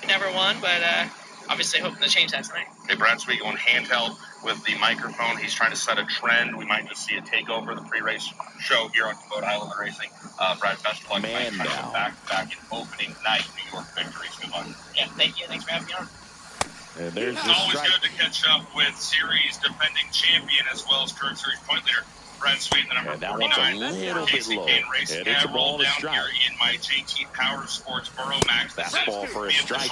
never won, but obviously hoping to change that tonight. Hey, Brad Sweet going handheld with the microphone. He's trying to set a trend. We might just see a takeover of the pre-race show here on Kubota Island Racing. Brad, best of luck tonight. Back in opening night, New York victories. Good luck. Yeah, thank you. Thanks for having me on. And there's it's always good to catch up with series defending champion as well as current series point leader Brad Sweet, the number 49. A little bit low. And it's a ball down here in my JT Power Sports Burrow Max. That's ball for a strike.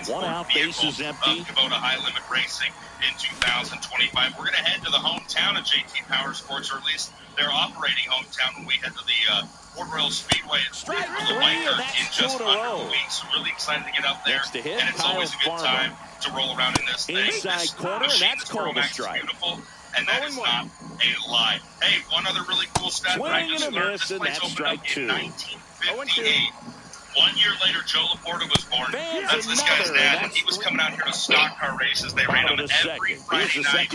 One out, bases empty. Kubota High Limit Racing in 2025. We're going to head to the hometown of JT Power Sports, or at least their operating hometown, when we head to the Port Royal Speedway. It's for the Wildcard in just under a week. So really excited to get up there. And it's always a good time to roll around in this thing. Inside corner, and that's called a strike. Beautiful. And that is not a lie. Hey, one other really cool stat that I just learned. This place opened up in 1958. 1 year later, Joe Laporta was born. That's this guy's dad. When he was coming out here to stock car races, they ran them every Friday night.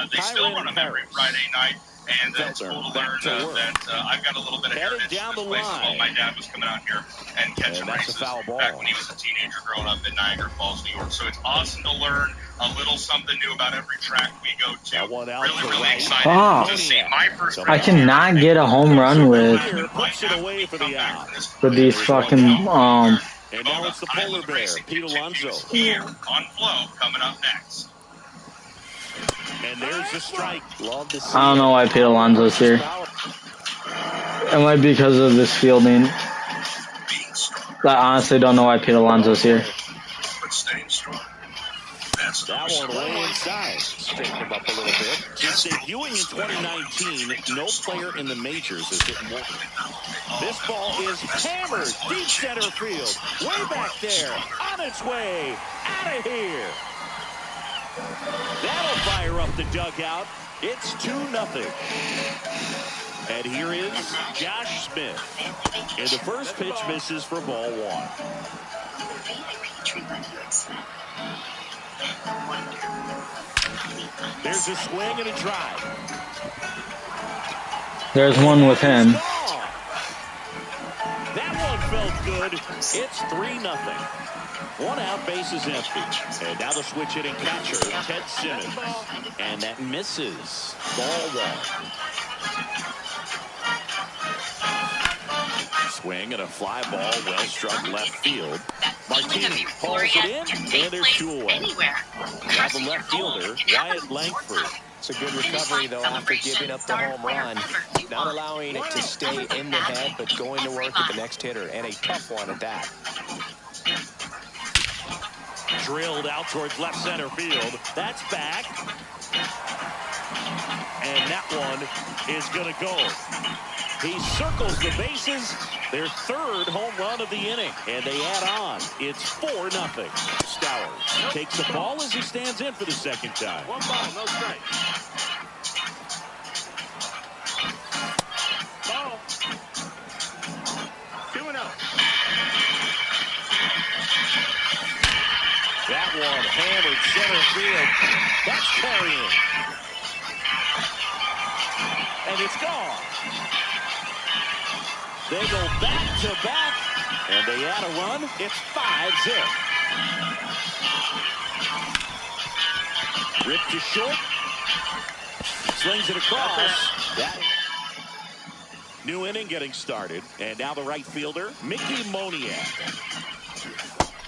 They still run them every Friday night. And it's cool to learn that I've got a little bit of heritage in this place as well. My dad was coming out here and catching races back when he was a teenager growing up in Niagara Falls, New York. So it's awesome to learn a little something new about every track we go to. Really excited to see my first. I cannot get a home run with these fucking And now it's the polar bear, Pete Alonso. Here on Flow, coming up next. And there's the strike. I don't know why Pete Alonso's here. It might be because of this fielding. I honestly don't know why Pete Alonso's here. But staying strong. That one way inside. Straighten him up a little bit. Since debuting in 2019, no player in the majors has hit more. This ball is hammered deep center field. Way back there. On its way. Out of here. That'll fire up the dugout. It's 2-0. And here is Josh Smith. And the first pitch misses for ball one. There's a swing and a drive. There's one with him. That one felt good. It's 3-0. One out, bases empty. And now the switch hitting catcher, Ted Simmons. And that misses. Ball one. Swing and a fly ball, well struck left field. Martinez pulls it in, and there's two away. Now the left fielder, Wyatt Langford. It's a good recovery, though, after giving up the home run. Not allowing it to stay in the head, but going to work with the next hitter, and a tough one at that. Drilled out towards left center field. That's back. And that one is going to go. He circles the bases. Their third home run of the inning. And they add on. It's 4-0. Stowers takes the ball as he stands in for the second time. One ball, no strike. Ball. 2-0. That one hammered center field. That's carrying. And it's gone. They go back to back, and they add a run. It's 5-0. Ripped to short. Slings it across. That new inning getting started. And now the right fielder, Mickey Moniak.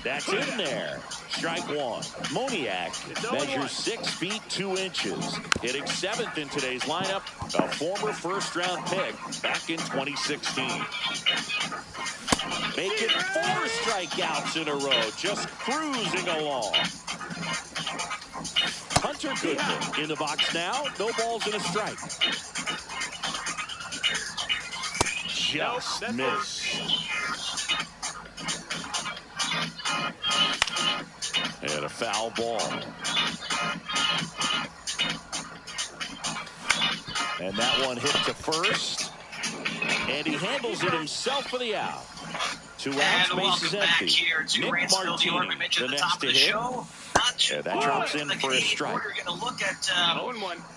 That's in there. Strike one. Moniak measures 6 feet 2 inches. Hitting 7th in today's lineup. A former first-round pick back in 2016. Making 4 strikeouts in a row. Just cruising along. Hunter Goodman in the box now. No balls and a strike. Just missed. And a foul ball. And that one hit to first. And he handles it himself for the out. 2 outs, bases empty. Nick Martini, the next to hit. And that drops in for a strike. We're going to look at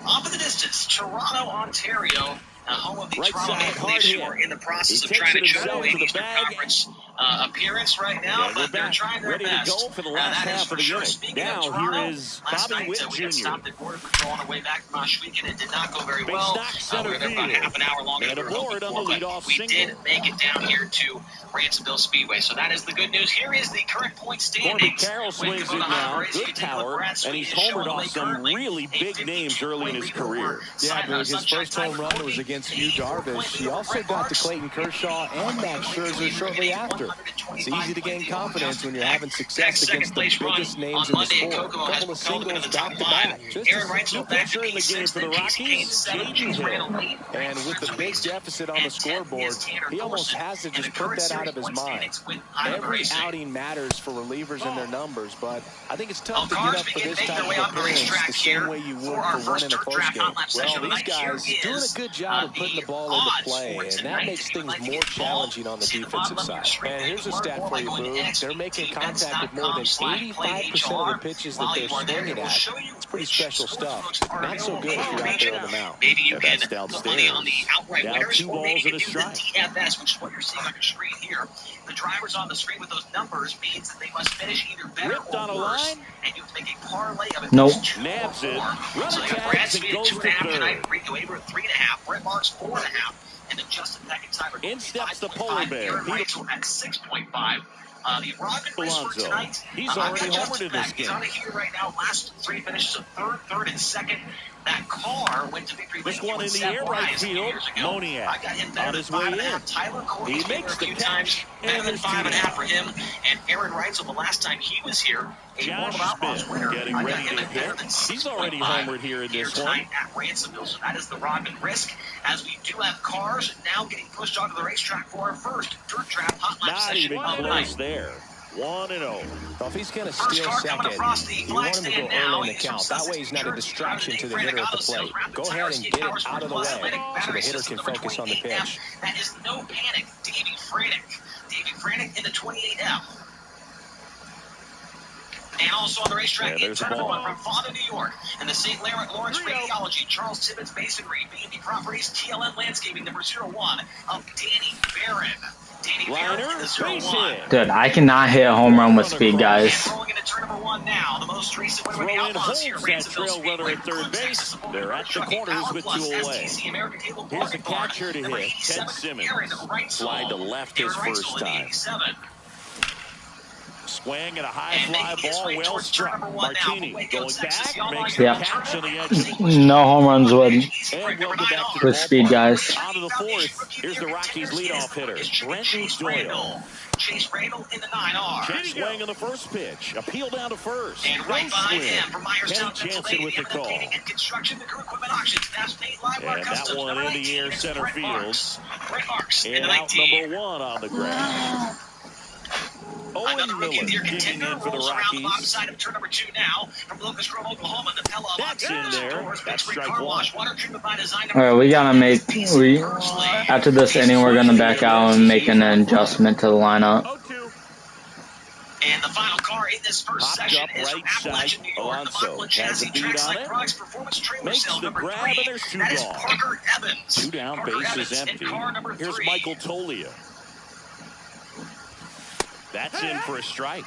off in the distance, Toronto, Ontario. Home of the Right Toronto side, Maple Leafs, who are in the process of trying to turn away the Eastern Conference appearance right now, but they're trying their best. Ready to go for the last half of the inning. Now here is Bobby Witt We got Jr. stopped at Border Patrol on the way back from Oshweek, and it did not go very well. We were there about half an hour longer than we were hoping for, but we did make it down here to Ransomville Speedway. So that is the good news. Here is the current point standings. Carroll swings it now. Good power, and he's homered off some really big names early in his career. Yeah, Berg, his first home run was against Yu Darvish. He also got to Clayton Kershaw and Max Scherzer shortly after. It's easy to gain confidence when you're having success against the biggest names in the sport. A couple of singles back-to-back. Just a new pitcher in the game for the Rockies, Jaden Hill. And with the big deficit on the scoreboard, he almost has to just put that out of his mind. Every outing matters for relievers and their numbers, but I think it's tough to get up for this type of appearance the same way you would for one in a close game. Well, these guys doing a good job of putting the ball into play, and that makes things more challenging on the defensive side. And here's a stat for you, Boo. They're making contact with more than 85% of the pitches that they're swinging at. It's pretty special stuff. Not so good if you're out there on the mound. Maybe you can that's downstairs. put money on the outright Down winners, 2 or maybe balls you and a can do the strike. DFS, which is what you're seeing on your screen here. The drivers on the screen with those numbers means that they must finish either better Ripped or on a worse. line. And you have to make a parlay of it. Nope. Nabs it. Run So you got attacks Brad and Speed at goes to 2.5 third. tonight, Rico Aber at 3.5, Brett Marks 4.5, and then Justin Peckenheimer In steps the 5.5, polar bear. Aaron Rachel at 6.5. The Robin race for tonight. He's I've already got homered Justin in this Peck. He's game. on it here right now. Last 3 finishes of third, and second. That car went to victory This lane one in with the air Seth right Lyons field. years ago. Moniak I got him better on than his way 5.5. in. Tyler Corey He came there makes a the few catch, times, and better than there's 5.5 for him. And Aaron Reitzel, the last time he was here, a Josh World of Outlaws Smith winner. getting I got ready him to at better hit. than He's already 6.5 homered here in this tonight at Ransomville. So that is the Rodman risk. As we do have cars now getting pushed onto the racetrack for our first dirt trap hot lap Not session even of the close night. there. 1-0. Well, if he's going to First steal car coming second, across the you want him to go flag stand now. early in the count. That way he's not a distraction to the hitter at the plate. Go ahead and get it out of the way so the hitter can focus on the pitch. That is no panic, Davey Franick. Davey Franick in the 28F. And also on the racetrack in turn number 1 from Father, New York, and the St. Lawrence Radiology, Charles Tibbetts Masonry, B&B Properties, TLN Landscaping, number 01 of Danny Barron. Danny Barron in the 01. Dude, I cannot hit a home run with speed, guys. And rolling into turn number 1 now, the most recent winner of the Throw in Outlaws here, holds that Ransomville trail runner at third Speedway, base. They're at the corners with 2 away. Here's the catcher to hit, Ted Simmons. Slide to left his first time. Swing and a high fly ball, well struck. Martini going back, makes the catch on the edge of the No home runs with and welcome back to the speed, guys. Out of the 4th, here's the Rockies leadoff hitter, Brenton Doyle. Chase Randall in the 9R. Check swing on the first pitch. Appeal down to first. And right behind him from Myerstown, Kenny Jansen with the call. Painting and construction, the crew equipment auctions, Fast Paint, Live Bar And Customs. that one Number in the air 19, center Brett field. Marks. Brett Marks in And the out 19. number 1 on the ground. Owen Another rookie Miller of the year digging contender in for the rolls around the bottom Rockies. side of turn number 2 now from Locust Grove, Oklahoma. The Pella That's in there. That's strike car 1. wash, water treatment by design. All right, we gotta make after this inning, we're gonna back out and make an adjustment to the lineup. And the final car in this first Popped session up is from right side. Appalachian, New York. The Alonso Buckland has Chassis a beat on Trackside it. Products Performance Trailer Makes Cell the number grab, 3. and there's 2 That is gone. Parker Evans. 2 down, Parker bases Evans in empty. car number Here's 3. Michael Tolia. That's in for a strike.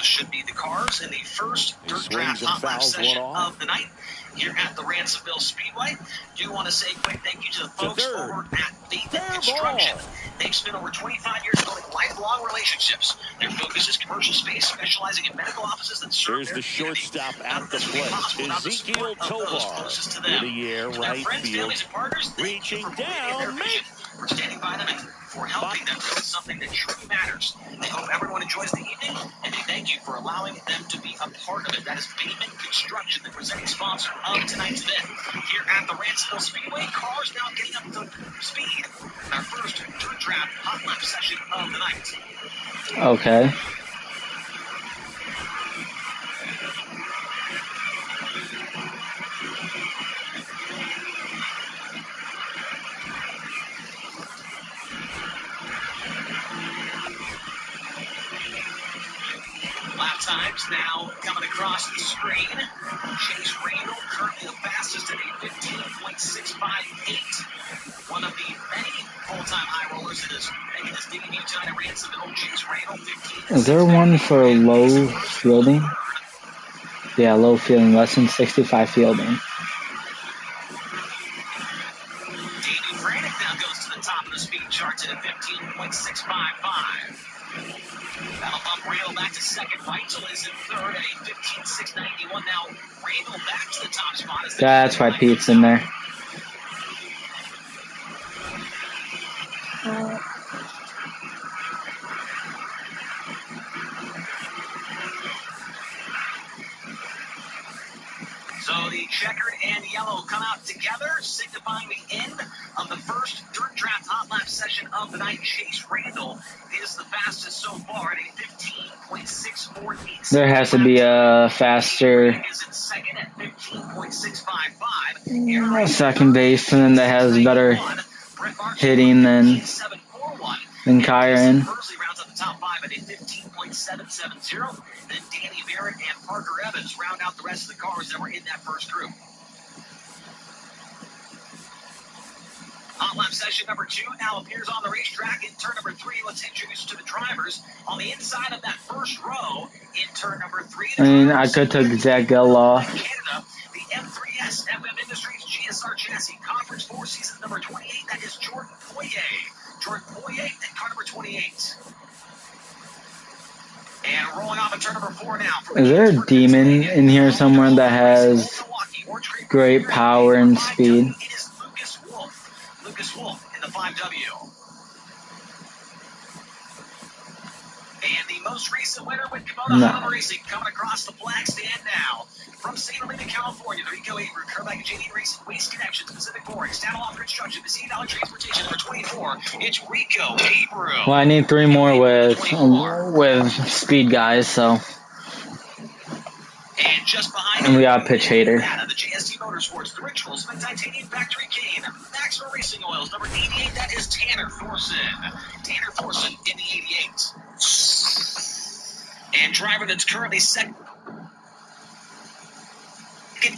Should be the cars in the first He dirt swings draft and hot lap fouls session one off. of the night here at the Ransomville Speedway. Do want to say a quick thank you to the folks third. over at Faith Fair Construction. ball. They've spent over 25 years building lifelong relationships. Their focus is commercial space, specializing in medical offices that serve Here's their the community. shortstop None at of the this would be possible plate. without the Ezekiel support of those closest to Tovar. them. In the air, To their right friends, field. families, and partners, thank you Reaching for believing in down, their vision, for standing by them, and for helping them build something that truly matters. I hope everyone enjoys the evening, and we thank you for allowing them to be a part of it. That is Bateman Construction, the presenting sponsor of tonight's event. Here at the Ransomville Speedway, cars now getting up to speed in our first dirt draft hot lap session of the night. Okay. Lap times now coming across the screen. Chase Randall currently the fastest at a 15.658. One of the many Is there one for low fielding? Yeah, low fielding, less than 65 fielding. Davey Frantic now goes to the top of the speed charts at a 15.655. That'll bump Randall back to second. Reitzel is in third at a 15.691. Now Randall back to the top spot. That's why Pete's in there. So the checkered and yellow come out together, signifying the end of the first dirt draft hot lap session of the night. Chase Randall is the fastest so far at a 15.648. There has to be a faster Is in second at 15.655. second baseman that has better hitting than Kyron. Mosley rounds out the top five at a 15.770. Then Danny Barrett and Parker Evans round out the rest of the cars that were in that first group. Hot lap session number 2 now appears on the racetrack in turn number 3. Let's introduce you to the drivers on the inside of that first row in turn number 3. I mean, I could take Zach Gill off. Canada, the M3S FM Industries GSR Chassis Conference 4 season number 28. That is Jordan Poirier. Jordan Poirier at car number 28. And rolling off at turn number 4 now. Is there a demon in here somewhere that has great power and speed? It is Lucas Wolf. Lucas Wolf in the 5W. And the most recent winner with Kubota Honda Racing coming across the flag stand now. From St. Helena, California, the Rico Avery, Kermack JD Racing, Waste Connections, Pacific Forest, Saddle Off Construction, Messina Dollar Transportation, number 24. It's Rico Avery. Well, I need 3 more with speed guys, so. And just behind And we got Pitch Hater. The JST Motorsports, the Rituals, the Titanium Factory Cane, Maxwell Racing Oils, number 88, that is Tanner Thorson. Tanner Thorson in the 88. And driver that's currently second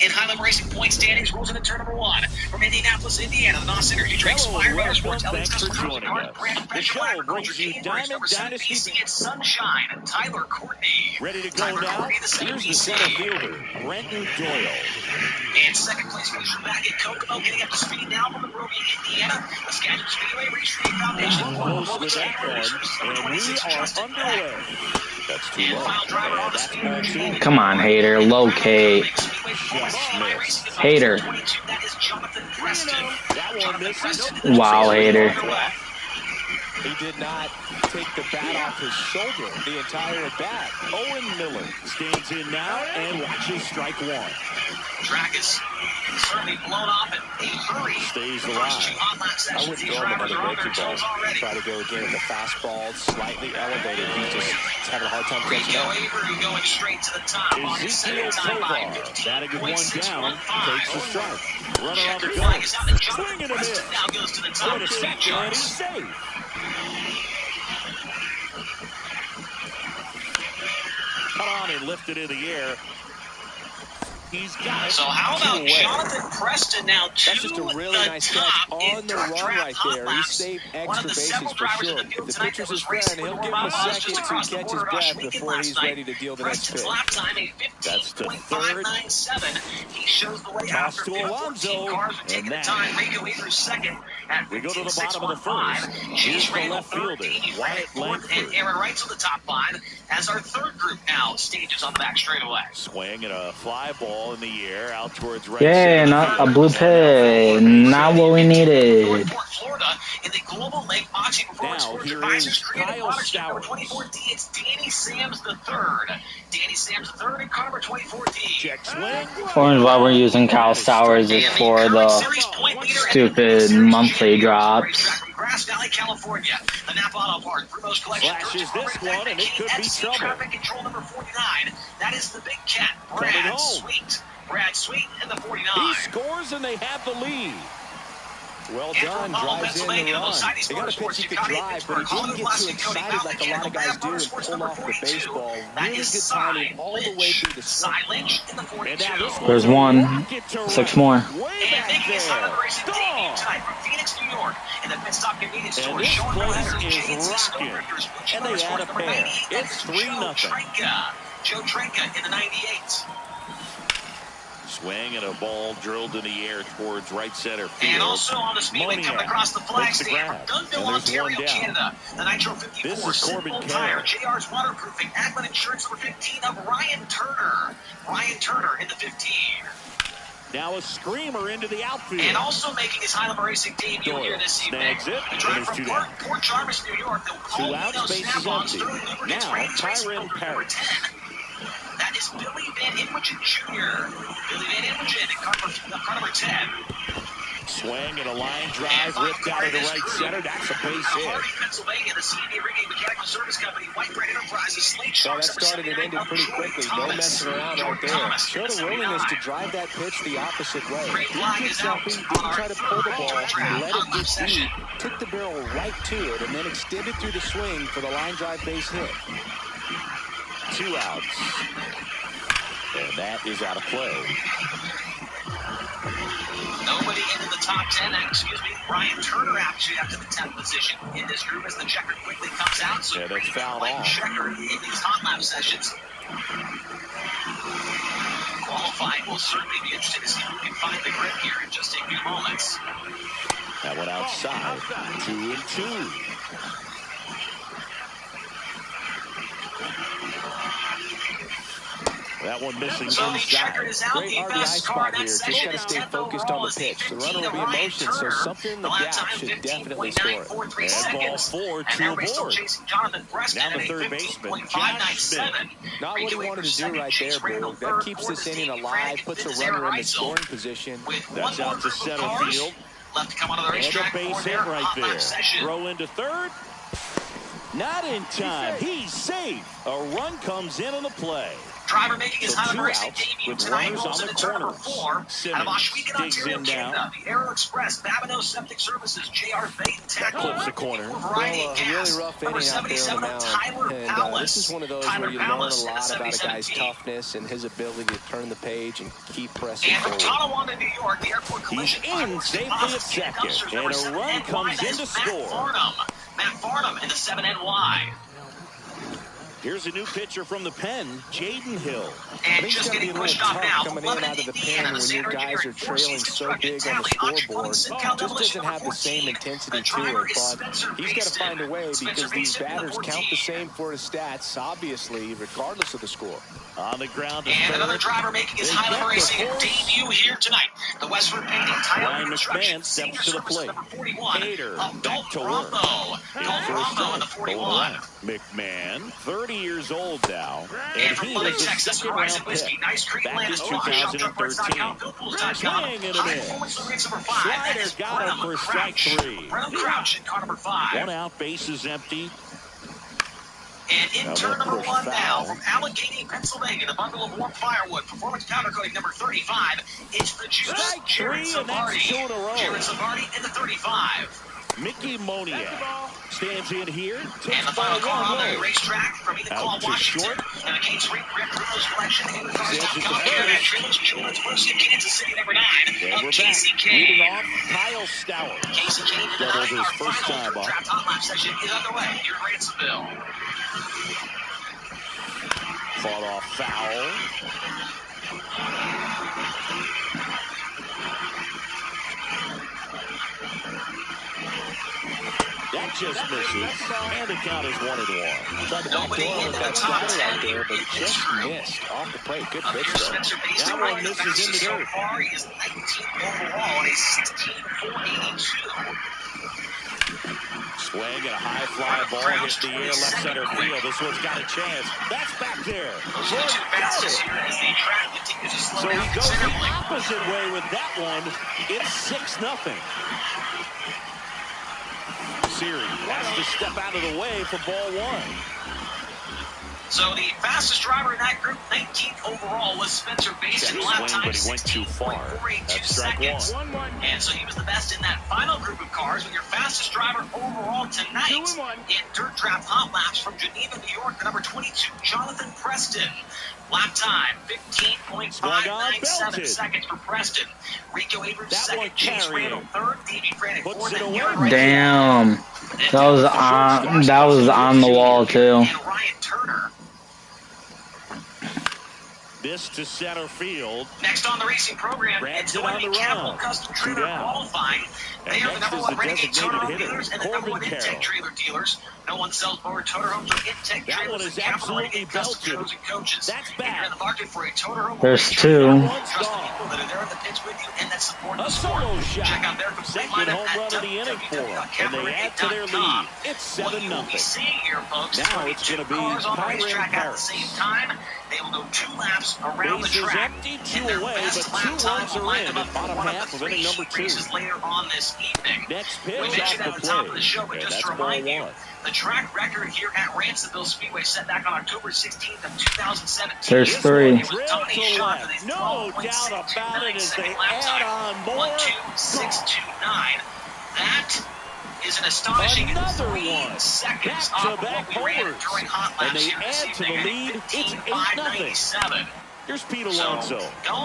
in Highland Racing point standings rolls into turn number 1 from Indianapolis, Indiana. The NOS Energy Drinks, Fire Motorsports, Elliott's Custom Cruiser Cars, Brand Professional Agriculture, Game Bridge, number 7 PC, it's Sunshine, Tyler Courtney. Ready to go Tyler now. Courtney, the 7 Here's the PC. center fielder, Brenton Doyle. And second place finisher back at Kokomo, getting up to speed now from Monrovia, Indiana. The Skagit Speedway Reach Foundation. Close with that one, and we are underway. That's too low. Come on, Hater. Locate. Hater. Wow, Hater. He did not take the bat off his shoulder the entire at bat. Owen Miller stands in now and watches strike 1. Track is certainly blown off in a hurry. Stays alive. I would throw him another breaking ball. Try to go again with the fastball slightly elevated. He's just having a hard time catching Rico up. Avery going straight to the top on his Ezekiel second time by Tovar, batting at 1 down, 15.615. takes the strike. Runner on the Checkered go. flag is out to Swing Jonathan and a Preston miss. now goes to the top Go of to the speed second, and he's charts. safe. Cut on and lifted in the air. He's got it. So how about Jonathan Preston now to That's just a really the nice catch top on in the dirt run draft right hot there. He laps. saved One of extra the bases several for drivers sure. in the field The tonight pitcher's that was his friend. racing He'll with give him a Norman Buzz just second to across the catch his border at breath Oshegan before last he's night. ready to deal the next Preston's pitch. lap time a That's the 15.597. He shows the way Toss after to 14 Alonso, cars are taking and the that- time. Rico Avery second at We go to the bottom of the 15.615. first. Chase Here's the Randall left third, fielder, Davey Wyatt Frantic fourth, and Langford. Aaron Reitzel the top 5 as our third group now stages on the back straightaway. Swing and a fly ball in the air out towards right Yay, center. not a blue pit. Not what we needed. Northport, Florida, in the Global Lake Boxing Performance Now, Sports here Advisors is Creative Kyle Partnership number Stowers. 24D. It's Danny Sams III. Danny Sams III and car number 24D. Check swing. Orange, why we're using Kyle Stowers is for the stupid monthly drops. From Grass Valley, California. The Napa Auto Park, Brumos Collection. Flashes this one, and it could be FC trouble. Traffic Control number 49. That is the big cat, Coming Brad home. Sweet. Brad Sweet in the 49. He scores and they have the lead. Well done. Drives in the run. They got a pitch he could drive, but he didn't get too excited like a lot of guys do and pull off the baseball. Really good timing all the way through the swing. There's one. 6 more. And making his high racing debut tonight from Phoenix, New York, in the pit stop convenience store. This Sean place Miller, is James rocking. And they add a pair. It's 3-0. Joe Trenka in the 98. Swing and a ball drilled in the air towards right center field. And also on the speedway coming across the flag stand from Dunnville, Ontario, Canada. The Nitro 54 This is Corbin Tire, JR's Waterproofing, Admin Insurance number 15 of Ryan Turner. Ryan Turner in the 15. Now a screamer into the outfield. And also making his Highland Racing debut here this evening. The drive from Port Jarvis, New York. Two outs, bases empty. Now Tyron Parrott. 10. That is Billy Van Inwagen Jr. Billy Van Inwagen at car number 10. Swing and a line drive ripped out of the right center. That's a base hit. Hardy, Pennsylvania, the CB Rigging Mechanical Service Company, White Bread Enterprises, Slate Well, Sharks. that started and ended pretty quickly. No messing around right there. Showed a willingness to drive that pitch the opposite way. Didn't get jumpy, didn't try to pull the ball, let it get deep, took the barrel right to it, and then extended through the swing for the line drive base hit. 2 outs. And that is out of play. Nobody into the top 10. Ryan Turner actually up to the 10th position in this group as the checker quickly comes out. So that's fouled off. Checker in these hot lap sessions. Qualifying will certainly be interested to see who can find the grip here in just a few moments. That one outside. 2-2. That one missing inside. Great RBI spot here. Just got to stay focused on the pitch. The runner will be in motion, so something in the gap should definitely score it. And ball 4, 2 aboard. Now the third baseman, Josh Smith. Not what he wanted to do right there, Boo. That keeps this inning alive, puts a runner in the scoring position. That's out to center field. Left to come onto the And racetrack. a base hit right there. Throw into third. Not in time. He's safe. A run comes in on the play. Driver making his Highland Racing debut with tonight, runners rolls on into the turn number corners. 4 out of Oshwegan, Ontario, Canada. The Aero Express, Babineau Septic Services, JR Bait, Tackle, clips the corner. Variety Well, of Gas. really rough Number inning out there 77 on the of mound. Tyler And Powless. this is one of those Tyler where you learn a Powless in the lot about a guy's 77 toughness and his ability to turn the page and keep pressing And from forward. Tonawanda, New York, the airport collision. He's in safely at second, and a run comes in to score. Matt Farnham in the 7NY. Here's a new pitcher from the pen, Jaden Hill. And It's just gotta be getting a pushed little off tough now. coming in out of the pen when your guys are trailing so big on the scoreboard. Just doesn't have the same intensity to it, but he's got to find a way because these batters count the same for his stats, obviously, regardless of the score. On the ground to And third. another driver making his Highland Racing debut here tonight. The Westford Painting Ryan Tire Construction McMahon Senior steps to the Services plate. number 41 Hader of back Dalton to work. Rombo. Dalton Rombo in the 41. McMahon, 30 years old now, And and from he Lubbock, is a Texas, second-round Horizon Whiskey, pick. Nice Creek Back in Land, Shoptruckers.com, 2013. Philpools.com. Swing and a High miss. performance rates number 5. That Slider is got him for strike Crouch. 3. Brennan Crouch in car number 5. One out, bases empty. And in Now turn they'll number push 1 now, foul. from Allegheny, Pennsylvania, the bundle of warm firewood, performance powder coating number 35. It's the juice. Strike Jared 3, and that's Savardi. 2 in a row. Jared Savardi in the 35. Mickey Moniak stands in here. And Takes the ball final car on one the low. racetrack from Enumclaw, Out to Washington. short. And the Kane Street Grip Bruno's collection. Sanchez Inventory.com. to Internet first. Trailers, Children's Mercy, Kansas City, number 9. And Of we're Casey back. Leading Kane. off, Kyle Stowers. Casey Kane in the Doubled 9. his Our first final time off. draft hot lap session is underway here in Ransomville. Fought off foul. That just misses. And the count is 1-1. Tried to Nobody backdoor into with the that top slider 10 out there, but in this just group. missed off the plate. Good pitch, Here's though. Spencer Basin That running one the misses in the fastest so dirt. far. He is 19th overall, a 16.482. Swing and a high fly ball hit the air left center field. This one's got a chance. That's back there. Those are the two fastest here as the track continues to slow So down he goes the considerably. opposite way with that one. It's 6-0. Siri has to step out of the way for ball 1. So the fastest driver in that group, 19th overall, was Spencer Basin. Lap time 16.482 seconds. And so he was the best in that final group of cars. With your fastest driver overall tonight in Dirt Trap Hot Laps from Geneva, New York, the number 22, Jonathan Preston. Lap time, 15.597 seconds for Preston. Rico Abrams second, Chase Randall third, Davey Frantic fourth, and Aaron Damn. That was on the wall too. And Ryan Turner. This to center field. Next on the racing program, it's going to be Capital Custom Trailer qualifying. They are the number one Renegade Total dealers and the number one Intech trailer dealers. No one sells more Total Homes or Intech trailers than Capital Renegade Custom Trailers and Coaches. That's bad. If you're in the market for a Total Home, there's two. Trust the people that are there in the pits with you and that support the sport. Check out their complete lineup at www.capitalrenegade.com. What you will be seeing here, folks, is going to be two cars on the racetrack at the same time. They will go 2 laps around the track, and their best lap time will line them up for one of the 3 races later on this evening. We mentioned at the top of the show, but just to remind you, the track record here at Ransomville Speedway set back on October 16th of 2017. There's 3. It was Tony Schott with a 12.629 second lap time. 1.2629. That is an astonishing 3 seconds off of what we ran during hot laps here this evening at 15.597. Here's Pete Alonso.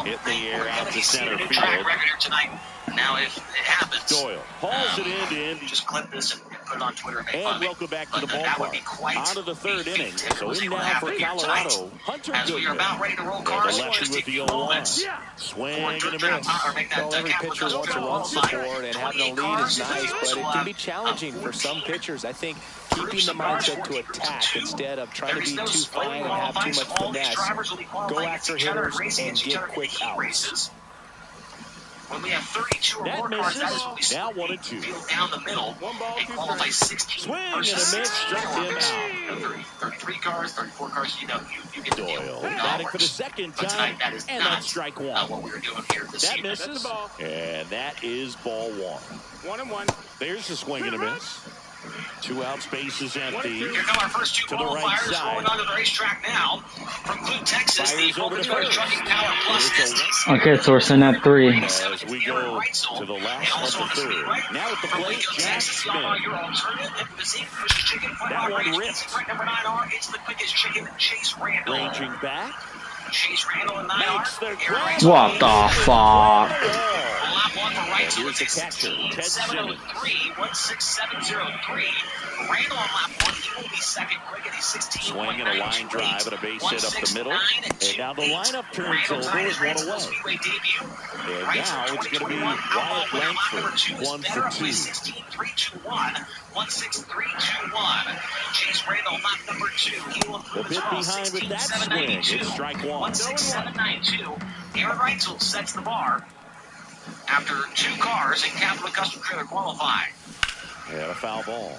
Hit the air out to center field. Track record here tonight. Now, if it happens, Doyle hauls it in. Just clip this and put it on Twitter and make fun of it. Welcome back to the ballpark. That would be quite out of the third inning. So in now for Colorado. Hunter as we are about ready to roll cars for just a few moments. Swing and a miss. Every pitcher wants to run support, and having a lead is nice, but it can be challenging for some pitchers. I think keeping the mindset to attack instead of trying to be too fine and have too much finesse. Go after hitters and get quick outs. When we have 32 or more cars, that is what we see. Now 1 and 2. Field down the middle and qualify 16 versus 16. 33 cars, 34 cars, you get the deal. Doyle batting for the second time, tonight, that is and not that's strike 1. what we were doing here this that evening. Misses, and that is ball 1. 1-1. There's the swing and a miss. 2 out, space is empty. Here come our first 2 qualifiers rolling onto the racetrack now. From Clute, Texas, the Focus Trucking Power Plus STC. Okay, so we're sitting at 3. As we go to the last of the third. Now at the plate, Jack Smith. That one ripped. Number 9R, it's the quickest chicken, Chase Randall. Ranging back. Chase Randall and 9R. What the fuck? Here's the catcher, Ted Simmons. 16703. Randall on lap 1, he will be second quick at a 16. Swing and a line drive and a base hit up the middle. And now the lineup turns over with 1 away. And now it's going to be Wyatt Langford, 1 for 2. 16321. Chase Randall, lap number 2. He will improve as well. Behind with that swing. It's strike 1. 16792. Aaron Reitzel sets the bar after 2 cars in Capital Custom Trailer qualifying. And a foul ball.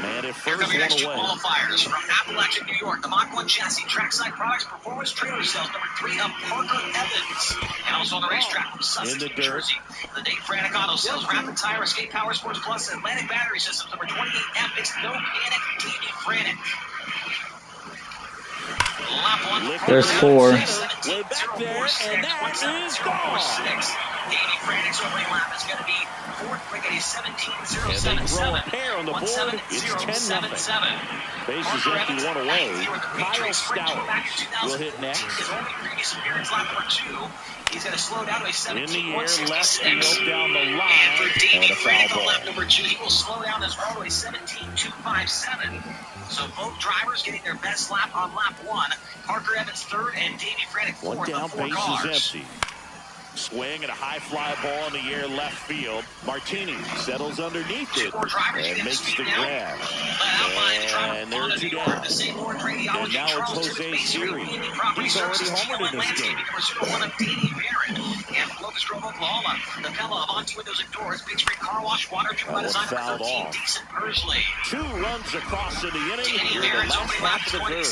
Man, if Here first come your next 2 away. qualifiers from Appalachia, New York. The Mach 1 Chassis Trackside Products Performance Trailer Sales, number 3 of Parker Evans. And also on the racetrack from Sussex, New Jersey. The Dave Frantic Auto Sales, Rapid Tire, Escape Power Sports Plus, Atlantic Battery Systems, number 28F. It's No Panic, Davey Frantic. There's 4. Way back there, and that is gone. Davey Frantic's opening lap is going to be 4th quick at a 17.077. On the board, it's 10-0. Bases empty, 1 away. Kyle Stout will hit next. His only previous appearance, lap number 2. He's going to slow down to a 17.166. In the air, left field down the line. And for Davey Frantic on ball. lap number 2, he will slow down as well to a 17.257. So both drivers getting their best lap on lap 1. Parker Evans 3rd and Davey Frantic 4th. 1 down, 4 bases cars. empty. Swing and a high fly ball in the air left field. Martini settles underneath it and makes the grab. And there are 2 down. And now it's Jose Siri. He's already homered in this game. Memphis Grove, Oklahoma. The Pella of Auntie Windows and Doors, Big Screen Car Wash, Water Treatment by Design, number 13, Decent Persley. 2 runs across in the inning. Danny Here in the Barron's last opening lap, half of the third.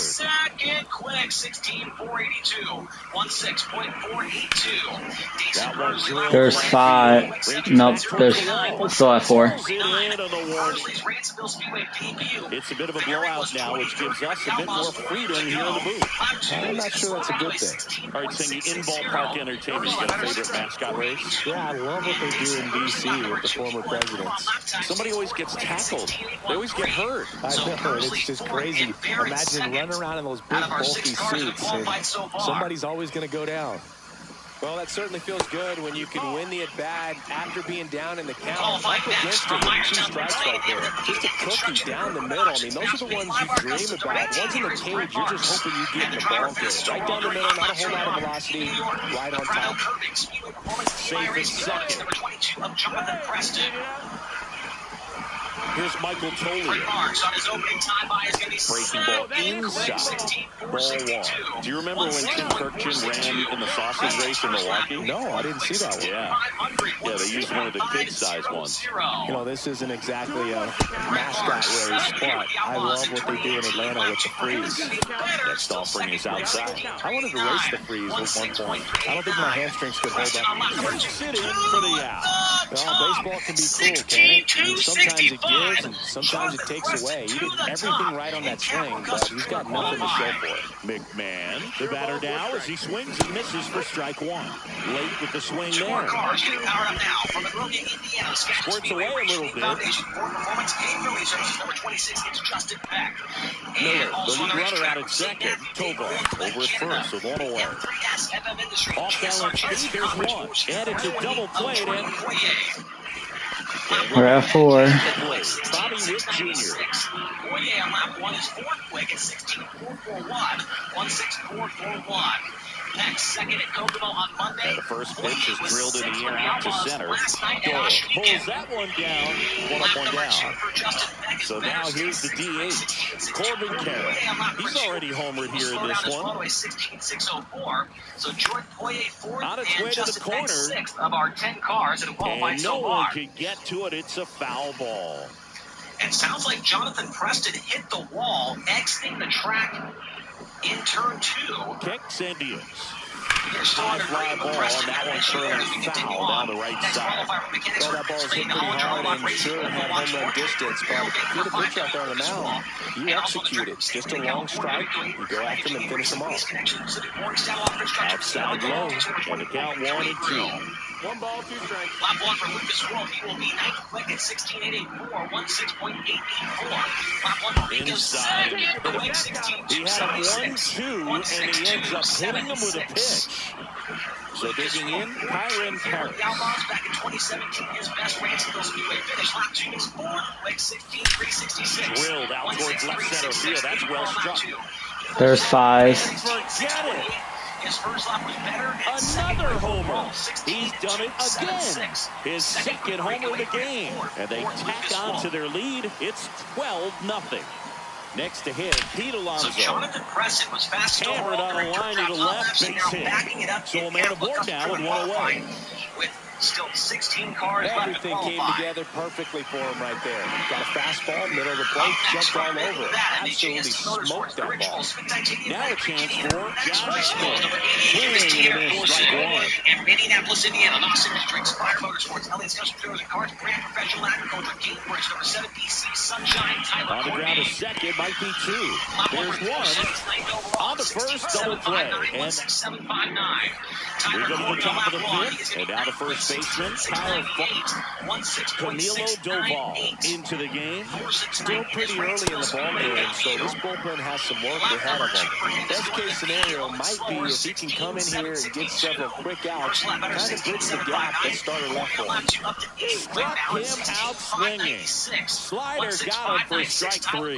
22nd, quick, 16.482, 16.482. Decent Persley. There's 5. Nope, there's still at 4. Persley's Ransomville Speedway debut. It's a bit of a blowout now, which gives us a bit more freedom here in the booth. I'm not sure that's a good thing. All right, Singy, in ballpark entertainment, you got a favorite mascot race? Yeah, I love what they do in D.C. with the former presidents. Somebody always gets tackled. They always get hurt. I know, it's just crazy. Imagine running around in those big, bulky suits, and somebody's always going to go down. Well, that certainly feels good when you can win the at-bat after being down in the count. Up against it with 2 strikes right there. Just a cookie down the middle. I mean, those are the ones you dream about. Ones in the cage, you're just hoping you get in the ball game. Right down the middle, not a whole lot of velocity, right on top. Safe at second. Here's Michael Tollier. Breaking ball inside. Ball 1. Do you remember when Tim Kirkchin ran in the sausage race in Milwaukee? No, I didn't see that one. Yeah, they used one of the kid-sized ones. You know, this isn't exactly a mascot race, but I love what they do in Atlanta with the freeze. Next offering is outside. I wanted to race the freeze at one point. I don't think my hamstrings could hold up. Sit in for the out. Well, baseball can be cool, can't it? I mean, sometimes it gives and sometimes it takes away. He did everything right on that swing, but he's got nothing to show for it. McMahon, the batter now as he swings and misses for strike 1. Late with the swing there. Squirts away a little bit. Miller, the lead runner out at second. Tovar over at first with 1 away. Off balance pitch, there's 1. And it's a double play to We're at 4. Bobby Witt Jr. Poirier on lap 1 is 4th quick at 16.441. 16441. Next, second at Kokomo on Monday. And the first pitch is drilled in the air out to center. Doyle pulls that one down. 1 up, 1 down. So now here's the DH, Corbin Carroll. He's already homered here in this one. 16.604. So Jordan Poirier 4th on its way to the corner. 6th of our 10 cars that have qualified and so no far. one can get to it. It's a foul ball. It sounds like Jonathan Preston hit the wall, exiting the track in turn 2. Kicks and deals. High fly ball, and that one turns foul down the right side. Well, that ball's hit pretty hard and sure had home run distance, but if you're the pitcher out there on the mound, you execute it. Just a long strike, you go after him and finish him off. Outside low, and the count 1 and 2. 1 ball, 2 strikes. Lap 1 for Lucas World. He will be 9th quick at 16.884, 16.884. Lap 1 for Rico second. Quick 16.276. He had him 1-2, and he ends up hitting him with a pitch. So digging in, Kyron Paris. The Outlaws back in 2017, his best Ransomville Speedway finish. Lap 2 is 4th quick, 16.366. Drilled out towards left center field. That's well struck. There's 5. Forget it. His first lap was better. Another homer. He's done it again. His second homer of the game. And they tack on to their lead. It's 12-0. Next to him, Pete Alonso. So Jonathan Preston was fast hammered on a line to the left, base hit. So a man aboard now and 1 away. With still 16 cars left to Everything came qualify. together perfectly for him right there. Got a fastball, middle of the plate, jumped all over it. Absolutely smoked that ball. Now a chance for Josh Smith. Swing and a miss, strike 1. And Minneapolis, Indiana, Los Angeles Drinks, Fire Motorsports, Elliott's Custom Trailers and Cars, Brand Professional Agriculture, Cambridge, number 7, DC, Sunshine, Tyler On the ground a second, might be 2. There's 1. On the first, double play. And we go to the top of the 5th. And now the first baseman, Kyle Camilo Doval into the game. Still pretty early in the ballgame, so this bullpen has some work ahead of him. Best case scenario might be if he can come in here and get several quick outs, kind of bridge the gap that starter left for him. Struck him out swinging. Slider got him for strike 3.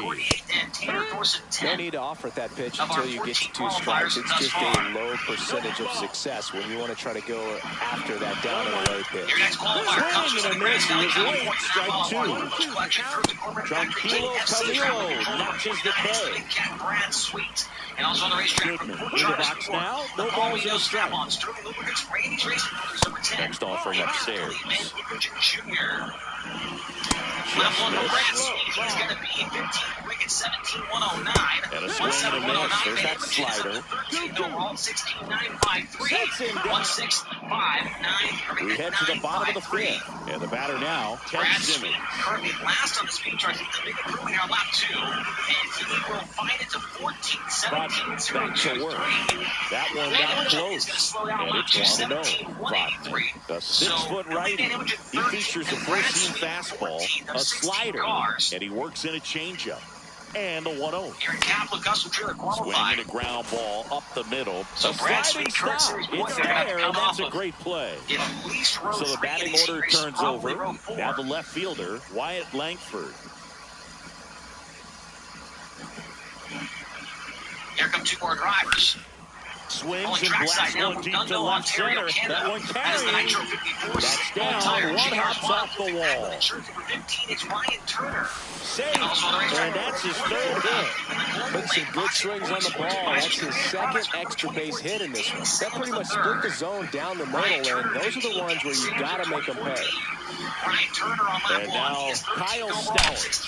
No need to offer that pitch until you get to 2 strikes. It's just a low percentage of success when you want to try to go after that down and away pitch. Your next qualifier comes from the Grand Valley California Outlaw Collection. Tranquilo Camilo notches the K. Brad Sweet. And also on the racetrack from Port Charles now, no balls in a strike. Next offering upstairs. Left one from Brad Sweet. He's going to be 15 wicket 17-109. And a swing and a miss. There's that slider. 13th overall, 16-953. 16-5-9. We head to the bottom of the fifth. And the batter now, Ted Simmons. Currently last on the speed chart. He's the big improvement here on lap 2. And he will find it to 14-17-0-2-3. That one got close. And it's 1-0. The 6-foot righty. He features a 14 fastball, a slider, and he works in a changeup. And the 1-0. Here in Catholic Custom Trailer qualified. Swinging a ground ball up the middle. So Brad Sweet, current series it's there, and that's a great play. At least so the batting order turns over. Now the left fielder, Wyatt Langford. Here come two more drivers. Swings and blasts one deep to left center. That one carries. That's down. One hops off the wall. It's Ryan Turner. Safe. And that's his third hit. Put some good swings on the ball. That's his second extra base hit in this one. That pretty much split the zone down the middle, and those are the ones where you got to make them pay. And now Kyle Stowers.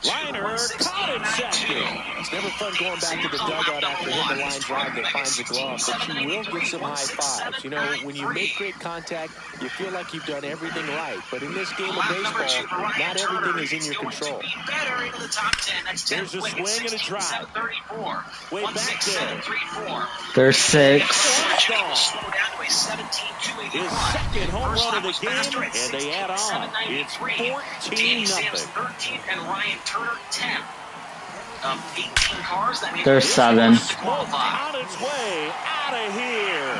Liner caught in second. It's never fun going back to the dugout after hitting the line drive that finds the glove, but you will get some high fives. You know, when you make great contact, you feel like you've done everything right. But in this game of baseball, not everything is in your control. There's a swing and a drive. Way back there. There's 6. His second home run of the game, and they add on. It's 14-0. And Ryan Turner 10. 18 cars. That means there's 7. On its way out of here.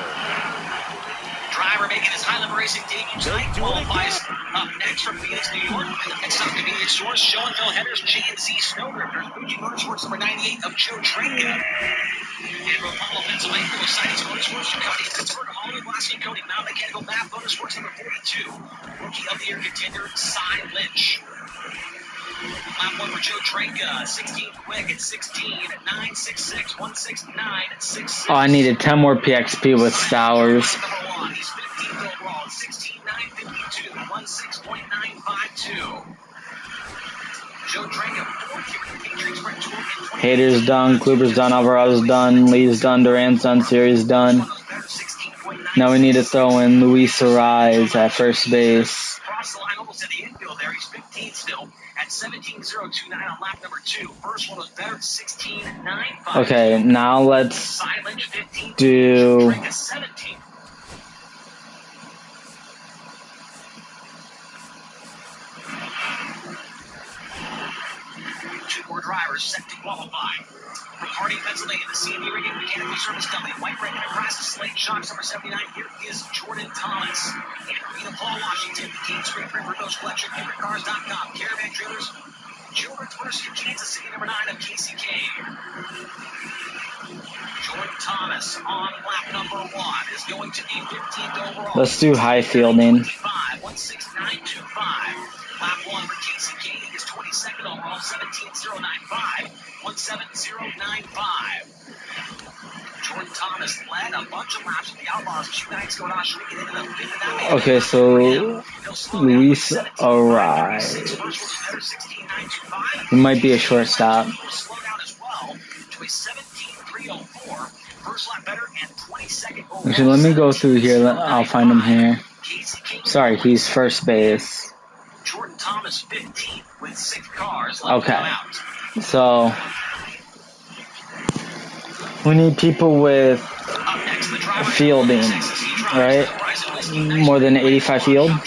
Driver making his Highland Racing debut tonight qualifies up next from Phoenix, New York. And the next up convenience stores, Schoenfeld Headers, J&Z Snowdrifters, Fuji Motorsports number 98 of Joe Trenka. And from Apollo, Pennsylvania, for Mercedes Motorsports, Cody Pittsburgh, Hollywood, Glassy, Cody, Mount Mechanical, Bath Motorsports number 42. Rookie of the Year contender, Cy Lynch. Lap 1 for Joe Trenka, 16 quick at 16-9-6-6, 169-6-6. Oh, I needed 10 more PXP with Stowers. He's 15th overall, 16-9-52, 16.952. Joe Trenka, 4th here in the Patriots Red Tour in 20. Hater's done, Kluber's done, Alvarado's done, Lee's done, Duran's done, Siri's done. Now we need to throw in Luis Ariz at first base. Cross the line almost at the infield there. He's 15th still at 17.029 on lap number 2. First one was better, 16.95. Okay, now let's Silent 15th, do 17th. Two more drivers set to qualify. From Harding, Pennsylvania, the CME Rigging Mechanical Service Company, White Red Enterprises, Slate Shocks number 79. Here is Jordan Thomas. And Arena Paul, Washington, King Street, River Coast Collection, FavoriteCars.com, Caravan Trailers, Children's Mercy, Kansas City, number 9 of KCK. Jordan Thomas on lap number 1 is going to be 15th overall. let's do high fielding. 16925. Lap 1 for KCK is 22nd overall, 17.095, 17095. Jordan Thomas led a bunch of laps with the Outlaws 2 nights ago last week and into the fifth of that. Okay, so Luis Ariz. He might be a shortstop. Slow down as well to a 17.304. First lap better and 22nd overall. Actually, let me go through here. I'll find him here. Sorry, he's first base. Jordan Thomas 15th with 6 cars. Okay, so we need people with fielding, right? More than 85 field. And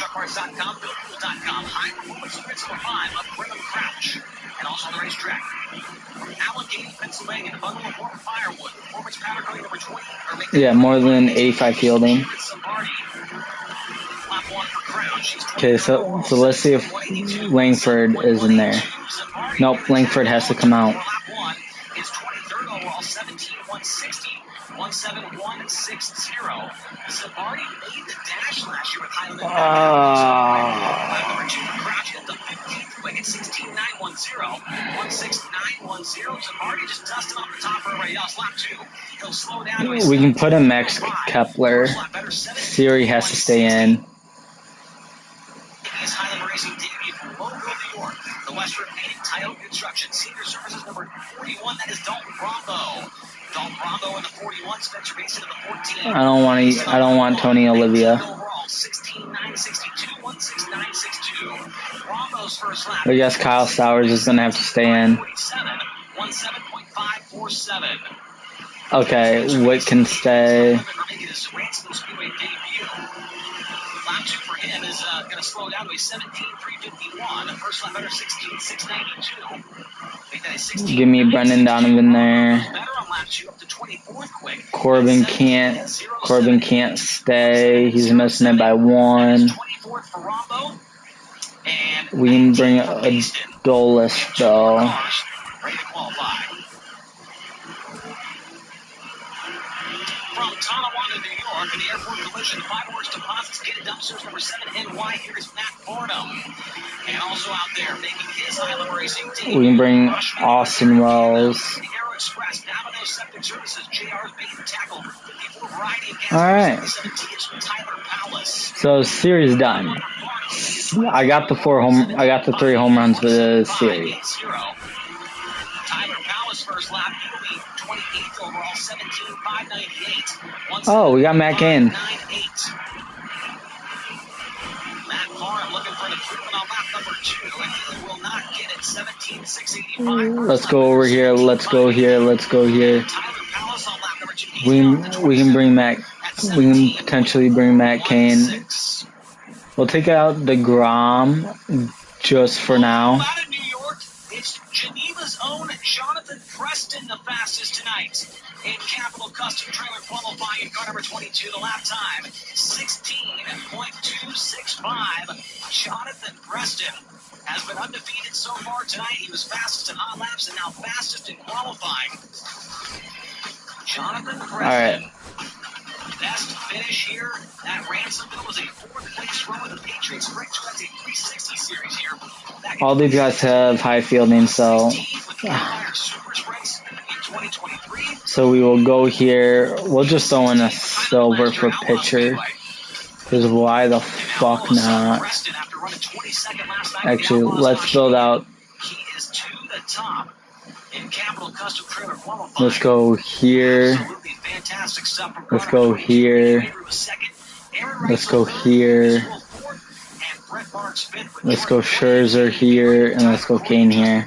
also the racetrack. Allegheny, Pennsylvania, the bundle of warm firewood. Performance powder coating number 20. Yeah, more than 85 fielding. Okay, so let's see if Langford is in there. Nope, Langford has to come out. 17160. Zabardi made the dash last year with Highland. Number 2 for Crouch at the 15th quick at 16910. 16910. Zabardi just dusted off the top for everybody else. Lap 2. He'll slow down to We can put in Max Kepler. Siri has to stay in. His Highland Racing debut from Mobile, New York. The Western Painting Title Construction Senior Services number 41. That is Dalton Brombo. Dalton Brombo in the 41. Spencer Mason in the 14. I don't want Tony Olivia. Overall, 16.962, 16962. Brombo's first lap. I guess Kyle Sowers is gonna have to stay in. 17.547. Okay, Witt can stay. Lap 2 for him is going to slow down to a 17.351. First lap better 16.692. Give me Brendan Donovan there. Corbin can't stay. He's missing it by 1. We can bring a Dulles though. Ready to qualify. From Tonawanda, New York, in the airport collision, 5 Horse Deposits, Gated Dumpsters, number 7 NY. Here is Matt Farnham. And also out there, making his Highland Racing team. We can bring Austin Wells. The Aero Express, Domino Septic Services, JR's Bait and Tackle, 54 Variety and Gas. All right. 17 Tyler Palace. So series done. I got the 3 home runs for the series. Tyler Palace first lap, he'll be 28th overall, 17.598. Oh, we got Matt Cain. Matt Farnham looking for an improvement on lap number 2, and he will not get it. 17.685. Let's go over here. Let's go here. Tyler Palace on lap number 2. We can bring Matt. We can potentially bring Matt Cain. We'll take out the Grom just for now. Out of New York, it's Geneva's own Jonathan Preston, the fastest tonight. In Capital Custom Trailer qualifying in car number 22, the lap time 16.265. Jonathan Preston has been undefeated so far tonight. He was fastest in hot laps and now fastest in qualifying. Jonathan Preston. All right. Best finish here at Ransomville was a 4th place run with the Patriots. Greg Trent's a 360 series here. All these guys have high fielding, so we will go here. We'll just throw in a silver for pitcher. Because why the fuck not? Actually, let's build out. Let's go here. Let's go here. Let's go here. Let's go Scherzer here, and let's go Kane here.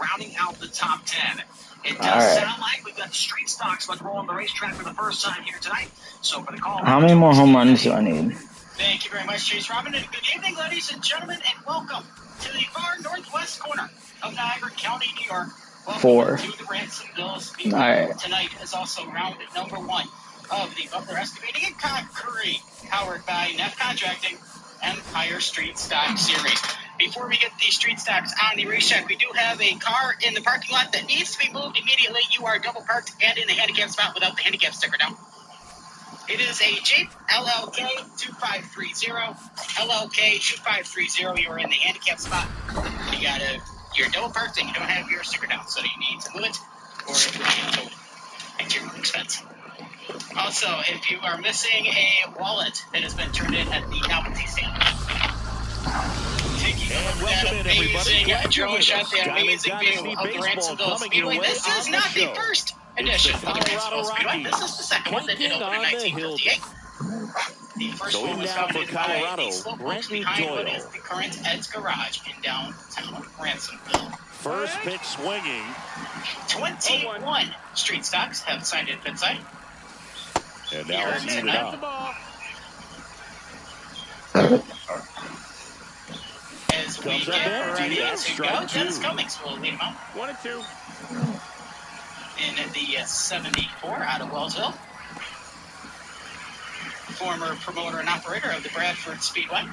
Rounding out the top 10. It does sound like we've got street stocks but rolling the racetrack for the first time here tonight. So for the call, how many more home runs do I need? Thank you very much, Chase Robin, and good evening, ladies and gentlemen, and welcome to the far northwest corner of Niagara County, New York. Welcome 4. to the Ransomville Speedway. All right. Tonight is also round number 1 of the Butler Excavating and Concrete, powered by Neff Contracting Empire Street Stock Series. Before we get the street stocks on the racetrack, we do have a car in the parking lot that needs to be moved immediately. You are double parked and in the handicap spot without the handicap sticker down. It is a Jeep LLK 2530. LLK 2530. You are in the handicap spot. You're double parked and you don't have your sticker down, so you need to move it or it will be towed at your own expense. Also, if you are missing a wallet that has been turned in at the novelty stand. Taking over that amazing drone shot, the amazing view of the Ransomville Speedway. This is not the first edition of the Ransomville Speedway. This is the second one that did open in 1958. The first one was founded by the slowpokes behind what is the current Ed's Garage in downtown Ransomville. First pitch swinging. 21 street stocks have signed in pit side. And now it's even up. As we get ready to go, Dennis Cummings will lead him out. 1-2. In the 74 out of Wellsville. Former promoter and operator of the Bradford Speedway.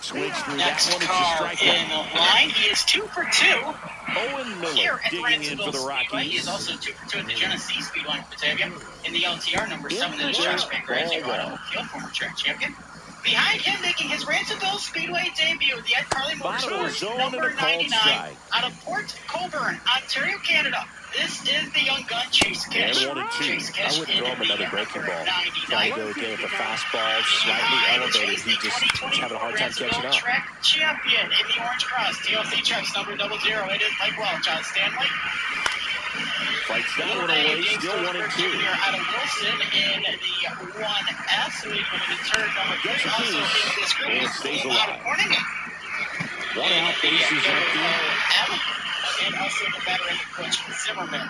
Switch through Next that one. car in line. He is 2 for 2 Owen Miller digging in for the Rockies. He is also 2 for 2 at the Genesee Speedway in Batavia. In the LTR, number 7 in the Josh Van Grazing Auto Field, former track champion. Behind him, making his Ransomville Speedway debut, the Ed Carly Motorsports, number 99, out of Port Colborne, Ontario, Canada. This is the young gun, Chase Kish. Chase Kish, I wouldn't throw him another breaking ball. Trying to go again with the fastball slightly elevated. He's having a hard time catching up. Track champion in the Orange Cross, TLC checks number 00. It is Mike Welch on Stanley. Fights that one away, still 1 and 2. Out of Wilson in the 1S, leading into turn number 3. Also in this group is stays alive. One out, bases empty. And also the veteran Butch Zimmerman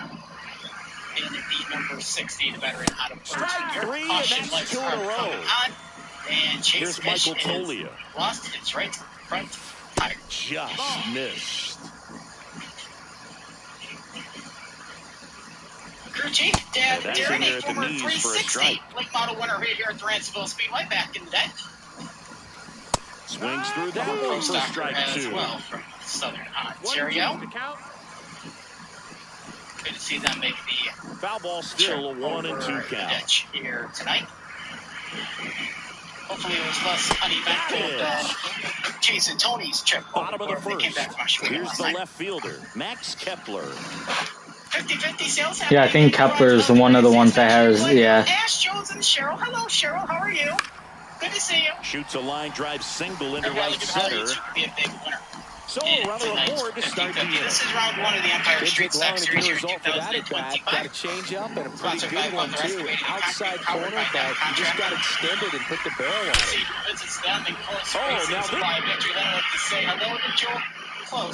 in the number 60, the veteran out of Strike 3, and that's 2 in a row. And Chase Here's Michael Tolia. Lost his right front tire. Just missed. Crew chief, Dan Darren, a former 360 late model winner here at the Ransomville Speedway back in the day. Swings through that one for strike 2. Well from Southern Ontario. Good to see them make the foul ball, still a 1 and 2 count here tonight. Hopefully it was less uneventful than Chase and Tony's trip. Bottom of the first. Here's the left fielder, Max Kepler. 50-50 sales. Yeah, I think Kepler is one of the ones that has, yeah. Ash Jones and Cheryl. Hello, Cheryl. How are you? Good to see you. Shoots a line drive single into right center. Be a big winner. So a runner aboard to start the year. This is round 1 of the Empire Street Stock Series here in result for that at bat. Got a change up and a pretty good one too. Outside corner, but you just got extended and put the barrel on it.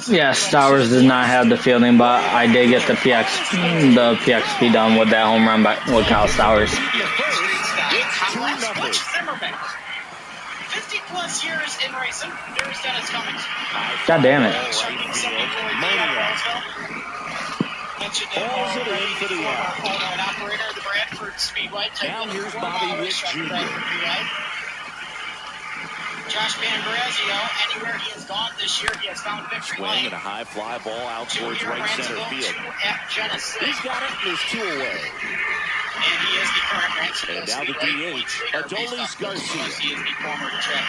Yeah, Stowers did not have the fielding, but I did get the PXP done with that home run with Kyle Stowers. 50-plus years in racing. There's Dennis Cummings. God damn it. Falls it in for the out. Operator of the Bradford Speedway. Now here's Bobby Witt Jr. Josh Van Grazio, anywhere he has gone this year, he has found victory. Swing and a high fly ball out towards right center field. He's got it, and there's 2 away. And he is the current Ransomville. And now the DH, Adolis Garcia. He is the former track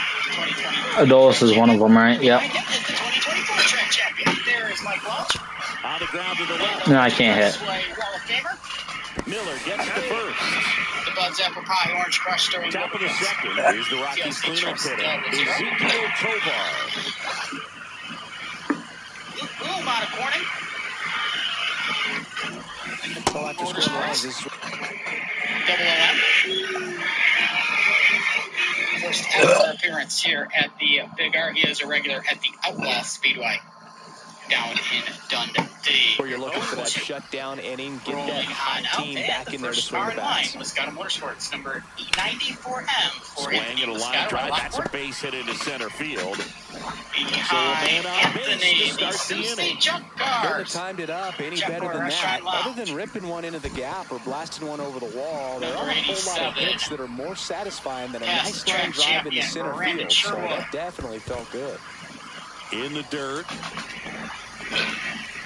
2020. Adolis is one of them, right? Yep. The 2024 track champion. There is Mike Welch. On the ground to the left. No, I can't hit. Miller gets the first. The Bud's Apple Pie Orange Crush during top of the second. Here's the Rockies cleanup hitter, Ezekiel Tovar. Boom out of Corning. Well, after scoring runs, this first ever appearance here at the Big R. He is a regular at the Outlaw Speedway down in Dundee. Where you're looking for that shutdown inning, get that hot team back in there to swing the bats. Moscato Motorsports, number E94M. Swing and a line drive. That's a base hit into center field. Behind Anthony, the Susie Jump Cars. Couldn't have timed it up any better than that. Other than ripping one into the gap or blasting one over the wall, there are a whole lot of hits that are more satisfying than a nice line drive in the center field. So that definitely felt good. In the dirt.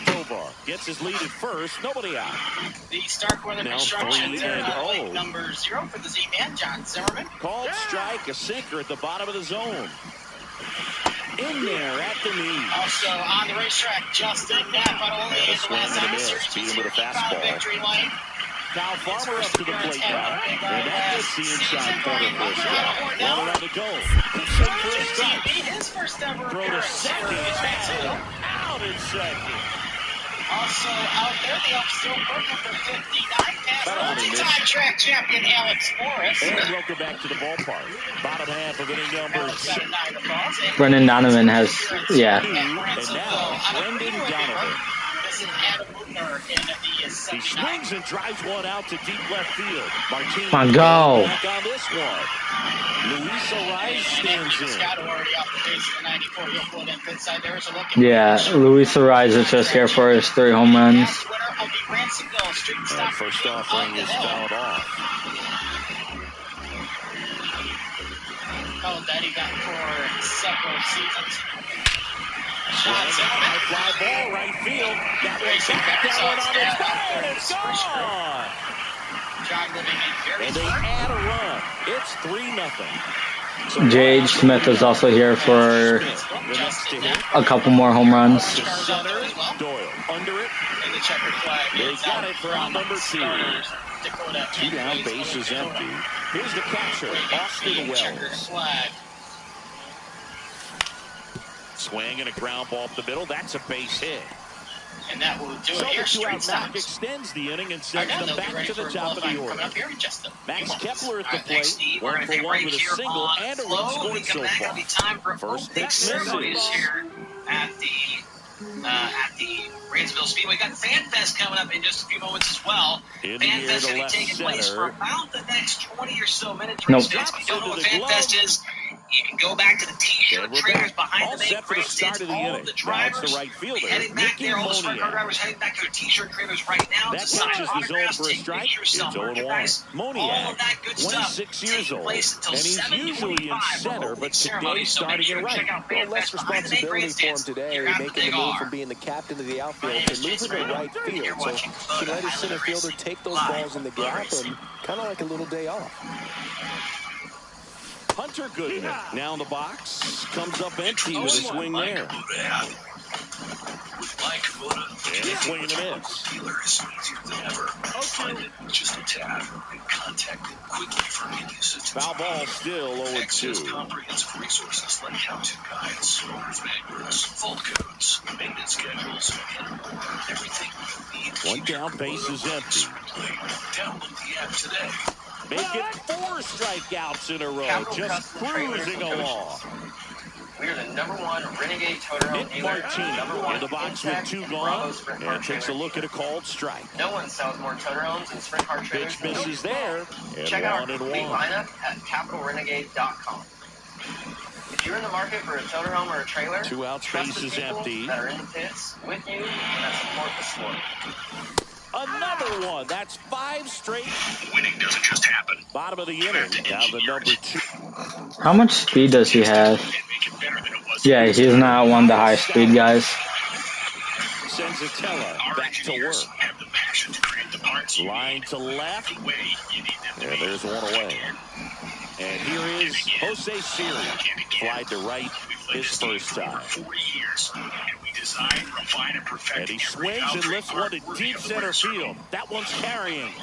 Tovar gets his lead at first. Nobody out. The Starkweather Construction number 0 for the Z-Man, John Zimmerman. Called strike, a sinker at the bottom of the zone. In there at the knee. Also on the racetrack, Justin Napadoli is the last time the series beat him with a fastball. Victory lane. Kyle Farmer up to the plate now. And that gets the inside corner for a strike. One around the goal. His first ever throw to second. Out in second. Also out there, the upstill working for 59 past multi-time track champion Alex Morris. And welcome back to the ballpark. Bottom half of inning number 6. Brendan Donovan has, yeah. And now, Brendan Donovan. He swings and drives one out to deep left field. Martinez on, go. Back on this one. Luis Ariz stands in. Yeah, Luis Ariz is just here for his 3 home runs. First offering is fouled off. Oh, that he got for several seasons. High fly ball, right field. That one's back. That one on its way, and it's gone. And they add a run. It's 3-0. So J.H. Smith is also here for a couple more home runs. Center, Doyle under it. They got it for out number 2. 2 down, bases empty. Here's the catcher, Austin Wells. Swing and a ground ball up the middle. That's a base hit. And that will do So it here. the 2-out knock extends the inning and sends them back to the top of the order. Max Kepler at the plate, 1 for 1 with a single and a run scored so far. First pitch misses here at the Raysville Speedway. We got FanFest coming up in just a few moments as well. FanFest will be taking place for about the next 20 or so minutes. If you don't know what FanFest is, you can go back to the T-shirt trailers behind the main grandstands. All of the drivers heading back there. All the sprint car drivers heading back to their T-shirt trailers right now. That catches the zone for a strike. It's 0-1. Moniak, 26 years old, and he's usually in center, but today starting in right. Well, less responsibility for him today, making the move from being the captain of the outfield to moving to right field. So he can let his center fielder take those balls in the gap and kind of like a little day off. Hunter Goodman now in the box, comes up empty with a swing there. And a swing and a miss. Dealer is easier than ever. Find it with just a tap and contact it quickly for any assistance. Foul ball still 0-2. Access comprehensive resources like how-to guides, owner's manuals, fault codes, maintenance schedules, and more. Everything you need. 1 down, base is empty. Download the app today. Make it 4 strikeouts in a row, just cruising along. We are the #1 Renegade Toter Home Nick dealer. Martinez in the box with 2 gone, and takes a look at a called strike. No one sells more toter homes and sprint car trailers. Pitch misses there, and Check out our 1-1. complete lineup at capitalrenegade.com. If you're in the market for a toter home or a trailer, 2 outs, trust base the is people empty. that are in the pits with you and that support the sport. Another one. That's 5 straight. Winning doesn't just happen. Bottom of the inning, down to number 2. How much speed does he have? Yeah, he's not one of the high speed guys. Senzatella back to work. Have the passion to create the parts. Line to left. The way you need them to And be. there's one away. And here is Jose Siri. Flied to right his first time. 40 years. And we design, refine, and perfect. And he swings and lifts one to deep center field. That one's carrying.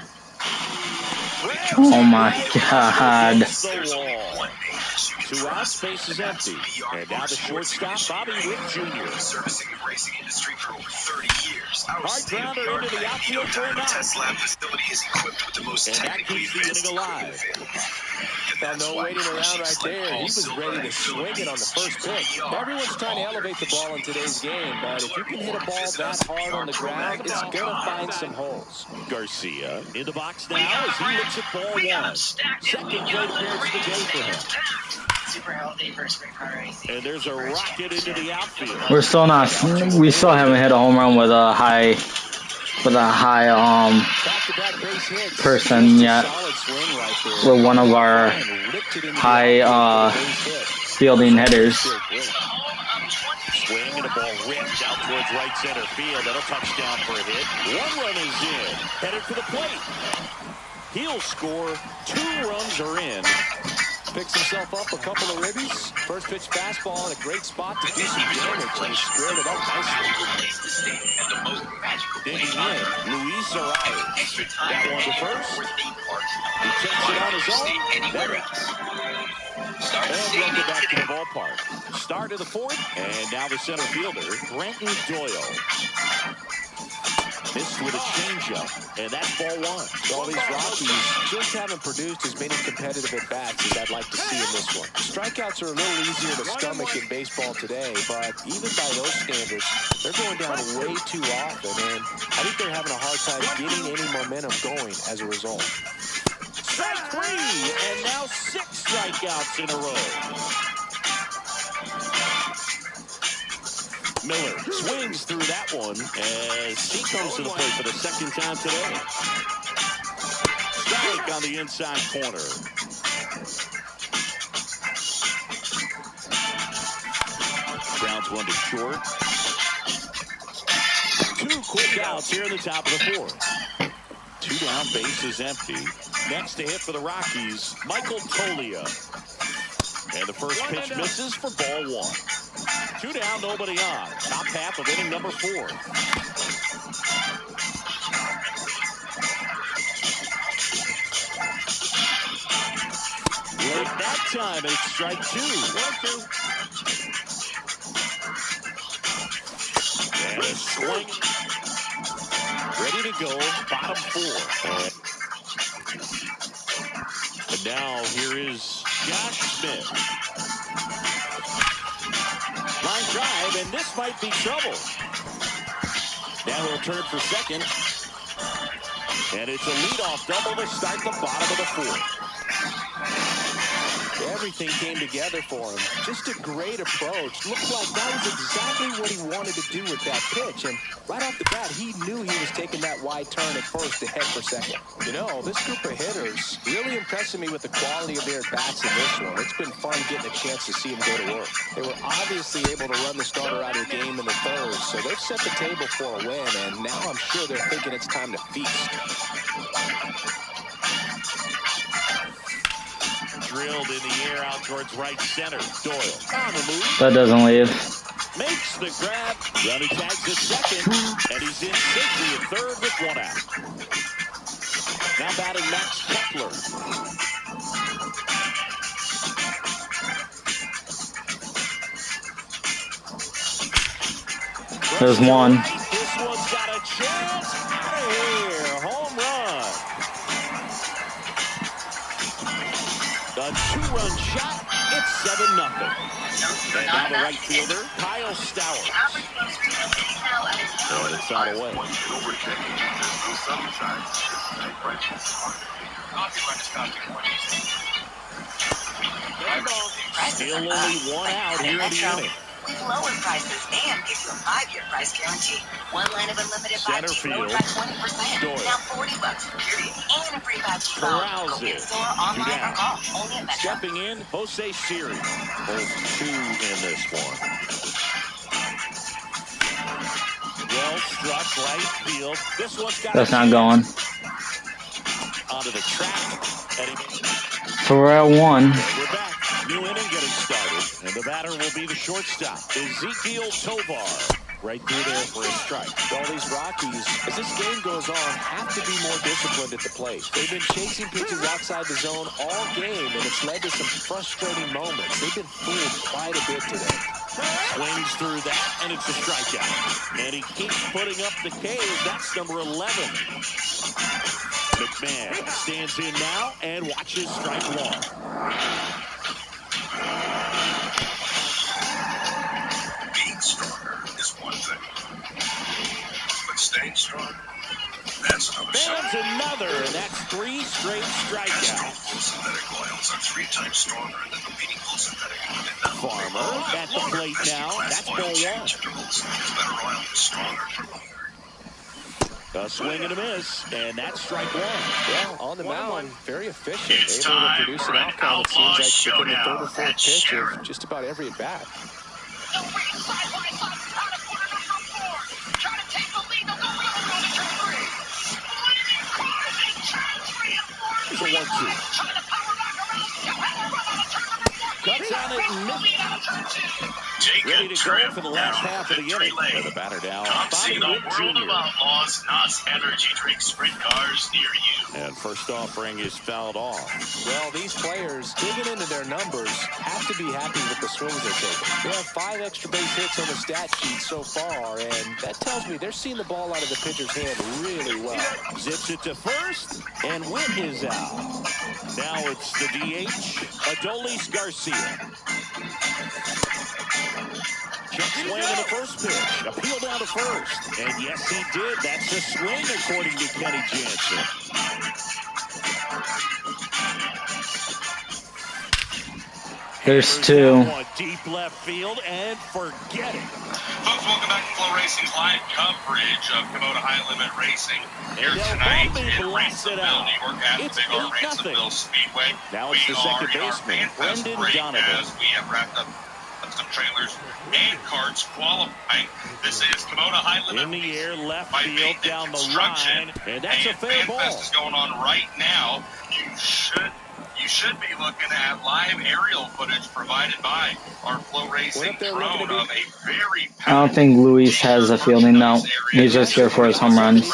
Oh my God. The wall. 2 outs, base is empty. And now the shortstop, Bobby Witt Jr. Servicing and racing industry for over 30 years. Our Hard grounder into the outfield for a knock. test lab facility is equipped with the most And that technically keeps the advanced inning alive. equipment available. Well, no waiting around right there. He was ready to swing it on the first pitch. Everyone's trying to elevate the ball in today's game, but if you can hit a ball that hard on the ground, it's going to find some holes. Garcia in the box now as he looks at ball 1. Second plate appearance of the day for him. Super healthy for sprint car racing. And there's a rocket into the outfield. We still haven't hit a home run with a high Back-to-back base hits. person yet. Solid swing right there. We're one of our high fielding hitters. Swing and a ball ripped out towards right center field. That'll touchdown for a hit. 1 run is in. Headed for the plate. He'll score. 2 runs are in. Picks himself up a couple of ribbies. First pitch fastball in a great spot to do some damage, and he squared it up nicely. Digging in, Luis Arias. That one to first. He takes it on his own. And runs it back to the ballpark. Start of the 4th, and now the center fielder, Brenton Doyle. Missed with a changeup, and that's ball 1. All these Rockies just haven't produced as many competitive at-bats as I'd like to see in this one. Strikeouts are a little easier to stomach in baseball today, but even by those standards, they're going down way too often, and I think they're having a hard time getting any momentum going as a result. Strike 3, and now 6 strikeouts in a row. Miller swings through that one as he comes to the plate for the 2nd time today. Strike on the inside corner. Ground Grounds one to short. 2 quick outs here in the top of the 4th. 2 down, base is empty. Next to hit for the Rockies, Michael Toglia. And the first pitch misses for ball 1. 2 down, nobody on. Top half of inning number 4. Late that time, and it's strike 2. 1-2. And a swing. Ready to go, bottom 4. And now here is Josh Smith. Line drive, and this might be trouble. Now he'll turn for second. And it's a leadoff double to start the bottom of the 4th. Everything came together for him. Just a great approach. Looked like that was exactly what he wanted to do with that pitch. And right off the bat, he knew he was taking that wide turn at first to head for second. You know, this group of hitters really impressing me with the quality of their at-bats in this one. It's been fun getting a chance to see them go to work. They were obviously able to run the starter out of the game in the 3rd, so they've set the table for a win, and now I'm sure they're thinking it's time to feast. Drilled in the air out towards right center. Doyle on the move. That doesn't leave. Makes the grab. Runner tags at second. And he's in safely at 3rd with 1 out. Now batting Max Kepler. There's 1. This one's got a chance. Out of here. Home run. A 2-run shot. It's 7-0. And now the right fielder, Kyle Stowers. And it's out away. Still only 1 out here in the inning. We've lowered prices and give you a 5-year price guarantee. 1 line of unlimited 5G lowered by 20%. Now $40 period. And a free 5G phone. Go in store, online, or call. Only at Metro. Stepping in, Jose Siri. Both 2 in this one. Well struck right field. This one's got That's not going. Onto the track. So we're at 1. We're back. New inning getting started. And the batter will be the shortstop, Ezequiel Tovar. Right through there for a strike. All these Rockies, as this game goes on, have to be more disciplined at the plate. They've been chasing pitches outside the zone all game, and it's led to some frustrating moments. They've been fooled quite a bit today. Swings through that, and it's a strikeout. And he keeps putting up the K's. That's number 11. McMahon stands in now and watches strike 1. Being stronger is one thing, but staying strong, that's another. There's another, and that's 3 straight strikeouts. Synthetic oils are 3 times stronger than competing synthetic. Farmer at the plate now. That's ball 1. It's better oil, stronger for longer. A swing and a miss, and that's strike 1. Well, on the mound, very efficient. Able to produce an outcome, it seems like, within the 3rd or 4th pitch of just about every at-bat. It's a 1-2. Cuts on it and misses. Ready to go for the last half of the inning. And the batter now, Bobby Witt Jr. Outlaws, NOS energy drink sprint cars near you. And first offering is fouled off. Well, these players, digging into their numbers, have to be happy with the swings they're taking. They have 5 extra base hits on the stat sheet so far, and that tells me they're seeing the ball out of the pitcher's hand really well. Zips it to first, and Witt is out. Now it's the DH, Adolis Garcia. Check swing in the first pitch. Appeal down to first. And yes, he did. That's a swing, according to Kenny Jansen. There's 2. Deep left field, and forget it. Folks, welcome back to Flow Racing's live coverage of Kubota High Limit Racing here tonight in Ransomville, New York at the Big R Ransomville Speedway. Now it's the second baseman, Brendan Donovan. As we have wrapped up custom trailers and carts qualifying. This is Kubota High Limit in the air, left by field, Bateman down the Construction. line, and that's a fair ball. FanFest is going on right now. You should be looking at live aerial footage provided by our Flow Racing drone of a very I don't think Luis has a fielding now. He's just here for his home runs.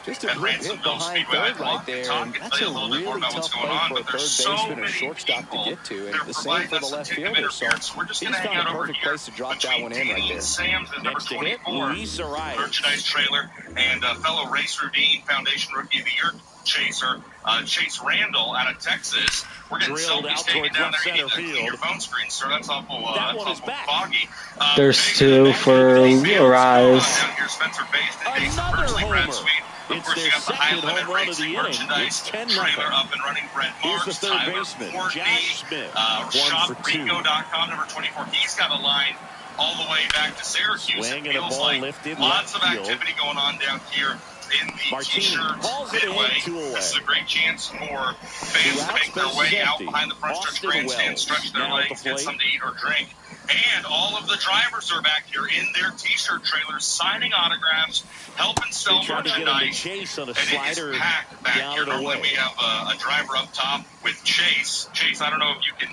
Just a great hit behind third right there, and that's a really tough play for a third baseman or shortstop to get to, and the same for the left fielder, so he's found a perfect place to drop that one in right there. Sam's is number 24, Luis Arias. merchandise trailer, and fellow Racer Dean Foundation Rookie of the Year chaser, Chase Randall out of Texas. We're getting selfies taken down there. You need to clean your phone screen, sir. That's awful, foggy. There's two for Arias. Down here, Spencer Based and Virtually Brad Sweet. Of course, you got the High Limit Racing merchandise trailer up and running. Brett Marks, Tyler Courtney, ShopRico.com, number 24. He's got a line all the way back to Syracuse. It feels like lots of activity going on down here in the T-shirt midway. This is a great chance for fans to make their way out behind the front stretch grandstand, stretch their legs, get something to eat or drink. And all of the drivers are back here in their T-shirt trailers, signing autographs, helping sell merchandise. And it is packed back here. Normally we have a driver up top with Chase. Chase, I don't know if you can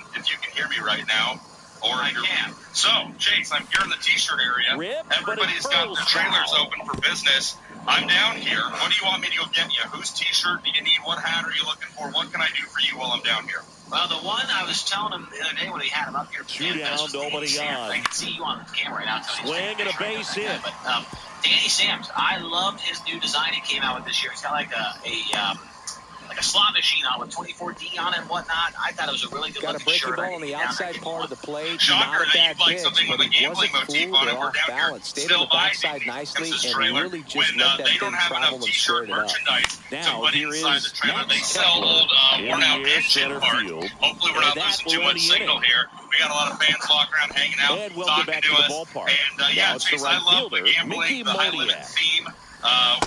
hear me right now. Or I can. So, Chase, I'm here in the T-shirt area. Everybody's got their trailers open for business. I'm down here. What do you want me to go get you? Whose T-shirt do you need? What hat are you looking for? What can I do for you while I'm down here? Well, the one I was telling him the other day when he had him up here. Two down, nobody on. I can see you on the camera right now. Swing and a base hit. But Danny Sams, I loved his new design he came out with this year. He's got like a slot machine on with 24D on it and whatnot. I thought it was a really good looking shirt. Got a breaking ball on the outside part of the plate. Shocker not a bad that you'd like something pitch, with a gambling motif cool, on it. We're down here stayed on the backside nicely and really just let that they don't have enough T-shirt merchandise to put inside the trailer. They sell old worn out engine parts. Hopefully we're not losing too much signal here. We got a lot of fans walking around hanging out, talking to us. And yeah, Chase, I love the gambling, the high limit theme.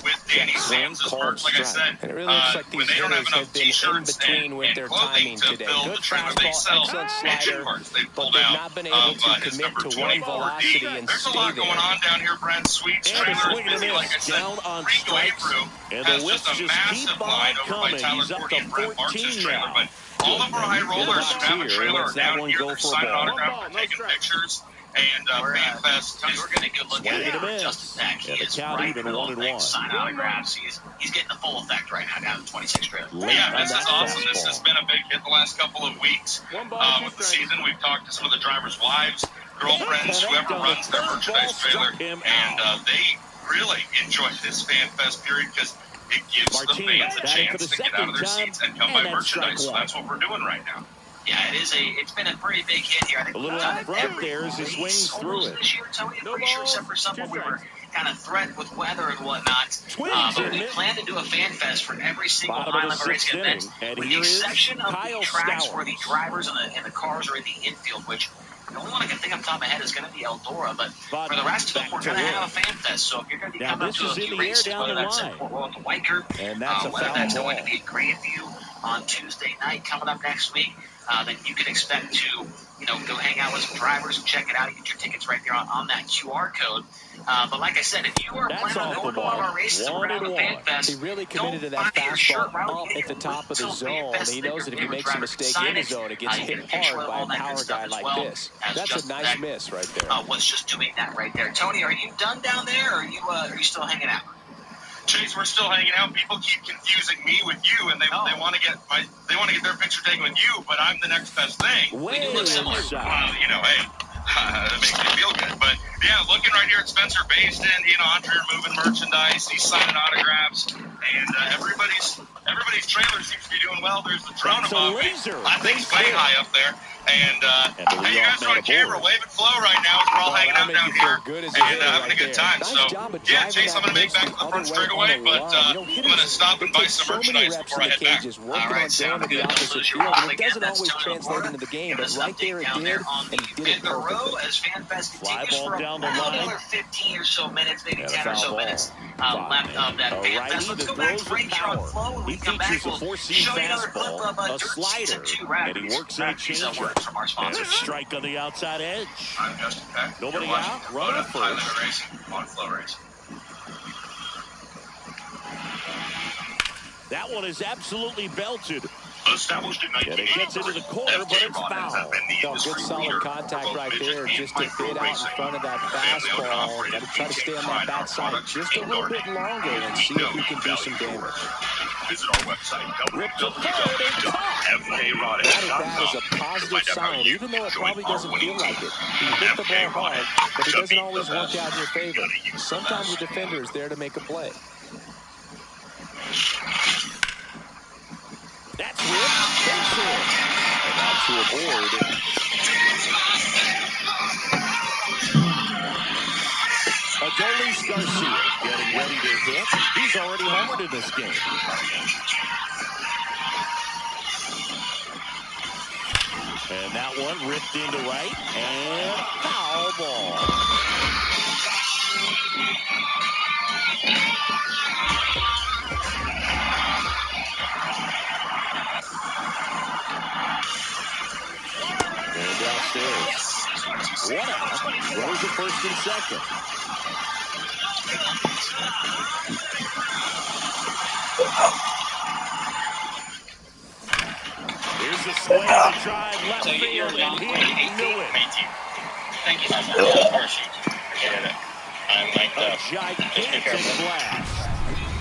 With Danny Sams' merch, like I said, it really looks like when they don't have enough T-shirts and clothing to fill the trailer, they sell engine parts. They pulled out of his number 24D. There's a lot going on down here. Brad Sweet's trailer is busy, like I said. Rico Abreu has just a massive line over by Tyler Courtney and Brett Marks' trailer. But all of our high rollers who have a trailer are down here. They're signing autographs, they're taking pictures. And FanFest, we're getting a good look at it. Justin Beck, he is right in the middle of things, sign autographs. He's getting the full effect right now down in 26 trailer. Yeah, this is awesome. This has been a big hit the last couple of weeks. With the season, we've talked to some of the drivers' wives, girlfriends, whoever runs their merchandise trailer, and they really enjoy this FanFest period because it gives the fans a chance to get out of their seats and come buy merchandise. So that's what we're doing right now. Yeah, it's been a pretty big hit here. I think a little out front there as he swings through it. This year, Tony, I'm pretty sure, except for some when we were kind of threatened with weather and whatnot. But we plan to do a fan fest for every single High Limit Racing event, with the exception of the tracks where the drivers and the cars are in the infield, which the only one I can think off the top of my head is going to be Eldora, but for the rest of them, we're going to have a fan fest. So if you're going to be coming up to a few races, whether that's at Port Royal at the Whiteker, whether that's going to be at Grandview on Tuesday night coming up next week, then you can expect to, go hang out with some drivers and check it out. You get your tickets right there on that QR code. But like I said, if you are planning on going to one of our races and we're going to have a fan fest, he really committed to that fastball up at the top of the zone. He knows that if he makes a mistake in the zone, it gets hit hard by a power guy like this. That's a nice miss right there. Was just doing that right there. Tony, are you done down there, or are you still hanging out? Chase, we're still hanging out. People keep confusing me with you, and they want to get their picture taken with you, but I'm the next best thing. We do look similar. Hey, that makes me feel good. But yeah, looking right here at Spencer Baston, he and Andre are moving merchandise. He's signing autographs, and everybody's trailer seems to be doing well. There's the drone above me. I think it's way high up there. And hey, you guys are on camera, wave and flow right now as we're all hanging out down here and having a good time. So, yeah, Chase, I'm going to make back to the front straightaway, but I'm going to stop and buy some merchandise before I head back. All right, sounds good. So you're on again. That's Tony Laporta. Give us an update down there on the Bend the Row as FanFest continues for about another 15 or so minutes, maybe 10 or so minutes left of that FanFest. Let's go back to break here on Flow. When we come back, we'll show you another clip of Dirt Season 2 Raptors. words from our sponsor. And a strike on the outside edge. I'm Justin Peck. Nobody out. Runner at first. Racing on Flow Racing. That one is absolutely belted. Established in And it gets into the corner, but it's foul. Good solid contact right there, just a bit out in front of that fastball. Got to try to stay on that backside just a little bit longer and see if he can do some damage. Visit our website, www.fkrodex.com. That is a positive sign, even though it probably doesn't feel like it. He hit the ball hard, but it doesn't always work out in your favor. Sometimes the defender is there to make a play. That's ripped. Base hit. And out to a board. Adolis Garcia getting ready to hit. He's already homered in this game. And that one ripped into right. And foul ball. And downstairs. One out. Runners at first and second. Here's the swing to drive left field, and he knew it. Thank you so much. Appreciate it. I'm like A gigantic blast.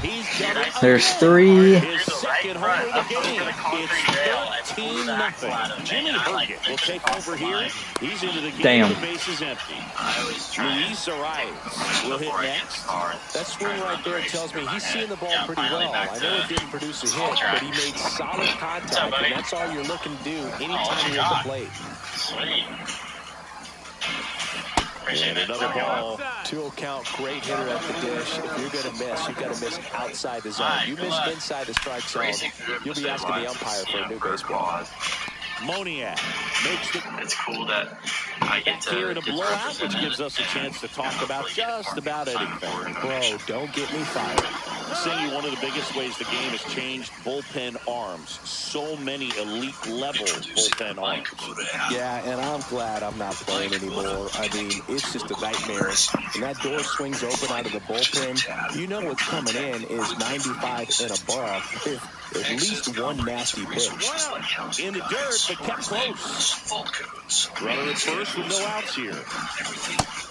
He's done it. There's three. His second homer of the game. It's 13-0. Jimmy Herget will take over here. He's into the game. Damn. The base is empty. Luis Arias will hit next. That swing right there tells me he's seeing the ball pretty well. I know it didn't produce a hit, but he made solid contact, and that's all you're looking to do anytime you're at the plate. Sweet. And another ball. 2-0 count, great hitter at the dish. If you're going to miss, you've got to miss outside the zone. You miss inside the strike zone, you'll be asking the umpire for a new baseball. Moniak makes the It's cool that I get to here in a blowout, which gives us a chance to talk about just about anything. Bro, don't get me fired. Saying one of the biggest ways the game has changed bullpen arms. So many elite level bullpen arms. Yeah, and I'm glad I'm not playing anymore. I mean, it's just a nightmare. When that door swings open out of the bullpen, you know what's coming in is 95 and above. At least one nasty pitch. In the dirt, but kept close. Runner at first with no outs here.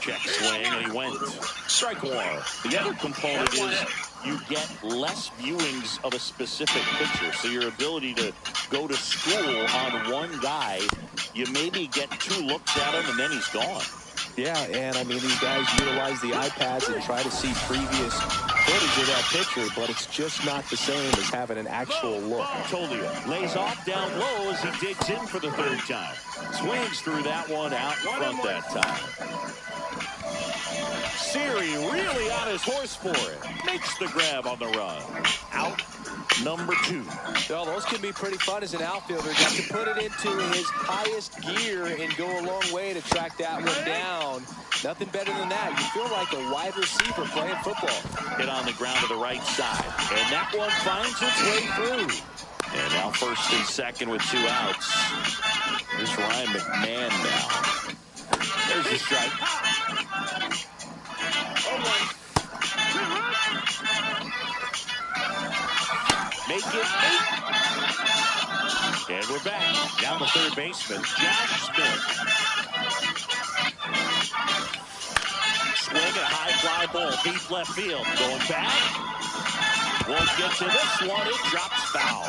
Check swing, and he went. Strike one. The other component is you get less viewings of a specific pitcher, so your ability to go to school on one guy, you maybe get 2 looks at him, and then he's gone. Yeah, and I mean, these guys utilize the iPads and try to see previous footage of that pitcher, but it's just not the same as having an actual look. Tolia lays off down low as he digs in for the 3rd time. Swings through that one out in front that time. Siri really on his horse for it. Makes the grab on the run. Out number 2. Well, those can be pretty fun as an outfielder. Got to put it into his highest gear and go a long way to track that one down. Nothing better than that. You feel like a wide receiver playing football. Hit on the ground to the right side. And that one finds its way through. And now first and second with 2 outs. Here's Ryan McMahon now. There's the strike. Make it 8. And we're back. Down the third baseman, Josh Smith. Swing a high fly ball, deep left field. Going back. Won't get to this one. It drops foul.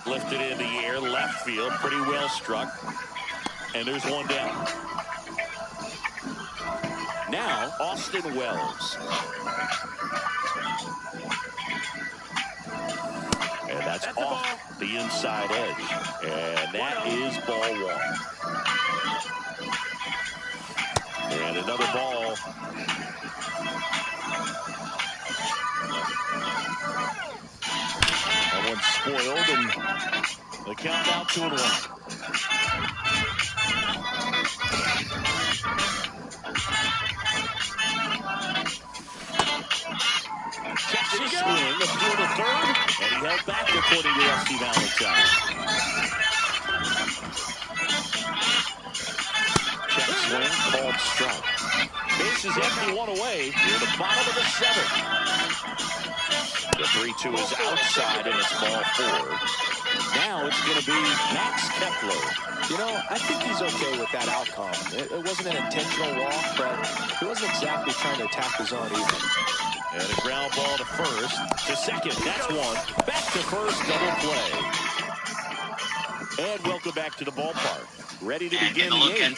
Lifted in the air, left field, pretty well struck. And there's one down. Now, Austin Wells. And that's off the inside edge. And that is ball 1. And another ball. That one's spoiled, and the count now 2-1. Check Takes a swing, appeal to third, and he held back according to Rusty Valentine. Check swing, called strike. Base is empty, one away. Here in the bottom of the seventh. The 3-2 is outside, and it's ball four. Now it's going to be Max Kepler. You know, I think he's okay with that outcome. It wasn't an intentional walk, but he wasn't exactly trying to attack the zone either. And a ground ball to first. To second, that's one. Back to first, double play. And welcome back to the ballpark. Ready to begin the eighth. And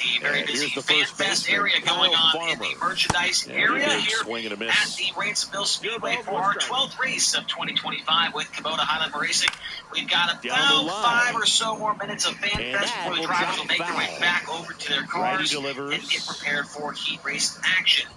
here's the first baseman, area going on Farmer. in the merchandise area here swing and a miss. at the Ransomville Speedway for our 12th race of 2025 with Kubota Highland Racing. We've got about 5 or so more minutes of fan fest before the drivers will make their way back over to their cars and get prepared for heat race action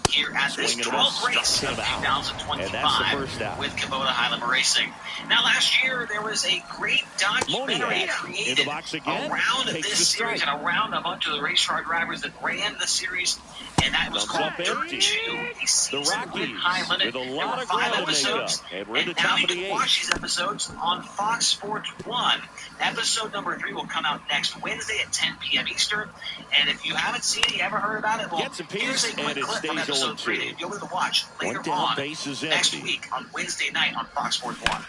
here at this 12th race of 2025 with Kubota Highland Racing. Now, last year, there was a great documentary created around this series and around a bunch of the race car drivers that ran the series, and that was called Dirt 2, a season with High Limit. There were 5 episodes, and now you can watch these episodes on Fox Sports 1. Episode number 3 will come out next Wednesday at 10 p.m. Eastern, and if you haven't seen it, you ever heard about it, well, here's a quick clip from episode 3 that you'll be able to watch later on next week on Wednesday night on Fox Sports 1.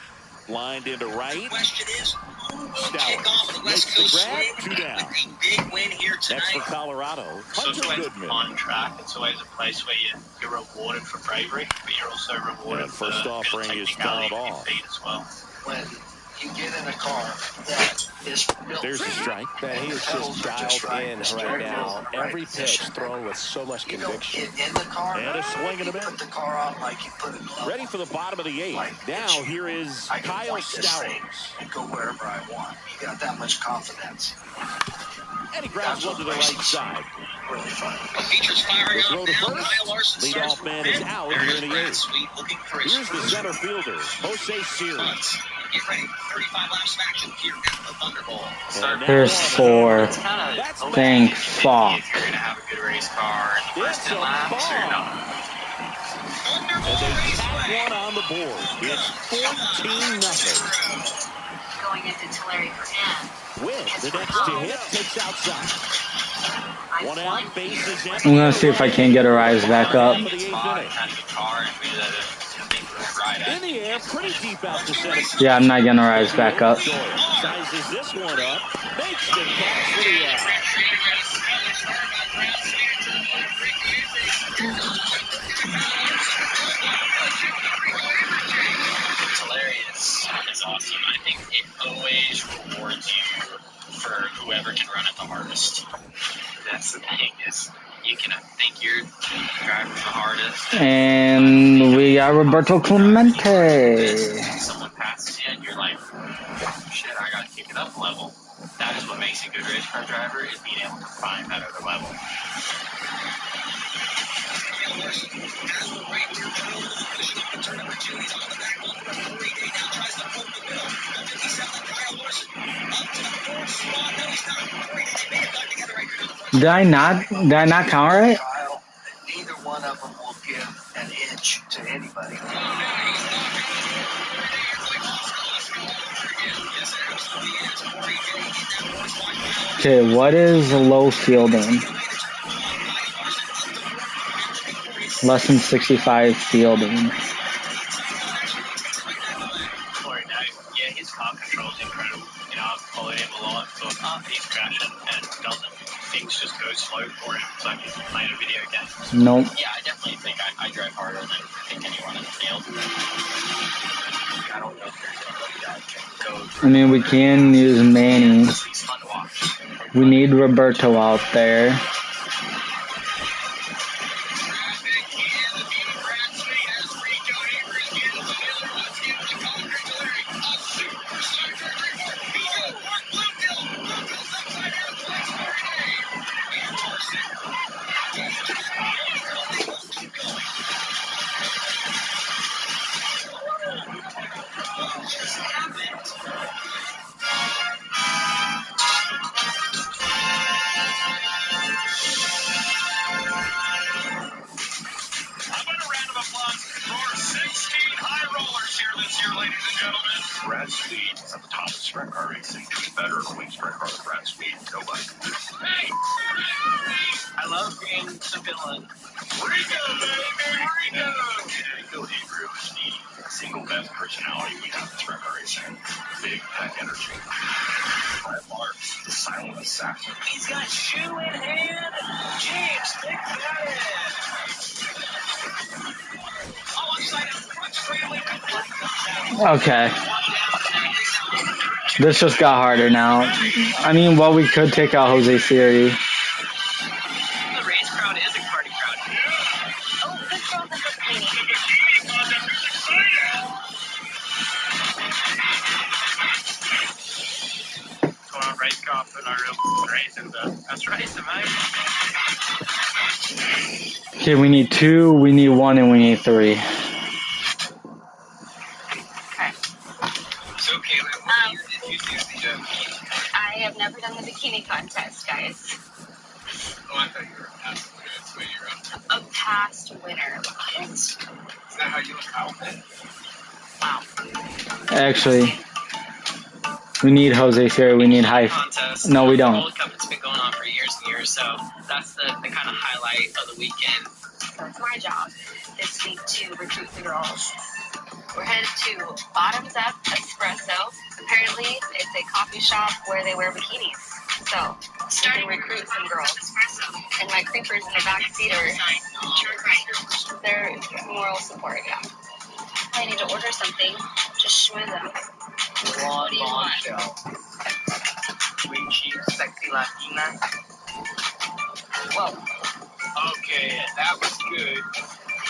Lined into right. The question is, who will kick off the West Coast swing with a big win here tonight? That's for Colorado. So it's always a fun track. It's always a place where you're rewarded for bravery, but you're also rewarded for first offering is fouled off as well. When you get in a car that is built. There's a strike. Man, he is just dialed in right now. Every pitch thrown with so much conviction. Get in the car. And a swing and a miss. Put the car on like you put a glove. Ready for the bottom of the eighth. Now here is Kyle Stowers. And go wherever I want. You got that much confidence. And he grabs one to the right side. Really fun. Features firing Throw up to now. first. Kyle Larson starts Leadoff man from is mid. out There here is in the Brad eighth. Sweet looking for his Here's the first center fielder, Jose Siri. Get ready. 35 laps of action here at the Thunderbolt. There's 4. Thank fuck. If you're going to have a good race car in the first 10 laps or not. And they tack one on the board. It's 14-0. Going into Tulare for Ann. With the next to hit, takes outside. One out, base is empty. I'm gonna see if I can get a rise back up. In the air, pretty deep out to center. Yeah, I'm not gonna rise back up. Sizes this one up, makes the catch for the out. Tulare is awesome. I think it always rewards you for whoever can run it the hardest. That's the thing is you can think you're driving the hardest. And we got Roberto Clemente. Someone passes you and you're like, shit, I gotta keep it up a level. That is what makes a good race car driver, is being able to find that other level. Did I not count right? Neither one of them will give an inch to anybody. Okay, what is low fielding? Less than 65 fielding. Yeah, his car control is incredible. You know, I've followed him a lot, so he's crashing and doesn't. Things just go slow for him. It's like he's playing a video game. Nope. Yeah, I definitely think I drive harder than I think anyone in the field. I don't know if there's anybody that can go. I mean, we can use Manny. He's fun to watch. We need Roberto out there. swing strike or the Brad Speed. Nobody. Hey! I love being the villain. Rico, baby! Rico! Yeah, Bill Hebrew is the single best personality we have in track racing. Big pack energy. Brad Marks, the silent assassin. He's got shoe in hand. James McFadden. Oh, upside down crunch family. Okay. This just got harder now. I mean, well, we could take out Jose Siri. The race crowd is a party crowd. Oh, good girl, the bikini. Going on race cop and our real racing stuff. That's racing, mate. Okay, we need 2, we need 1, and we need 3. Okay. So, Kayla, what year did you do the I have never done the bikini contest, guys. Oh, I thought you were a past winner. That's what you're A past winner. What? Is that how you look out? Wow. Actually, we need Jose Siri, we need high. Contest. No, we don't. The World Cup, it's been going on for years and years, so that's the kind of highlight of the weekend. So it's my job this week to recruit the girls. We're headed to Bottoms Up Espresso. Apparently, it's a coffee shop where they wear bikinis. So, starting to recruit some girls. And my creepers in the back seat are, they're moral support, yeah. I need to order something. Just schmooze them. What do you want? Sweet cheap, sexy Latina. Whoa. Okay, that was good.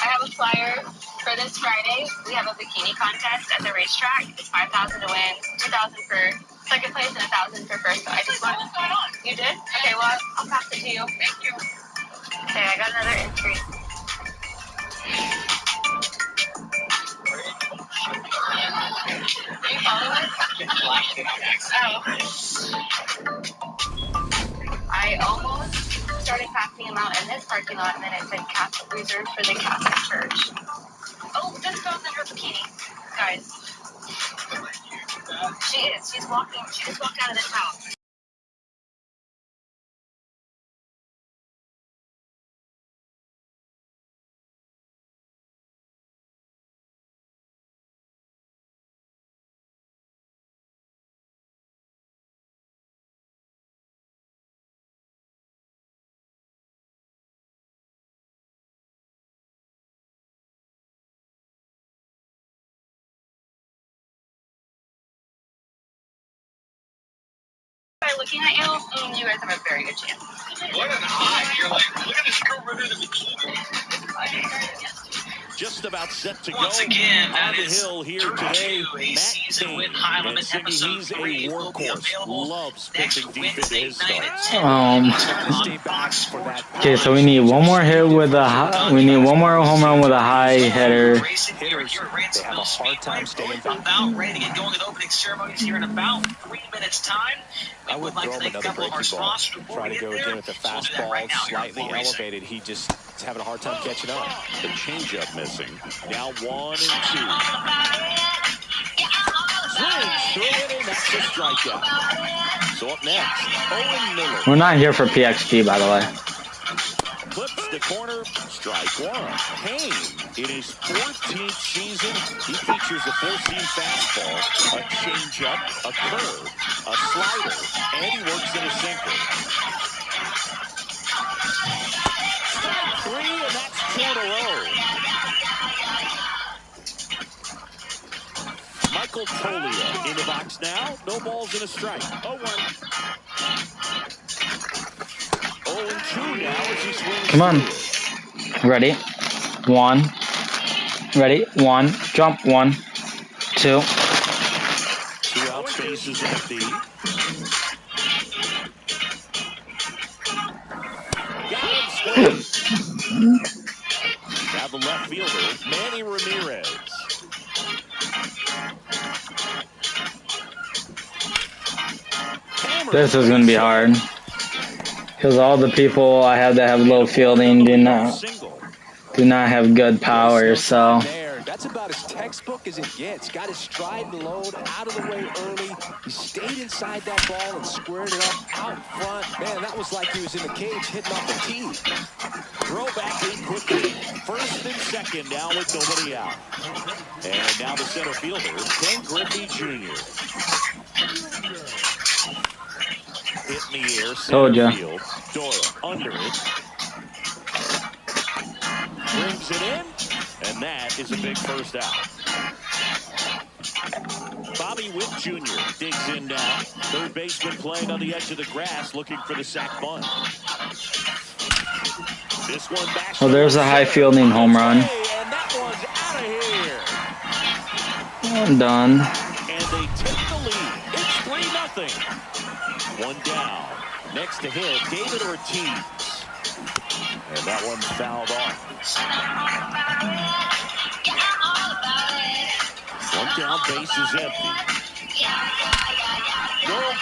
I have a flyer for this Friday. We have a bikini contest at the racetrack. It's $5,000 to win, $2,000 for second place, and $1,000 for first. So I just want. What's going on? You did? Okay, well I'll pass it to you. Thank you. Okay, I got another entry. Are you following? Oh. I almost started passing them out in this parking lot, and then it said reserved for the Catholic Church. Oh, this girl's in her bikini, guys. She is. She's walking. She just walked out of this house. By looking at you, you guys have a very good chance. What an eye. You're like, look at this girl running in the bikini. Just about set to Once go again, on that the is hill here 32, today. a Matt season King, win high limit and Siggy, episode he's a 3 will be workhorse. available Loves next pitching deep into Wednesday his night at start. 10 Um, Stay back for that. Okay, so we need 1 more hit with a high, we need 1 more home run with a high hitter. Hitters, they have a hard time staying back. About ready to get going with opening ceremonies here in about 3 minutes time. I would throw him another breaking ball. Try to go again with the fastball slightly elevated. He just is having a hard time catching up. The changeup missing. Now 1 and 2. Swings through it, and that's a strikeout. So up next, Owen Miller. We're not here for PXG, by the way. Clips the corner, strike 1. Kane, in his 14th season, he features a 4-seam fastball, a changeup, a curve, a slider, and he works in a sinker. Strike 3, and that's 2 in a row. Michael Toglia in the box now. No balls and a strike. 0-1. 0-2 now as he swings. Come on. Ready? 1. Ready? 1. Jump. 1, 2. 2 out, bases empty. Got him squared. Now the left fielder, Manny Ramirez. This is going to be hard. Because all the people I have that have low fielding do not have good power, so. That's about as textbook as it gets. Got his stride and load out of the way early. He stayed inside that ball and squared it up out front. Man, that was like he was in the cage hitting off a tee. Throw back in quickly. First and second now with nobody out. And now the center fielder, Ken Griffey Jr. Hit in the air, center field. Doyle under it. Brings it in, and that is a big first out. Bobby Witt Jr. digs in now. Third baseman playing on the edge of the grass, looking for the sac bunt. This one back. Oh, there's a high fielding home run. And that one's out of here. I'm done. And they take the lead. It's 3-0. One down. Next to hit, David Ortiz. And that one's fouled off. One down, base is empty.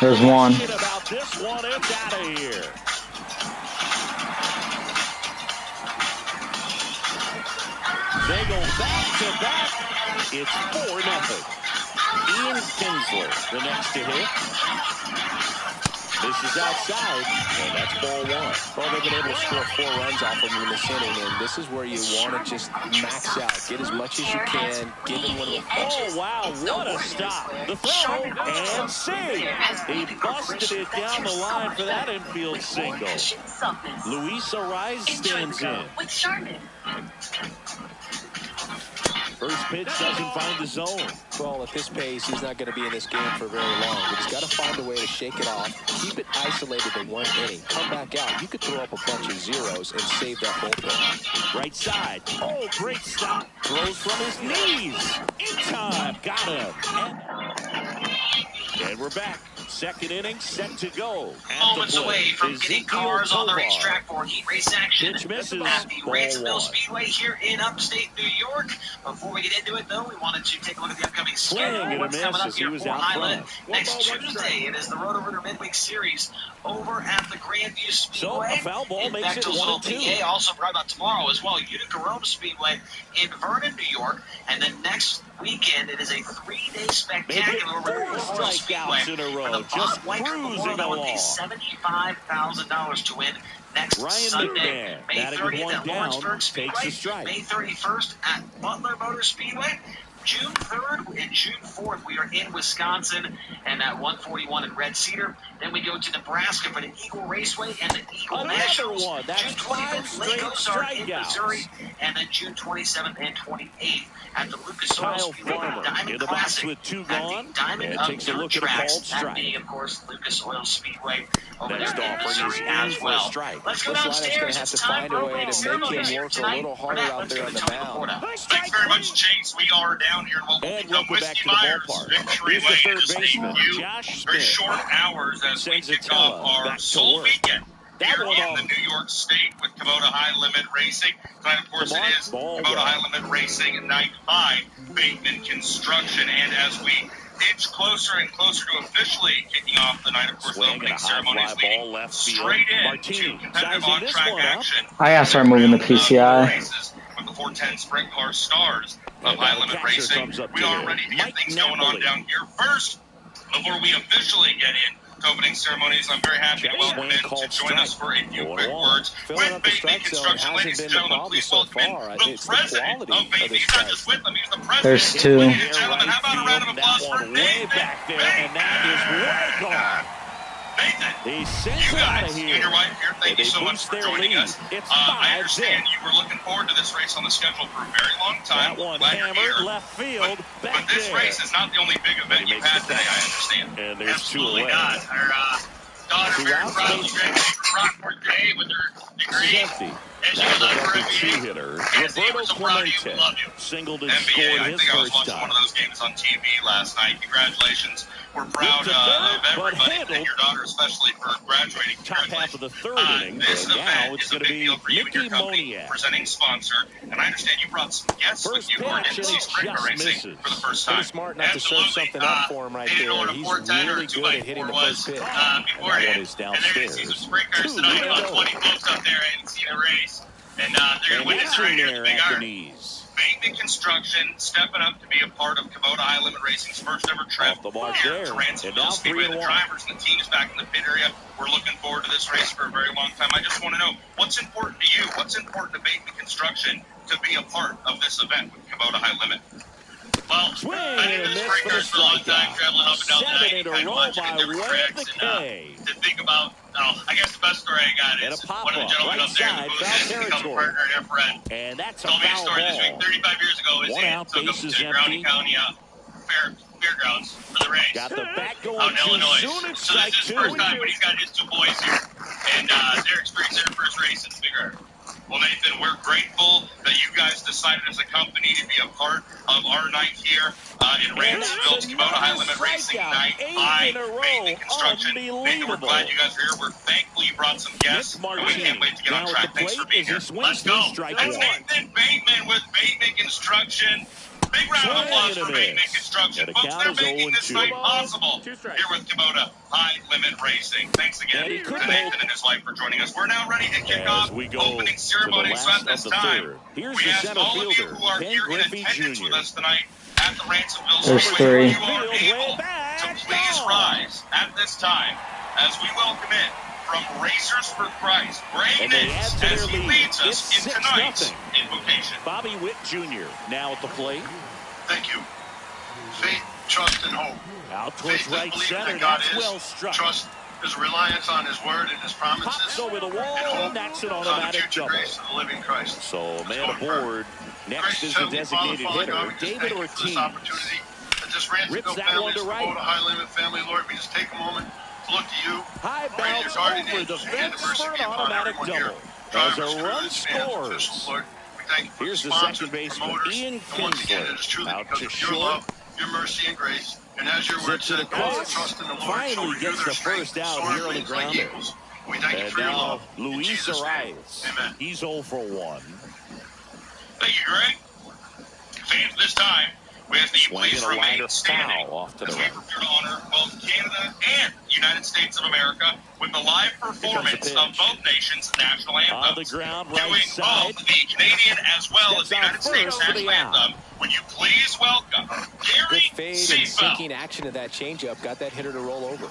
There's one. About this one, it's out of here. They go back to back. It's 4-0. Ian Kinsler, the next to hit. This is outside, and that's ball one. Well, they've been able to score 4 runs off of him in this inning, and this is where you want to just max out. Get as much as you can. Give him one of the... Oh, wow, what a stop. The throw, and see. He busted it down the line for that infield single. Luis Ariz stands in. First pitch doesn't find the zone. Well, at this pace, he's not going to be in this game for very long. But he's got to find a way to shake it off, keep it isolated to one inning, come back out. You could throw up a bunch of zeros and save that bullpen. Right side. Oh, great stop. Throws from his knees. In time. Got him. And we're back. Second inning set to go. Moments away from getting cars on the racetrack for heat race action Pitch misses. at the Ransom Speedway here in upstate New York. Before we get into it, though, we wanted to take a look at the upcoming schedule. What's coming up here for Highland next Tuesday? It is the Roto-Rooter Midweek Series over at the Grandview Speedway. So a foul ball in makes it 1-2. PA. Also right about tomorrow as well, Utica Rome Speedway in Vernon, New York. And then next weekend, it is a 3-day spectacular Memorial Speedway in a row. for the Bob White Memorial that would pay $75,000 to win next Sunday, May 30th at Lawrenceburg Speedway, May 31st at Butler Motor Speedway. June 3rd and June 4th, we are in Wisconsin and at 141 in Red Cedar. Then we go to Nebraska for the Eagle Raceway and the Eagle Nationals. One. That's June 25th, Lake Ozark in Missouri. And then June 27th and 28th at the Lucas Oil Speedway Diamond Classic with 2 at gone. the Diamond and of takes a Dirt look at Tracks. a That being, of course, Lucas Oil Speedway over Next there in offering Missouri is as well. Strike. Let's go This downstairs. lineup's It's going time to have to find for a way opening to make ceremony him here work a tonight. little For harder that, out let's there go on to the Tony mound. Laporta. Thanks very much, Chase. We are down here in what will And become welcome back Whiskey to the Myers ballpark. Victory Here's the Lane. third Just baseman, few Josh very Smith. short hours as we Sends kick Attila off our back to Soul work. Weekend That here one in off. the New York State with Kubota High Limit Racing. Tonight, of course, it is Ball Kubota one. High Limit Racing night by Bateman Construction. And as we inch closer and closer to officially kicking off the night, of course, the Swing and opening a high ceremony is fly ball leading left field. straight in Martini to competitive sizing this on-track one up. action. I gotta start moving the PCI. Races with the 410 Sprint Car Stars of And High now Limit Catcher Racing. comes up We to are him. ready to Mike get things going on Napoli. down here first. Before we officially get in to opening ceremonies, I'm very happy to Jack welcome Swain in to called join us strike. for a few 0-1. quick words Filling with up the Bateman strike zone Construction. hasn't Ladies been and the gentlemen, problem please so welcome in far. the It's the president quality of of Bateman. the He's not strike. just with them, he's the president. There's two. Ladies and gentlemen, how about a round of applause for That one way Nathan back there, and that is way gone. Nathan, He sends you it out guys, of you here. and your wife here, thank They you so much boost for their joining lead. us. It's I 5-0. understand you were looking forward to this race on the schedule for a very long time. That one Glad you're hammered here. left field. But Back this there. race is not the only big event He you've makes had the today, catch. I understand. And there's Absolutely two away. not. Our daughter very Throughout proudly the- graduated from Rockford today with her degree. Empty. And she Now goes the on for double MBA. two-hitter, Anthony, we're Roberto so proud of you. We Clemente, love you. singled and NBA, scored I his think I was first watching time. one of those games on TV last night. Congratulations. We're proud Looked at of third, but everybody, handled. and your daughter especially, for graduating. Top half of the third inning, This and now event it's is a going to big be deal for you and your Mickey company, Moniak. presenting sponsor. And I understand you brought some guests with First you who are pitch, in and he sprint car just racing misses. for the first Pretty time. smart not to serve Absolutely. something up for him right They didn't know there. what a He's 410 or really good at hitting the 2x4 first was pitch. beforehand. That one is And they're going to see some downstairs. sprint cars Two tonight. to About go. 20 folks up there and see the race. And they're going And to witness that's right in here at there the Big at the Iron. knees. Bateman Construction stepping up to be a part of Kubota High Limit Racing's first ever trip Off the mark here there. to Ransomville And now Speedway. 3-1. The drivers and the teams back in the pit area. We're looking forward to this race for a very long time. I just want to know, what's important to you? What's important to Bateman Construction to be a part of this event with Kubota High Limit? Well, I've been in this sprint cars for a long time, traveling up and down the 90, kind of watching the different tracks, and to think about, I guess the best story I got is one of the gentlemen up there in the booth has become a partner and a friend. And that's a told me a foul story this ball. week, 35 years ago, his aunt took him to Browning County fairgrounds for the race Got the back going out in Illinois. soon as So this is his first time, but he's got his 2 boys here. And they're experiencing their first race in the big car. Well, Nathan, we're grateful that you guys decided as a company to be a part of our night here in Ransomville, Kubota High Limit Racing Night by Bateman Construction. Nathan, we're glad you guys are here. We're thankful you brought some guests, and we can't wait to get on track. Thanks for being here. Let's go. That's Nathan Bateman with Bateman Construction. Big round of applause for Bateman Construction. Folks, they're making this night possible here with Kubota High Limit Racing. Thanks again to Nathan and his wife for joining us. We're now ready to kick off opening ceremony. So at this time, we ask all of you who are here in attendance with us tonight at the Ransomville Speedway, if you are able to please rise at this time as we welcome in from Racers for Christ, Greg Nitz, as he leads us in tonight's invocation. Bobby Witt Jr. now at the plate. Thank you. Faith, trust, and hope. Out towards Faith right is believing center. that God That's is. well struck. Trust is reliance on His word and His promises. Pops over the wall, and hope and that's an is on the automatic future double. grace of the living Christ. So Let's man go aboard. Next Gracious is the Heavenly Father, designated Father hitter, God, we just David thank you for this Ortiz. opportunity. That this Rips Ransomville that family, one to this right. Kubota High Limit family, Lord, we just take a moment to look to you. High Pray your bounce guardian over angels the and fence mercy for an be upon automatic everyone here. double. As Drivers, a crew, run and fans, scores. officials, Lord, we thank you for Here's the sponsors, second baseman, promoters, Ian and once again, Kinsler. it is truly Out because to of your short. love, your mercy, and grace. And as your word Zips it said, those who across. trust in the Lord Finally shall renew gets their the strength, first out soar here on the wings like grounder. eagles. We thank you And for your now love. In Luis Jesus' name, Arias. amen. He's 0 for 1. Thank you, Greg. Fans, this time, we ask that you please Swinging a remain liner standing foul off to the as we right. prepare to honor both Canada and the United States of America with the live performance pitch. of both nations' national anthems. On the ground, right Doing side. both the Canadian as well as Steps the out United States first for the national anthem. Would you please welcome Good Gary fade and Seifeld? sinking action of that changeup got that hitter to roll over.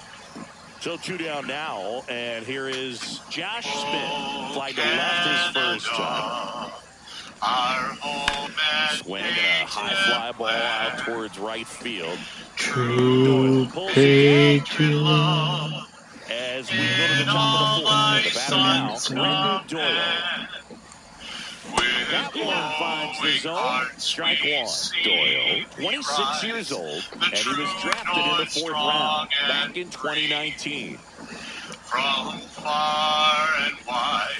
So 2 down now, and here is Josh Smith. Fly to left his first time. Our home and Swinging a high fly ball out towards right field. True Pulls it patriot. down as we go to the top of the fourth. The batter now, Brendan Doyle. That one finds the zone. Strike one. Doyle, 26 years old, and he was drafted in the 4th round back in 2019. From far and wide,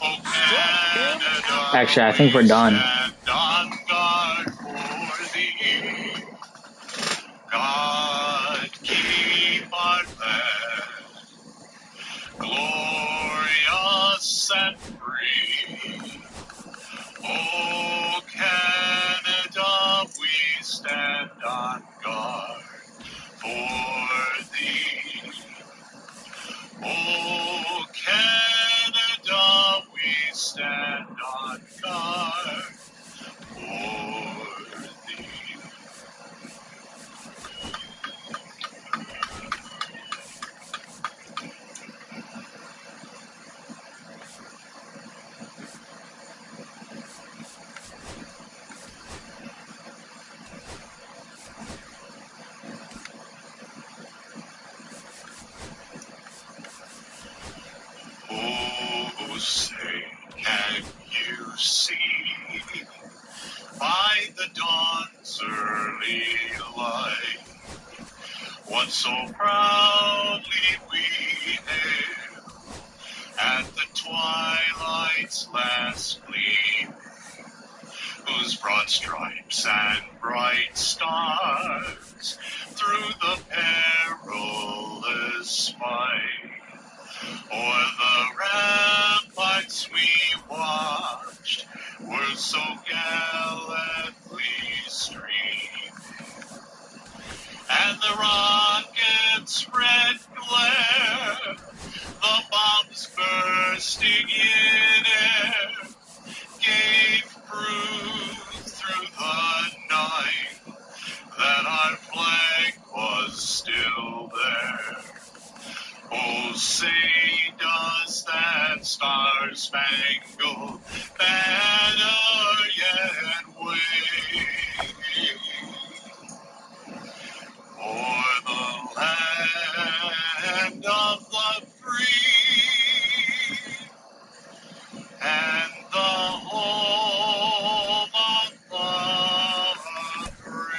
oh Canada, Actually, I think we're done. stand on guard for thee. God keep our land glorious and free. Oh Canada, we stand on guard for thee. Oh Canada, we stand on guard for thee. Oh, say, can you see by the dawn's early light what so proudly we hailed at the twilight's last gleam, whose broad stripes and bright stars through the perilous fight o'er the ramparts we watched were so gallantly streaming, and the rocket's red glare, the bombs bursting in air, gave proof through say does that star-spangled banner yet wave o'er the land of the free and the home of the brave.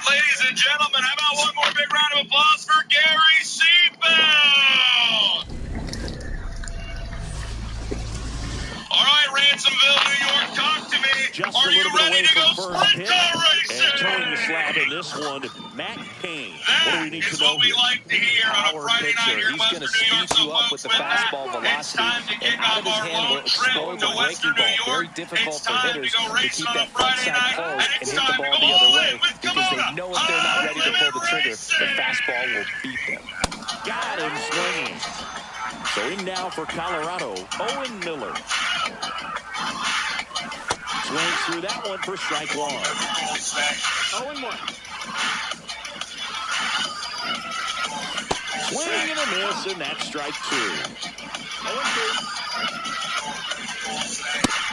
Ladies and gentlemen, how about one more big round of applause for Gary Seatbelt? All right, Ransomville, New York, talk to me. Just Are a little you bit ready away to go from first sprint pitch. car racing? And towing the slab in this one, Matt Cain. What do we need That to is know what we here? like to hear on a Power Friday night pitcher. here in He's going to Western New York. speed So, you up with folks, the with that, fastball it's velocity. time to And kick out off of his our hand will road trip explode to the Western breaking New ball. York. Very difficult It's for time hitters to go to racing keep on that a front Friday side night, closed and and it's hit the time to ball go the all other way in with because they Kubota. know if they're not ready to pull the trigger, the Racing. fastball will beat them. Got him swinging. So in now for Colorado, Owen Miller. Swings through that one for strike one. 0-1. Swing and a miss, and that's strike two. 0-2.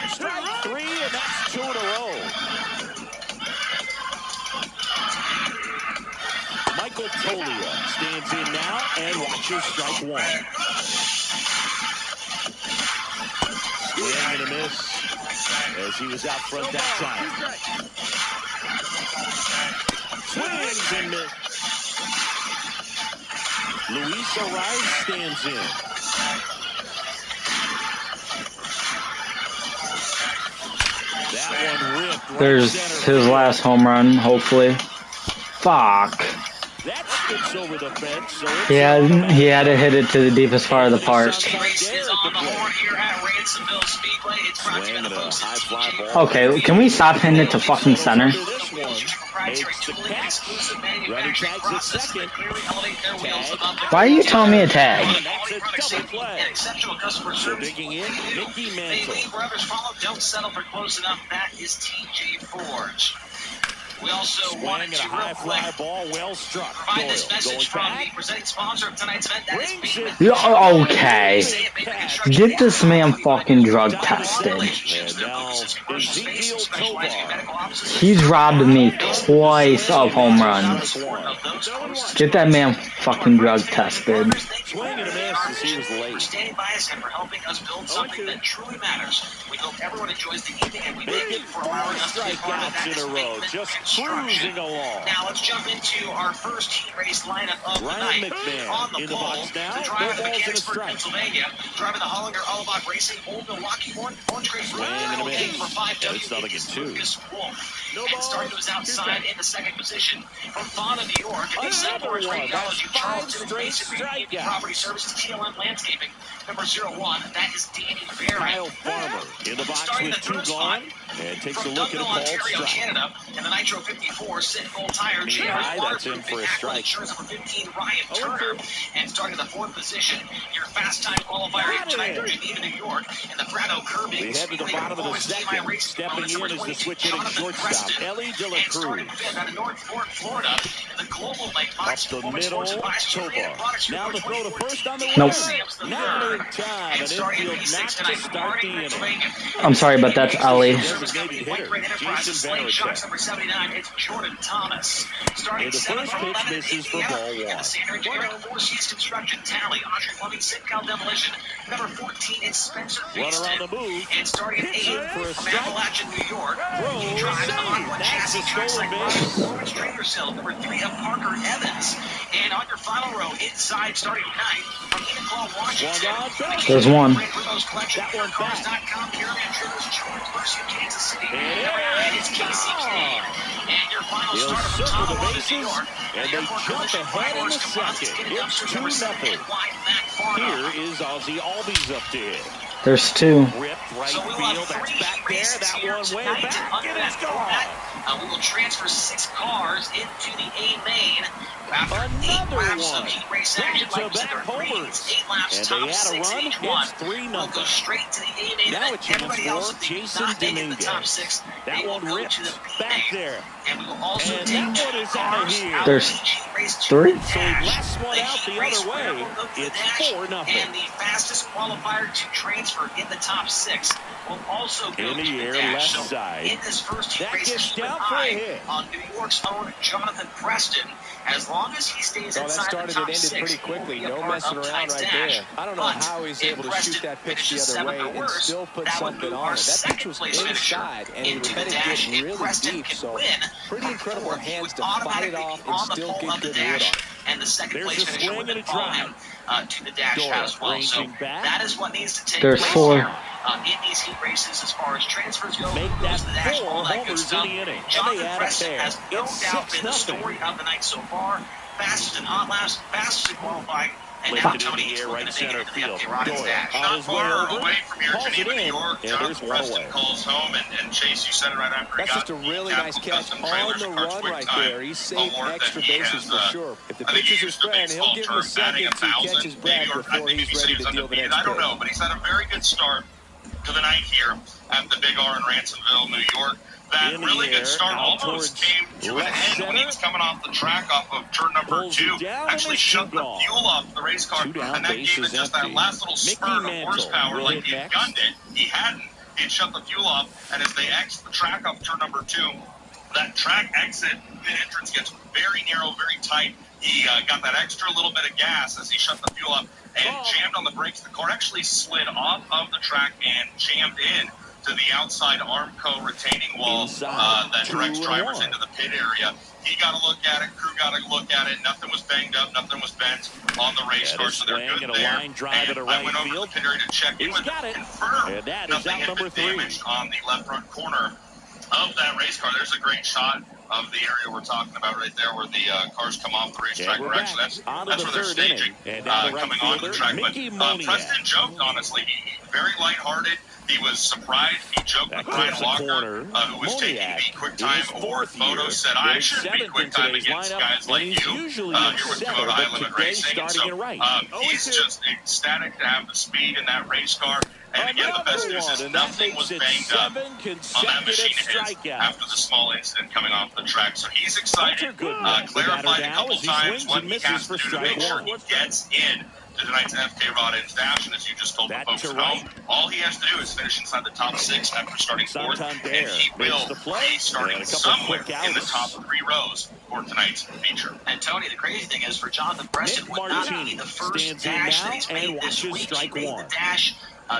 Strike three, and that's two in a row. Michael Toglia stands in now and watches strike one. Swing and a miss as he was out front that time. Swings and miss. Luis Arraez stands in. That one ripped right There's center his field. last home run, hopefully. Fuck. That skips over the fence, so it's He had to hit it to the deepest part of the park. Race is on the horn here at Ransomville Speedway. It's brought to you by the folks at TJ. Okay, can we stop hitting it to fucking center? This one Proprietary tooling and exclusive manufacturing tags it processes second. that clearly elevate their wheels above the Why are you telling me a tag? quality product safety and exceptional customer So service. digging in, Mickey They Mantle. lead where others follow. Don't settle for close enough. That is TJ Forge. We also wanted Swing and a to high real fly quick ball, well struck. provide this Doyle message going from the back. presenting sponsor of tonight's event. That is Brings Bateman. it. Okay. Get this man fucking drug tested. And now Ezekiel Tovar. He's robbed me twice of home runs. Get that man fucking drug tested. Swing and a miss as he was late. Standing by us and for helping us build something that truly matters. We hope everyone enjoys the evening, and we thank you for allowing us to be part of that. Strikeouts in a row, just cruising along. Now let's jump into our first heat race lineup of the Ryan night. McMahon On the in the pole, box now. the driver No of the balls and a Mechanicsburg, strike. Pennsylvania, driving the Hollinger Allebach Racing, Old Milwaukee Orange Grade Swing and a miss. for 5W. And it's nothing in two. Lucas Wolf. And starting was outside in the second position from Fauna, New York. Another one. Radiology, That's five Charleston, straight Mason, strikeouts. Property Services, TLM Landscaping. Number 01, that is Danny Barry. Kyle Farmer in the box Starting with the two third gone. spot And takes a from look at a Dunkville, ball Ontario, strike. Canada, and the Nitro 54 Sit Gold Tire. Knee high, that's in for a strike. Insurance number 15, Ryan Turner. And starting the fourth position, your fast time qualifier here tonight from Geneva, New York, and the Brado Curbing. We head to the bottom of the second. Stepping in is the switch hitting shortstop, Ellie De La And starting Cruz. fifth out of Northport, Florida, and the Global Lake Up Box the Performance middle, Sports Advisory Tovar. Products Now the throw to 2014. first on the Nope. run. Sam's the Not third. in time. And An starting infield P6 not to tonight, start Marty the inning. Pennsylvania. I'm sorry, but that's Ali. Designated hitter, Jason Slingshots Varitek. number 79, it's Jordan Thomas. Starting And the seventh first from pitch 11, misses for Indiana, ball and one. the Sandra Engineering, Four Seas Construction, Tally, Audrey Plumbing, Sitcal Demolition. Number 14, it's Spencer Runner on Beeston. the move. And starting at Hits 8 in for a from strike. Appalachian, New York. Throw He drives the saved. Aqua That's chassis the trucks stolen like base. Performance Trainer Cell. Number 3 of Parker Evans. And on your final row, inside, starting 9 from Enumclaw, Washington. There's one. That one back. Caravan Trimmers, George Mercy, Kansas City. And Number 9 is Casey Kane. And your final They'll start from circle the Tonawanda, New bases, York. and they jump ahead in the second. It's 2-0. Here is Ozzy Albies up to hit. There's two. So we will have 3 heat races here tonight. Under that format, we will transfer 6 cars into the A main. After 8 laps of heat race action, like we said, there are 3, it's 8 laps, top 6 in each one. We'll go straight to the A main, and then everybody else, if they do not make it in the top 6, they will go to the B main. And we will also take 2 cars out of each heat race to the dash. The heat race winner will go to the dash, and the fastest qualifier to transfer in the top 6 will also go to the dash. So in this first heat race, keep an eye on New York's own Jonathan Preston. As long as he stays inside the top 6, pretty quickly. No messing around right there. I don't know how he's able to shoot that pitch the other way and still put something on it. That pitch was inside, and he was headed getting really deep, so pretty incredible hands to fight it off and still get good wood on it. And the second place finisher would then follow him to the dash as well. So that is what needs to take place here in these heat races as far as transfers go. Who goes to the dash, all that good stuff. Jonathan Preston has no doubt been the story of the night so far. Fastest in hot laps, fastest in qualifying. And now Tony is looking to make it into the FK Roddins dash. Not far away from here, Geneva, New York. Jonathan Preston calls home, and Chase, you said it right after he got that's just a really nice catch on the run right there. He saved extra bases for sure. If the pitch is his friend, he'll give him a second to catch his breath before he's ready to deal the next I don't know, but he's had a very good start to the night here at the Big R in Ransomville, New York. That really good start almost came to an end when he was coming off the track off of turn number 2. Actually shut the fuel off the race car, and that gave it just that last little spurt of horsepower like he had gunned it. He hadn't. He had shut the fuel off, and as they exit the track off turn number 2, that track exit, the entrance gets very narrow, very tight. He got that extra little bit of gas as he shut the fuel up and jammed on the brakes. The car actually slid off of the track and jammed in to the outside Armco retaining wall that directs drivers into the pit area. He got to look at it. Crew got to look at it. Nothing was banged up. Nothing was bent on the race car, so they're good there. And I went over to the pit area to check in with them, confirm nothing had been damaged on the left front corner of that race car. There's a great shot of the area we're talking about right there where the cars come off the racetrack. Actually, that's where they're staging, coming onto the track. But Preston joked, honestly. He very lighthearted. He was surprised. He joked with Ryan Walker, who was taking the QuickTime Award photo, said, I shouldn't be QuickTime against guys like you here with Dakota High-Limit Racing. And so he's just ecstatic to have the speed in that race car. And again, the best news is nothing was banged up on that machine of his after the small incident coming off the track. So he's excited, clarified a couple times what he has to do to make sure he gets in to tonight's FK Roddins dash, and as you just told the folks at home, all he has to do is finish inside the top 6 after starting 4th, and he will be starting somewhere in the top 3 rows for tonight's feature. And Tony, the crazy thing is for Jonathan Preston would not be the first dash that he's made this week. He made the dash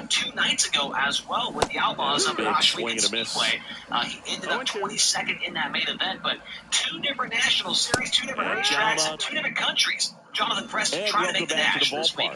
2 nights ago as well with the Outlaws up at Oshkosh Speedway. He ended up 22nd in that main event, but 2 different national series, 2 different racetracks, and 2 different countries. Jonathan Preston trying to make the dash this week.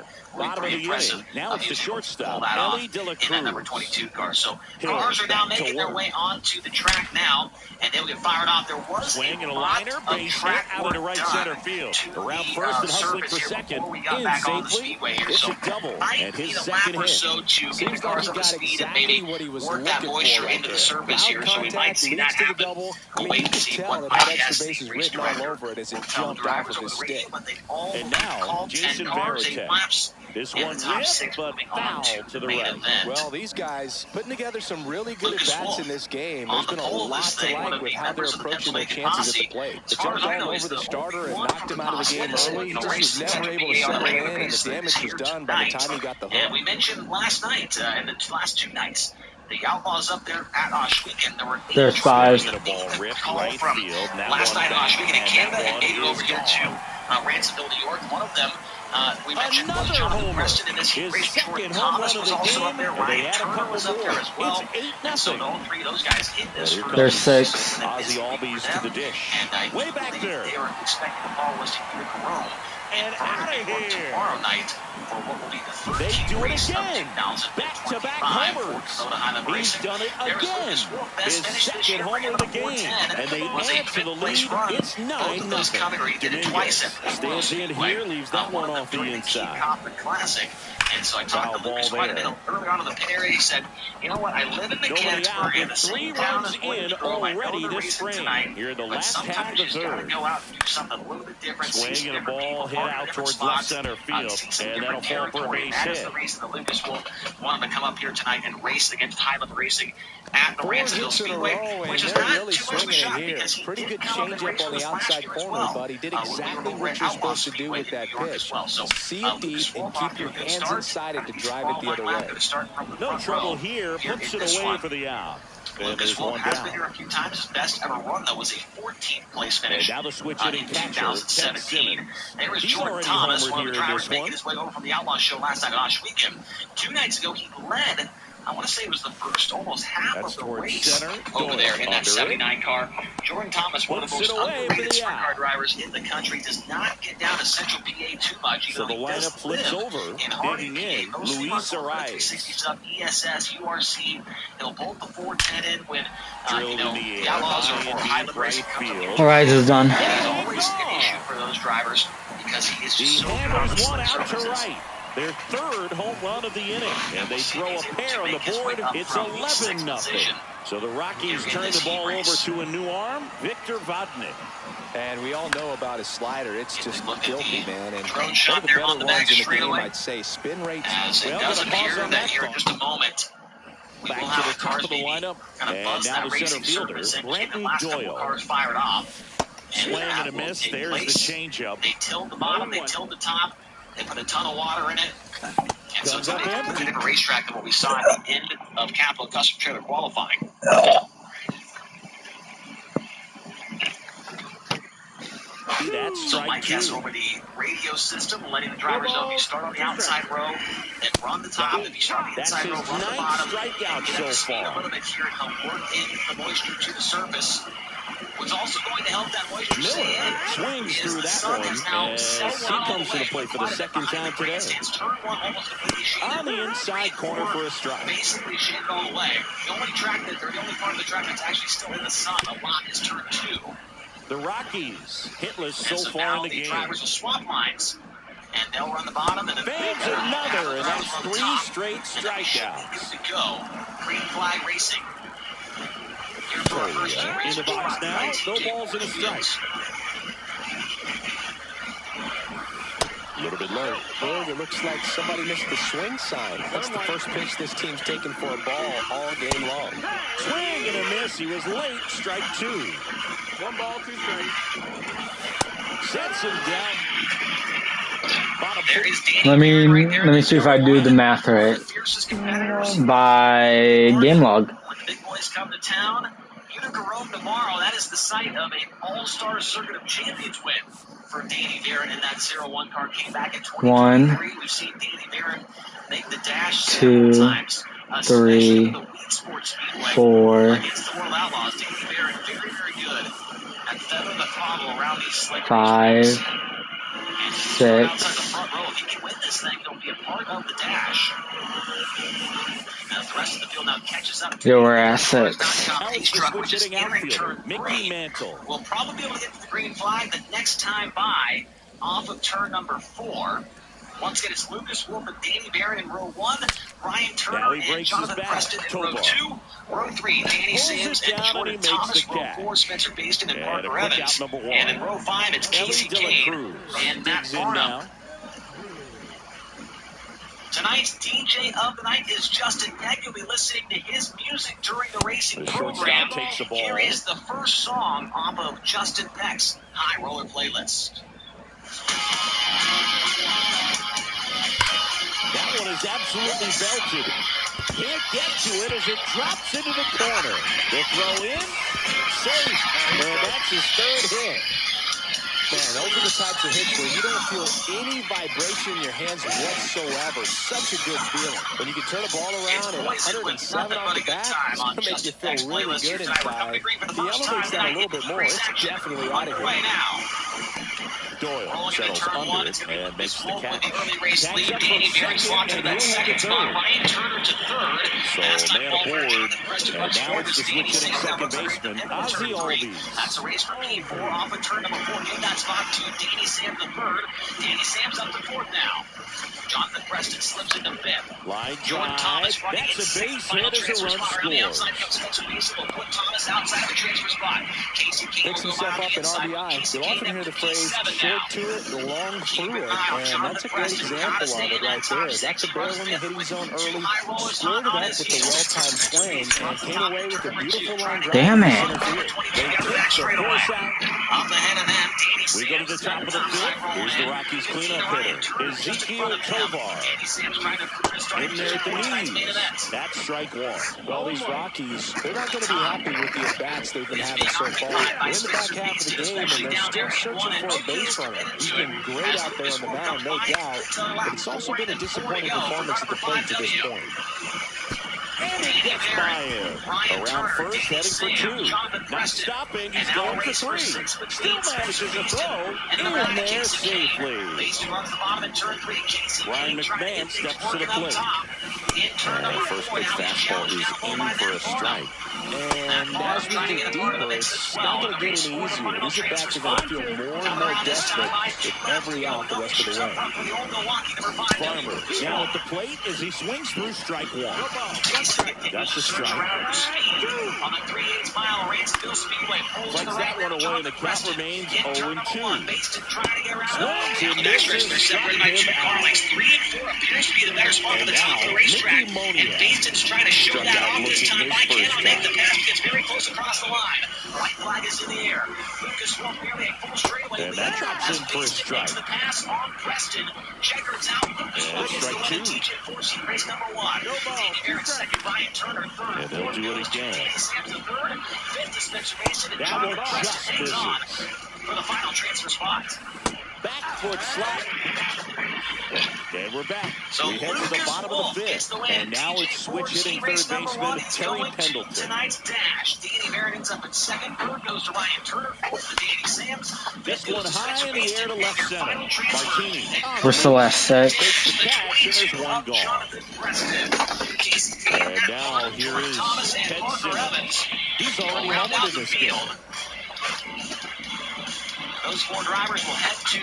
Pretty impressive. Now it's the shortstop, Ellie De La Cruz, in that number 22 car. So cars are now making their way onto the track now, and they'll get fired off. There was a lot of track out into right center field. Around first and hustling for second. Before we got back on the speedway here. So might need a lap or so to get the cars up to speed and maybe work that moisture into the surface here. So we might see that happen. We'll wait and see what IS race director will tell the drivers over the radio, but they all called 10 cars, 8 laps. This in one the top 6 moving on to the main event. Well, these guys putting together some really good at-bats in this game. There's been a lot to like with how they're approaching their chances at the plate. They jumped all over the starter and knocked him out of the game early. He just was never able to settle in, and the damage was done by the time he got the hook. And we mentioned last night, and the last 2 nights, the Outlaws up there at Oshkosh. There were 8 There's 5. Call from last night at Oshkosh in Canada and 8 over here to Ransomville, New York. One of them, we mentioned both Jonathan Preston in this heat race. Jordan Thomas was also up there. Ryan Turner was up there as well. And so all 3 of those guys hit this for There's 6. Ozzy Albies to the dish. And I believe they are expecting the ball was to Utica Rome. and out of here. Tomorrow night for what will be the 13th They do it race again. of 2025. Back-to-back homers. He's done it again. His second homer of the game. And they add to the lead. It's 9-0. Dominguez stands in here, leaves that one off the inside. Classic. And so I talked to Lucas quite a bit earlier on in the pit area. He said, you know what, I live in Mechanicsburg in the same town as Williamsboro. I know the racing tonight, here in the but last half sometimes of you the just got to third. go out and do something a little bit different. Swing and a ball hit out towards left center field, and that'll fall for a base That hit. is the reason that Lucas will want him to come up here tonight and race against Highland Racing at the Ransomville Speedway, which is not really too much of a shot here. because he Pretty did good come up and changeup race on with the us last outside year as corner, well. but he did exactly what you're supposed to do with that pitch. See it deep and keep your hands inside it to drive it the other way. No trouble here, puts it away for the out. And there's one has been down. here a few times. His best ever run, though, was a 14th place finish. And now the switch hitting in catcher, 2017. There was He's Jordan already Thomas, homered one of the here in drivers this making one. his way over from the Outlaw Show last night on Oshweekend. 2 nights ago, he led. I want to say it was the first almost half That's of the towards race center. over there in that Under 79 car. Jordan Thomas, one of the Puts most it away underrated for the sprint car out. drivers in the country, does not get down to Central PA too much. So the Even though he lineup does flips live over, in Harding, digging in, PA. Mostly Luis runs on Arias. 360 stuff, ESS, URC. He'll bolt the 410 in when Drilled in the the air, Outlaws high are and for deep Highland right Racing comes up. field. Rise is done. It's always an issue for those drivers because he is He just so good on the hammers one slick out to surfaces. right. Their third home run of the inning. And they throw a pair on the board. It's 11-0. So the Rockies turn the ball over to a new arm, Victor Vodnik. And we all know about his slider. It's just filthy, man. And Drone one shot of the there better on the ones back in the game, straightaway. I'd say. Spin rate. As it Well, does gonna pause appear on that that here in thought. just a moment, we Back will to have the the top cars of the maybe lineup. kind of And buzz now that the racing center fielder, surface and get the Brenton last couple Doyle. cars fired off. Swing and a that will miss. take There's the place. changeup. They tilled the bottom, they tilled the top, they put a ton of water in it. And so it's a completely different racetrack than what we saw at the end of Capital Custom Trailer qualifying. That's So strike Mike two. has over the radio system, letting the drivers know if you start on the outside row, then run the top. If you start on the That's inside row, his run the ninth bottom. strikeout And get so up to speed far. a little bit here and help work in the moisture to the surface. What's also going to help that moisture stay in Swings is through the that sun one has now as set he one all comes to the way. plate for the second time today. Grandstands, turn one almost completely shaded. On the inside corner for a strike. Basically shaded all the way. The only track that, or the only part of the track that's actually still in the sun a lot is turn 2. The Rockies hitless so So far now in the the game. drivers will swap lines, and they'll run the bottom, and then Fans another, and that's 3 straight strikeouts. Good to go. Green flag racing. Here for our first two In races, the box now, right, no Jake balls and a strike. Fields. A little bit low. Berg, it looks like somebody missed the swing sign. That's the first pitch this team's taken for a ball all game long. Swing and a miss. He was late. Strike 2. 1 ball, 2 strikes. Sets him down. There is Danny Let me see if I do the math right. Fiercest competitors. By game log. When the big boys come to town, Utica Rome tomorrow. That is the site of an all-star circuit of champions win for Danny Barron in that 0-1 car. Came back in 2023. We've seen Danny Barron make the dash several times, especially with the Wheat Sports Speedway 4, against the World Outlaws. Danny Barron, very, very good at feathering the throttle around these slick 5, and 6. outside the front row. If he can win this thing, he'll be a part of the dash. As the rest of the field now catches up to Yeah, we're at 6. Now it's the switch hitting outfielder, Mickey Mantle. We'll probably be able to get to the green flag the next time by off of turn number 4. Once again, it's Lucas Wolf and Danny Barron in row 1, Brian Now Turner he and breaks Jonathan his back. Preston in row Tobar. 2. Row 3, Danny Pulls Sims it and down Jordan and he makes Thomas. the Row catch. 4, Spencer Baston and And Parker a quick out Evans. number 1. And in row 5, it's Casey Ellie De La Kane Cruz and Matt digs in Barnum. now. Tonight's DJ of the night is Justin Peck. You'll be listening to his music during the racing The program. shortstop takes the ball. Here is the first song off of Justin Peck's High Roller playlist. That one is absolutely belted. Can't get to it as it drops into the corner. The throw in, safe, and that's his 3rd hit. Man, those are the types of hits where you don't feel any vibration in your hands whatsoever. Such a good feeling. When you can turn a ball around at 107 off the bat, it's going to make you feel really good inside. If he elevates that a little bit more, it's definitely out of here. Now. Doyle settles under it and makes the catch. Early race lead. Danny Behrens slots into that second spot. Ryan Turner to third. So man aboard, and now it's the switch-hitting second baseman, Ozzie Albies. That's a race for P4 off of turn number 4. Give that spot to Danny Sam the third. Danny Sam's up to fourth now. Jonathan Preston slips into fifth. Line drive. That's a base hit as a run scores. Picks himself up in RBI. You'll often hear the phrase short to it, long through it, and that's a great example of it right there. Got the barrel in the hitting zone early, squared it up with a well-timed swing, and came away with a beautiful line drive. Damn it. We go to the top of the fifth. Here's the Rockies cleanup hitter, Ezequiel Tovar. In there at the knees. That's strike one. Well, these Rockies, they're not going to be happy with the at-bats they've been having so far. They're in the back half of the game, and they're still searching for a base runner. He's been great out there on the mound, no doubt, but it's also been a disappointing performance at the plate to this point. And he gets by him. Around first, heading for two. Not stopping, he's going for three. Still manages to throw in there safely. Ryan McMahon steps to the plate. First pitch fastball is in for a strike. And as we get deeper, it's not going to get any easier. These at-bats are going to feel more and more desperate with every out the rest of the way. Farmer now at the plate as he swings through strike one. That's the strike. On the 3/8 mile race, Phil Speedway pulls Flex that one away, and the count remains 0-2. Swings and misses, separated by 2 car lengths. 3 and 4 appears to be the better spot at the top of the racetrack. And Baston's trying to show that off this time by cannot make the pass. Gets very close across the line. White flag is in the air. Lucas Wolf nearly a full straightaway. And that drops in for a strike. The pass on Preston. Checker's out. Lucas Wolf is strike going to teach it. Forcing race number 1. Danny Behrens second. Ryan Turner third. And they'll do it again. Danny Sam's the third. Fifth is Spencer Mason. And That one Jonathan just hangs misses. on for the final transfer spot. Back foot slap. And we're back. So We head to the bottom of the fifth. And now it's switch hitting third baseman Terry Pendleton. Tonight's dash. Danny Behrens up at second. Third goes to Ryan Turner. Fourth to Danny Sams. This one high in the air to left center. Martini. What's the last set? Takes the catch, and there's one gone. And now here is Ted Simmons. He's already homered in this game. Those 4 drivers will head to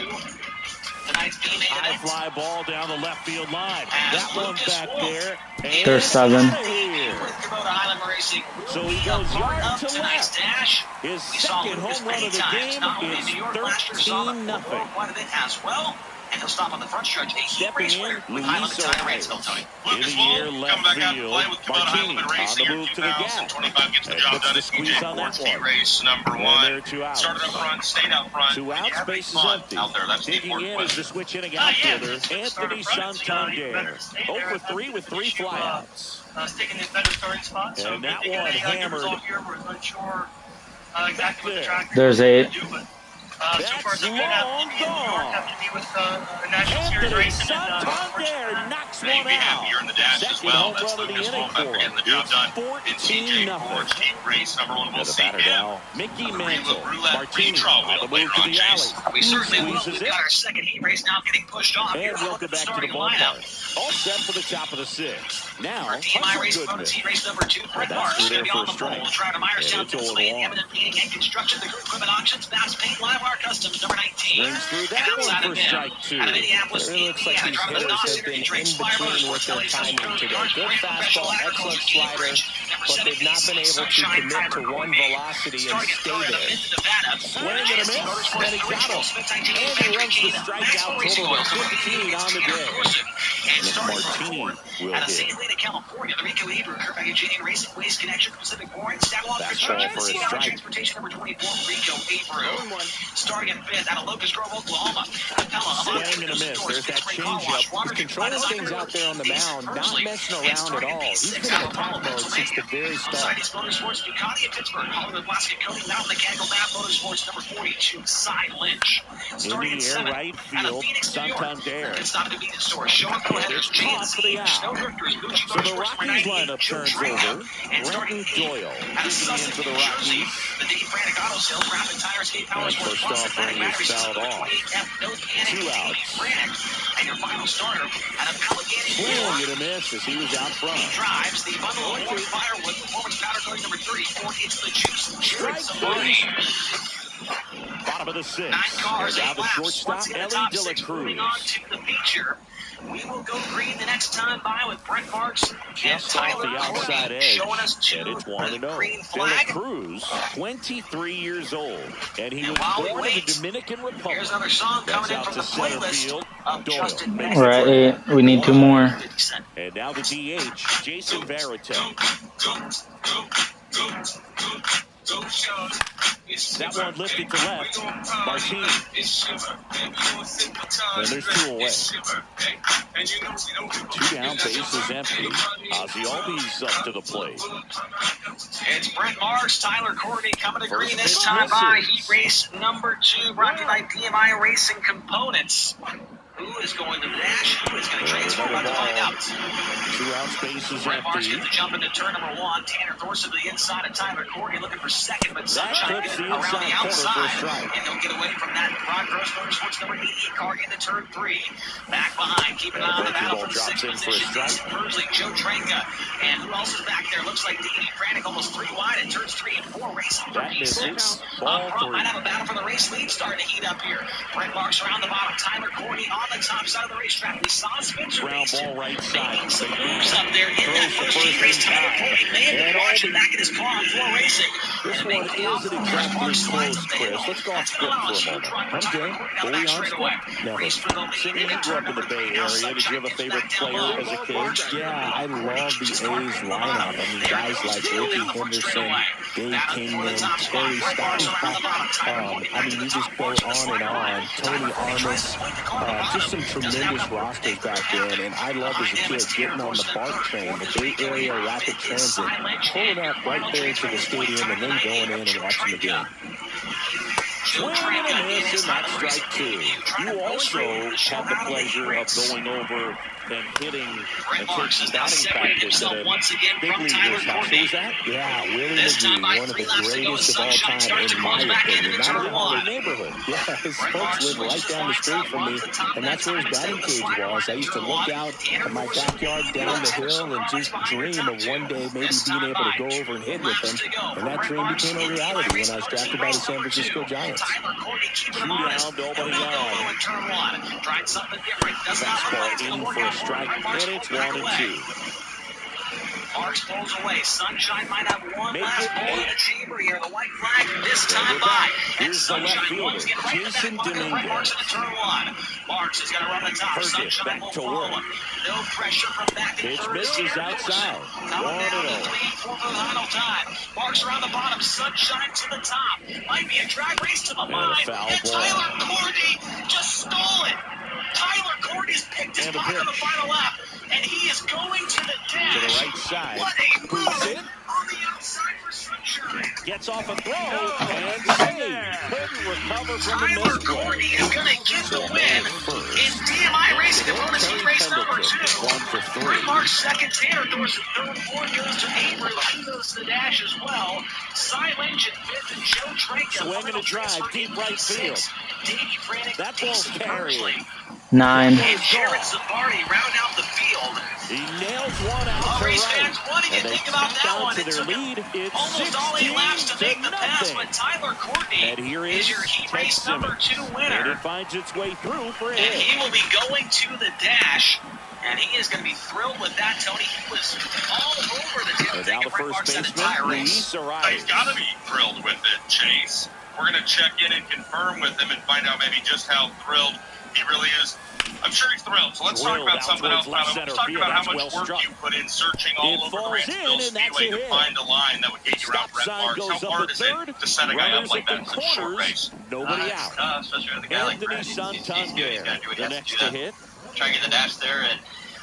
tonight's B-main High event. fly ball down the left field line. That one back there. And There's 7. out of here. With Kubota Highland Racing, So he goes yard to tonight's left. dash. His We saw second Lucas home run many of the times. game Not only in is New York last year, saw the 13-0. quite a bit as well. And he'll stop on the front stretch. A heat Stepping race in, winner with Luis Highland Tire Arias. Racing, Tony. In the air, left come back out and field. play with Kubota Martini Highland on Racing. the move to the gas. 2025 gets the And job puts done the at squeeze CJ on that Ford's heat one. race number And 1. there are 2 outs. Started up front, stayed out front. 2 outs, Yeah, base is fun empty. out there. That's the Digging important in is question. the switch hitting outfielder, Anthony Santander. 0 for 3 with 3 flyouts. Sticking in better starting spot. So And that maybe one a good hammered. result here. We're unsure exactly what the track There's 8. will do, but so far so good. long New York gone. have to be with a National Series Anthony race, and Santander knocks They one may have out. here in the dash as Second well. home That's run of the Lucas inning Wolf for after getting him. the job It's done in 14-0. CJ Ford's heat race number 1. We'll And the see batter him. now, Mickey Mantle. Roulette Martini retro on the wheel move later to on, the Chase. alley. We certainly will. Squeezes We've it. got our second heat race now getting pushed off. And welcome back to the ballpark. All set for the top of the 6th. Now, TMI race Hunter opponents, Goodman. heat race number 2. Brett That's Marsh through going to there be for on a the strike. pole. Trout of Myerstown, And it's 0-1. Pennsylvania. Eminent Painting and Construction, the Group Equipment Auctions, Bass Paint, Livewire Customs, number 19. Swings through that And outside one of for him, strike 2. out of Minneapolis, It looks like these Indiana, hitters Travis have been Dawson, in between with their timing today. Good fastball, excellent slider, but they've not been able to commit to one velocity and stay there. Swing and a miss, and he got him. And he runs the strikeout total of 15 on the day. Martini will Out of hit. St. Helena, California, the Rico Hebrew, Kirby Engineering Racing, Waste Connection, Pacific Boring, Stagwell Construction, for a Seattle strike. Transportation, number 24, Rico Hebrew. Starting at 5th, out of Locust Grove, Oklahoma, Capella, Swing and a miss. There's that changeup. He's controlling things out there on the mound, not messing around at all. He's been in attack mode since the very start. Mercedes Motorsports, Ducati of Pittsburgh, Hollywood, Blasket Coating, Mountain Mechanical, Bath Motorsports, number 42, Cy Lynch. starting in 7th right out of field, Phoenix, New York. Santander. It's not convenience store. Showing co-headers JNC, Snowdrifters, Gucci So the Motorsports, Rockies lineup Joe turns Trenka, over. and starting Brenton 8th Doyle out of digging in Sussex, for the New Jersey. Rockies. The Dave Frantic Auto Sales, Rapid Tires, Cape Power And Sports first Plus, offering Emphatic is Battery fouled System, off. 28F, No Panic, 2 Dave outs. Frantic. And your final starter out of Allegheny, New Swing York. and a miss as he was out front. Drives the bundle of horsepower with performance powder coating number 34. It's the juice. Jared Sabari. Bottom of the 6th. 9 cars, And now 8 the laps. shortstop, Once in the Ellie top De La 6. Moving Cruz. on to the feature. We will go green the next time by with Brent Marks and Just off Tyler the outside Courtney edge. showing us And it's 1-0. green De La flag. Cruz, 23 years old. And he And was while we born in the wait, Dominican Republic. here's another song That's coming in out from to the center playlist field. of Doyle Justin makes We're at 8. We need 2 more. And now the DH, Jason Varitek. That one lifted to left. Martini. And there's 2 away. 2 down, bases empty. Ozzie Albies up to the plate. It's Brent Marks, Tyler Courtney coming to First green this pitch time by misses. Heat Race number 2, brought to you by DMI Racing Components. Who is going to dash? Who is going to transfer? About to find out. 2 outs, bases Brent Marks empty. gets the jump into turn number 1. Tanner Thorson to the inside of Tyler Courtney looking for second, but Sunshine clips the around the inside corner for a outside. strike. And they'll get away from that. Rod Gross Motorsports number 88 car into turn 3. Back behind, keeping an eye on the battle for the 6th position. Jason Persley, Joe Trenka, and who else is back there? Looks like Davey Frantic almost 3 wide in turns 3 and 4. Racing for That P6. misses. Ball 3. Might have a battle for the race lead starting to heat up here. Brent Marks around the bottom. Tyler Courtney on the top side of the racetrack. We saw Spencer Ground ball right side. making some moves up there in Throws that the first first heat race. Tyler time. Courtney may have been And watching Albies. back in his car on floor racing. This one isn't exactly close, Chris. Let's go off script for a moment. I'm game. Are we on script? Never. Cindy, you grew up in the Bay Area. Did you have a favorite player as a kid? Yeah, I love the A's lineup. I mean, guys like Ricky Henderson, Dave Kingman, Terry Stotts. I mean, you just go on and on. Tony Armas, just some tremendous rosters back then. And I loved as a kid getting on the BART train, the Bay Area Rapid Transit, pulling up right there to the stadium and then going in and watching the game. Swing and a miss, and that's strike 2. You also have the pleasure of going over and hitting and taking batting practice at a big league house. Who was that? Yeah, Willie McGee, one of the greatest of all time, in my opinion. Not in the Hollywood neighborhood. Yeah, his folks live right down the street from me, and that's where his batting cage was. I used to look out at my backyard down the hill and just dream of one day maybe being able to go over and hit with him, and that dream became a reality when I was drafted by the San Francisco Giants. 2 down, nobody on. Tried something different. Does not look like it's Fastball going in to work for a out. strike, and it's 1-2. Marks pulls away. Sunshine might have one Make last it ball in eight. the chamber here. The white flag this time by. And Here's the left Sunshine fielder, once again right in the Jason back pocket of Brent Dominguez. Marks into turn 1. Marks is going to run the top. Perkins Sunshine back will to follow work. him. No pressure from back in Pitch third. misses outside. 1-0. For the final time. Marks around the bottom. Sunshine to the top. Might be a drag race to the And a line. foul And ball. Tyler Courtney just stole it. Tyler Courtney's picked his And a pocket on the pitch. final lap. And he is going to the dash. To the right side. What a move Boots it. on the outside for Sunshine. Gets off a throw and saved. Couldn't recover from the Tyler misplay. Courtney is going to get the win in DMI Racing Components Heat Race number 2. 1 for 3. Brent Marks second, Tanner Thorson third, fourth goes to Avery. He goes to the dash as well. Cy Lynch in fifth and Joe Trenka. Swing and a drive, deep right field. Davey Frantic, That ball's Jason carrying. Persley, 9. and Jared Zabardi round out the field. He nails one out Well, to race right. fans, what did you And they think about tack that on one? to It their took lead. It's almost all 8 laps to make the pass, 16-0. but Tyler Courtney And here is is your Heat Ted Race number Simmons. 2 And winner. it finds its way through for And him. he will be going to the dash. And he is going to be thrilled with that, Tony. He was all over the And now the first baseman, Luis He's Arias. got to be thrilled with it, Chase. We're going to check in and confirm with him and find out maybe just how thrilled he really is. I'm sure he's thrilled. So let's talk Thrilled about out something towards else. left Let's center talk field. about how That's much well work struck. you put in searching It all over falls Grants in, Bill and that's Speedway a to hit. find a line that would get you Stop out Brent sign Marks. goes How up hard at is it third. to set a guy Runners up like at that the in such a short corners. race? Nobody out. Especially with a guy like Anthony Grant. He's good. He's got Santander, to do what he the has next to to do. hit. Try to get the dash there, and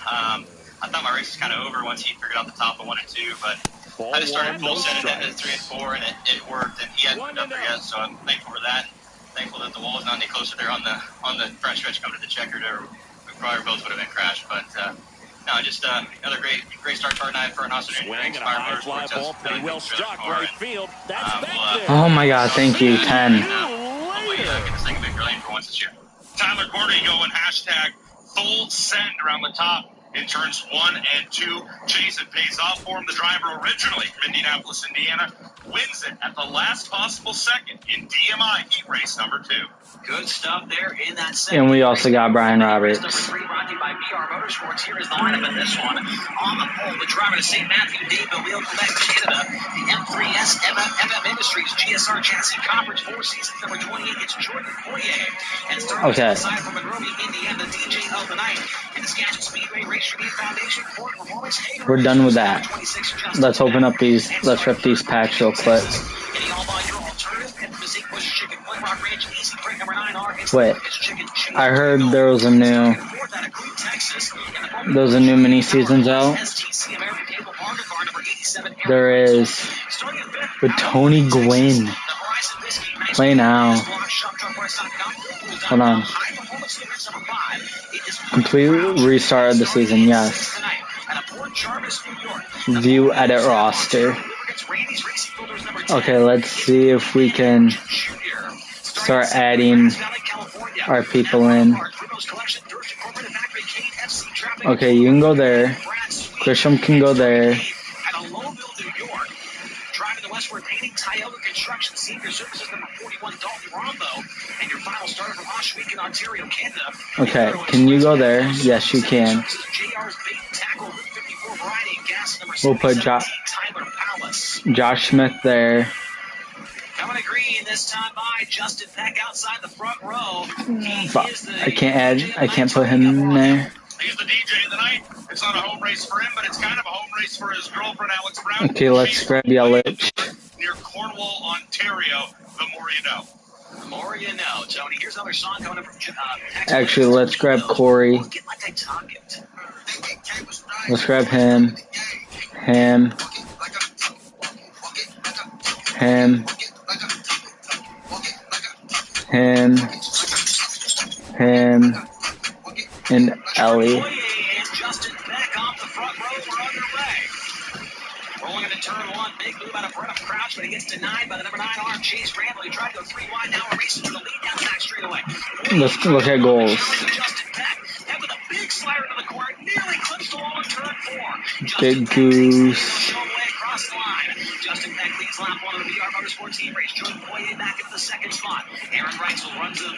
I thought my race was kind of over once he figured out the top of 1 and 2, but Ball I just started one, no full sending into strikes. 3 and 4, and it worked, and he hadn't moved up there yet, so I'm thankful for that. thankful that the wall is not any closer there on the front stretch coming to the checkered, or we probably both would have been crashed. But no, just another great start to our night for an awesome swing and a high fly ball, pretty well struck right field. That's back there. Oh my God! Thank you, 10. Hopefully, get the second victory lane for once this year. Tyler Gordy going hashtag full send around the top in turns 1 and 2. Chase, it pays off for him. The driver originally from Indianapolis, Indiana, wins it at the last possible second in DMI heat race number 2. Good stuff there in that second. And we also got Brian Roberts. Number 3, brought to you by BR Motorsports. Here is the lineup in this one. On the pole, the driver to St. Matthew, Daveville, Wheel Quebec, Canada. The M3S FM Industries GSR Chassis Conference 4 Seasons number 28. It's Jordan Poirier. And starting okay. aside from Monrovia, Indiana, the DJ of the night. In the Skagit Speedway Race Review Foundation Ford Performance. We're done with that. Let's open up these. Let's rip these packs real quick. Wait, I heard there was a new mini seasons out. There is with Tony Gwynn. Play now. Hold on. Completely restarted the season, yes. View edit roster. Okay, let's see if we can start adding our people in. Okay, you can go there. Grisham can go there. Westward Painting, Tioga Construction, Senior Services number 41, Dalton Rombo, and your final starter from Oshawa, Ontario, Canada. Okay, can you go there? Yes, you can. We'll put Josh Smith there. Coming to green this time by Justin Peck outside the front row. I can't put him in there. He's the DJ of the night. It's not a home race for him, but it's kind of a home race for his girlfriend, Alex Brown. Okay, let's grab Yelich. Near Cornwall, Ontario. The more you know. The more you know, Tony. Here's another song coming from Actually, let's grab Corey. Let's grab him. Him. And Ellie. And Justin Peck off the front row. We're underway. Rolling into turn 1. Big move out of front of Crouch, but he gets denied by the number 9 arm, Chase Randall. He tried to go 3 wide. Now a racing to the lead down the back straightaway. Let's look at goals. Justin Peck. That with a big slider to the corner. Nearly clips the wall in turn 4. Big goose. Across the line. Justin Peck leads lap 1 of the BR Motorsports team race. Jordan Poirier back into the second spot. Aaron Reitzel runs to the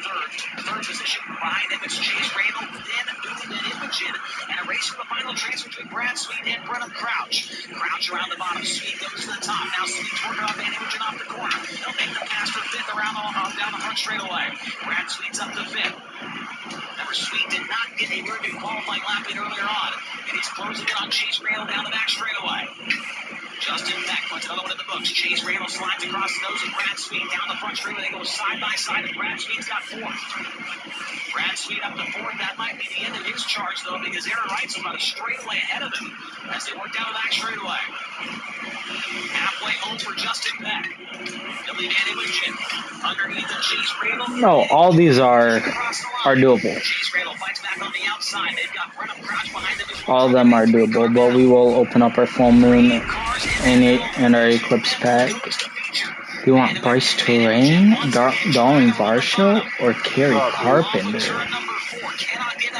third position. Behind him it's Chase Randall, then Newman and Imogen. And a race for the final transfer between Brad Sweet and Brennan Crouch. Crouch around the bottom. Sweet goes to the top. Now Sweet's working on Van Imogen off the corner. He'll make the pass for fifth around down the front straightaway. Brad Sweet's up to fifth. Remember, Sweet did not get a very good qualifying lap in earlier on. And he's closing in on Chase Randall down the back straightaway. Justin Peck puts another one in the books. Chase Randall slides across the nose of Brad Sweet down the front straightaway. They go side by side, and Brad Sweet's got 4th. Brad Sweet up to 4th. That might be the end of his charge, though, because Aaron Reitzel got a straightaway ahead of him as they work down the back straightaway. Halfway home for Justin Peck. Billy Van Imogen underneath of Chase Randall. No, all these are doable. Chase Randall fights back on the outside. They've got Brennan Crouch behind them. All of them are doable, but we will open up our full moon and our eclipse pack. Do you want Bryce Terrain, Darwin Varsho, or Kerry Carpenter?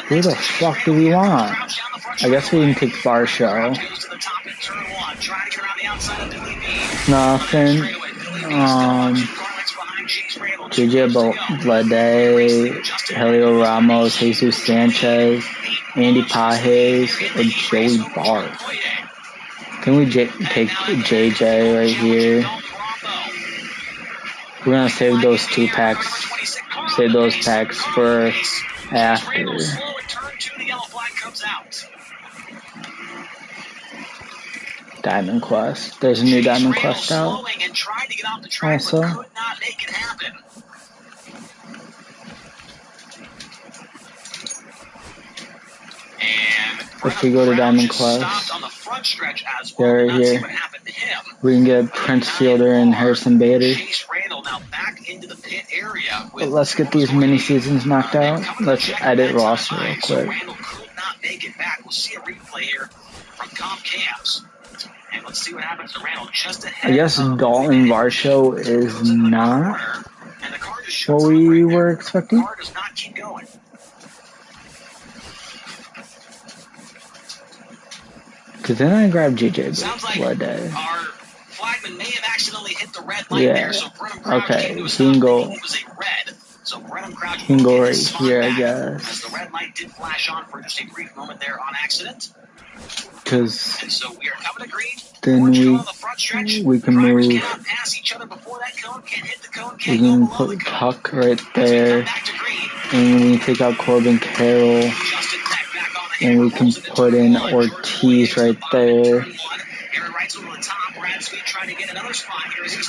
Who the fuck do we want? I guess we can pick Varsho. Nothing. JJ Blade, Helio Ramos, Jesus Sanchez, Andy Pajes, or Joey Bart. Can we take JJ right here? We're gonna save those 2 packs. Save those packs for after. Diamond Quest. There's a new Diamond Quest out. Also. If we go to Diamond Quest, they're right here. We can get Prince Fielder and Harrison Bader. Chase Randall now back into the pit area let's get these mini seasons knocked out. Let's edit roster real quick. Randall could not make it back. We'll see a replay here from Comcast. And let's see what happens to Randall just ahead. I guess Dalton Varsho is not what we were expecting. The car does not keep going. Because then I grabbed JJ Sounds like Bleday. our flagman may have accidentally hit the red light there, so Brenham Crouch okay, he can go. It was a red. So Brenham Crouch can go right here, I guess. As the red light did flash on for just a brief moment there on accident. Because so we are coming to green. Then we can move. We can put Tuck right there. And we take out Corbin Carroll. And we can put in Ortiz right there.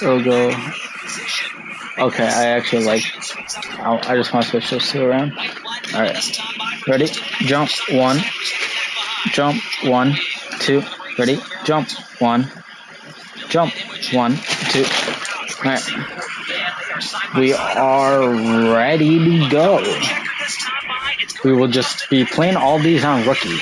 We'll go. Okay, I actually like. I just want to switch those two around. Alright. Ready? Jump. 1. Jump. 1, 2. Ready? Jump. 1. Jump. 1, 2. Alright. We are ready to go. We will just be playing all these on rookie.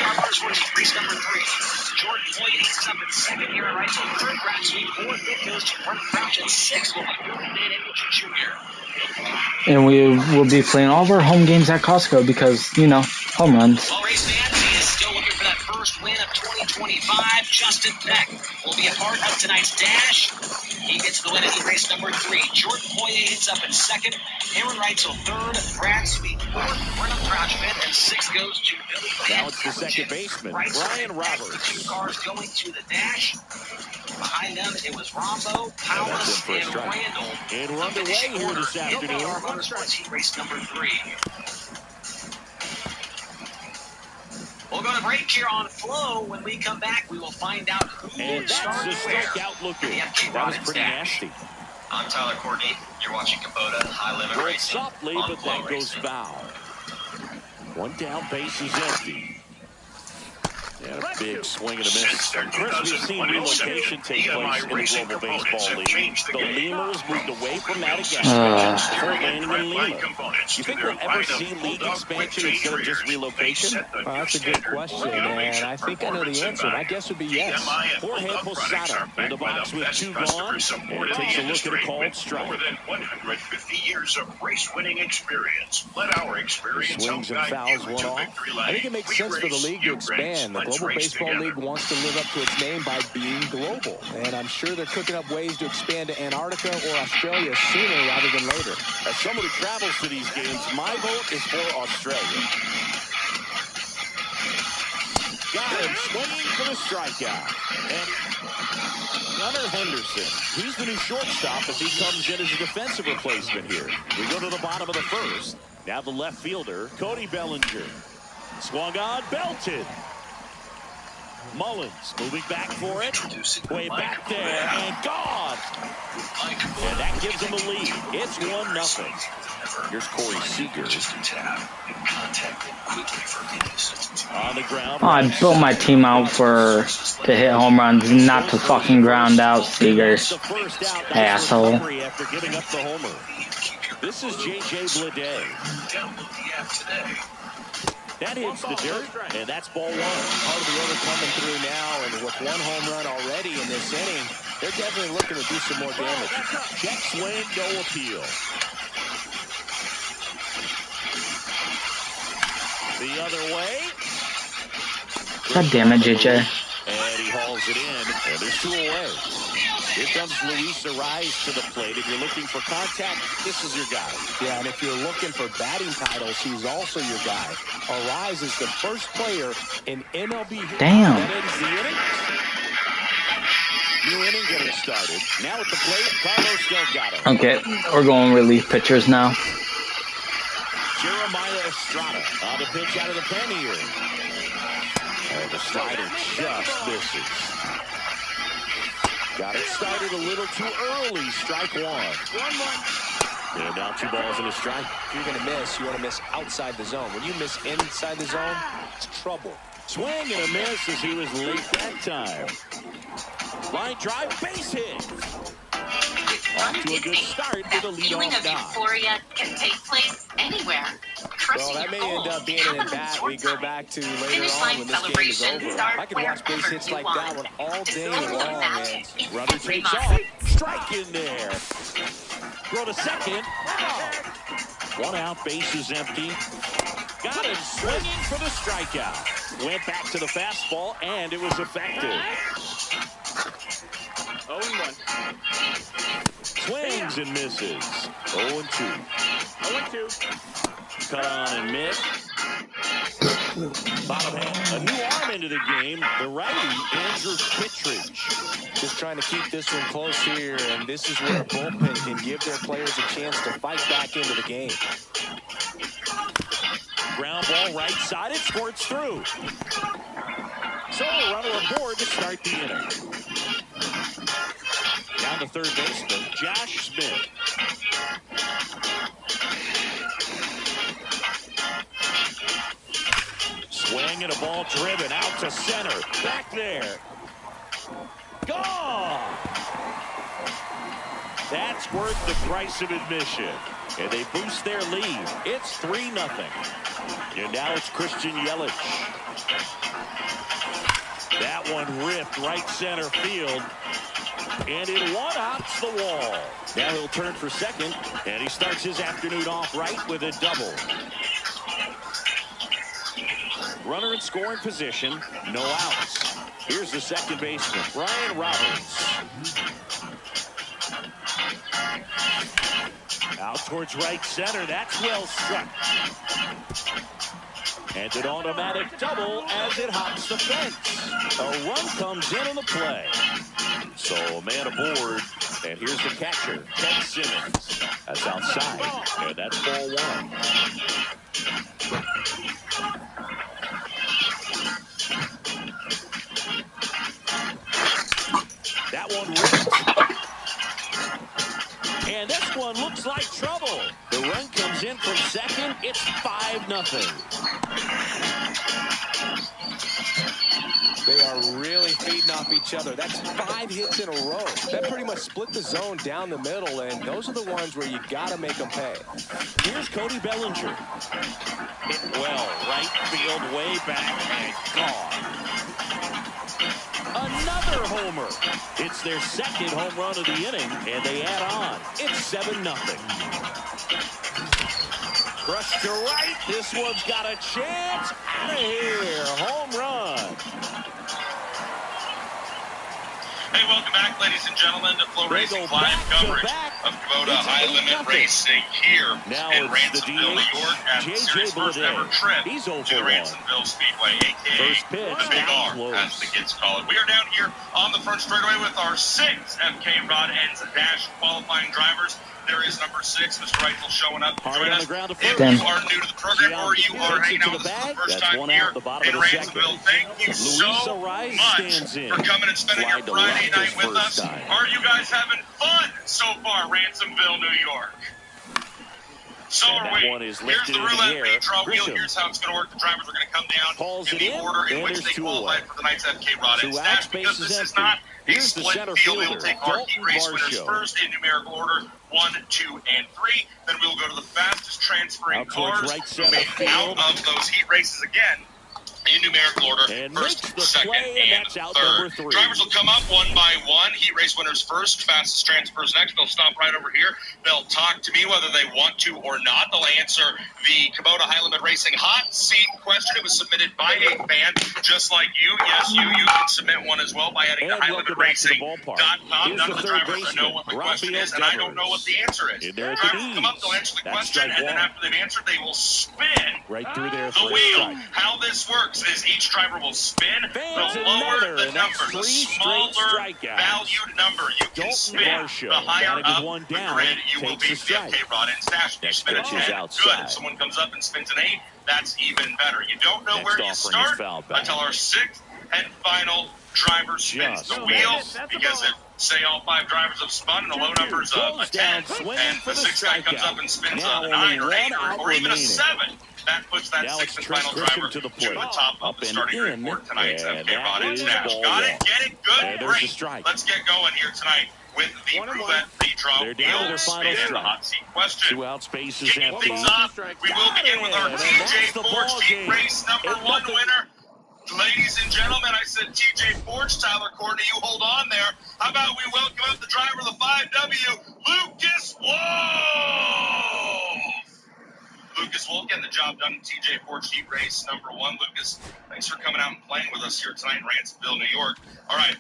And we will be playing all of our home games at Costco because, you know, home runs. Still looking for that first win of 2025. Justin Peck will be a part of tonight's dash. He gets the win in race number 3. Jordan Poyer hits up in second. Aaron Reitzel third. Brad Sweet fourth. Brenham Crouch fifth. And 6 goes to Billy Van. Now it's the second baseman, Brian Roberts. The 2 cars going to the dash. Behind them, it was Rombo, Powers, and Randall. And we're underway here this afternoon. Race number 3. We'll go to break here on Flow. When we come back, we will find out who started where. That was pretty nasty. I'm Tyler Courtney. You're watching Kubota High Limit Racing. Softly, but then goes foul. 1 down, base is empty. Yeah, a big swing and a miss. Chris, we've seen relocation take place in the Global Baseball League. The Lemurs moved away from that again. Fort Landing and Lima. You think we'll ever see league expansion instead of just relocation? That's a good question, and I think I know the answer. My guess would be yes. Jorge Posada in the box with 2 gone, and takes a look at a called strike. More than 150 years of race-winning experience. Let our experience help guide you to victory lane. I think it makes sense for the league to expand. The Global Baseball League wants to live up to its name by being global, and I'm sure they're cooking up ways to expand to Antarctica or Australia sooner rather than later. As someone who travels to these games, my vote is for Australia. Got him swinging for the strikeout. And Gunnar Henderson, he's the new shortstop as he comes in as a defensive replacement here. We go to the bottom of the first. Now the left fielder, Cody Bellinger. Swung on, belted. Mullins moving back for it. Way back there and gone. And that gives them the lead. It's 1-0. Here's Corey Seager. On the ground. Oh, I built my team out to hit home runs, not to fucking ground out, Seager. Asshole. After giving up the homer. This is JJ Bleday. That hits the dirt, and that's ball 1. Part of the order coming through now, and with 1 home run already in this inning, they're definitely looking to do some more damage. Check swing, no appeal. The other way. God damn it, JJ. And he hauls it in, and there's 2 away. Here comes Luis Arraez to the plate. If you're looking for contact, this is your guy. Yeah, and if you're looking for batting titles, he's also your guy. Arraez is the first player in MLB. Damn. That ends the inning. New inning getting started. Now at the plate, Carlos Delgado. Okay, we're going relief pitchers now. Jeremiah Estrada on the pitch out of the pen here. And the slider just misses. Got it started a little too early. Strike 1. And now 2 balls and a strike. If you're going to miss, you want to miss outside the zone. When you miss inside the zone, it's trouble. Swing and a miss as he was late that time. Line drive, base hit. Off to a good start with a feeling leadoff of knock. euphoria can take place anywhere. Well, that may end up being an at-bat we go back to later on when this game is over. I could watch base hits like that one all day long, man. Runner takes off. Strike in there. Throw to second. Oh. One out, base is empty. Got him swinging for the strikeout. Went back to the fastball, and it was effective. 0-1. Swings and misses. 0-2. 0-2. Cut on and miss. Bottom half. A new arm into the game. The righty, Andrew Kittredge. Just trying to keep this one close here, and this is where a bullpen can give their players a chance to fight back into the game. Ground ball right side. It squirts through. So a runner aboard to start the inning. Down to third baseman, Josh Smith. Swing and a ball driven out to center. Back there. Gone! That's worth the price of admission. And they boost their lead. It's 3-0. And now it's Christian Yelich. That one ripped right center field. And it one-hops the wall. Now he'll turn for second. And he starts his afternoon off right with a double. Runner in scoring position. No outs. Here's the second baseman, Brian Roberts. Out towards right center. That's well struck. And an automatic double as it hops the fence. A run comes in on the play. So a man aboard. And here's the catcher, Ted Simmons. That's outside. And that's ball one. That one ripped. And this one looks like trouble. The run comes in from second. It's 5-0. They are really feeding off each other. That's 5 hits in a row. That pretty much split the zone down the middle, and those are the ones where you got to make them pay. Here's Cody Bellinger. Hit well, right field, way back, and gone. Another homer. It's their second home run of the inning, and they add on. It's 7-0. Brush to right. This one's got a chance. Out of here. Home run. Hey, welcome back, ladies and gentlemen, to Flow Racing live coverage of Kubota High Limit Racing here in Ransomville, New York, at the series' first ever trip to the Ransomville Speedway, a.k.a. the Big R, as the kids call it. We are down here on the front straightaway with our 6 FK Rod Ends Dash qualifying drivers. There is number 6, Mr. Rifle, showing up. Join us. If you are new to the program or you are hanging out with us for the first time here in Ransomville, thank you so much for coming and spending your Friday night with us. Are you guys having fun so far, Ransomville, New York? So are we. Here's the roulette lead draw wheel. Here's how it's going to work. The drivers are going to come down in the order in which they qualified for tonight's FK Rod Ends Dash. Because this is not a split field, we will take our heat race winners first in numerical order, 1, 2, and 3. Then we'll go to the fastest transferring cars out of those heat races again in numerical order, first, second, and third. Drivers will come up one by one. Heat race winners first, fastest transfers next. They'll stop right over here. They'll talk to me whether they want to or not. They'll answer the Kubota High Limit Racing hot seat question. It was submitted by a fan just like you. Yes, you can submit one as well by heading to highlimitracing.com. None of the drivers know what the question is, and I don't know what the answer is. Drivers will come up, they'll answer the question, and then after they've answered, they will spin right through there the wheel. How this works is each driver will spin. The lower the number, the smaller valued number you can spin, the higher up the grid you will be. The FK Rod Ends Dash. If you spin a 10, good. If someone comes up and spins an 8, that's even better. You don't know where you start until our 6th and final driver spins the wheel, because if, say, all 5 drivers have spun and the low number's a 10, and the 6th guy comes up and spins a 9 or 8 or even a 7, that puts that 6th and final driver to the top of the starting grid for tonight's FK Rod Ends Dash. Got it? Get it? Good? Great. Let's get going here tonight with the roulette redraw wheel spin and the hot seat question. 2 out spaces Kicking empty. things off, we will begin with our TJ Forge Heat Race number 1 winner. Ladies and gentlemen, I said TJ Forge, Tyler Courtney, you hold on there. How about we welcome up the driver of the 5W, Lucas Wolf. Lucas Wolf getting the job done in TJ Forge Heat Race number 1. Lucas, thanks for coming out and playing with us here tonight in Ransomville, New York. All right.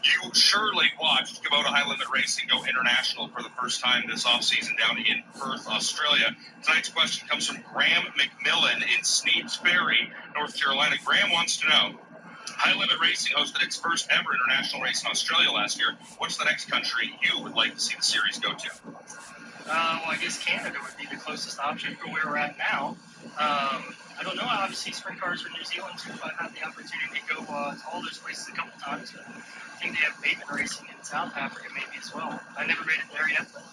You surely watched Kubota High Limit Racing go international for the first time this offseason down in Perth, Australia. Tonight's question comes from Graham McMillan in Sneeps Ferry, North Carolina. Graham wants to know, High Limit Racing hosted its first ever international race in Australia last year. What's the next country you would like to see the series go to? Well, I guess Canada would be the closest option for where we're at now. I don't know. Obviously, sprint cars from New Zealand too. I've had the opportunity to go to all those places a couple times. But I think they have pavement racing in South Africa maybe as well. I never made it there yet, but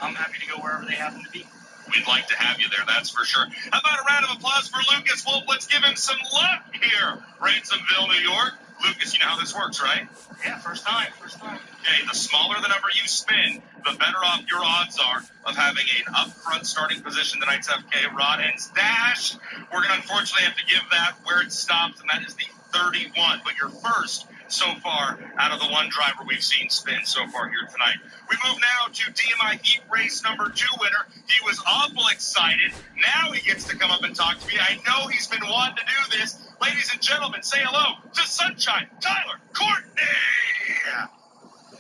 I'm happy to go wherever they happen to be. We'd like to have you there, that's for sure. How about a round of applause for Lucas Wolf? Let's give him some luck here, Ransomville, New York. Lucas, you know how this works, right? Yeah, first time. Okay, the smaller the number you spin, the better off your odds are of having an upfront starting position tonight's FK Rod Ends Dash. We're going to unfortunately have to give that where it stops, and that is the 31. But you're first so far out of the one driver we've seen spin so far here tonight. We move now to DMI Heat Race number 2 winner. He was awful excited. Now he gets to come up and talk to me. I know he's been wanting to do this. Ladies and gentlemen, say hello to Sunshine Tyler Courtney.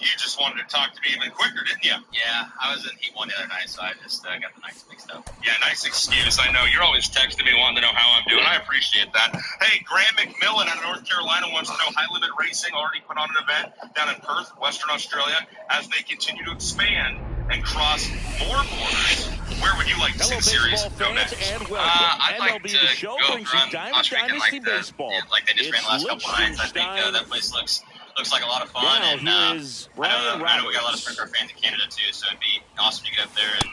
You just wanted to talk to me even quicker, didn't you? Yeah, I was in Heat 1 the other night, so I just got the nights mixed up. Yeah, nice excuse. I know. You're always texting me wanting to know how I'm doing. I appreciate that. Hey, Graham McMillan out of North Carolina wants to know High Limit Racing already put on an event down in Perth, Western Australia, as they continue to expand and cross more borders. Where would you like to see the series go next? I'd like to go run Austrian like they just ran the last couple nights. I think that place looks like a lot of fun, and I know we got a lot of sprint car fans in Canada too, so it'd be awesome to get up there and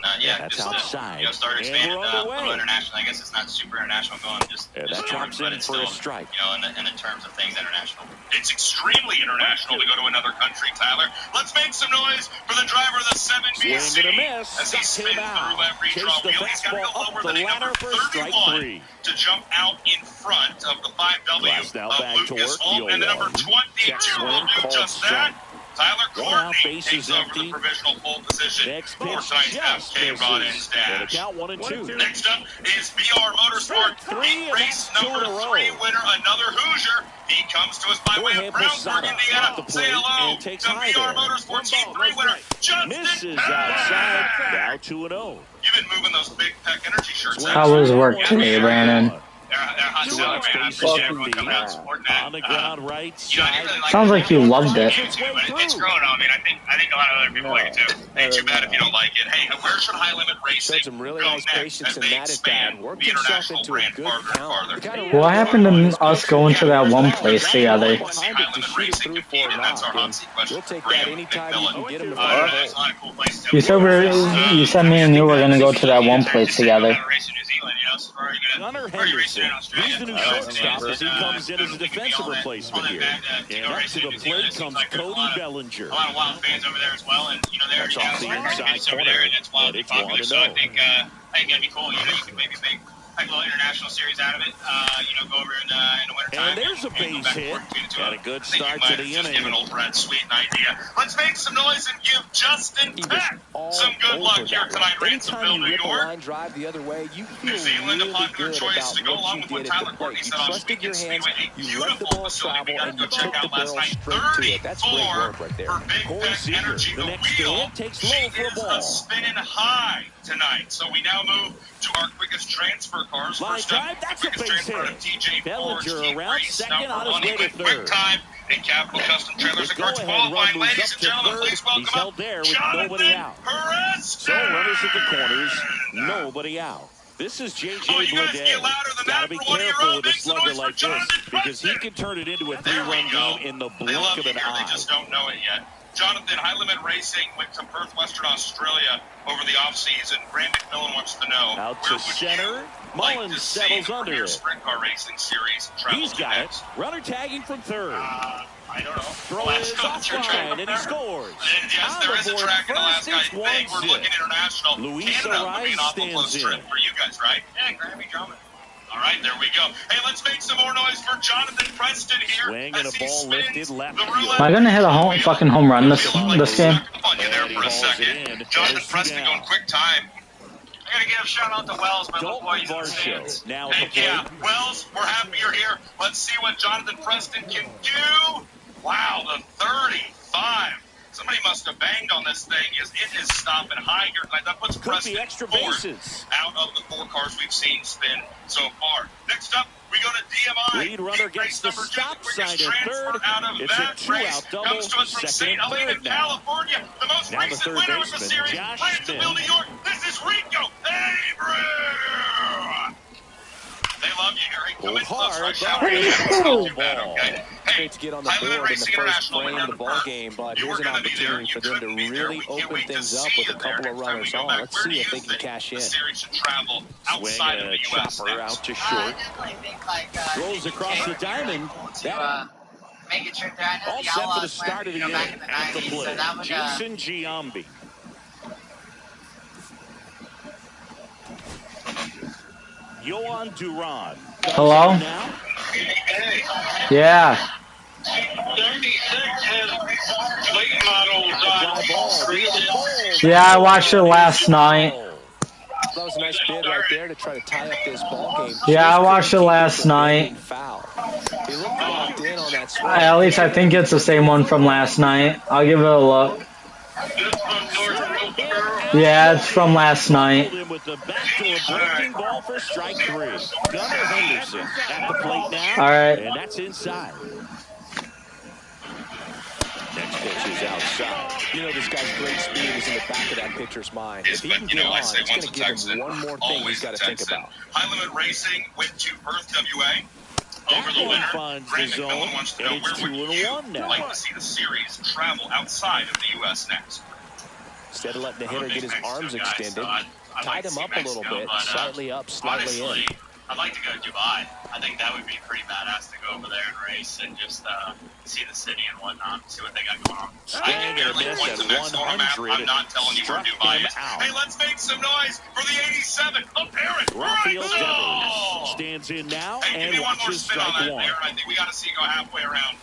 start expanding a little international. I guess it's not super international going just north, but it's still in the terms of things international. It's extremely international to go to another country, Tyler. Let's make some noise for the driver of the 7BC as he spins through every draw wheel. He's got to go lower than number 31 to jump out in front of the 5W of Lucas Wolf, and the number 22 will do just that. Tyler Courtney takes over the provisional pole position for tonight's FK Rod Ends Dash. Next up is BR Motorsport Heat Race number 3 winner, another Hoosier. He comes to us by way of Brownsburg, Indiana. Say hello to BR Motorsport's Heat 3 winner, Justin outside. Now 2-0. You've been moving those big Peck Energy shirts. How was work today, Brandon? They're hot selling, man. I appreciate everyone coming out and supporting that. On the ground, right Sounds like you loved it. It's growing on me. I think a lot of other people like it too. Ain't too bad if you don't like it. Hey, where should High Limit Racing some really go nice next patience as in they that at that. expand Worked the himself international into a brand good farther and count. farther? What happened to us going to that one place together? See High Limit Racing compete, and that's our hot seat question. We'll take that Graham anytime you can McMillan. get him There's a lot of cool places. You said me and you were gonna go to that one place together. Gunnar Henderson, he's the new shortstop as he comes in as a defensive replacement here. And up to the plate comes Cody Bellinger. A lot of Wild fans over there as well, and they already That's off the inside over there, and it's corner. wildly It's popular. 1-0. So I think it'd be cool. You can maybe make a little international series out of it. Go over in the wintertime. And there's a base hit. Got a good start to the inning. Give an old Brad Sweet an idea. Let's make some noise and give Justin Peck some good luck here tonight, Ransomville, New York. Drive the other way, you feel New Zealand, really a popular good choice to about go what along you with what did at Tyler the Courtney plate. You said on trusted your Speaking hands, Speedway. A you let the beautiful ball facility we travel, got to and go you check took the out last barrel night. straight to it. That's great work right there. For Big Corey Peck Seager, Energy, the the next wheel. stand, takes She low for a is ball. a spinning high tonight. So we now move to our quickest transfer cars. Line First up, drive, that's the a quickest base transfer hit. of TJ Bellinger Forge Heat around Race second number on his 1. way He to went third. quick time in Capital Custom Trailers and Carts qualifying. Ladies and gentlemen, please welcome He's up held there with nobody Jonathan out. Perez. So runners at the corners, nobody out. This is J.J. Oh, you guys get louder than Got to that be for one of your careful own. with a Make some slugger noise for like this Jonathan because he Preston. can turn it into a There we three-run go. game in the They blink love of you an here. They eye. just don't know it yet. Jonathan, High Limit Racing went to Perth, Western Australia over the offseason. Brandon McMillan wants to know, Out where to would center. you like Mullins to see settles the under Premier it. Sprint Car Racing Series travel He's to got it. next? Runner tagging from third. I don't know. Throw is offline, and he scores. Yes, there is a track in Alaska. I think we're looking international. Canada would be an awful close trip for you guys, right? Yeah, Grammy Drummond. All right, there we go. Hey, let's make some more noise for Jonathan Preston here. Swing and a ball lifted left. Am I gonna hit a fucking home run this game? On you there for a second. Jonathan Preston going quick time. I gotta give a shout out to Wells, my little boy. He's in the stands. Now, yeah, Wells, we're happy you're here. Let's see what Jonathan Preston can do. Wow, the 35. Somebody must have banged on this thing. It is stopping high here tonight. That puts Preston fourth out of the 4 cars we've seen spin so far. Next up, we go to DMI. Lead runner gets the stop sign at third. It's a 2-out double. Comes to us from St. Helena, California. The most recent winner of the series. Plainville, New York. This is Rico Abreu. They love you, Harry. Come in close. Right now. Okay. Great to get on the board in the first frame of the ball game, but here's an opportunity for them to really open things up with a couple of runners on. Let's see if they can cash in. The series should travel outside of the U.S. Chopper out to short. Throws across the diamond. Make a trip there. I know All the set for the Outlaws start of the went, inning back in the at the 90s, plate. so that would, Jason Giambi. Yohan Duran. Hello? Yeah. 36 has late models. Yeah, I watched it last night. That was a nice bid right there to try to tie up this ball game. Yeah, I watched it last night. He looked locked in on that swing. At least I think it's the same one from last night. I'll give it a look. Yeah, it's from last night. With the backdoor breaking ball for strike 3. Gunnar Henderson at the plate now. All right. And that's inside. Next pitch is outside. You know, this guy's great speed is in the back of that pitcher's mind. If he can get on, it's going to give him one more thing he's got to think about. High Limit Racing went to Perth, WA. Over the winter, Grant McMillan wants to know where would you like to see the series travel outside of the U.S. next? Instead of letting the hitter get his arms extended, tied him up a little bit, slightly up, slightly in. I'd like to go to Dubai. I think that would be pretty badass to go over there and race and just see the city and whatnot, see what they got going on. Staying in a miss at 100. I'm not telling you where Dubai is. Hey, let's make some noise for the 87 of Aaron Rafael Reitzel. Devers stands in now Hey, give and me one more watches spin on strike that 1. there. I think we got to see go halfway around.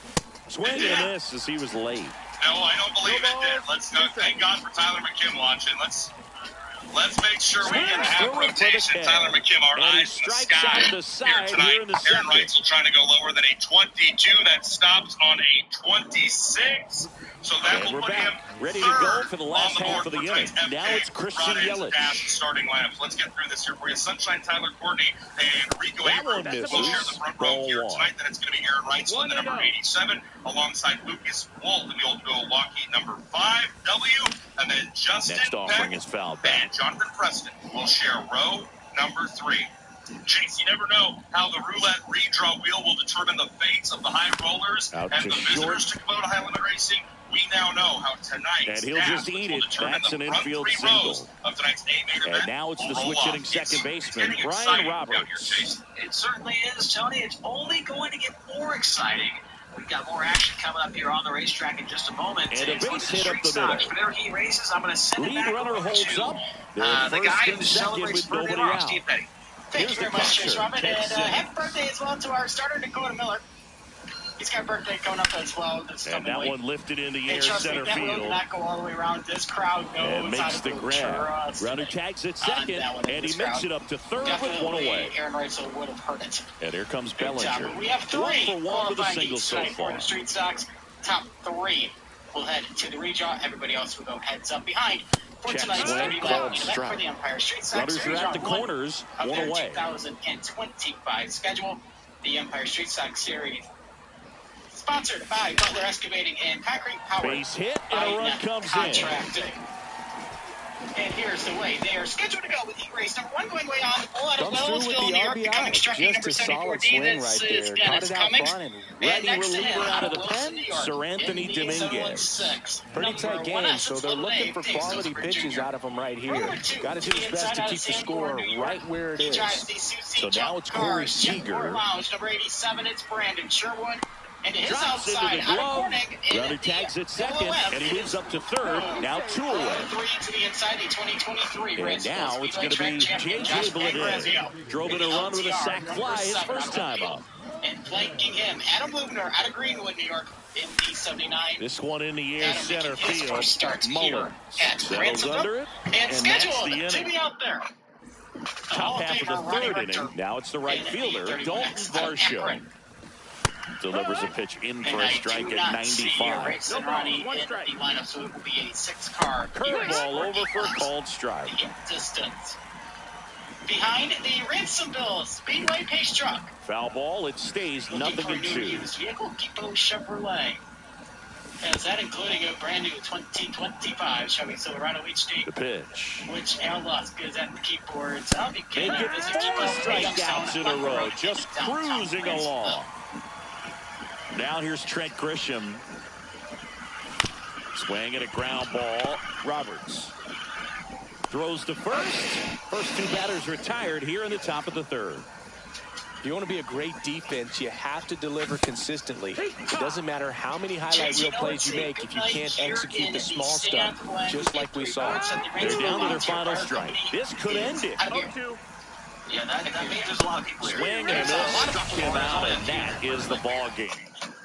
Swing and a miss as he was late. No, I don't believe it did. Let's go. Thank God for Tyler McKim watching. Let's make sure we get a half rotation. Tyler McKim, our eyes in the sky here tonight. Aaron Reitzel trying to go lower than a 22. That stops on a 26. So that will put him ready to go for the last half of the inning. Now it's Christian Yelich. Starting lineups. Let's get through this here for you. Sunshine, Tyler Courtney, and Rico Abreu will share the front row here tonight. Then it's going to be Aaron Reitzel in the number 87, alongside Lucas Wolf in the old Milwaukee number 5W, and then Justin offering is foul back. And Jonathan Preston will share row number 3. Chase, you never know how the roulette redraw wheel will determine the fates of the high rollers and the visitors to Kubota High Limit Racing. We now know how tonight's and he'll just eat it. That's an infield single. Of tonight's and now it's the switch hitting second baseman, Brian Roberts. It certainly is, Tony. It's only going to get more exciting. We've got more action coming up here on the racetrack in just a moment. And a base hit up the middle. Whenever he races, I'm going to send it back runner over holds to up. the guy who celebrates birthday tomorrow, Steve Petty. Thank you very much, Chase Robin, and happy birthday as well to our starter, Dakota Miller. He's got a birthday coming up as well. And that one lifted in the air center field. That will not go all the way around. This crowd knows and makes the grab. Runner tags at second, and he makes it up to third with one away. Aaron Reitzel would have heard it. And here comes Bellinger. We have 3 1-for-1 with a single so far. For the Street Stocks. Top 3 will head to the redraw. Everybody else will go heads up behind. For tonight's for the Empire Street Stocks. Runners are at the corners, one away. 2025 schedule. The Empire Street Stocks Series. Sponsored by Butler Excavating and Concrete Power. Base hit and a run comes in. And here's the way they are scheduled to go with heat race number 1 going way on the pull out of Wellsville, New York, becoming striking number 74D. This is Dennis Cummings. And next to him, out of the pen, Sir Anthony Dominguez. Pretty tight game, so they're looking for quality pitches out of him right here. Got to do his best to keep the score right where it is. So now it's Corey Seager. Number 87, it's Brandon Sherwood. And his Drops outside, into the glove. Runner tags at second, and he moves up to third. Now 2 away. 3 to the inside, the 2023 And now it's going to be J.J. Bleday. Drove in a run with a sack fly his first time up. And flanking him, Adam Lubner out of Greenwood, New York, in the 79. This one in the air, center field. Starts Muller settles under it, and scheduled that's the to be out there. Top half of the third inning. Now it's the right fielder, Dalton Varsho. Delivers a pitch in for a strike at 95. No Ronnie in the lineup, so it will be a 6-car curveball over for a called strike. Distance. Behind the Ransomville Speedway pace truck. Foul ball. It stays nothing in 2. Vehicle Depot Chevrolet. Is that including a brand new 2025 Chevy Silverado HD? The pitch. Which Al Lusk is at the keyboards. I'll be kidding. They get 4 strikeouts in a row, just cruising along. Now here's Trent Grisham. Swing at a ground ball. Roberts throws to first. First 2 batters retired here in the top of the third. If you want to be a great defense, you have to deliver consistently. It doesn't matter how many highlight reel plays you make if you can't execute the small stuff, just like we saw. They're down to their final strike. This could end it. Yeah, that means there's a lot of people here. Swing and a miss, struck him out, and that is the ball game.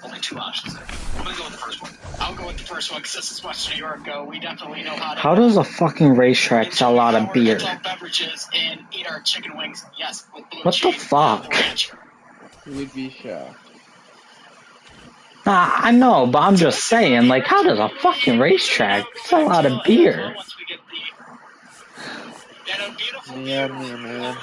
Only 2 options there. I'm going to go with the first one. I'll go with the first one because this is Western New York. We definitely know how to. How does a fucking racetrack sell a lot of beer? Beverages and eat our chicken wings. Yes. With blue What the cheese. fuck? You'd be shocked. I know, but I'm just saying, like, how does a fucking racetrack sell a lot of beer? Yeah, man.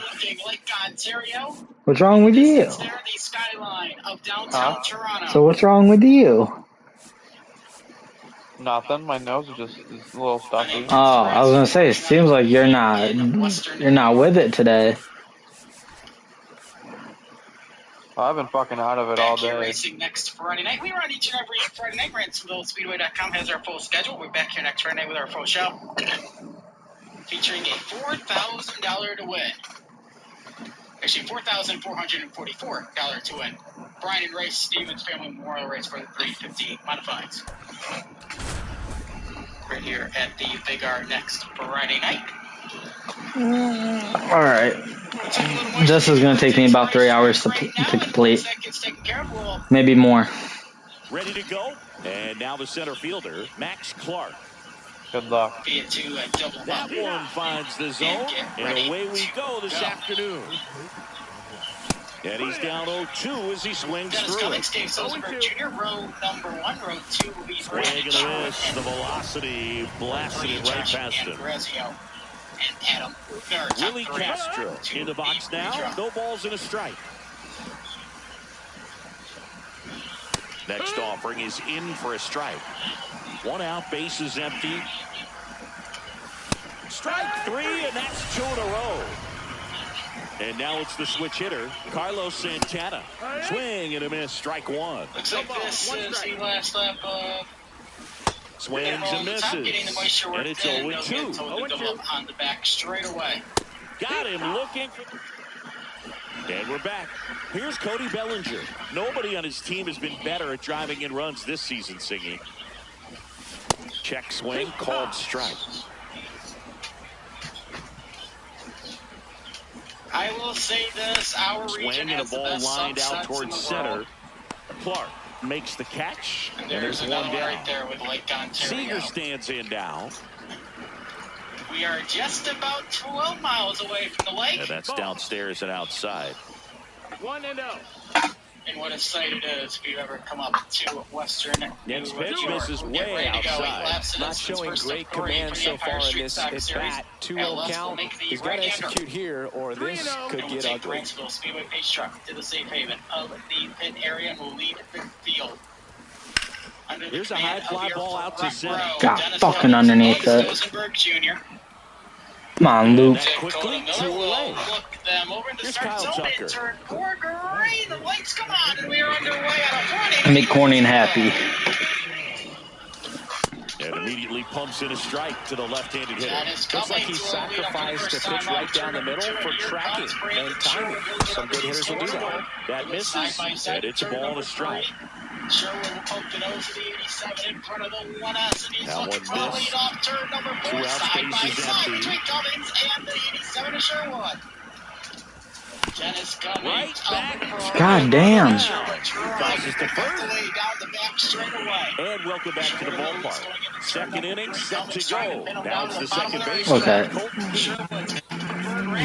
Lake Ontario. What's wrong with you? There, the skyline of downtown Toronto. So what's wrong with you? Nothing. My nose is just a little stuffy. Oh, I was gonna say, it seems like you're not with it today. I've been fucking out of it all day. Racing next Friday night. We run each and every Friday night. RansomvilleSpeedway.com has our full schedule. We're back here next Friday night with our full show, featuring a $4,000 to win. Actually, $4,444 to win. Brian and Ray Stevens Family Memorial Race for the 350 Modifieds. Right here at the Big R next Friday night. Alright. This is going to take me about 3 hours to complete. Maybe more. Ready to go? And now the center fielder, Max Clark. Good luck. That one finds the zone, and away we go this afternoon. And he's down 0-2 as he swings through it. Junior, row number 1, row 2 will be swing and a miss. The velocity blasted it right past him. Willie Castro in the box now. No balls and a strike. Next offering is in for a strike. 1 out, base is empty. Strike 3, and that's 2 in a row. And now it's the switch hitter, Carlos Santana. Swing and a miss, strike 1. Looks like this is the last lap of swings and misses. And it's 0-2. On the back straight away. Got him looking. And we're back. Here's Cody Bellinger. Nobody on his team has been better at driving in runs this season, Singy. Check swing, called strike. I will say this, our swing and a ball lined out towards center. Clark makes the catch, and there's one down. Right there with Lake Ontario. Seager stands in now. We are just about 12 miles away from the lake. Yeah, that's downstairs and outside. 1-0. And what a sight it is if you ever come up to Western. Next pitch misses way outside. Not showing great command so far in this at bat. 2-0 count. He's got to execute here, or this could get ugly. Ranksville Speedway pace truck to the safe haven of the pit area and will lead the field. Here's a high fly ball out to center. Got fucking underneath it. Rosenberg Jr. Come on, Luke. Quickly, 2 away. Look them over in the Here's start Kyle zone. Tucker. Turn 4, great. The lights come on, and we are underway on a 20. Make Corning happy. And immediately Immediately pumps in a strike to the left-handed hitter. Looks like he sacrificed a pitch right down the middle for tracking and timing. Some good hitters will do that. That misses, and it's a ball and a strike. Sherwood will poke the nose of the 87 in front of the 1S, and he's That looking one for the missed. leadoff turn, number 4, 2 out, side by bases side empty. between Cummings and the 87 of Sherwood. Dennis Cummings Right back. God damn. Crosses to first. Down the back straight away. And welcome back to the ballpark. Second inning set to go. Now it's the second base. Okay.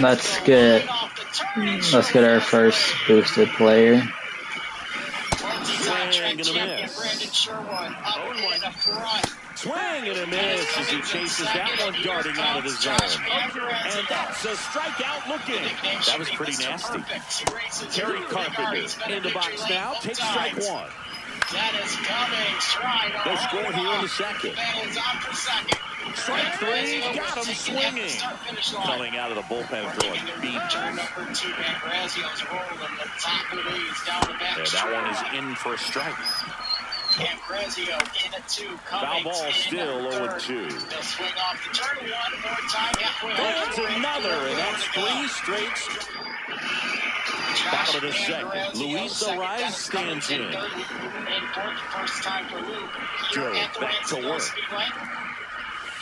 Let's get our first boosted player. Swing and a miss. Swing and a miss as he chases that one darting out of the zone. And that's a strikeout looking. That was pretty nasty. Terry Carpenter in the box now. Takes strike one. No score here in the second. Strike three, got him swinging. Coming out of the bullpen throwing beat. And that one is in for a strike. Foul ball still 0-2. That's another, and that's 3 straight. Bottom of the second. Luis Ariz stands in. Joe back to work.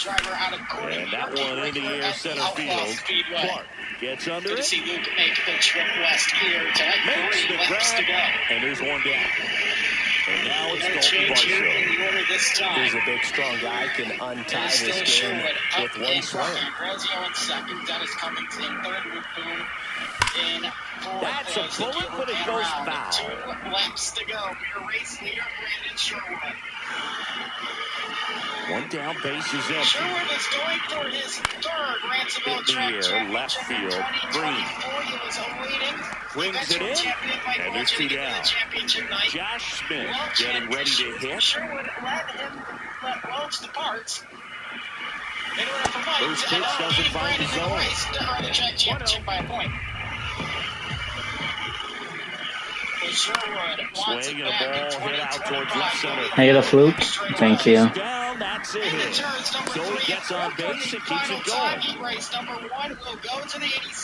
And that one in the air center field. Clark gets under it. Makes the grab. And there's one down. And now it's Dalton Varsho. He's a big, strong guy, can untie this game with one swing. That's a bullet, but it goes foul. 2 laps to go. Your race leader, Brandon Sherwood. One down, base is empty. Sherwood is going for his third Ransomville Track Championship left field. Green brings it in, and there's 2 down. Josh Smith getting ready to hit. Sherwood let Welch depart. First pitch doesn't find the zone. Championship by a point. Swing and a ball hit out towards left center. I get a fluke? Thank you. Down, that's it. Joey gets on base and keeps it going.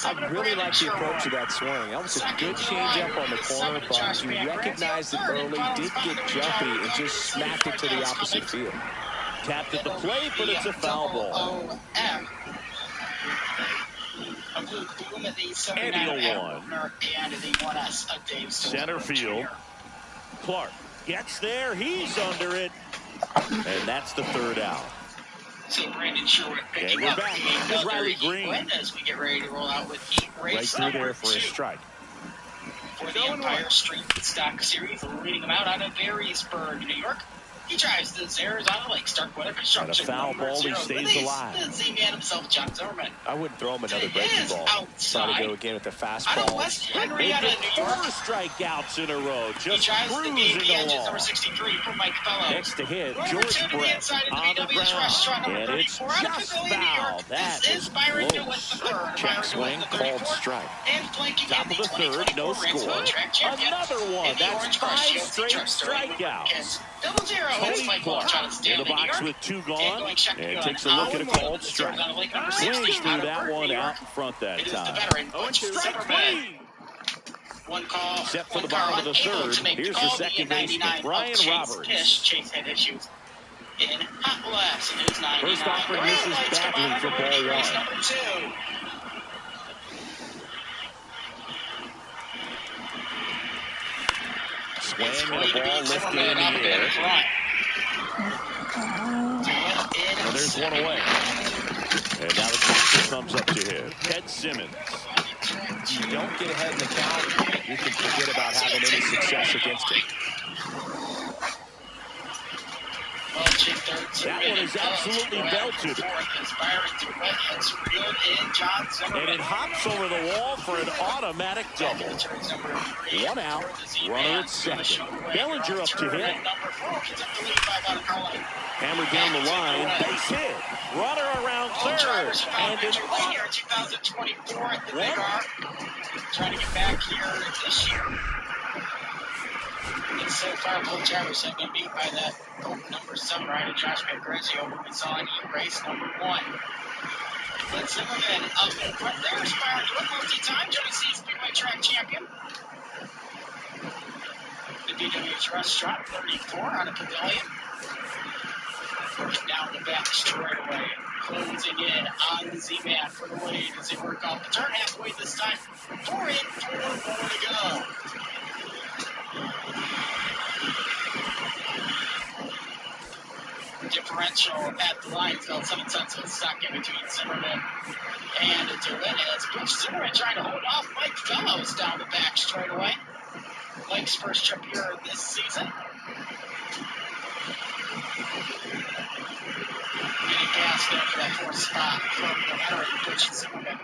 I really like the approach of that swing. That was a good changeup on the corner, but he recognized it early, did get jumpy, and just smacked it to the opposite field. Tapped at the plate, but it's a foul ball. Eddie 1. Center field. Clark gets there. He's under it. And that's the 3rd out. So Brandon Sherwood picking we're up back. Here's Riley Green. As we get ready to roll out with heat race right through there for a strike. For the Empire Street Stock Series, we're reading them out of Barrysburg, New York. He drives this Arizona Lake Starkweather Construction. And a foul ball, he stays alive. The Z-man himself, John Zimmerman. I wouldn't throw him another breaking ball. Try to go again with the fastball. West Henrietta, New York. 4 strikeouts in a row. Just cruising along. along. 63 for Mike Fellow. Next to hit, George Brett on the ground. And it's just foul. That is close. Check swing, called strike. Top of the 3rd, no score. Another one. That's 5 straight strikeouts. Tony Clark in the box with 2 gone, and takes a look at a called strike. Swings through that one out in front that time. Strike 3. Set for the bottom of the 3rd. Here's the second baseman, Brian Roberts. Chase had issues in hot laps in his 99. First offering misses badly for ball 1. Swing and a ball lifted in the air. And there's one away. And now the catcher comes up to hit. Ted Simmons. You don't get ahead in the count, you can forget about having any success against it. That one is absolutely belted. And it hops over the wall for an automatic double. 1 out, runner at second. Bellinger up to hit. Hammered down the line, base hit. Runner around 3rd. And an auto. 2024 at the Big R. Trying to get back here this year. And so far, both drivers have been beat by that number 7 rider, Josh Pancrazio, who we saw in race number 1. But Zimmerman up in front there, aspiring to a multi-time Genesee Speedway track champion. The BWH Rush Trot 34 on a Pavilion. Working down the back straightaway, closing in on the Z-Man for the lead as they work off the turn halfway this time. 4 in, 4 more to go. Differential at the line is about 7 cents a second between Zimmerman and DeWitt. It's Butch Zimmerman trying to hold off Mike Fellows down the back straightaway. Mike's first trip here this season. Getting past there for that 4th spot from the veteran Butch Zimmerman.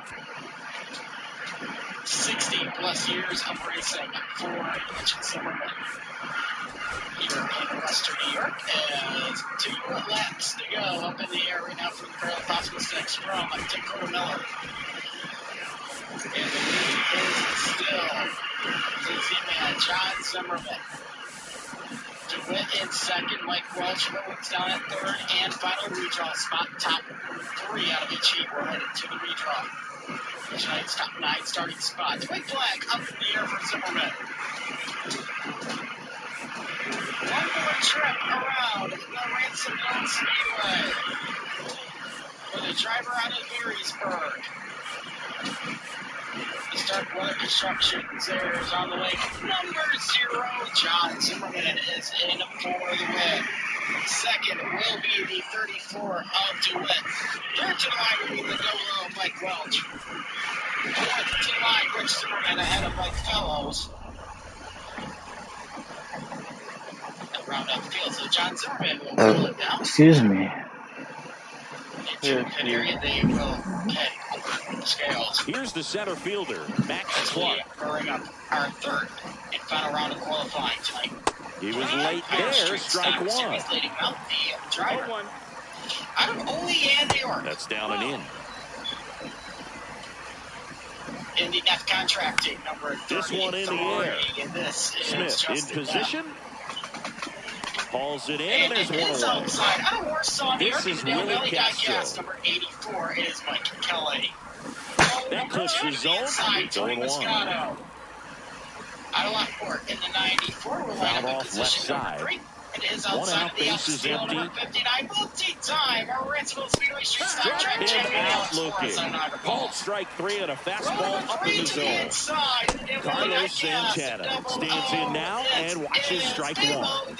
60 plus years of racing for Butch Zimmerman. Here in Western New York, as 2 laps to go up in the air right now from the Fairly Possible 6 from Dakota Miller. And the lead is still the Z-Man, John Zimmerman. DeWitt in second, Mike Welch rolls down at 3rd, and final redraw spot, top 3 out of each heat. We're headed to the redraw. Tonight's top 9 starting spots. White flag up in the air for Zimmerman. One more trip around the Ransomville Speedway for the driver out of Marysburg. The Stark Weather Constructions there is on the way. Number 0, John Zimmerman is in for the win. Second will be the 34 of DeWitt. Third to the line will be the no-low Mike Welch. Fourth to the line, Rich Zimmerman ahead of Mike Fellows. Round out the field, so John Zimmerman will pull it down. Excuse me. Into the pit area, they will head over the scales. Here's the center fielder, Max Clark. Hurrying up our 3rd and final round of qualifying tonight. He was late there, strike 1. Leading out the driver. Out of Olean, New York. That's down and in. In the net contracting, number 33. This one in the air. And this is Smith in position. Hauls it in, and there's one away. Outside. Out of Warsaw, New York. This is Willie Castro. Number 84 is Mike Kelly. That clips the zone. Going one. Out of Lockport in the 94. We'll line up in position number 3. It is outside of the outfield, number 59. Multi-time Ransomville Speedway Street Stock Track champion Alex Flores on our called strike 3 and a fastball up in the zone. Carlos Santana stands in now and watches strike 1.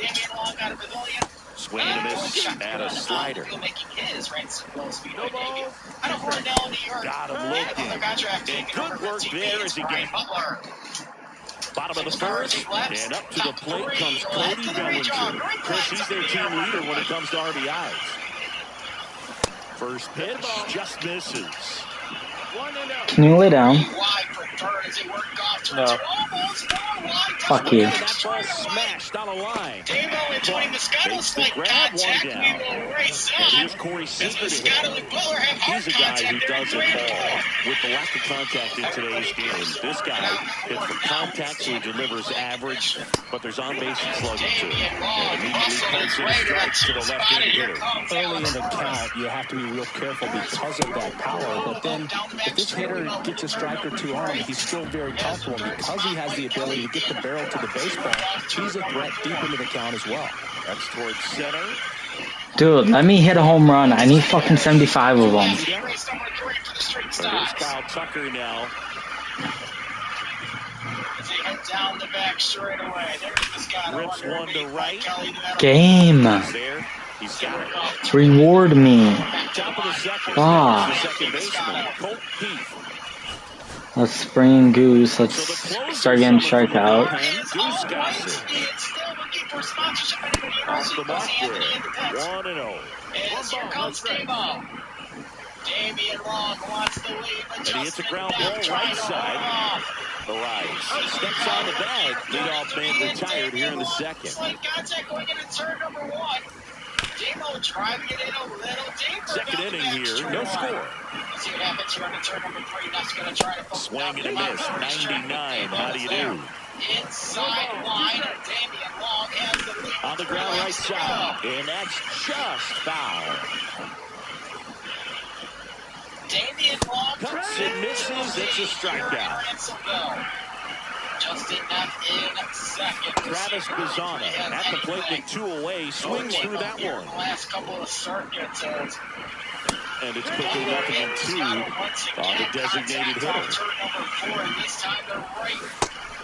Swing and a miss at a slider. Making his Ransomville Speedway debut. Out of Hornell, New York. Got him looking. And good work there as he gets bottom of the 1st, and up to the plate comes Cody Bellinger. Chris, he's their team leader when it comes to RBIs. First pitch just misses. Can you lay down? No. Fuck you. That ball smashed on a line. Takes the grab, one down. And here's Corey Seager to hit. He's a guy who does it all. With the lack of contact in today's game, this guy hits for contact, so he delivers average, but there's on-base and slugging too. And immediately punts in strikes to the left-handed hitter. Early in the count, you have to be real careful because of that power, but then if this hitter gets a strike or 2 on him, he's still very comfortable. Because he has the ability to get the barrel to the baseball, he's a threat deep into the count as well. That's towards center. Dude, let me hit a home run. I need fucking 75 of them. There's Kyle Tucker now. Down the back straight away. Rips one to right. Game. He's got it. Reward me. Top of the second. Ah. Second baseman, Colt Peete. Let's spring goose. Let's start getting strikeout. Goose got it. Off the mark there. 1-0. As here comes Damo. Damian Long wants the lead, but and he hits a ground ball right side. Arise. Steps on the bag. Leadoff man retired here in the second. Slight contact going into turn number 1. Damo driving it in a little deeper. Second inning here. No score. See what happens here on turn number 3. That's going to try to swing and a miss. 99. How do you do? inside line, and Damian Long has the lead. On the ground right side, and that's just foul. Damian Long cuts and misses. It's a strikeout. Just enough in second. Travis Bazzana at the plate with 2 away, swings through that one. The last couple of circuits. And it's quickly 0-2 on the designated hitter. Turnover 4, and this time they're right.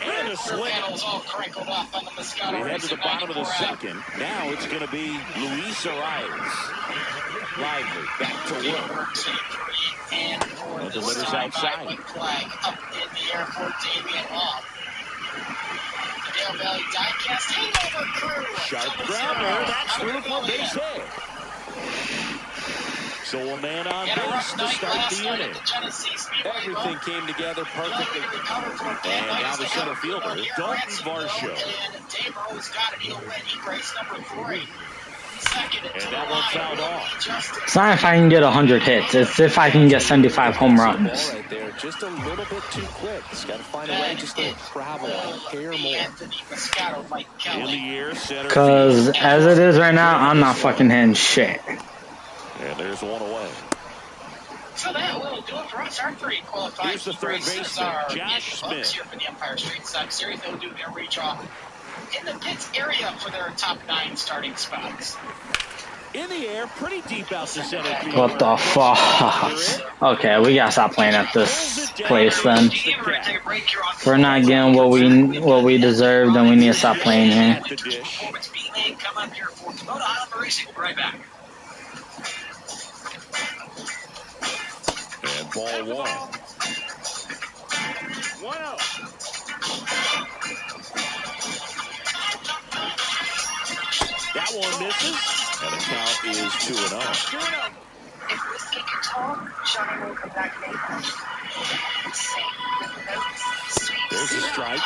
And a swing. All crinkled up on the Moscato. We head to the bottom of the second. Now it's going to be Luis Arias. Lively, back to work. And delivers outside. Flag up in the air for Damian Long. The Dale Valley Diecast hangover crew. Sharp grounder. That's through for base hit. So a man on base to start the inning. Everything came together perfectly. And now the center fielder, Dalton Varsho. And that one fouled off. It's not if I can get 100 hits. It's if I can get 75 home runs. Right there, just a little bit too quick. He's got to find a way just to travel a hair more. In the air, center. Because as it is right now, I'm not fucking hitting shit. And there's one away. So that will do it for us. Our 3 qualified. Here's the third baseman, Josh Smith. Here for the Empire Straight Sox Series. They'll do their redraw in the pits area for their top 9 starting spots. In the air, pretty deep out to center field. What the fuck? Okay, we gotta stop playing at this place then. If we're not getting what we deserve, then we need to stop playing here. Come up here for Kubota Island Racing. We'll be right back. And ball 1. 1-0. That one misses, and the count is 2-0. If whiskey could talk, Johnny Walker Black Label. Sing with notes, sweet, there's a strike.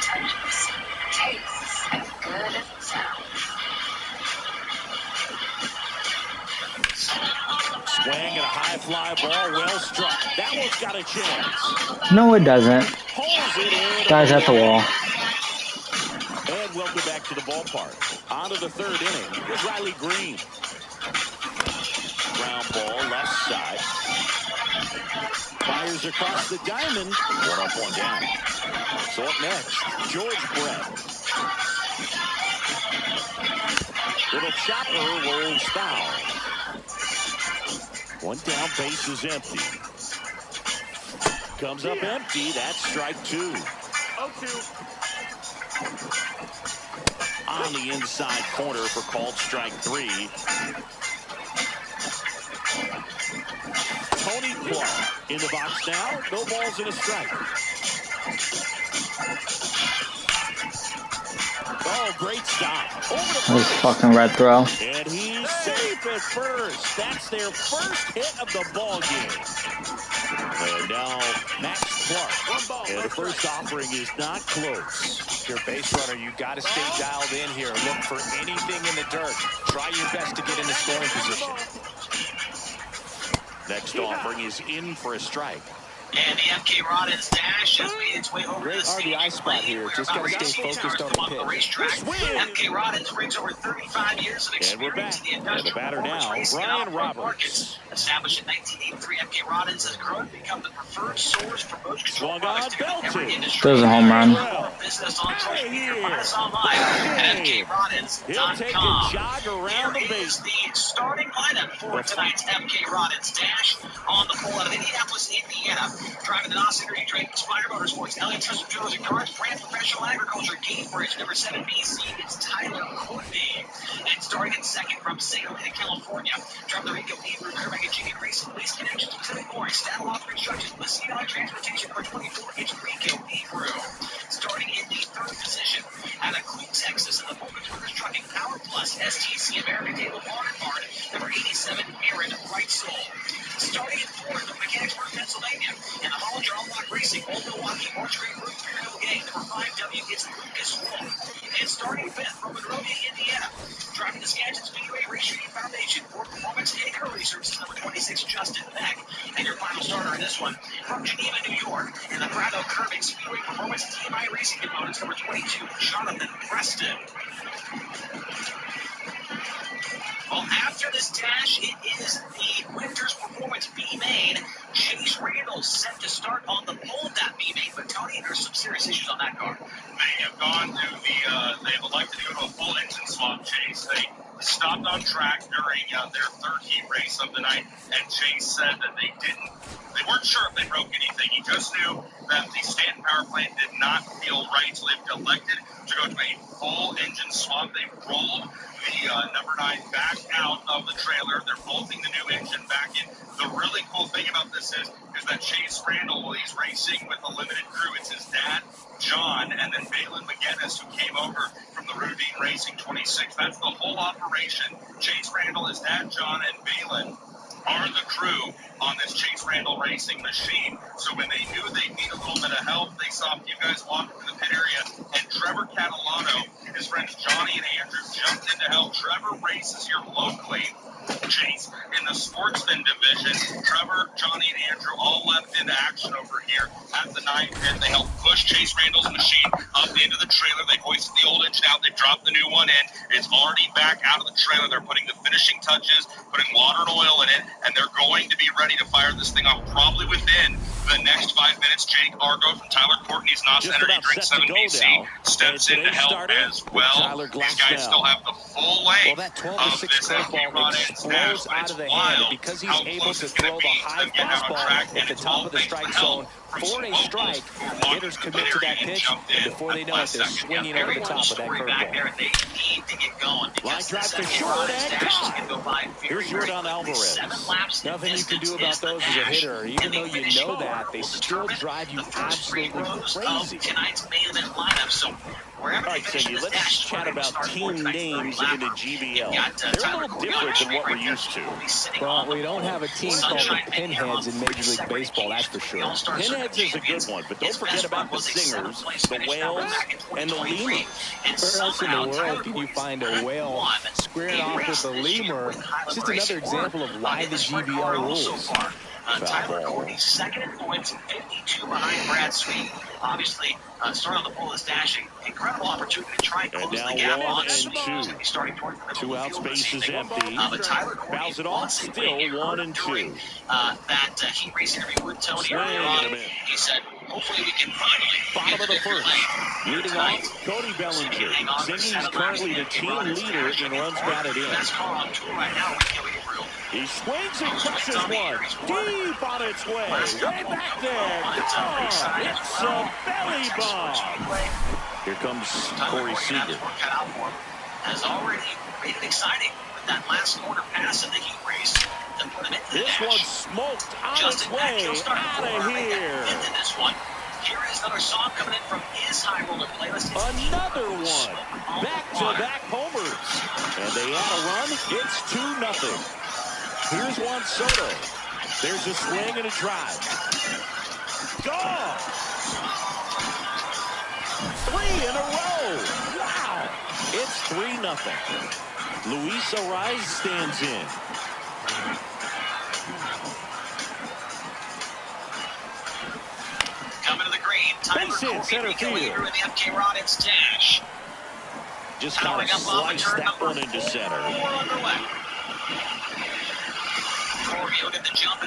touches, tastes as good as it sounds. Swing and a high fly ball, well struck. That one's got a chance. No, it doesn't. Pulls it in. Guys at the wall. And welcome back to the ballpark. On to the third inning. Here's Riley Green. Ground ball, left side. Fires across the diamond. 1 up, 1 down. So up next, George Brett. Little chopper rolls foul. 1 down, base is empty. Comes up empty. That's strike 2. 0-2. On the inside corner for called strike 3. Tony Clark in the box now. No balls and a strike. Oh, great stop. This fucking red throw. And he's safe at first. That's their first hit of the ball game. And now Max Clark. And the first offering is not close. If you're a base runner, you got to stay dialed in here. Look for anything in the dirt. Try your best to get in the scoring position. Next offering is in for a strike. And the MK Rollins dash has made its way over Great to the RBI spot here. Just got to stay focused on the pitch. racetrack. MK Rollins brings over 35 years of experience in the industrial the batter now, Brian Roberts. Established in 1983, MK Rollins has grown to become the preferred source for motion control Swung on, products in every belted. industry. There's a home run. Business on social media, find us online at He'll take a MKRollins.com. jog around the Here base. is the starting lineup for tonight's MK Rollins dash on the pole out of Indianapolis, Indiana. Driving the Nossinger, you drink Spire Motorsports, Elliott Trust Drills and Cars, Brand Professional Agriculture, Gamebridge, number 7 BC, it's Tyler Courtney. And starting in second from San Jose, California, driving the Rico Hebrew, Kermit Chicken Racing, Police Connections, Pacific Forest, Saddle Off Construction, Messina Transportation, for 24, it's Rico Hebrew. Starting in the third position, out of Clute, Texas, in the Focus Workers Trucking, Power Plus, STC, American Table, Barn, number 87, Aaron Right Soul. Starting in fourth, from Mechanicsburg, Pennsylvania, and the Hollinger Unlock Racing, Old Milwaukee, March Green Group, Imperial Gang, number 5W is Lucas Wolf. And starting fifth from Monrovia, Indiana. Driving the Skagit Speedway Race Shooting Foundation for Performance and Career Services, number 26, Justin Beck. And your final starter in this one, from Geneva, New York, in the Prado Curving Speedway Performance TMI Racing Components, number 22, Jonathan Preston. Well, after this dash, it is the Winters Performance B main. Chase Randall set to start on the pole of that B main, but Tony, there's some serious issues on that car. They have gone to they've elected to go to a full engine swap, Chase. They stopped on track during their third heat race of the night, and Chase said that they weren't sure if they broke anything. He just knew that the Stanton power plant did not feel right, so they've elected to go to a full engine swap. They rolled the number 9 back out of the trailer. They're bolting the new engine back in. The really cool thing about this is that Chase Randall, well, he's racing with a limited crew. It's his dad, John, and then Balin McGinnis, who came over from the Rudine Racing 26. That's the whole operation. Chase Randall, his dad, John, and Balin are the crew on this Chase Randall racing machine. So when they knew they'd need a little bit of help, they saw a few guys walk into the pit area, and Trevor Catalano, his friends Johnny and Andrew, jumped in to help. Trevor races here locally. Chase, in the sportsman division, Trevor, Johnny, and Andrew all left into action over here at the 9 pit. They helped push Chase Randall's machine up into the trailer. They hoisted the old engine out. They dropped the new one in. It's already back out of the trailer. They're putting the finishing touches, putting water and oil in it, and they're going to be ready to fire this thing off probably within the next 5 minutes. Jake Argo from Tyler Courtney's NOS Energy Drink 7 BC steps in to help as well. These guys still have the full length of this FK Rod explodes out of the hand, and because he's able to throw the high fastball at the top of the strike zone for a strike, hitters commit to that pitch, and before they know it, they're swinging over the top of that curveball. Line drive to short and caught. Here's Jordan Alvarez. Nothing you can do about those as a hitter. Even though you know that, they still drive you absolutely crazy. Tonight's main event lineup, so all right, Cindy, let's chat about team names in the GBL. They're a little different than what we're used to. Well, we don't have a team called the Pinheads in Major League Baseball, that's for sure. Pinheads is a good one, but don't forget about the Singers, the Whales, and the Lemurs. Where else in the world can you find a whale squaring off with a lemur? It's just another example of why the GBL rules. Tyler Courtney, second in points, 52 behind Brad Sweet. Obviously, starting on the pole is dashing. Incredible opportunity to try and close the gap on Sweet. Starting toward the two out, space is empty. But Tyler Courtney fouls it off, still 1 and 2. That heat race interview with Tony earlier on, he said, hopefully we can finally bottom of the first. Leading off, Cody Bellinger. Cindy's currently the team leader in runs batted in. Best car on tour right now, he swings and crushes one. Deep on its way. Way back there. Gone. It's a belly bomb. Here comes Corey Seager. Has already made it exciting with that last corner pass in the heat race to put him into the dash. This one smoked on its way out of here. Into this one. Here is another song coming in from his high roller playlist. Another one. Back-to-back homers. And they add a run. It's 2-0. Here's Juan Soto. There's a swing and a drive. Gone. 3 in a row. Wow. It's 3-0. Luis Arraez stands in. Coming to the green. Tyler Courtney, the leader in the FK Rod dash. Just kind of sliced that one into center.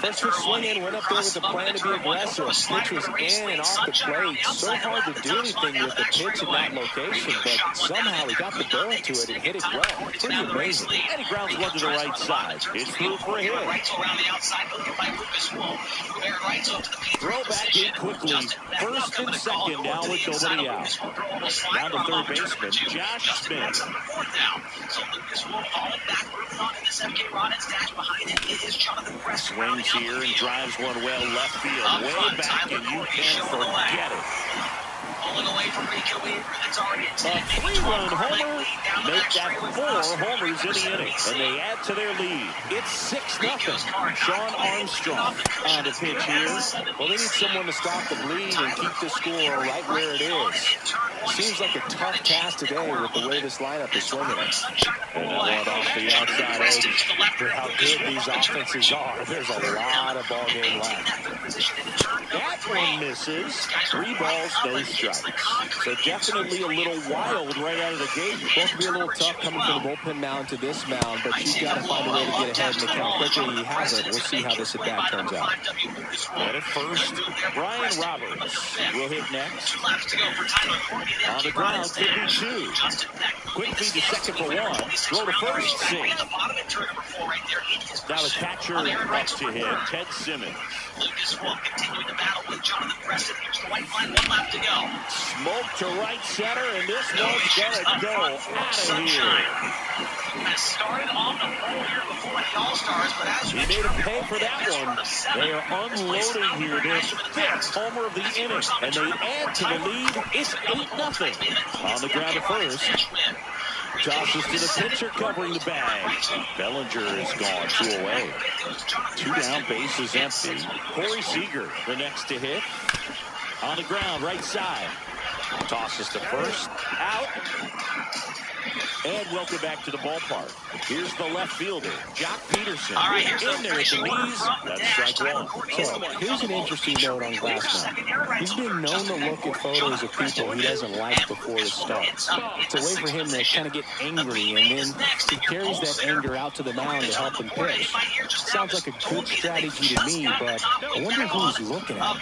First to swing in, went up there with the plan to be aggressive. Pitch was in and off the plate. So hard to do anything with the pitch in that location, but somehow he got the barrel to it and hit it well. Pretty amazing. And he grounds one to the right side. It's through for a hit. Throw back in quickly. First and second now with nobody out. Down to third baseman, Josh Smith. So Lucas Wolf falling back in this FK Rod dash behind him is Jonathan Preston. Swings here and drives one well left field. Way back, and you can't forget it. Pulling away for Rico Avery. That's already A 3-run homer, make that 4 homers in the inning, and they add to their lead. It's 6-0. Sean Armstrong on the pitch here. Well, they need someone to stop the bleed and keep the score right where it is. Seems like a tough task today with the way this lineup is swinging it. And that one off the outside edge. For how good these offenses are, there's a lot of ball game left. That one misses. 3 balls, no strikes. So definitely a little wild right out of the gate. Both be a little tough coming from the bullpen mound to this mound, but you've got to find a way to get ahead in the count quickly. He hasn't. We'll see how this at-bat turns out. And at first, Brian Roberts will hit next. On the ground, could be 2. Quick feed to second for 1. Throw to first, safe. Now the catcher up to him, Ted Simmons. Lucas Wolf continuing the battle with Jonathan Preston. Here's the white line, 1 left to go. Smoke to right center, and this one's gonna go out of here. Has started on the pole here before the All-Stars, but as he made him pay for that one. They are unloading here. Their 5th homer of the inning, and they add to the lead. It's 8-0. On the ground at first. Tosses to the pitcher, covering the bag. Bellinger is gone, 2 away. 2 down, bases empty. Corey Seager, the next to hit. On the ground, right side. Tosses to first, out. And welcome back to the ballpark. Here's the left fielder, Jock Peterson. All right, here's in there at the knees. That's strike 1. So here's an interesting note on Glassman. He's been known to look at photos of people he doesn't like before the start. It's a way for him to kind of get angry, and then he carries that anger out to the mound to help him pitch. Sounds like a good strategy to me, but I wonder who he's looking at.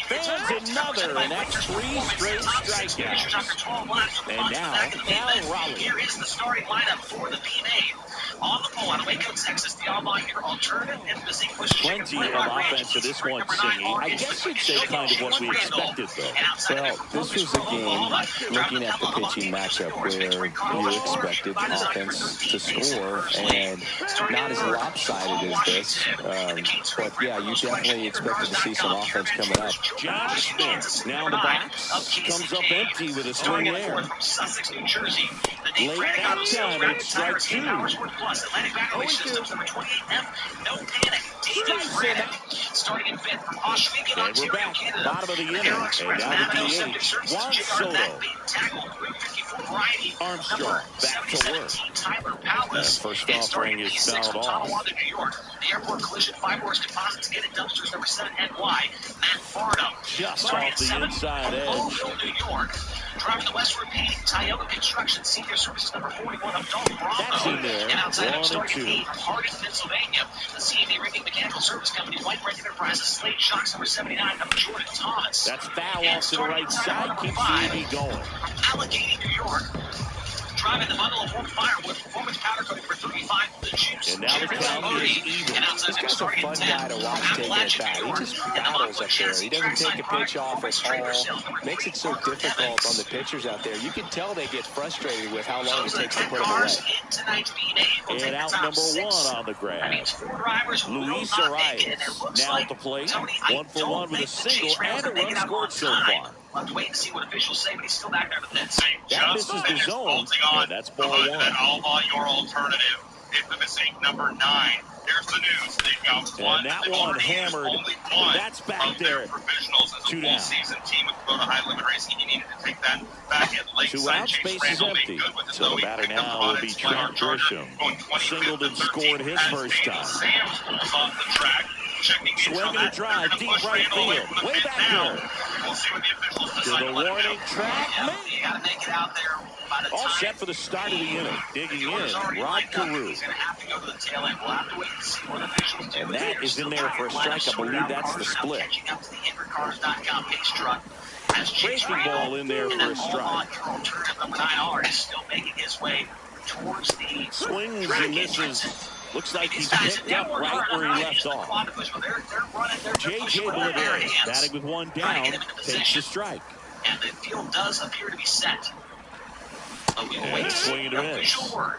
Fans another, and that's 3 straight strikeouts. And now, Cal Raleigh. Here is the starting lineup for the P-Maid. On the pole out of Waco, Texas, the online here alternative Memphis English. Plenty of offense to this one, Singy. I guess you'd say kind of what we expected, though. Well, this was a game, looking at the pitching matchup, where you expected offense to score, and not as lopsided as this. But, yeah, you definitely expected to see some offense coming up. Josh Smith, now in the box, comes up empty with a swing there. Late that time, it's strike 2. Atlantic Backaway Systems, number 28F, no panic. Starting in 5th from Oswego, and we're back, bottom of the inning, and now the DH, Juan Soto. Armstrong, back to work. And first offering is fouled off. The Airport Collision Fiberworks Composites and Dumpsters, number 7 NY, Matt Farnham. Just off the inside edge. Louisville, New York. Driving the Westward Painting, Tioga Construction, Senior Services, number 41 of Dalton Bravo. That's in there. And outside 1 of starting 2. 8 from Harding, Pennsylvania, the CME Rigging Mechanical Service Company, White Red Enterprises, Slate Shocks, number 79 of Jordan Thomas. That's foul off to the right side. Keeps CME going. Allegheny, New York. Driving the bundle of warm firewood, performance powder coating for 35 the juice. And now the count is even. This guy's a fun guy to watch take at bat. He just battles up there. He doesn't take a pitch off at all. Makes it so difficult on the pitchers out there. You can tell they get frustrated with how long it takes to put him away. And out number 1 on the grass. Luis Arias now at the plate. 1 for 1 with a single and a run scored so far. We'll have to wait and see what officials say, but he's still back there with that. That misses the zone, and that's ball 1. And Alma, your alternative. Infamous ink number 9. There's the news. They've got one. And that one hammered. Only one that's back there. Professionals as a 2 full down. season team with Kubota High Limit Racing. He needed to take that back at 2 outs, Chase base is Randall empty. So the batter now will be Trent Grisham. Singleton scored his first time. Sam's off the track. Swinging a drive, deep right field. Way back there. We'll see what the officials To decide. the warning track. You got to make it out there by the All time. set for the start of the inning. Digging in, Rod Carew. He's going to have to go to the tail end. We'll have to wait and see what officials do. And that is in there for a strike. I believe that's the split. Catching up to the InverCars.com page truck. Breaking ball in there for a strike. Alternative number 9R is still making his way towards the Swings and misses. Looks like he's picked up right where he left off. J.J. Bolivar, batting with 1 down, takes the strike. And the field does appear to be set. We will wait And to see swing and the a miss. official word.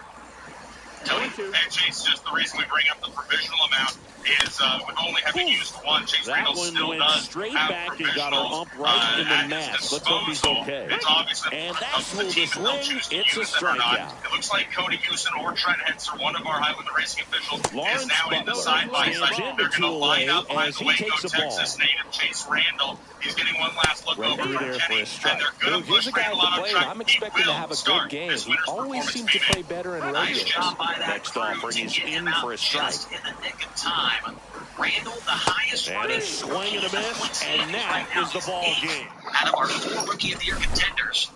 Hey, Chase, just the reason we bring up the provisional amount. is with only having used one, Chase That Randall one still went does straight have back and got our professionals ump right in the at his mask. Let's hope he's disposal. okay. It's obviously And up that's to the pulled team a if they'll swing. choose to It's a use them or not. strikeout. It looks like Cody Houston or Trent Henson, one of our high limit racing officials, Lawrence is now in the Butler side-by-side. stands in They're going to line up behind as the he Waco, takes a ball. Texas native Chase Randall. He's getting one last look Right over through from there Kenny, for a strike. and they're going to Here's push a guy at Randall the out on plate. track. I'm He expecting to will have a start good game. this He winner's always performance seems to play meeting. better in road Nice games. job by that Next crew offering to is get in him for out a strike. just in the nick of time. Randall, the highest And running a swing and a miss, and that right now is the ball is 8 game. out of our 4 Rookie of the Year contenders.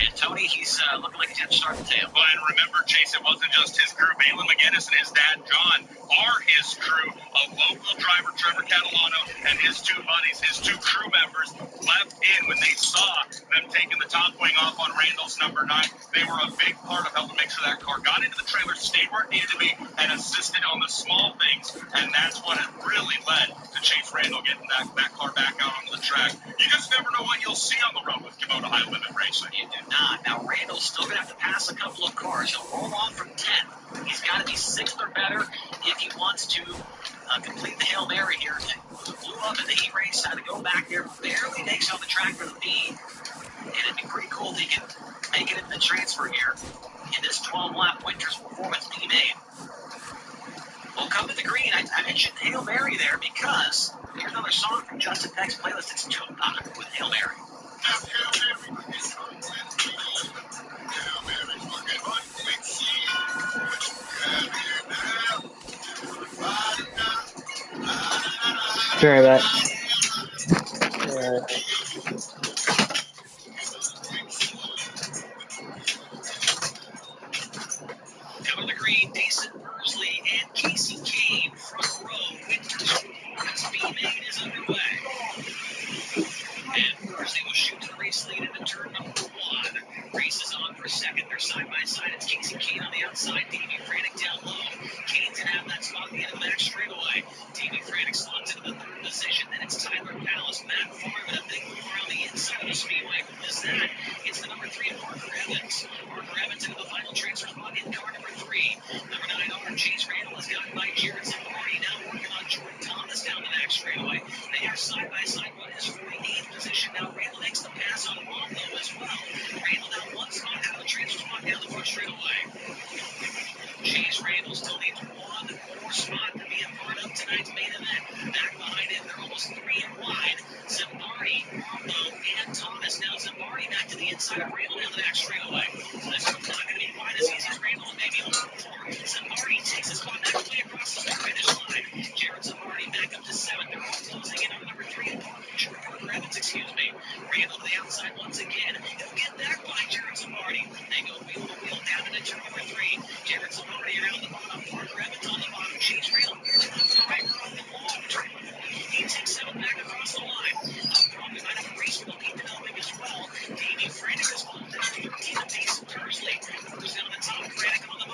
And Tony, he's looking like he's going to start the tail. Well, and remember, Chase, it wasn't just his crew. Balin McGinnis and his dad, John, are his crew. A local driver, Trevor Catalano, and his 2 buddies, his 2 crew members, left in when they saw them taking the top wing off on Randall's number 9. They were a big part of helping make sure that car got into the trailer, stayed where it needed to be, and assisted on the small things. And that's what has really led to Chase Randall getting that car back out onto the track. You just never know what you'll see on the road with Kubota High Limit Racing. You do not. Now, Randall's still going to have to pass a couple of cars. He'll roll off from 10th. He's got to be 6th or better if he wants to complete the Hail Mary here. Blew up in the heat race, had to go back there, barely makes on the track for the lead. And it'd be pretty cool if he could make it in the transfer here in this 12-lap Winters Performance B-Main. We'll come to the green. I mentioned Hail Mary there because here's another song from Justin Peck's playlist. It's Tupac with Hail Mary. Be right back. Coming to the green, Mason Bursley and Casey Kane, front row. Winters Performance B-Main is underway. And Bursley will shoot to the race lead into turn number 1. Race is on for second. They're side by side. It's Casey Kane on the outside. Davey Frantic down low. Kane's going to have that spot at the end of the back straightaway. Davey Frantic slots into the 3rd position. Then it's Tyler Palace. Matt Farman, a big move around the inside of the speedway. Who is that? It's the number 3 of Parker Evans. Parker Evans into the final transfer spot in car number 3. Number 9 Chase Randall is gotten by Jared Zamorni. Now working on Jordan Thomas down the back straightaway. They are side by side. One is 48th position. Now Randall makes the pass on Longo as well. Randall now 1 spot out of the transfer spot down the far straightaway. Chase Randall still needs 1 more spot to be a part of tonight's main event. Back behind him, they're almost 3 wide. Zamorni, Longo, and Thomas. Now Zamorni back to the inside of Randall down the back straightaway. This one's not going to be quite as easy as Randall and maybe hoping for. Zamorni takes his spot back away across the finish line. Jared Zamorni back up to 7th. They're all closing in on number 3 and Parker Evans, Randall to the outside once again. He'll get back by Jared Zamorni. They go wheel to wheel down into turn number 3. Jared Zamorni around the bottom. Parker Evans on the bottom. Chase Randall really looks all right on the long turn. He takes 7 back across the line. Up front, we might have a race will keep developing as well. Davey Frantic is pulled down 13 apiece. Bursley on the top. Frantic on the bottom.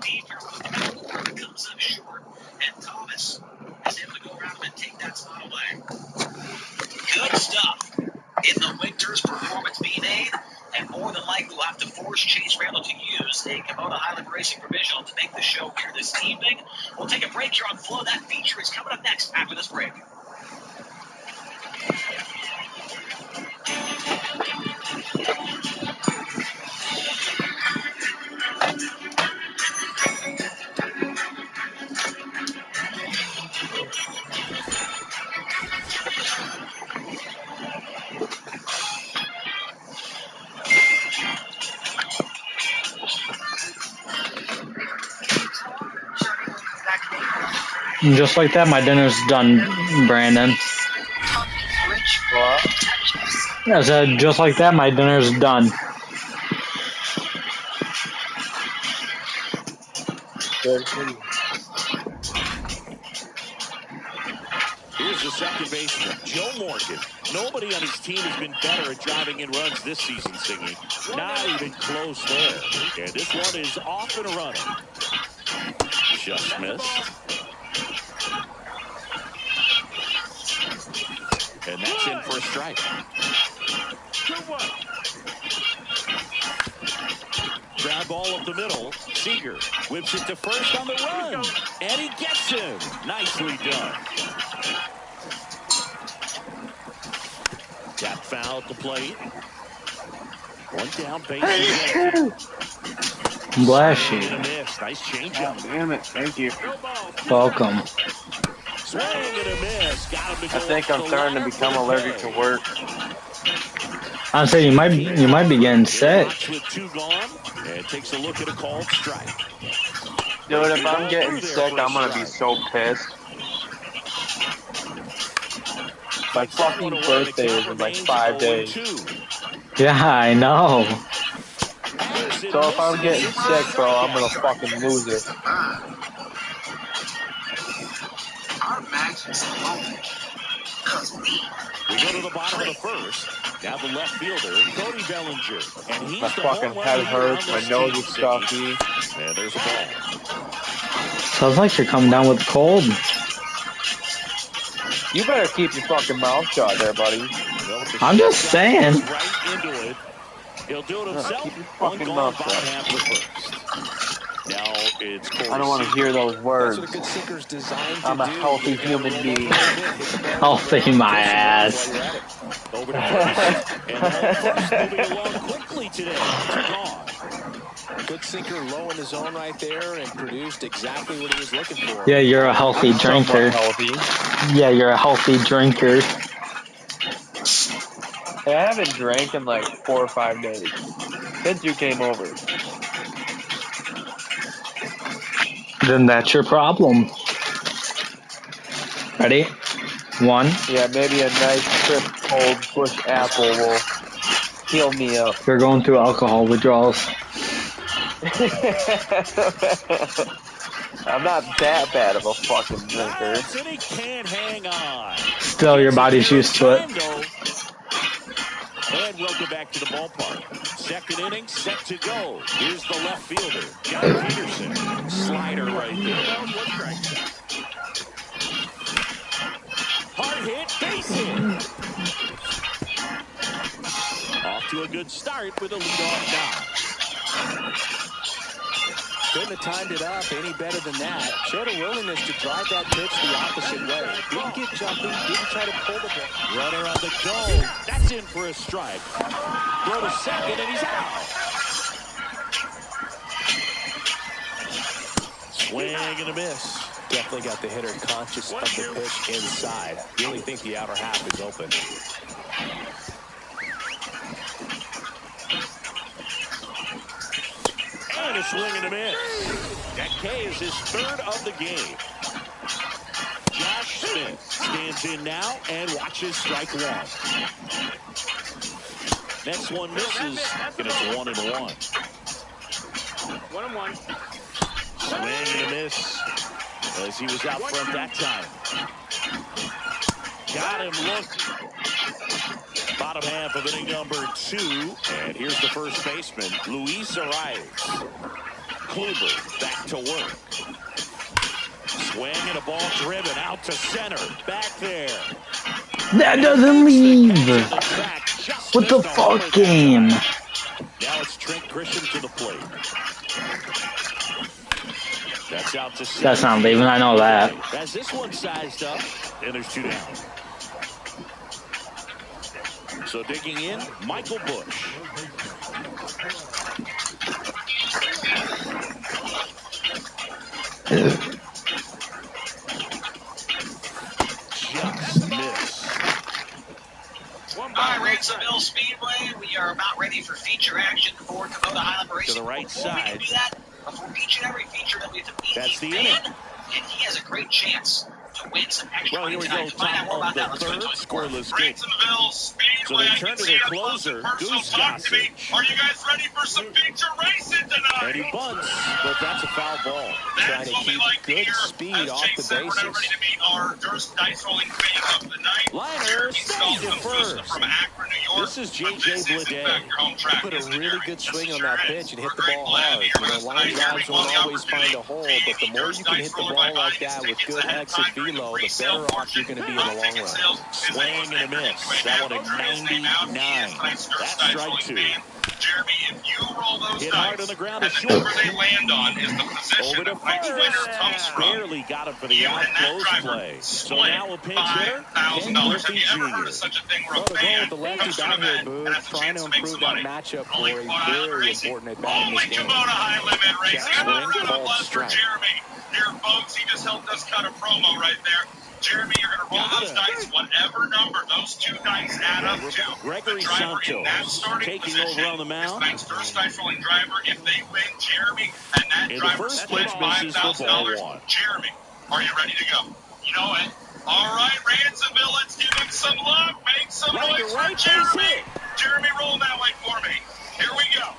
behavior comes up short, and Thomas is able to go around him and take that spot away. Good stuff. In the Winters performance B-Aid, and more than likely we'll have to force Chase Randall to use a Kubota Highland Racing provisional to make the show here this evening. We'll take a break here on Flow. That feature is coming up next after this break. Just like that, my dinner's done, Brandon. What? I said, just like that, my dinner's done. Good for you. Here's the second baseman, Joe Morgan. Nobody on his team has been better at driving in runs this season, Singy. Not even close there. And this one is off and running. Just missed. And that's in for a strike. 2-1. Grab ball up the middle. Seager whips it to first on the run. And he gets him. Nicely done. Got foul at the plate. One down base. Bless you. Nice changeup. Oh, damn it. Thank you. Welcome. Swing and a miss. Got him to I go think up I'm the starting to ladder become for the allergic pay. to work. I'm saying you might be getting sick. With 2 gone, and takes a look at a called strike. Dude, if I'm getting sick, I'm gonna be so pissed. My fucking birthday is in like 5 days. Yeah, I know. So if I'm getting sick, bro, I'm gonna fucking lose it. Our magic's alone. We go to the bottom of the first. Now the left fielder, Cody Bellinger. And he's My the fucking home head run hurts, leader my on nose this is team, stuffy. Siggy. And there's a ball. Sounds like you're coming down with a cold. You better keep your fucking mouth shut there, buddy. I'm just saying. Right into it. He'll do it himself. Keep your fucking mouth shut. Now it's I don't want to hear those words. That's what a good sinker's designed to I'm a do. healthy human being. Healthy my ass. Over to first. And first moving along quickly today. 2 gone. Good sinker low in the zone right there and produced exactly what he was looking for. Yeah, you're a healthy drinker. Yeah, you're a healthy drinker. Hey, I haven't drank in like 4 or 5 days since you came over. Then that's your problem. Ready? 1. Yeah, maybe a nice crisp cold bush apple will heal me up. You're going through alcohol withdrawals. I'm not that bad of a fucking drinker. And he can't hang on. Still, your body's used to it. And welcome back to the ballpark. Second inning, set to go. Here's the left fielder, John Peterson. Slider right there. Hard hit, base hit. Off to a good start with a leadoff now. Couldn't have timed it up any better than that. Showed a willingness to drive that pitch the opposite way. Didn't get jumpy, didn't try to pull the ball. Runner on the go. That's in for a strike. Throw to second, and he's out. Swing and a miss. Definitely got the hitter conscious of the pitch inside. Really think the outer half is open. And a swing and a miss. That K is his 3rd of the game. Josh Smith stands in now and watches strike 1. Next one misses, and it's 1-1. 1-1. Swing and a miss as he was out front that time. Got him looking. Bottom half of inning number 2. And here's the first baseman, Luis Arias. Kluber back back to work. Swing and a ball driven out to center. Back there. That doesn't leave. What the fuck game? Now it's Trent Grisham to the plate. That's out to center. That's not leaving, I know that. As this one sized up, and there's 2 down. So digging in, Michael Busch. Just missed. All right, Ransomville Speedway. We are about ready for feature action for Kubota Highlander Racing. To the right Before side. we can do that, before each and every feature that we have to That's the inning. inning. And he has a great chance to win some extra Well, money here we tonight. go. To find out more Top about of that, the let's go third to the scoreless game. Ransomville Speedway. So they turn to their closer, Goose Gossage. Are you guys ready for some feature racing tonight? And he bunts, but that's a foul ball. Trying to keep good speed off the bases. We're now ready to meet our Durst dice rolling fan of the night. Liner stays at first. From Akron, New York. This is J.J. Bleday. He put a really good swing on that pitch and hit the ball hard. You know, line drives won't always find a hole, but the more you can hit the ball like that with good exit velo, the better off you're going to be in the long run. Swing and a miss. That one at 99. That's strike 2. Jeremy, if you roll those Hit dice, hard on the ground. and the number they land on is the position Over to that tonight's winner comes first. from. Barely got him for the out-close play. So now a pinch hitter, Ken $5,000. Griffey Have you ever heard Jr. of such a thing where Well, a the goal fan with the lefty comes to an down here, event and Booth, has a trying chance to to make improve some that money? matchup for Only a Kubota very Racing. important at bat in Only this game. Kubota High Limit Racing. Jack How about a Swing, round of called applause for strike. Jeremy? Dear folks, he just helped us cut a promo right there. Jeremy, you're going to roll those dice, whatever number those 2 dice add up to. Gregory The driver in that Santos starting taking position over on the mound. is tonight's Durst dice rolling driver. If they win, Jeremy and that In the driver first split pitch misses for ball $5,000. one. Jeremy, are you ready to go? You know it. All right, Ransomville, let's give him some luck. Make some Right to noise right, for Jeremy. base hit. Jeremy, roll that way for me. Here we go.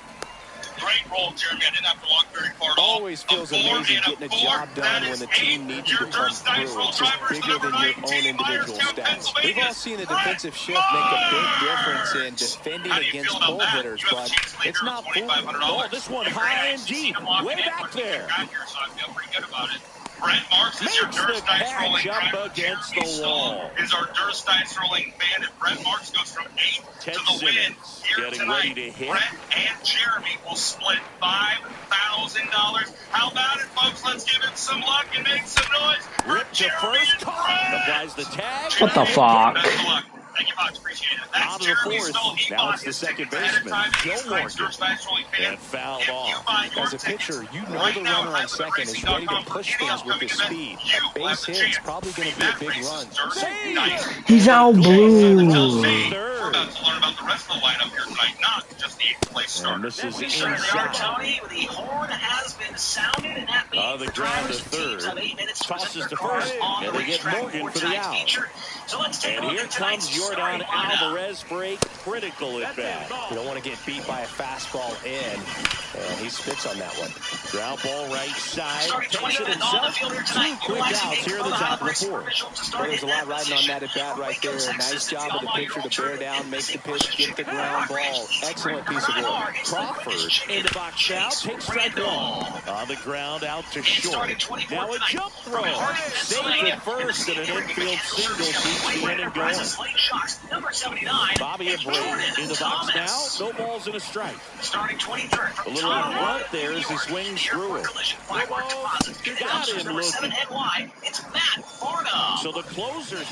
Great roll, Jeremy. I didn't have to walk very far at all. Always feels A 4 amazing and getting a 4. job done That when is the team 8. needs you Your to come Durst dice through. roll It's just driver is bigger number than your own 19, individual Myerstown, stats. We've all Pennsylvania. seen the defensive shift make a big difference in defending How do you against feel about pull that? hitters, You have a but chance to leave it's here not with foolproof. $2,500. Oh, this one And high Grant, and I've seen deep. him walking Way in back when he there. got here, so I feel pretty good about it. Brent Marks is your Makes the Durst dice rolling catch up driver. against Jeremy the Stahl wall. is our Durst dice rolling fan, and Brent Marks goes from 8 Ted to the win Simmons here getting tonight. ready to hit. Brent and Jeremy will split $5,000. How about it, folks? Let's give him some luck and make some noise. Rip to first, caught. Applies the tag. What the fuck? Best of luck. Thank you, Fox. Appreciate it. That's Out of the Jeremy fourth. Stahl. He Now bought it's the his second tickets ahead of baseman, time. Joe He's tonight's Durst dice rolling fan. And fouled If you off. buy your As a tickets pitcher, you know right the now runner on at second is ready to highlimitRacing.com push for any things with upcoming his event, speed. you A base have the hit's chance probably going to be that a big race's run. Durst dice. He's out blue. We're Third. about to learn about the rest of the lineup here tonight, not just the 8th place And starter. this is We certainly are, inside. Tony. The horn has been sounded, and that means The the ground drivers to and teams third. have 8 minutes to Tosses present to their cars first, on and the they get racetrack Morgan for for the tonight's out. feature. So let's take And a look here at tonight's comes Jordan starting lineup. Alvarez for a critical at bat. You don't want to get beat by a fastball in, and he spits on that one. Ground ball right side. Starting Takes it 20th on the himself. field here 2 tonight. quick Utilizing outs here at the Kubota top of the Racing fourth. official to start Well, there's a in lot that riding on position. that at bat right there. Waco, Nice Texas, job the of the pitcher to bear down, make the pitch, get the ground ball. Excellent piece of work. Crawford in the box now. Takes strike one. On the ground out to short. Now a jump throw. Safe at first and an infield single keeps the inning going. Bobby Abreu in the box now. No balls and a strike. Starting 23rd. A little out front there as he swings through it. Got him looking. It's Matt Farnham. So the closers.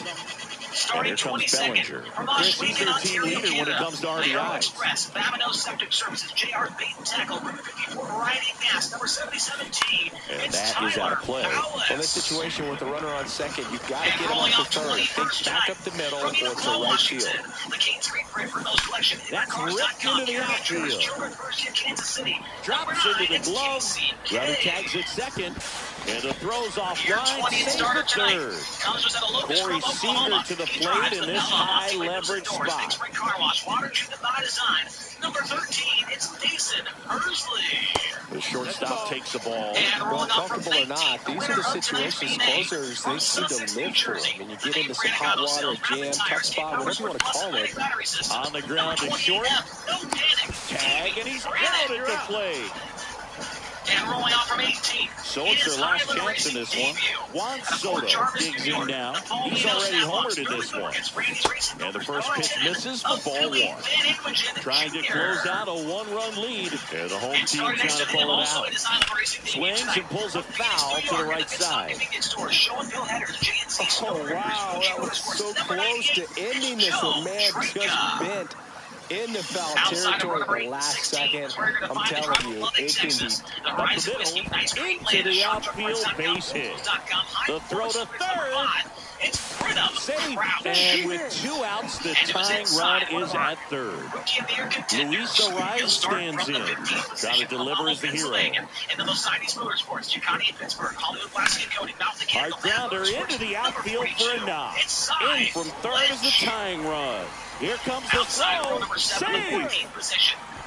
Starting And here comes 22nd. Bellinger. From Chris's Oswego, 13 Ontario, leader when it Canada. comes to Mayo RBIs. Express, Babineau Septic Services, JR Bait and Tackle, number 54, Variety Gas, number 7017. And It's that is out of play. Powell. In this situation with the runner on second, you've got to get him up to third. Think back up the middle or to right field. The Kane Street Freight Renault Collection. That's ripped into the outfield. Children First in Kansas City. Drops into the glove. Runner tags at second. And the throws off Your line. 20th Safe starter at tonight. third. Comes us at a Locust Corey from Seager Oklahoma. to the He plate drives in the this Bella high House Windows leverage and doors. spot. Big Spring Car Wash, water treatment by design. Number 13, it's Mason Hersley. The shortstop takes the ball. And Well, rolling up from comfortable or 19th, not, the these winner are the of tonight's situations B-Day. closers, From they seem to Sussex, live New for Jersey. them. And you get into some hot water, jam, tough spot, whatever you want to call it. On the ground to short. No panic. Tag, and he's out at the plate. And rolling off from 18. So it's their last chance in this one. Juan Soto digs in now. He's already homered in this one. And the first pitch misses for ball one. Trying to close out a one-run lead. And the home team trying to pull it out. Swings and pulls a foul to the right side. Oh, wow. That was so close to ending this one. Man, just bent in the foul territory at the last second. I'm telling you, it can be up the middle into the outfield base hit. The throw to third. Safe. And with 2 outs, the tying run is at third. Luis Arraez stands in. Trying to deliver as the hero. Hard grounder into the outfield for a knock. In from third is the tying run. Here comes the throw. Save.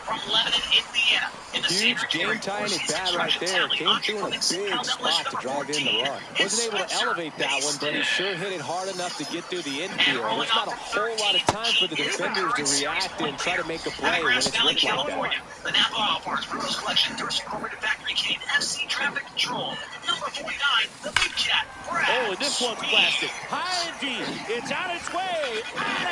From Lebanon, Indiana. Huge game-tying at bat right there. Came through in a big spot to drive in the run. Wasn't able to elevate that one, but he sure hit it hard enough to get through the infield. There's not a whole lot of time for the defenders to react and try to make a play when it's ripped like that. The Napa Auto Parts Bruno's Collection, Dorsey Corporate Factory Cane, FC Traffic Control. Number 49, the Big Cat. Oh, and this one's blasted. High and deep. It's on its way.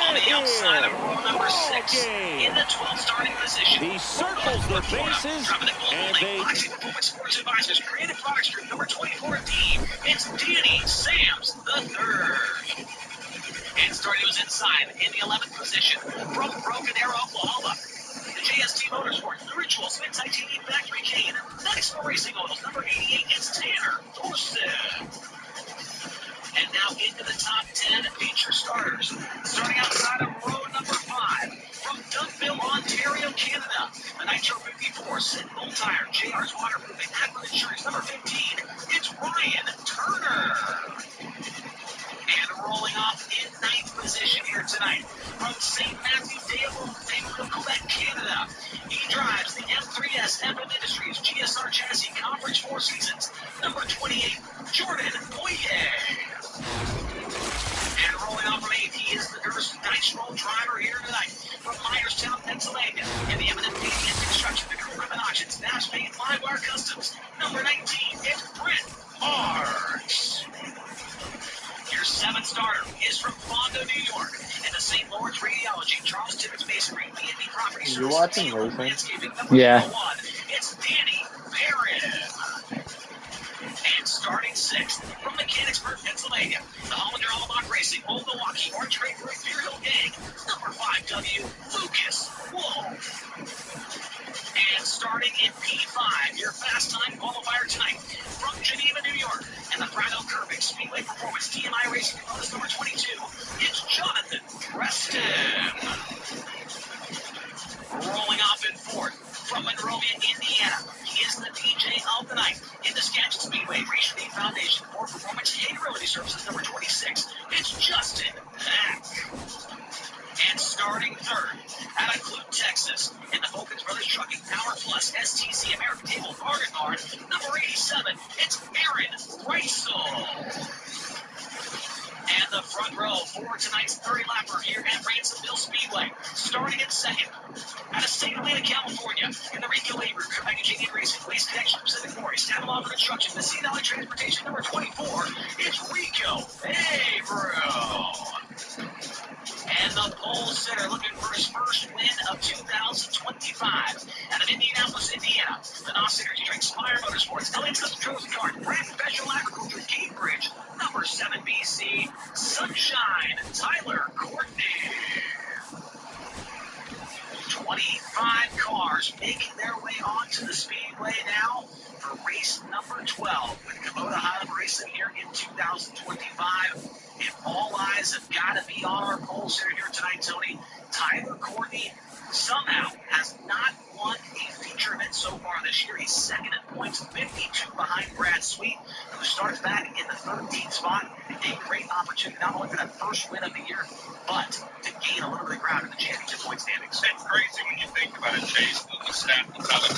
On the outside of row number 6. In the 12th starting position. He circles the bases, and they... Performance Sports Advisors Creative Products Group number 24D. It's Danny Sams the third. And starting was inside in the 11th position from Broken Arrow, Oklahoma. The JST Motorsports, the Ritual, Smith Titanium Factory Cane. Next for Racing Oils, number 88, it's Tanner Thorson. And now into the top 10 feature starters. Starting outside of row number 5. From Dunkville, Ontario, Canada. The Nitro 54, Sid Bull Tire, JR's Waterproofing, Aqua Insurance, number 15. It's Ryan Turner. And rolling off in 9th position here tonight. From St. Matthew, Dale, Quebec, Canada. He drives the M3S FM Industries GSR Chassis Conference 4 Seasons. Number 28, Jordan Boye. And rolling off from 8, he is the first nice roll driver here tonight. From Myerstown, Pennsylvania, in the eminent Canadian construction, the crew ribbon auctions, Nash Made Livewire Customs. Number 19, it's Brent Marks. Your 7th starter is from Fondo, New York, in the St. Lawrence Radiology, Charles Tibbets Masonry, B&B Property Services. You watching racing? Yeah. It's Danny Barron. And starting 6th from Mechanicsburg, Pennsylvania, the Hollander Allbach Racing, Old Milwaukee, Orange Great Group, Imperial Gang, number 5W, Lucas Wolf. And starting in P5, your fast time qualifier tonight, from Geneva, New York, and the Prado Curving Speedway Performance TMI Racing Components number 22, it's Jonathan Preston. Rolling off in 4th, from Monrovia, Indiana, he is the DJ of the night in the Sketch Speedway Racing Foundation for Performance Haterability Services number 26. It's Justin Peck. And starting 3rd, out of Clute, Texas, in the Vulcans Brothers Trucking Power Plus STC American Table Bargain Barn, number 87, it's Aaron Reisel. And the front row for tonight's 30-lapper here at Ransomville Speedway. Starting in 2nd, out of St. Helena, California, in the Rico A Group, Packaging and Racing, Waste Connection, Pacific Forest, Stanislav Construction, the Sea Valley Transportation, number 24, it's Rico Averill. And the pole sitter looking for his first win of 2025. Out of Indianapolis, Indiana, the NOS Energy Drinks, Fire Motorsports, LA Custom Trophy Card, Brand Special Agriculture, Cambridge, number 7 BC, Sunshine, Tyler Courtney. 25 cars making their way onto the speedway now for race number 12 with Kubota Highland Racing here in 2025. And all eyes have got to be on our polls here tonight, Tony. Tyler Courtney somehow has not won a feature event so far this year. He's 2nd in points, 52 behind Brad Sweet, who starts back in the 13th spot. A great opportunity not only for that first win of the year, but to gain a little bit of ground in the championship point standings. It's crazy when you think about it, Chase. The stat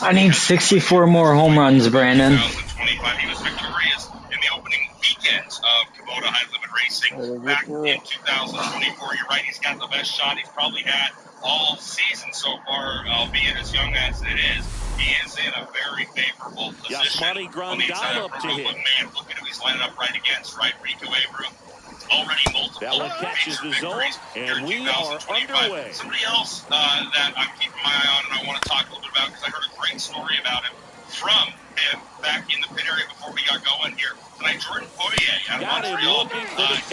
I need 64 more home runs, Brandon. 2025, he was victorious in the opening weekend weekends of Kubota High Limit Racing back in 2024. You're right, he's got the best shot he's probably had all season so far, albeit as young as it is. He is in a very favorable position on the inside of the road. But man, look at who he's lining up right against, right? Rico Abreu. Already multiple that one catches the zone, and we are underway. Somebody else that I'm keeping my eye on and I want to talk a little bit about, because I heard a great story about him from him back in the pit area before we got going here tonight. Jordan Poirier out of Montreal.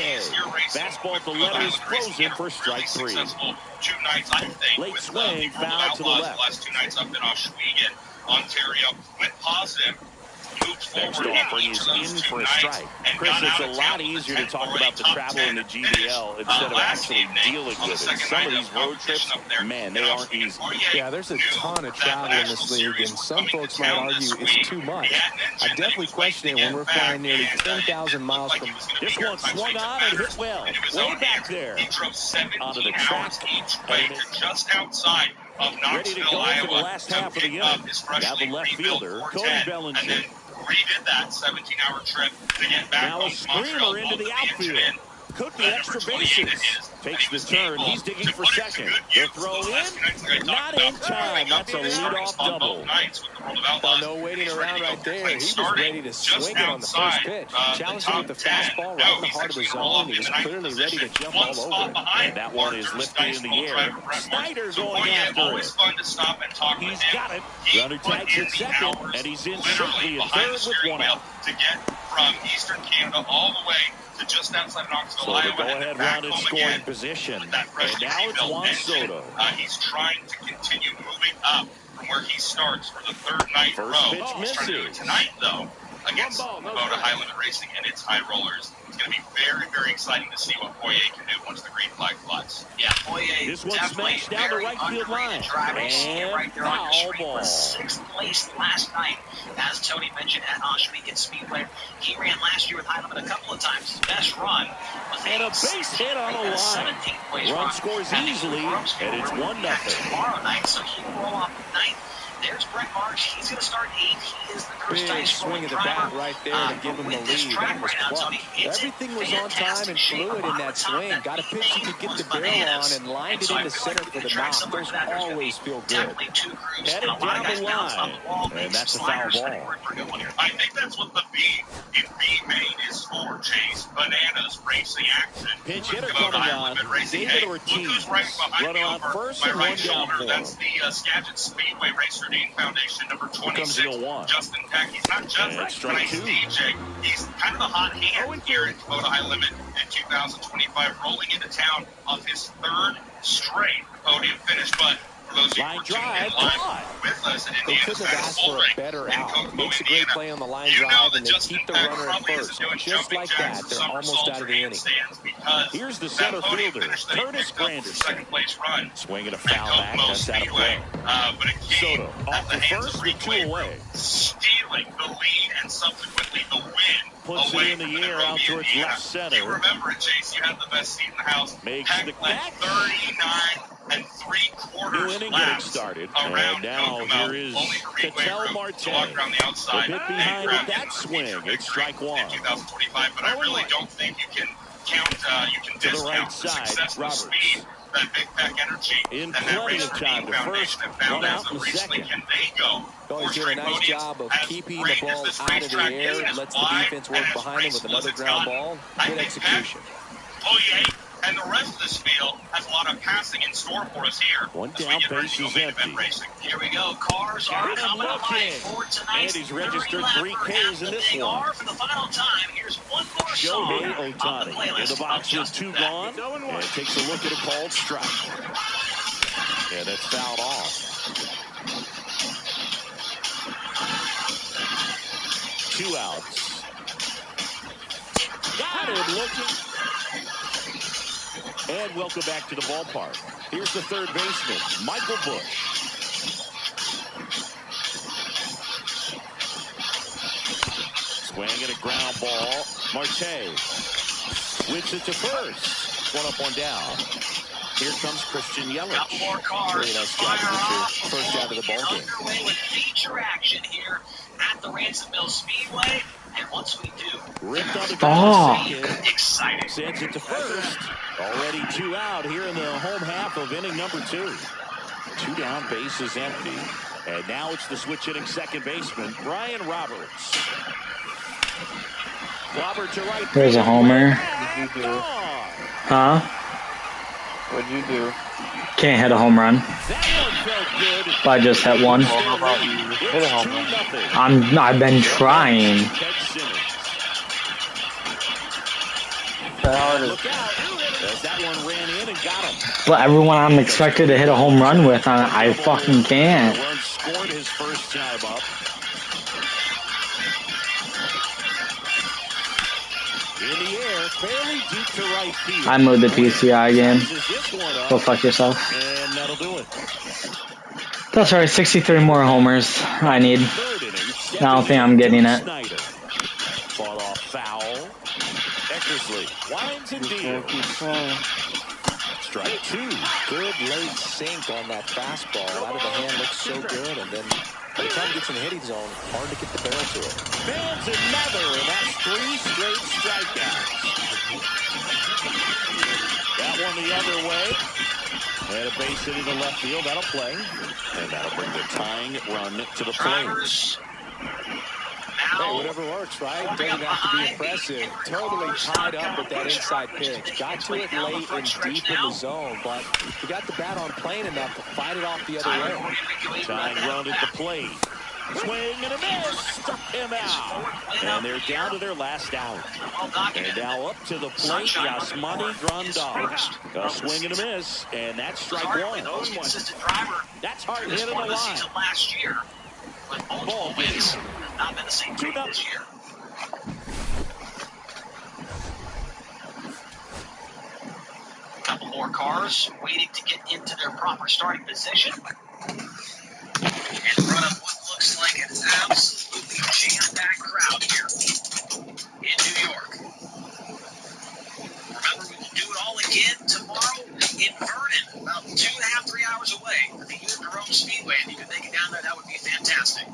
He's here racing. Fastball to letters, frozen for strike three. Successful 2 nights, I think, late with swing, the World foul to the Outlaws left. the last 2 nights up in Oswego, Ontario. Went positive. Next offering is in for a strike. Chris, it's a lot easier to talk about the travel in the GBL instead of actually dealing with it. Some of these road trips, man, they aren't easy. Yeah, there's a ton of travel in this league, and some folks might argue it's too much. I definitely question it when we're flying nearly 10,000 miles from... This one swung on and hit well. Way back there. He drove 17 hours each way to just outside of Knoxville, Iowa. For the last half of the inning. Now the left fielder, Cody Bellinger. Redid that 17-hour trip to get back now a screamer into the outfield. Could be extra bases. Takes the turn. He's digging for second. The throw in. Not in time. That's a leadoff double. Well, no waiting around right there. He was ready to swing it on the first pitch. Challenged him with the fastball right in the heart of the zone. He was clearly ready to jump all over. And that one is lifted in the air. Snyder going after it. He's got it. Runner tags at second, and he's in safely at third with one out. To get from Eastern Canada all the way to just outside Knoxville, so Iowa. Go ahead, round in scoring position. And now it's Juan Soto. He's trying to continue moving up from where he starts for the 3rd night in a row. Pitch He's trying to do it tonight, though, against Kubota High Limit Racing and its high rollers. It's going to be very, very exciting to see what Poirier can do once the green flag flies. Yeah, Poirier. This one smashed down the right field line. And right there on your screen ball. was 6th place last night. As Tony mentioned, at Oswego Speedway, he ran last year with High Limit a couple of times. His best run was a base hit on the line. 17th place run scores easily, and it's 1-0. Tomorrow night, so he will roll off the 9th. There's Brett Marsh. He's going to start 8th. He is the first big swing of the bat right there to give him the lead. That was clutch. Everything was on time and fluid in that swing. Got a pitch you could get the barrel on and lined it in the center for the knock. Those always feel good. Headed down the line, and that's a foul ball. I think that's what the B in B-Main is for, Chase. Bananas racing action. Pinch hitter coming on. David Ortiz. Runner on first and one down for him. That's the Skagit Speedway Racer Foundation, number 26, Justin Peck. He's not just a nice DJ. He's kind of the hot hand here at Kubota High Limit in 2025, rolling into town off his 3rd straight podium finish. But for those of you who are tuned in live with us in They couldn't have asked for a better out. Makes a great play on the line drive, and they keep the runner at first. Just like that, they're almost out of the inning. Here's the center fielder, Curtis Granderson. Second place run. Swinging a foul back, that's out of play. But it came Soto off the first with 2 away. Stealing the lead and subsequently the win. Puts it in the air out towards left center. You remember it, Chase. You had the best seat in the house. Makes the catch. 39 3/4 New inning getting started. And now here is Ketel Marte. A bit behind at that swing. It's strike one. 2025, but I really don't think you can count, you can discount the successful speed that Big Pack Energy in and that Racer Team Foundation have found as of recently. Can they go? He's doing a nice job of keeping the ball out of the air, lets the defense work behind him with another ground ball. Good execution. Poirier and the rest of this field has a lot of passing in store for us here. One down, base is empty. Here we go. Cars are coming alive for tonight's and he's registered 3 Ks in this one. For the final time, here's one more song. Shohei Ohtani in the box with 2 gone, and takes a look at a called strike. And it's fouled off. 2 outs. Got him looking. And welcome back to the ballpark. Here's the 3rd baseman, Michael Busch. Swinging a ground ball. Marte whips it to first. 1 up, 1 down. Here comes Christian Yelich. Very nice job to get your first out of the ballgame. Underway with feature action here at the Ransomville Speedway. And once we do, Ripped on the Fuck. second. exciting. Sends it to first. Already 2 out here in the home half of inning number 2. 2 down, base is empty. And now it's the switch hitting second baseman, Brian Roberts. Robert to right. There's a homer. What'd you do? Huh? What'd you do? Can't hit a home run. That one felt good. But I just hit one. Well, how about you just hit a home run? I've been trying. Ted Simmons. Try harder. Look out. As that one ran in and got him. But everyone I'm expected to hit a home run with, I fucking can't. The run scored his first time up. In the air, fairly deep to right field. I moved the PCI again. This one up, Go fuck yourself. and that'll do it. That's right, 63 more homers I need. Third inning, I don't think I'm getting it. Snyder. Fought off foul. Eckersley winds and deals. Keep playing. Strike 2. Good late sink on that fastball. Out of the hand looks so good, and then by the time it gets in the hitting zone, hard to get the barrel to it. Fans another, and that's 3 straight strikeouts. That one the other way. And a base hit into left field. That'll play. And that'll bring the tying run to the plate. Hey, whatever works, right? Doesn't have to be impressive. Totally tied up with that inside pitch. Got to it late and deep in the zone, but he got the bat on plane enough to fight it off the other way. Tying run at the plate. Swing and a miss. Struck him out. And they're down to their last out. And now up to the plate, Yasmani Grandal. A swing and a miss, and that's strike 1. That's hard hit on the line. Last year, but multiple wins. Not been the same team this year. A couple more cars waiting to get into their proper starting position. In front of what looks like an absolutely jam-packed crowd here in New York. Remember, we will do it all again tomorrow in Vernon, about 2.5, 3 hours away at the Unidrome Speedway. If you could make it down there, that would be fantastic.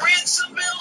Ransomville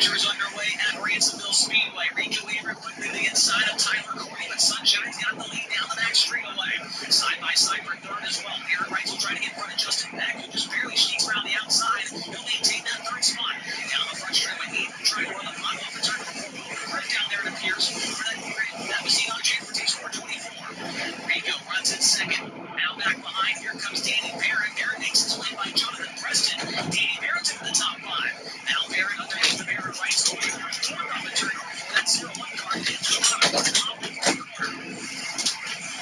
features underway at Ransomville Speedway. Rico Weaver quickly to the inside of Tyler Courtney, but Sunshine's got the lead down the back straightaway. Side by side for third as well. Aaron Wright will try to get in front of Justin Peck, who just barely sneaks around the outside. He'll maintain that third spot. Down the front straightaway, Aiden trying to run the bottom off the turn before moving right down there, it appears, for that Messina on J4T 424. Rico runs in second. Now back behind, here comes Danny Barrett. Barrett makes his way by Jonathan Preston. Danny Barrett's into the top five. Now Barrett underneath the Barrett Wright's going to corner off the turn before that 0-1 car hits the bottom of the corner.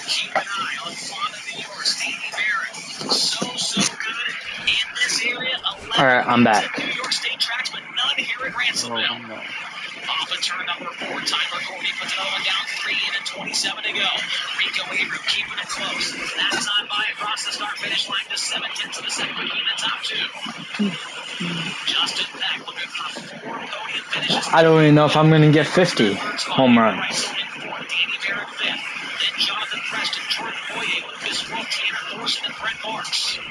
Keep an eye on Fonda New York's Danny Barrett. So good in this area. All right, I'm back. New York State tracks, but none here at Ransomville. Off of turn number 4, Tyler Courtney puts another one down, 3 and 27 to go. Rico Abram keeping it close. That time by across the start-finish line to 7/10 of a second between the top two. Justin Peck looking for 4 podium finishes. I don't even know if I'm going to get 50 home runs. Danny Barrett 5th. Then Jonathan Preston, Jordan Boye with his 12th, Tanner Thorson, and Brett Marks.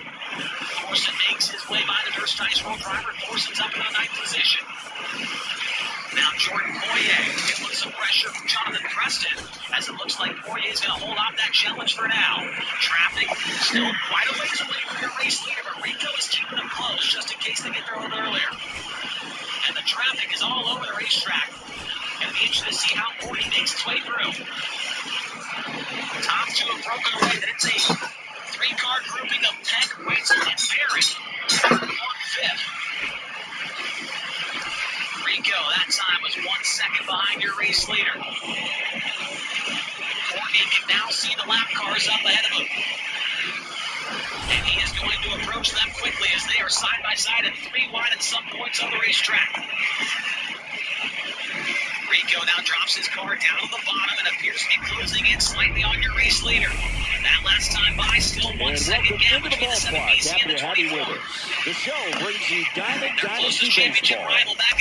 Thorson makes his way by the Durst Ice Road driver. Thorson's up in the 9th position. Now Jordan Boye hit with some pressure from Jonathan Preston, as it looks like Boye is going to hold off that challenge for now. Traffic still quite a ways away from your race leader, but Rico is keeping them close just in case they get there a little earlier. And the traffic is all over the racetrack. Going to be interested to see how Boye makes his way through. Top two have broken away. Then it's a 3-car grouping of Peck, Weitzel, and Barrett. Third, 4th, 5th. Rico, that time, was 1 second behind your race leader. Courtney can now see the lap cars up ahead of him. And he is going to approach them quickly as they are side by side and 3 wide at some points on the racetrack. Rico now drops his car down to the bottom and appears to be closing in slightly on your race leader. That last time by, still 1 second gap between the 7BC and the 24. The show brings you Diamond Dynasty Baseball.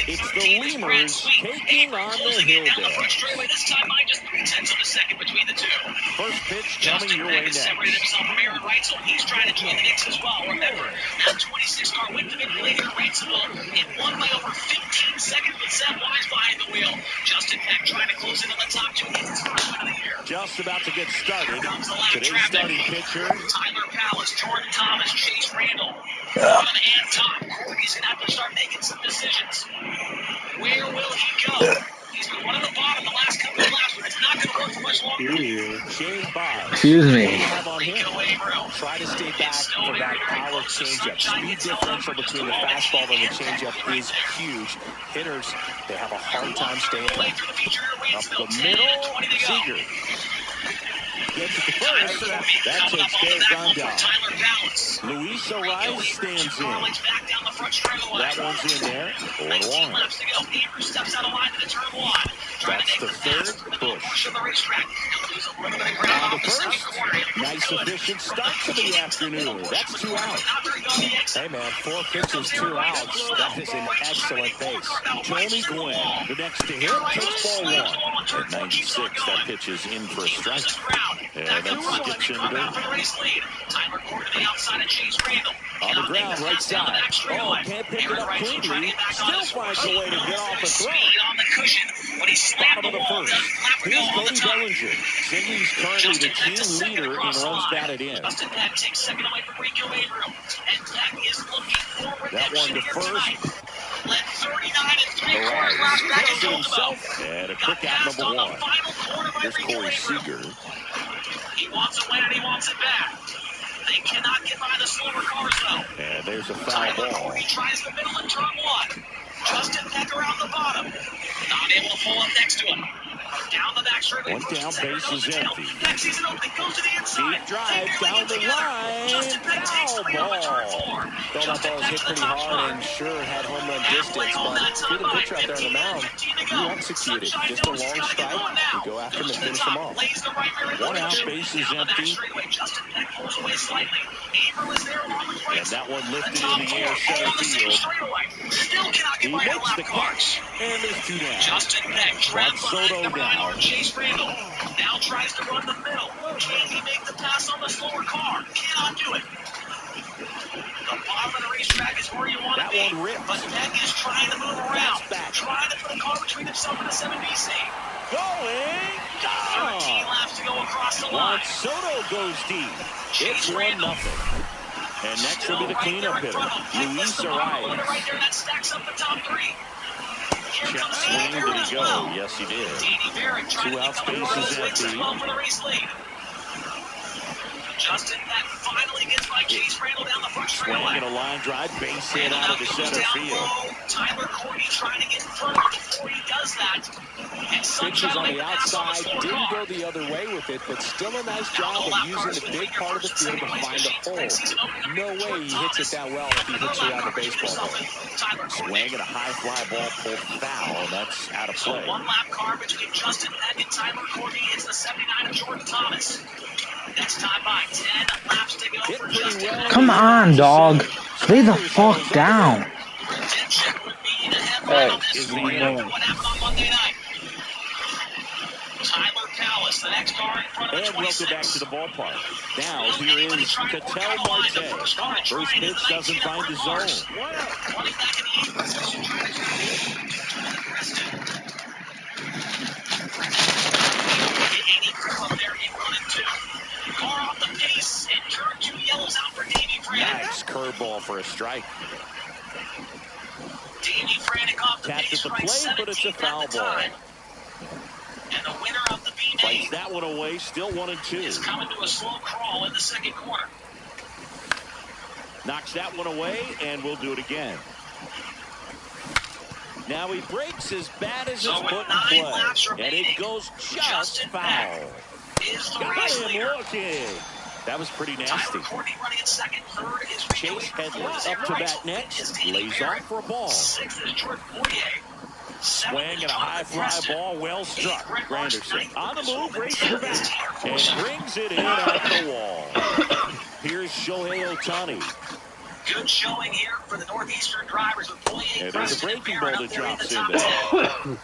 It's the Lemurs taking on the Hilldales. This time by just 0.3 of a second between the two. First pitch coming your way next. Separated himself from Aaron Wright, so he's trying to join the Knicks as well. Remember, that 26-car win to later Wrightsville, it won by over 15 seconds with Seth Wise behind the wheel. Justin Peck trying to close into the top 2. He's his first win of the year. Just about to get started. Today's starting pitcher, Tyler Powers, Jordan Thomas, Chase Randall. And top. Courtney's going to have to start making some decisions. Where will he go? He's been one at the bottom the last couple of laps, but it's not going to work for much longer. Shane Boggs. Excuse me. Try to stay back for that power changeup. Speed differential between the fastball and the changeup is huge. Hitters, they have a hard time staying back. Up the middle, Seager. Gets it to first. That takes care of Grandal. Luis Ariz stands in. That one's in there. 4-1. That's the third. Bush. On the first. Nice efficient start to the afternoon. That's 2 outs. Hey, man, 4 pitches, 2 outs. That is an excellent pace. Tony Gwynn, the next to hit, takes ball 1. At 96, that pitch is in for a strike. And that skips into the on the ground, right side. Oh, can't pick it up cleanly. Still finds a way to get off a throw. Bottom of the first. Here's Cody Bellinger. Cindy's currently the team leader in runs batted in. That one to first. Himself. And a quick out number 1. Here's Corey Seager. He wants it when and he wants it back. They cannot get by the slower cars, though. And there's a foul ball. He tries the middle in turn 1. Justin Peck around the bottom. Not able to pull up next to him. Down the back straight. One down, base is empty. Next season open, goes to the inside. Deep drive down the line. Foul ball. Well, that ball was hit pretty hard and sure had home run distance, but through the pitcher out there on the mound, you executed. Just a long strike, you go after him and finish him off. 1 out, base is empty. And that one lifted in the air, center field. He makes the catch, and there's 2 down. Justin Peck trapped Soto now. Chase Randall now tries to run the middle. Can he make the pass on the slower car? Cannot do it. The bottom of the racetrack is where you want to be. That one ripped. But Meg is trying to move around. Trying to put a car between himself and the 7BC. Going 13 laps to go across the line. Juan Soto goes deep. It's 1-0. And next will be the cleanup hitter, Luis Arias. Right there, that stacks up the top three. Check swing, did he go? Yes, he did. 2 out spaces empty. For the race lead. Justin that finally gets by Chase Randall down the front straightaway. Swing and a line drive, base hit out of the center field. Tyler Courtney trying to get in front of it before he does that. Pitches on the outside, didn't go the other way with it, but still a nice job of using the big part of the field to find a hole. No way he hits it that well if he hits it out of the baseball hole. Swing and a high fly ball pulled foul, and that's out of play. So one lap car between Justin Peck and Tyler Courtney. It's the 79 of Jordan Thomas. Next time by 10 laps to go for Justin. Come on, dog. Lay the fuck down. Hey, What happened on Monday night? Tyler Callis, the next car in front of the 26. Back to the ballpark. Now here is Ketel Marte. First pitch doesn't find the zone. Running back in the 8th position, trying to up there in 1 and 2. Car off the pace, and turn 2 yellows out for Davey Frantic. Nice curveball for a strike. Davey Frantic off the Tapped pace, at the plate, but it's a foul ball. And the winner of the B fights that one away, still 1 and 2. is coming to a slow crawl in the second quarter. Knocks that one away, and we'll do it again. Now he breaks as bad as it's put in play, and it goes just foul. Got him looking. That was pretty nasty. Chase Headley up to bat next. Lays off for a ball. Swing and a high fly ball, well struck. Granderson on the move, racing back, and brings it in at the wall. Here's Shohei Ohtani. Good showing here for the Northeastern drivers with Boye. There's a breaking ball that drops in there.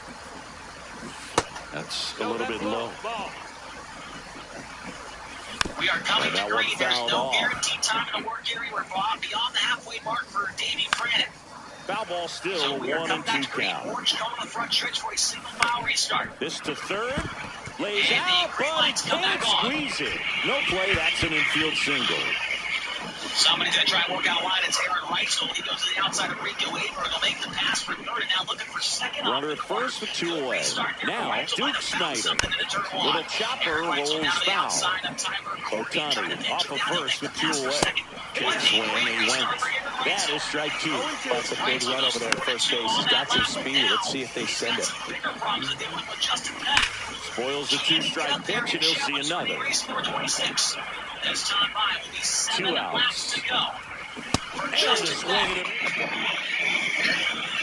That's a little bit low. We are coming to green. There's no guaranteed time in the work area. We're beyond the halfway mark for Davey Frantic. Foul ball still, 1 and 2 count. Orange going to the front stretch for a single foul restart. This to third. Lays out, but can't squeeze it. No play, that's an infield single. Somebody's going to try and work out wide. It's Aaron Reitzel. He goes to the outside of Rico Aver. They'll make the pass for third, and now looking for second. Runner at first with 2 away. Now, Duke Snyder. Little chopper rolls foul. Ohtani off of first with 2 away. Check swing and went. That is strike 2. That's a big run over there at first base. He's got some speed. Let's see if they send it. Spoils the 2-strike pitch, and he'll see another. 2 outs. And a swing.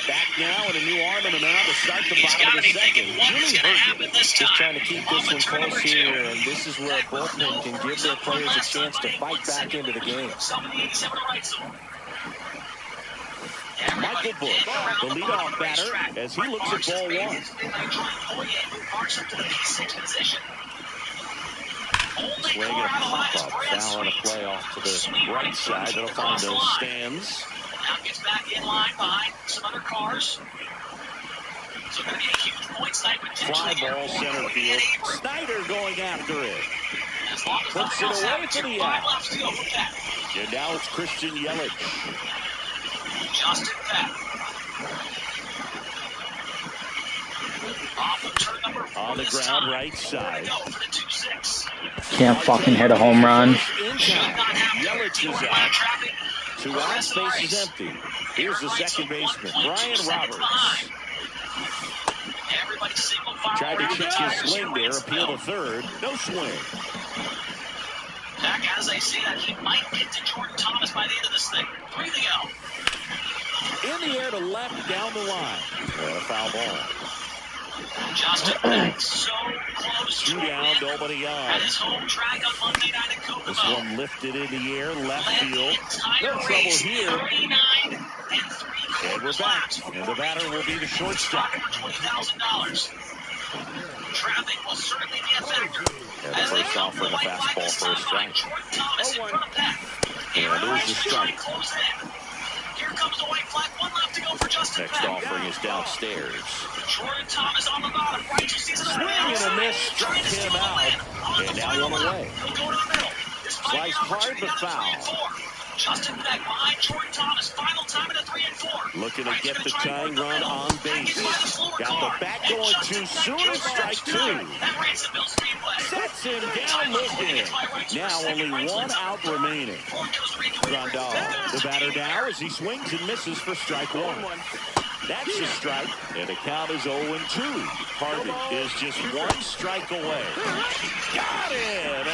Back now, and a new arm and a mound to start the bottom of the second. Jimmy Herndon just trying to keep this one close here, and this is where a bullpen can give their players a chance to fight back into the game. Michael Bush, the leadoff batter, as he looks at ball 1. Swing and a pop-up. Foul and a play off to the right side. That'll find those stands. Now gets back in line behind some other cars. So going to be a huge point snipe potentially. Fly ball center field. Snyder going after it. Puts it away for the out. And now it's Christian Yelich. Justin Peck. On the ground, right side. Can't fucking hit a home run. Yelich is out. 2 outs, base is empty. Here's the second baseman, Brian Roberts. Tried to check his swing there, appeal to third. No swing. Back as I see that he might get to Jordan Thomas by the end of this thing. 3 to go. In the air to left, down the line. And a foul ball. Justin Peck, so close. 2 down, nobody on. At his home track on Monday night at Kokomo. This one lifted in the air, left field. No trouble here. 39 and 3/4 and we're back. And the batter will be the shortstop. $20,000. Traffic will certainly be a factor. And the first offer in the fastball for a strike. Jordan Thomas in front of Peck. And there's the strike. Here comes the white flag. One left to go for Justin Next Peck. offering is downstairs. Jordan Thomas on the bottom right. Swing and a miss, struck him out. And now one away. He'll go to the middle. Sliced hard, but foul. Justin Peck behind Jordan Thomas. Final time at a 3 and 4. Looking to get the tying run on base. Got the back going too soon and strike two. Sets him down looking. Now only one out remaining. Grandal, the batter now as he swings and misses for strike one. That's a strike, and the count is 0-2. Harvey is just one strike away. Got it!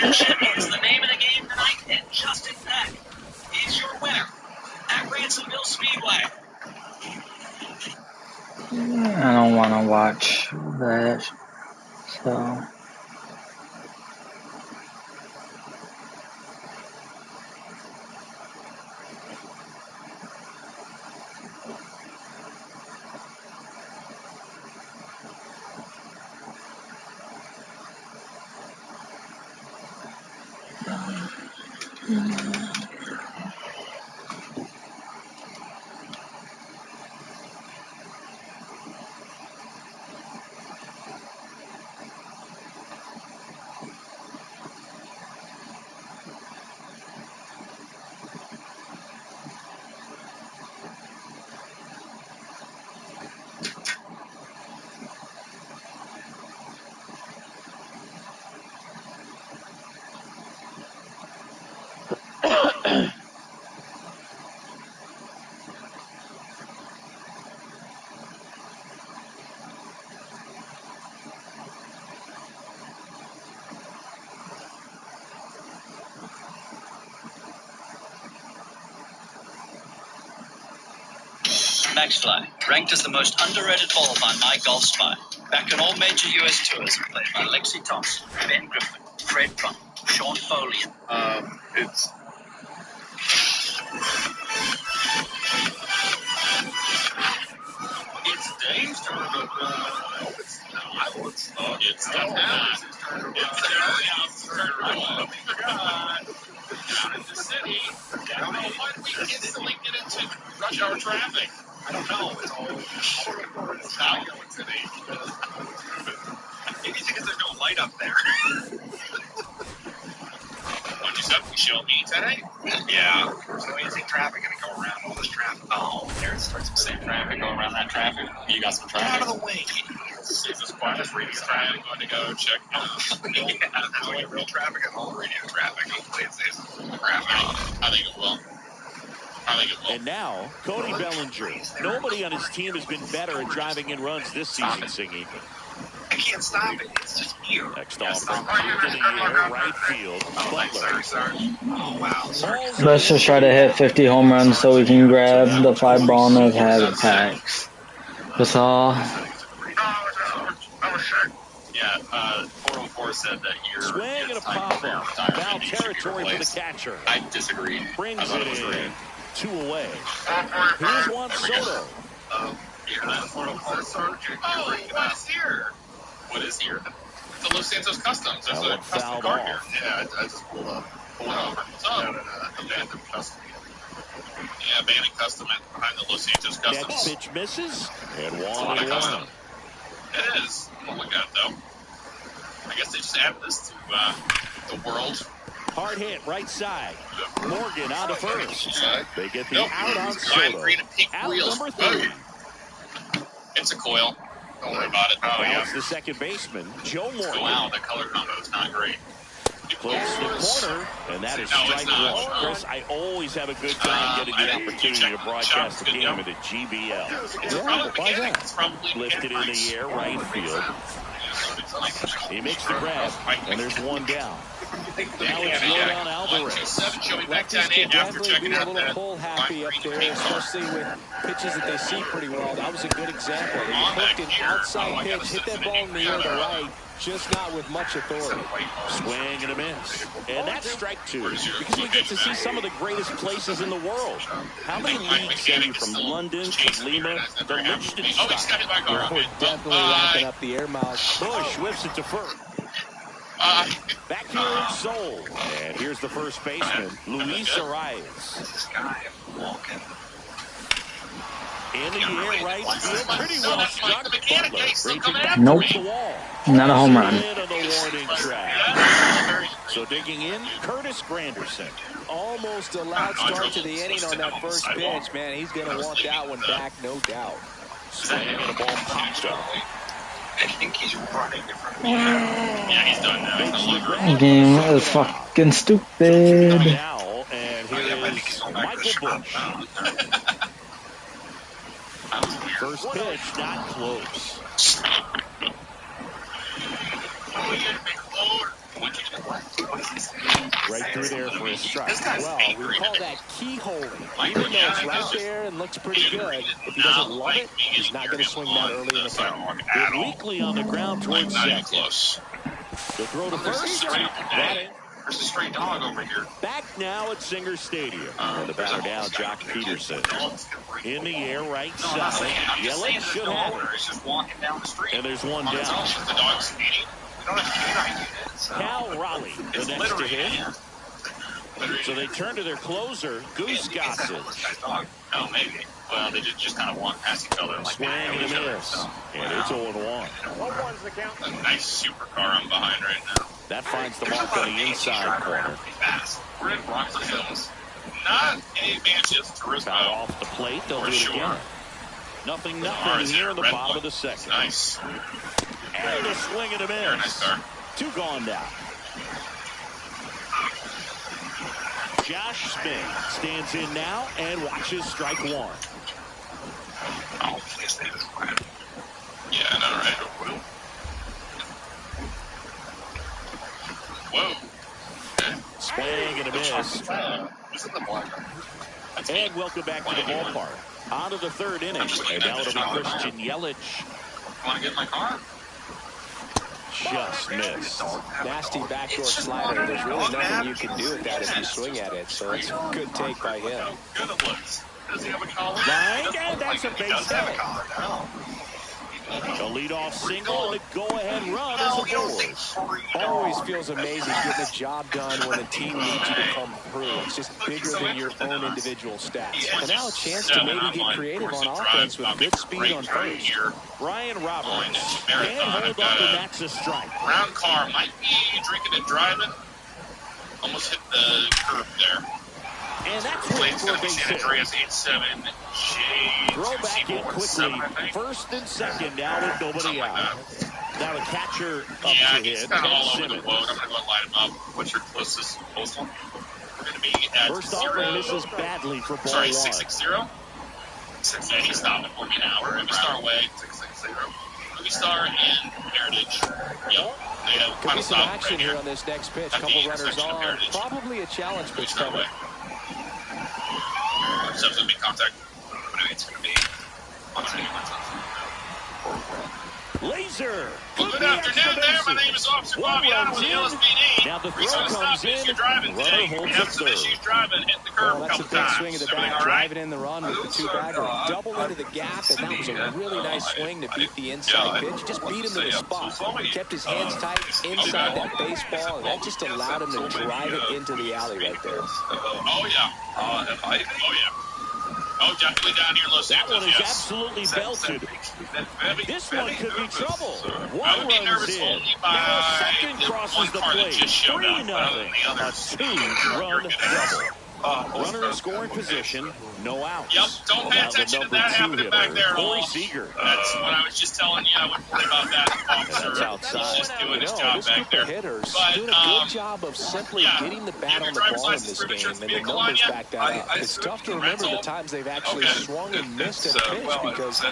And It's the name of the game tonight, and Justin Peck is your winner at Ransomville Speedway. I don't want to watch that, so... Maxfly, ranked as the most underrated ball by My Golf Spy. Back on all major U.S. tours, played by Lexi Thompson, Ben Griffin, Fred Trump, Sean Foley. It's Dave's turn, but no, it's not. It's not. It's down in the city. I don't know why we instantly get into rush hour traffic. I don't know. It's all today. Maybe it's because there's no light up there. What you said? We show me today? Yeah. So you think traffic gonna go around all this traffic? Oh, there it starts with same traffic. Go around that traffic. You got some traffic. Get out of the way. Is this quiet? Just radio traffic. Going to go check. Yeah, that's when real traffic and all radio traffic. Hopefully it stays traffic. I think it will. And now, Cody Bellinger. Nobody on his team has been better at driving in runs this season, Singy. I can't stop it. It's just here. Next offering, to the air, right field. Butler. Sorry. Oh, wow. Let's just try to hit 50 home runs so we can grab the 5 bonus habit packs. That's all. Yeah, 404 said that you're... Swing and a pop-up. Foul territory for the catcher. I disagree. Brings it in. 2 away. Here's Juan Soto. Oh, what is here? What is here? It's a Los Santos Customs. There's a custom car here. Yeah, I just pulled up. Pulled over. What's up? Abandoned Custom. Yeah, abandoned Custom behind the Los Santos Customs. Next pitch misses. And It's a lot of custom. It is. Oh my God, though. I guess they just add this to the world. Hard hit, right side. Morgan on to first. They get the Nope. out on Lime, Soto. green, and pink Out wheels. number 3. It's a coil. Don't worry about it. Oh, Now yeah. it's the second baseman, Joe Morgan. Wow, the color combo is not great. Close the corner, and that is No, it's strike not. one. Chris, I always have a good time getting the opportunity to broadcast the game at a GBL. It's probably mechanic. It's probably Lifted in the air, right field. He makes the grab, and there's one down. Now it's Yordan Alvarez. Lefties can definitely be a little pull happy up there, especially with pitches that they see pretty well. That was a good example. He hooked an outside pitch, hit that ball in the air to right, just not with much authority. Swing and a miss. And that's strike 2. Because we get to see some of the greatest places in the world. How many leagues send you from London to Lima to Liechtenstein? We're definitely wrapping up the air miles. Bush whips it to first. Back here in Seoul. And here's the first baseman, Luis Arias. This guy walking. In the air, right field, pretty well struck. Nope. Not a home run. On the warning track. So digging in, Curtis Granderson. Almost a loud start to the inning on that first pitch, man. He's going to want that one back, no doubt. Swinging and a ball popped up. I think he's running different. Yeah, he's done now. This game is fucking stupid. Now, and here is Michael Bush. First pitch, not close. Right through there for a strike. Well, we call that keyholing. Even though it's right there and looks pretty good, if he doesn't love it, he's not going to swing that early in the count. With Weekly on the ground towards second. The throw to first. There's a stray dog over here. Back now at Singer Stadium. And the batter now, Jock Peterson. In the air, right side. Yelich should have it. He's just walking down the street. And there's one down. The dog's eating. We don't have canine units. Cal Raleigh, the next to him. So they turn to their closer, Goose Gossage. Oh, maybe. Well, they just kind of walk past each other. Swing and a miss. And it's 0-1. What the count? A nice supercar I'm behind right now. That finds the mark on the inside corner. We're in Rockford Hills. Not a Manchester Turismo. Foul off the plate, they'll do it again. Nothing here in the bottom of the second. Nice. And a swing and a miss. Nice car. 2 gone down. Josh Smith stands in now and watches strike 1. Oh, please stay this quiet. Yeah, I know, right? Whoa. Swing and a miss. And welcome back to the ballpark. On to the third inning. And now it'll be Christian Yelich. Want to get in my car? Just missed. Nasty backdoor slider. There's really nothing you can do with that if you swing at it. So it's a good take by him. Good it looks. Does he have a collar? Line, and that's a base He does have a hit. collar now. The leadoff single and the go-ahead run is aboard. Always feels amazing getting the job done when a team needs you to come through. It's just bigger than your own individual stats. And now a chance to maybe get creative on offense with good speed on first. Ryan Roberts can hold up, and that's a strike. Brown car might be drinking and driving. Almost hit the curb there. And that's waiting for a base hit. Andreas 87 Throw back in quickly. First and second now with nobody out. Now the catcher up to hit. Kind of all over the boat. I'm going to go light him up. What's your closest postal? We're going to be at first off, and misses badly for ball 660? 660. He's stopping for me now. We're Ruby Star Way. 660. Ruby Star and Heritage. Yep. Could be some action here on this next pitch. Couple runners on. Probably a challenge pitch coming. So it's going to be contact. It's going to be Laser. Good afternoon there. My name is Officer Bobbiano with the LSPD. Now the throw comes in. You're driving today. We have some issues driving, hit the curb a couple times. That's a big swing of the bat, driving in the run with the two-bagger. Double into the gap, and that was a really nice swing to beat the inside pitch. He just beat him to the spot. Kept his hands tight inside that baseball, and that just allowed him to drive it into the alley right there. Oh, yeah. Oh, yeah. Oh, definitely down here in Los That Angeles, one is absolutely belted. This one could be trouble. One runs in. Now a second crosses the plate. 3-0. A 2-run double. Runner in scoring position, no outs. Yep, don't pay attention to that happening back there at all. Corey Seager. That's what I was just telling you. I wouldn't worry about that, officer. That's outside. He's just doing his job back there. Hitters But, doing a good job of simply getting the bat on the ball in this game, and the numbers back that up. It's tough to remember the times they've actually swung and missed at a pitch because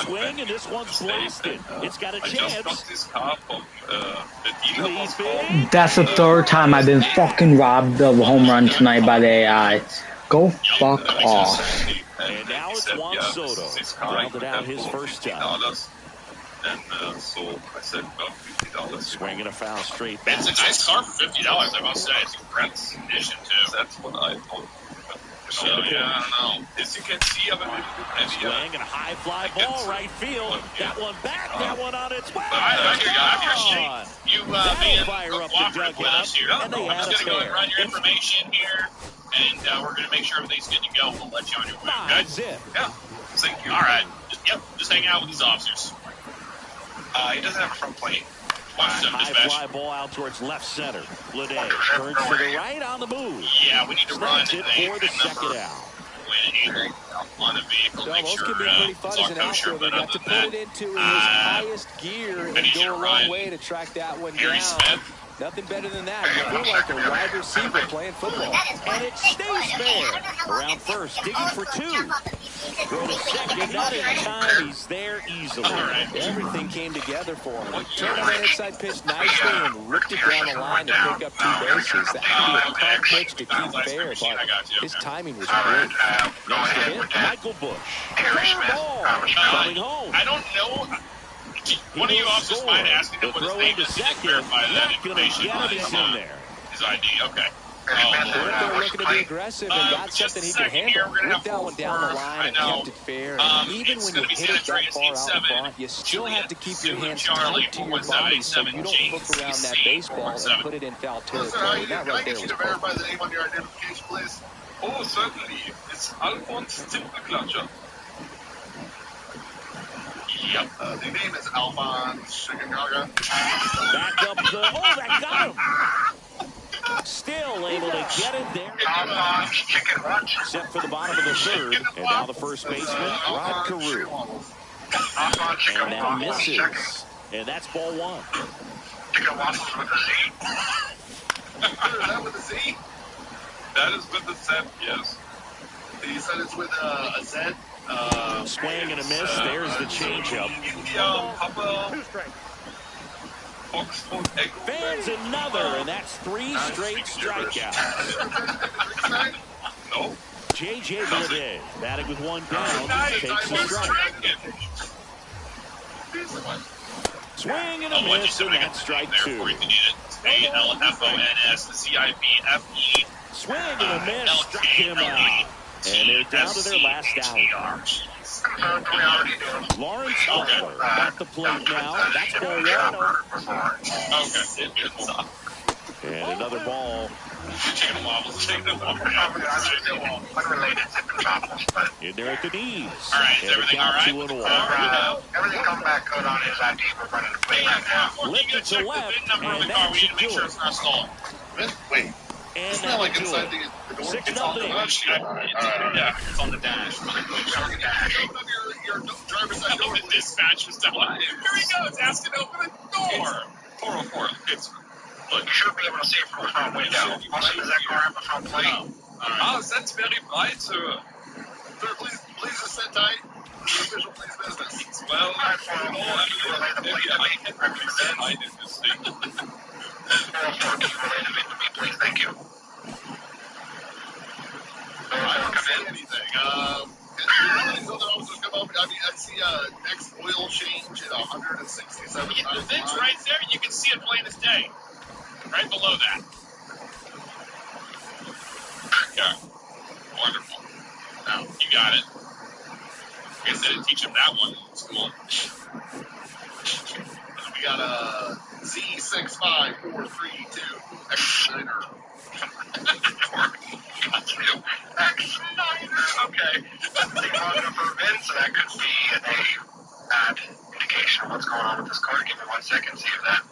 swing, and this one's blasted. It's got a chance. That's the third time I've been fucking robbed of a home run tonight by the AI. Go fuck off. And now it's Juan Soto. Grounded out his first time. And so I said about $50. Swinging a foul straight back. It's a nice car for $50, I must say. It's a Prince edition, too. That's what I told him. So, yeah, I don't know. As you can see, I'm a swing and a high fly ball right field. That one back, that one on its way. I hear you. I'm your state. You being fire up the cooperative with us here. and they I'm add just a going to go and pair. run your information here, and we're going to make sure everything's good to go. We'll let you on your way. Okay? Zip. Yeah. Thank you. All right. Just hang out with these officers. He doesn't have a front plate. High fly ball out towards left center. Lede turns to the right on the move. Yeah, we need to run it for the second out. On a vehicle, Well, make those sure can be pretty fun as an kosher, outfielder. but Got to other put than it into his that, highest gear and I need you go to a run long way to track that one Gary down. Smith. Nothing better than that. You feel like a wide receiver playing football. And it stays fair. Around first, digging for two. Throw to second, not in time. He's there easily. Everything came together for him. Turned that inside pitch nicely and ripped it down the line to pick up 2 bases. That could be a tough pitch to keep fair, but his timing was great. Next to hit, Michael Bush. Fair ball. Coming home. I don't know. One of you officers might ask me to put his name in to verify that information. His ID, okay. What if they're looking to be aggressive and got something he can handle? Ripped that one down the line and kept it fair. And even when you hit it that far out in front, you still have to keep your hands tight to your body so you don't look around that baseball and put it in foul territory. That right there was verify the name on your identification, please? Oh, certainly. It's Alphonse Tippelklatscher. Yep. The name is Alphonse Chicago. Back up the... Oh, that got him. Still able to get it there. Set for the bottom of the third. And now the first baseman, Rod Carew. And now misses. And that's ball one. Chicken waffles with a Z? Is that with a Z? That is with a Z, yes. You said it's with a Z? Swing and a miss. There's the changeup. Fans another, and that's 3 straight strikeouts. No. J.J. Bleday, batting with 1 down, takes the strike. Swing and a miss, and that's strike 2. A-L-F-O-N-S-Z-I-B-F-E. Swing and a miss, struck him out. And they're down to their last out. Lawrence Butler at the plate now. That's ball 1. Okay. And another ball. In there at the knees. All right, is everything all right? 2-1. Everything come back good on his ID. We're running the play right now. Lift it to left, and that should do it. Wait. And Isn't that like do inside it. the door? 6-0. Yeah, it's on the dash. Your driver's side door. The dispatch was down. Here he goes, asking to open the door. 404. Look, you should be able to see it from the front window. Also, does that car have a front plate? Ah, that's very bright, sir. Sir, please just sit tight. The official police business. Well, I relay the plate to me. Represent. I did this thing. 404, can you relay the to me, please? Thank you. I don't see anything. I see next oil change at 167 The times. thing's right there. You can see it plain as day. Right below that. Yeah. Wonderful. Now, you got it. I guess I didn't teach him that one in school. We got a Z65432 X-Schneider. X-Schneider, okay. They want to prevent, so that could be a bad indication of what's going on with this car. Give me 1 second, see if that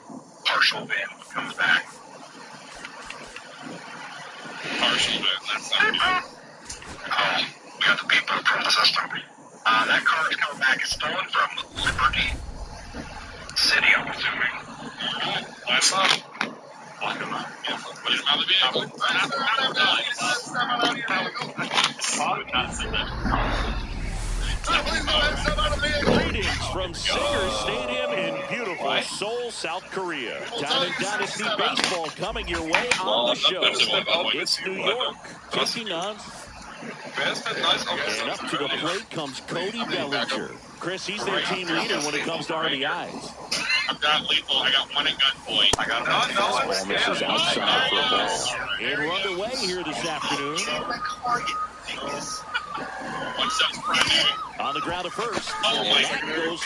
partial bin comes back. Partial bin, that's not good. We got the people from the system. That car is coming back. It's stolen from Liberty City, I'm assuming. That's up. Lock him up. Yeah, put him out of the vehicle. Greetings from Singer Stadium in beautiful Seoul, South Korea. Diamond Dynasty Baseball coming your way on the show. It's New York taking on... And up to the plate comes Cody Bellinger. Chris, he's their team leader when it comes to RBIs. I've got lethal. I got one at gunpoint. I got ball misses outside for a ball. And we're underway here this afternoon. What's up, Friday? On the ground at first. Oh, my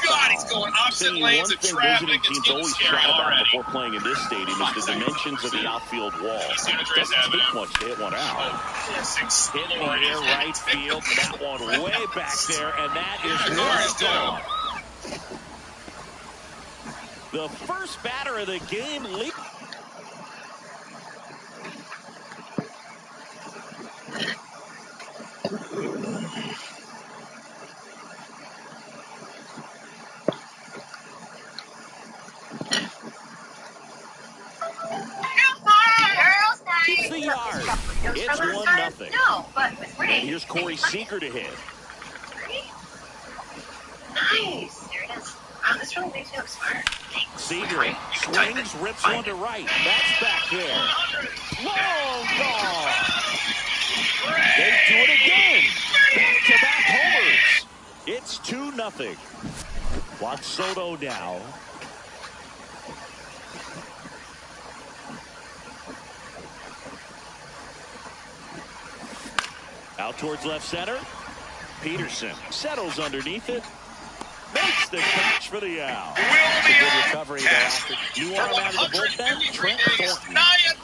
God, he's going opposite lanes of one thing traffic. visiting It's teams getting always scary chat about already. before playing in this stadium is the dimensions of the outfield wall. San It Andreas doesn't take Avenue. much to hit one out. Oh, yes, Hit in the air, right field. That one way back there, and that is well gone. The first batter of the game leads. Keeps the yard. It's 1-0. No, but with And here's Corey Seager to hit. Nice. There it is. Wow, this really makes me look smart. Seager swings, rips one to right. That's back there. Long ball. They do it again. Back-to-back homers. It's 2-0. Juan Soto now. Out towards left center. Peterson settles underneath it. Makes the catch for the out. It's a good recovery there after New arm out of the bullpen. Trent Thornton.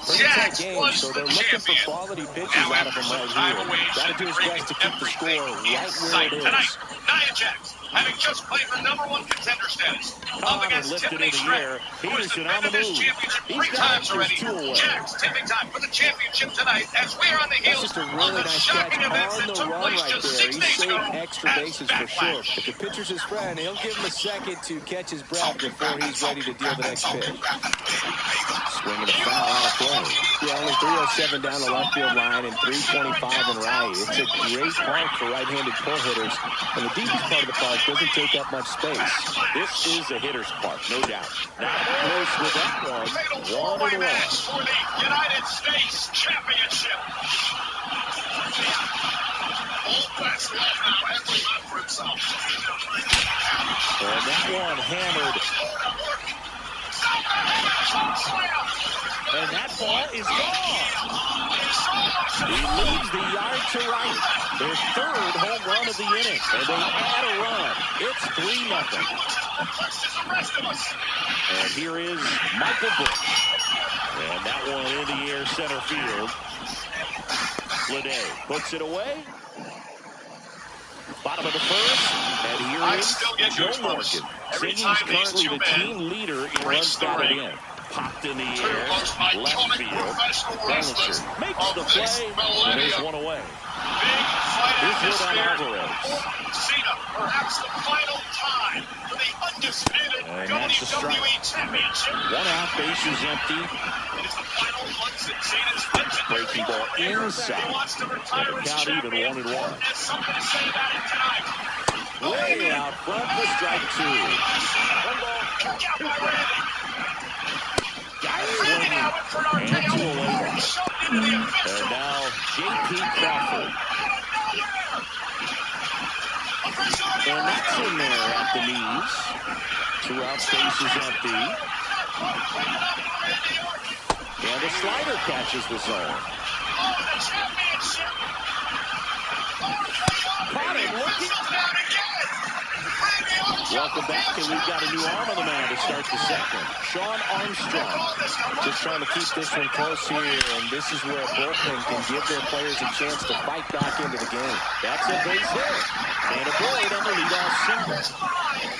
pretty tight game, so they're looking for quality pitches out of him right here. Got to do his best to keep the score right where it is. Nia Jax, having just played for #1 contender status. Up against Tiffany Stratton, who has defended this championship 3 times already. Jax taking time for the championship tonight as we are on the heels Just a of really the nice shocking catch events on that the took run place right just there. 6 He days saved ago extra as bases for sure. Backlash. If the pitcher's his friend, he'll give him a second to catch his breath before he's ready to deal the next pitch. Swinging a foul out of play. Yeah, only 307 down the left field line and 325 in right. It's a great park for right-handed pull hitters, and the deepest part of the park doesn't take up much space. This is a hitter's park, no doubt. Not close with that one. Fatal 1-1. four-way match for the United States Championship. And that one hammered. And that ball is gone. He leaves the yard to right. Their third home run of the inning. And they add a run. It's 3-0. And here is Michael Busch. And that one in the air center field. Lede puts it away. Bottom of the first. And here is Joe Morgan. Singing is currently the team leader in runs batted in. Popped in the air, left field. Bellinger makes the play, and there's one away. Here's Yordan Alvarez. Cena, perhaps the final time for the undisputed WWE Championship. 1 out, bases empty. It is the final once at Cena's legendary Breaking ball inside. He wants to retire And the as count even champion. 1-1. There's something to say about it tonight. Way out front for strike 2. One ball. Kick out by Randy. Got it swinging. And 2 away. And now J.P. Crawford. And that's in there at the knees. 2 out, bases empty. And the slider catches the zone. Caught it, looking. Welcome back, and we've got a new arm on the mound to start the second. Sean Armstrong. Just trying to keep this one close here, and this is where a bullpen can give their players a chance to fight back into the game. That's a base hit. And a Boyd on the leadoff single.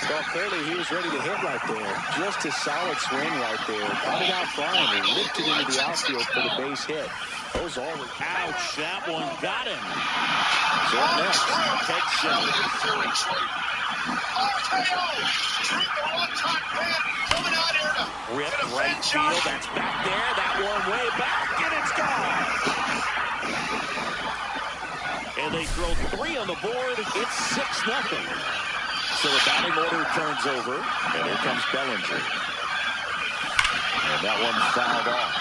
Well, clearly he was ready to hit right there. Just a solid swing right there. Caught it out flying and whipped it into the outfield for the base hit. Those always. Ouch, that one got him. So up next, Ted Simmons. Ripped right field, that's back there. That one way back, and it's gone. And they throw 3 on the board. It's 6-0. So the batting order turns over, and here comes Bellinger. And that one fouled off.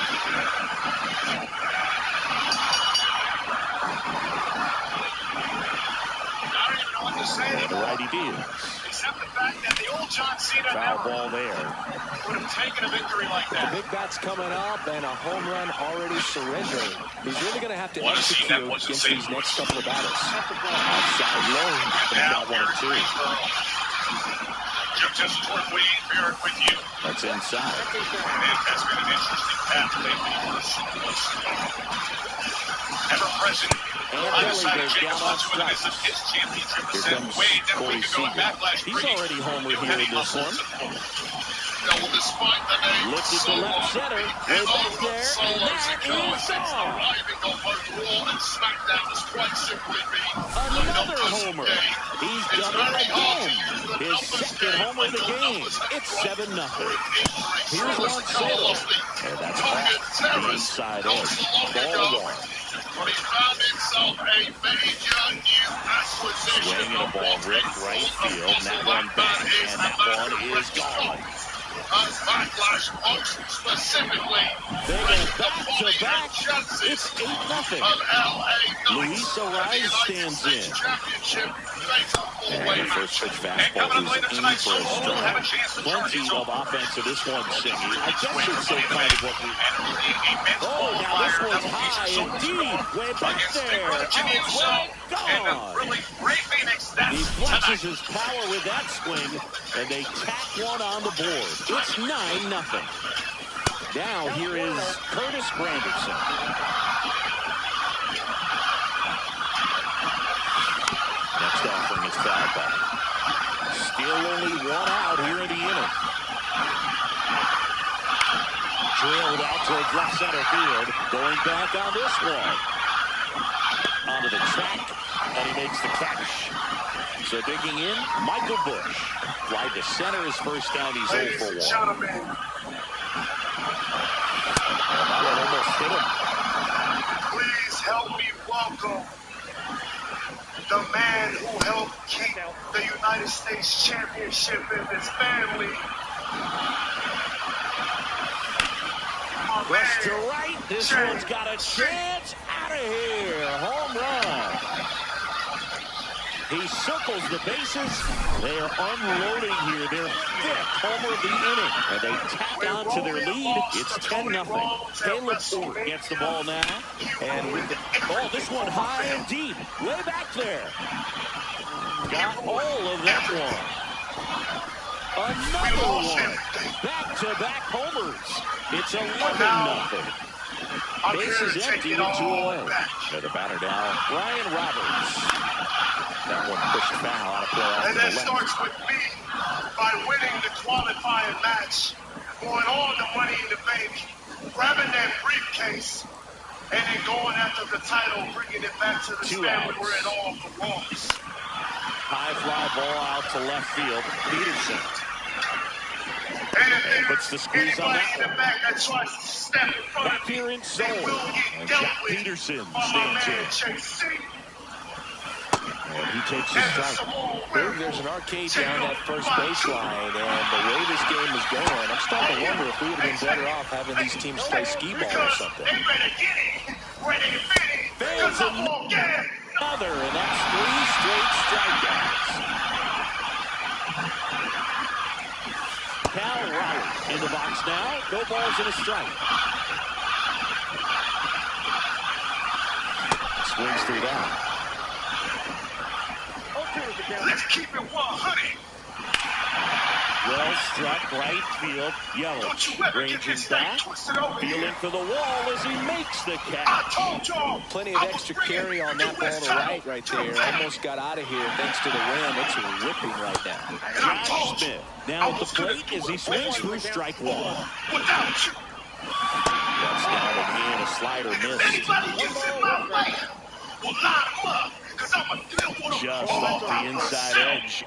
I don't even know what to say And the righty deals. except the fact that the old Foul ball there. Would have taken a victory like that. The big bat's coming up and a home run already surrendering. He's really going to have to execute against these next couple of battles. Outside low. Got 1 or 2. Jim Tessitore, Wade Barrett with you. That's inside. It has been an interesting path lately. Ever present. Undecided Jacob Hudson with this is his championship. Send Wade then we could go in backlash. He's already homered here in this one. Despite the name, lifted to left center. Way back there, and that is gone. Another homer. He's done it again. His second homer of the game. It's 7-0. Here's Juan Soto. And that's off the inside edge. Ball 1. But he found himself a major new acquisition. Swinging a ball ripped right field. And that one back, and that one is gone. Backlash folks specifically. They go back-to-back. It's 8-0. Luis Arraez stands in. And the first pitch fastball is in for a strike. Plenty of offense to this one, Singy. I guess it's so kind of what we... Oh, now this one's high and deep. Way back there. Outside, gone. He flexes his power with that swing, and they tack one on the board. It's 9-0. Now here is Curtis Granderson. Next offering is foul ball. Still only 1 out here in the inning. Drilled out towards left center field. Going back on this one. Onto the track, and he makes the catch. So digging in, Michael Busch. Fly to center, his first down, he's 0 for 1. That one almost hit him. Please help me welcome the man who helped keep the United States Championship in his family. Left to right, this one's got a chance. Out of here, home run. He circles the bases. They are unloading here. Their 5th homer of the inning. And they tack on to their lead. It's 10-0. Caleb Ford gets the ball now. And with the... Oh, this one high and deep. Way back there. Got all of that one. Another one. Back-to-back homers. It's 11-0. Bases empty with 2 away. And the batter now, Brian Roberts. That one pushed foul out of play off to the left. And that starts with me by winning the qualifying match, going on the Money in the Bank, grabbing that briefcase, and then going after the title, bringing it back to the stand where it all belongs. High fly ball out to left field. Peterson. And puts the squeeze on that one. Back here in zone. And Jack Peterson stands in. And he takes his strike. There's an arcade down that first baseline, and the way this game is going, I'm starting to wonder if we would have been better off having these teams play skee ball or something. There's another, and that's 3 straight strikeouts. Cal Raleigh in the box now. No balls and a strike. Swings 3 down. Let's keep it 100. Well struck, right field. Yelich ranges back, feeling for the wall as he makes the catch. Plenty of extra carry on that ball to right there. Almost got out of here thanks to the wind. It's ripping right now. Josh Smith now at the plate as he swings through strike 1. That's down again, a slider missed. Just off the inside edge.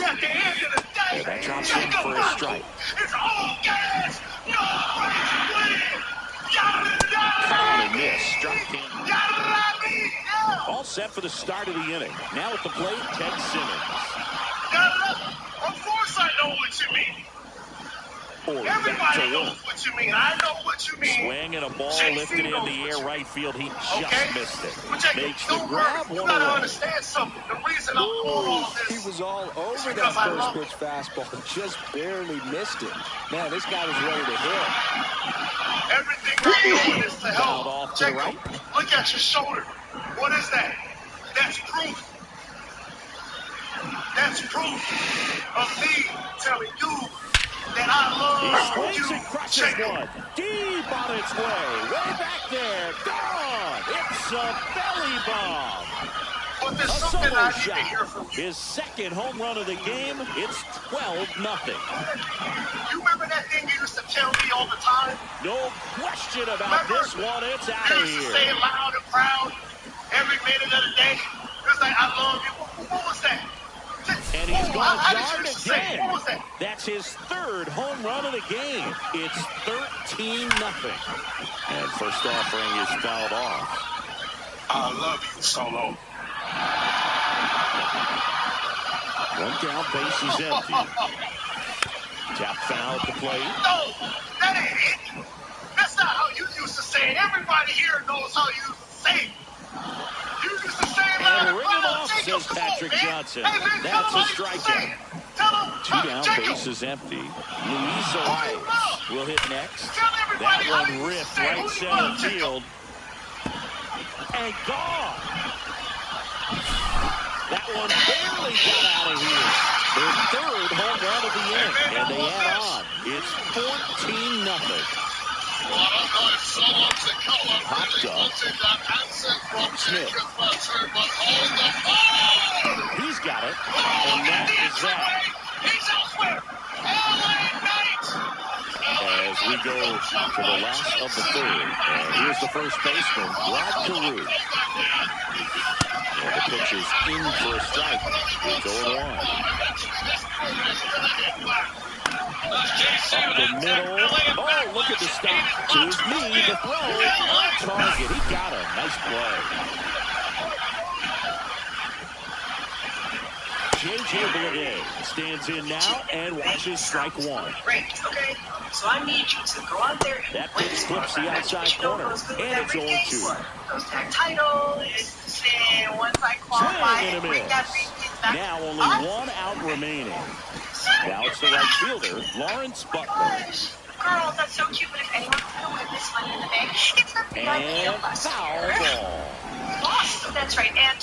At the end of the day, that drops in for a strike. It's all gas, no Caught and missed. Struck him. All set for the start of the inning. Now at the plate, Ted Simmons. Of course I know what you mean. Everybody knows what what you mean. I know what you mean. Swing and a ball JC lifted in knows the what air you right mean. field. He Okay? just missed it. But Jacob, Makes the don't grab worry. You one gotta away. understand something. The reason I'm doing all this He was all over that because I first love pitch fastball. Just barely missed it. Man, this guy was ready to hit. everything I'm doing is to Fouled help. off to the Jacob, right. look at your shoulder. What is that? That's proof. That's proof of me telling you that I He love swings you, and crushes Jacob. one. Deep on its way. Way back there. Gone. It's a belly bomb. But A there's something solo I need to hear shot. from you. His second home run of the game. It's 12-0. You remember that thing you used to tell me all the time? No question about this one. It's out You of used to say here. it loud and proud every minute of the day. It was like, I love you. What was that? And he's gone How did you yard used to say it? again. What was that? That's his third home run of the game. It's 13-0. And first offering is fouled off. I love you, Solo. One down, base is empty. Tap foul at the plate. No, that ain't it. That's not how you used to say it. Everybody here knows how you used to say it. You used to say it loud And and ring him proud. off, Jacob, says come Patrick on, man. Johnson. Hey, man, tell That's him a how you used to say strikeout. it. Tell him. Two down, Jacob, base is empty. Luis Arias will hit next. tell everybody That how one you used ripped to say it. right Who you center love, Jacob? field. And gone. That one barely got out of here. Their third home run of the inning. And they add on. It's 14-0. Popped up. Smith. He's got it. And that is that. As we go to the last of the third. And here's the first baseman, Rod Carew. And the pitch is in for a strike. It's 0-1. Up the middle. Oh, look at the stop. To his knee, the throw. On target. He got him. Nice play. J.J. Bleday stands in now and watches strike one. Great, okay? So I need you to go out there and That pitch flips the outside corner, and it's 0-2. Those tag titles, and once I qualify and bring that briefcase back. Now only one out remaining. Now it's the right fielder, Lawrence Butler. Girls, that's so cute, but if anyone can win this Money in the Bank, it's the VIP of last foul year. ball. Awesome, that's right. And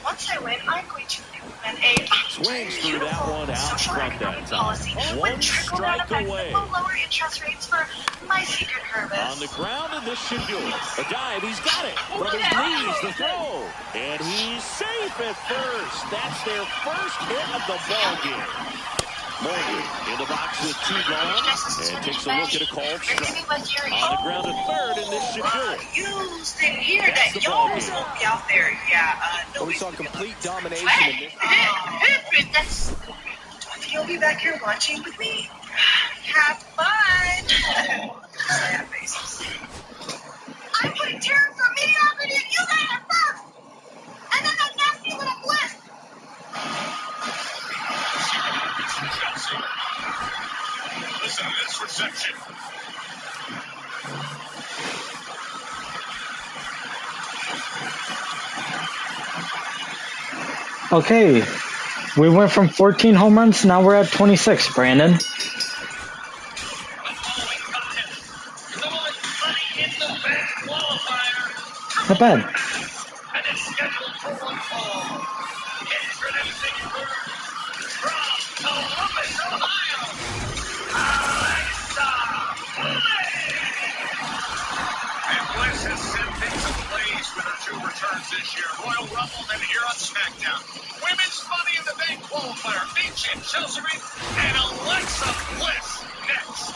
once I win, I'm going to implement a Swings through that one out front that time. policy One strike away. lower interest rates for my secret harvest. On the ground, and this should do it. A dive, he's got it. From his knees, the throw. And he's safe at first. That's their first hit of the ball game. Morgan in the box with two gone and takes a look at a called strike. On the ground at third, and this should do it. You didn't hear That's that. the ball Y'all game. won't be out there. Yeah, We saw complete domination in this. That's. You'll be back here watching with me. Have fun. Sad faces. I'm putting Terror for mediocrity and you guys are first. And then that nasty little bliss. Listen to this reception. Okay, we went from 14 home runs, now we're at 26, Brandon. Not bad. This year, Royal Rumble, and here on SmackDown. Women's Money in the Bank qualifier, Beach and Chelsea Reed, and Alexa Bliss next.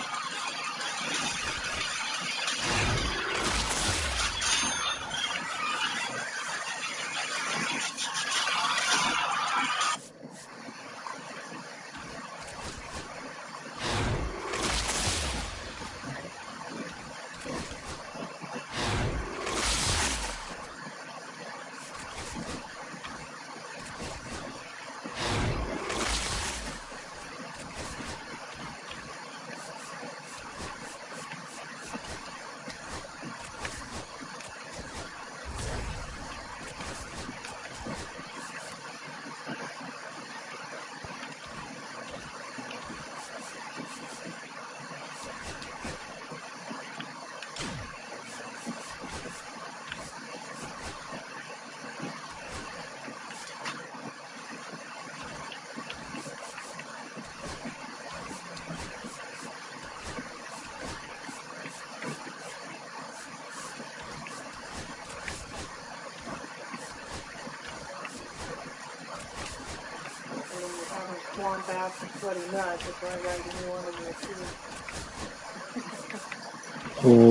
swamp ass and sweaty nuts. That's why I got a new one of your shoes.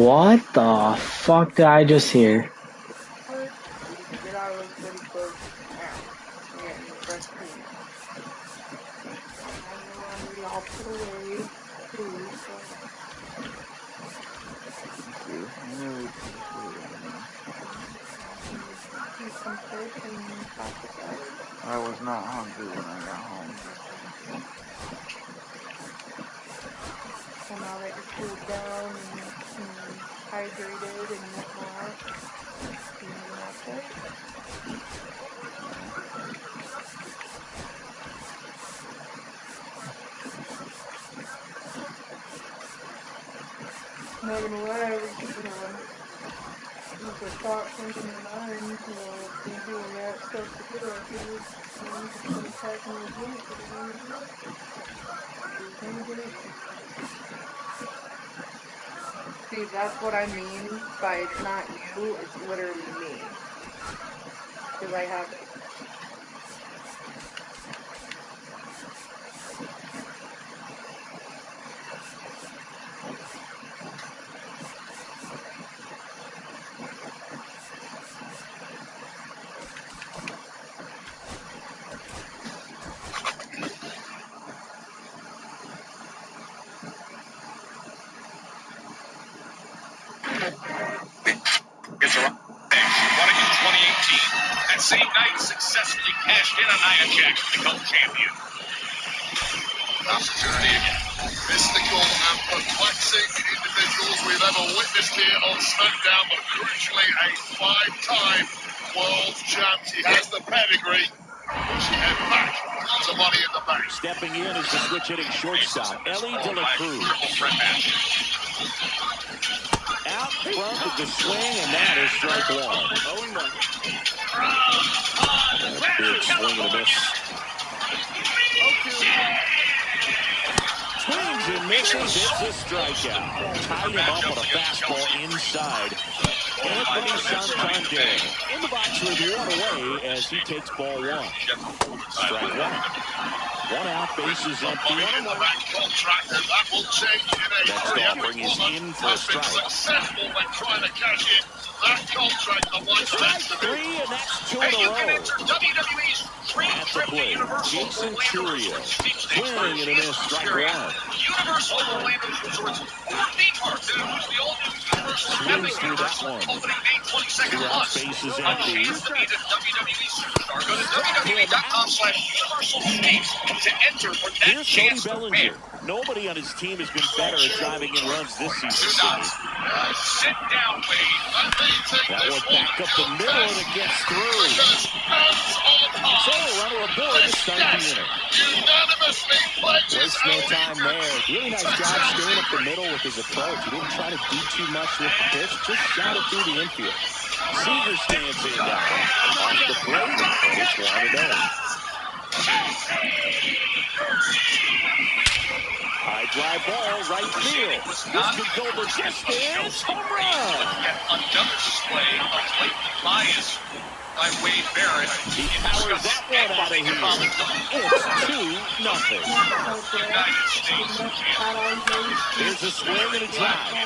What the fuck did I just hear? Get out of those sweaty clothes now. I'm getting your fresh clean. I know I'll put away food, I was not hungry when I got home. So now that you're cooled down and hydrated and whatnot, you know that's it. I'm not gonna lie, with the thought thinking in mind, doing that stuff to do, I feel just attacking the unit for the one to do it. See, that's what I mean by it's not you, it's literally me. Because I have it. That same night, successfully cashed in on Nia Jax to become champion. Opportunity again. Mystical and perplexing individuals we've ever witnessed here on SmackDown, but crucially a 5-time world champ. She has the pedigree. She head back to Money in the Bank. Stepping in is the switch hitting shortstop, Ellie De La Cruz. Out front with the swing, and that is strike one. 0-1. Big swing and a miss. Swings and misses. It's a strikeout. Tied him up on a fastball inside. Anthony Santander in the box with one away as he takes ball one. Strike one. One out, bases empty. That will change in a Next offering is in for a strike. Successful when trying to cash in that contract. The one Strike three, and that's 2 in a row. WWE's At the plate, Jason Churio. Swing and a miss, strike one. Universal Orlando Resort's 4 theme parks, and it was the all-new Universal Swings through that one. opening May 22nd. Two outs, bases A empty. chance to meet a WWE superstar. Go to WWE.com/universalstakes to enter for that Here's Cody chance to win. Bellinger. Nobody on his team has been better at driving in runs this season. Sit down, Wade. That one back up the middle, and it gets through. So, runner aboard to start the inning. Waste no time there. Really nice job staying up the middle with his approach. He didn't try to do too much with the pitch, just shot it through the infield. Seager stands in now. Off the plate, and it's 1-0. High fly ball, right field. This could go the distance. Home run. Another display of blatant bias by Wade Barrett. He powers that one out of here. It's 2-0. United States. There's a swing and a drive.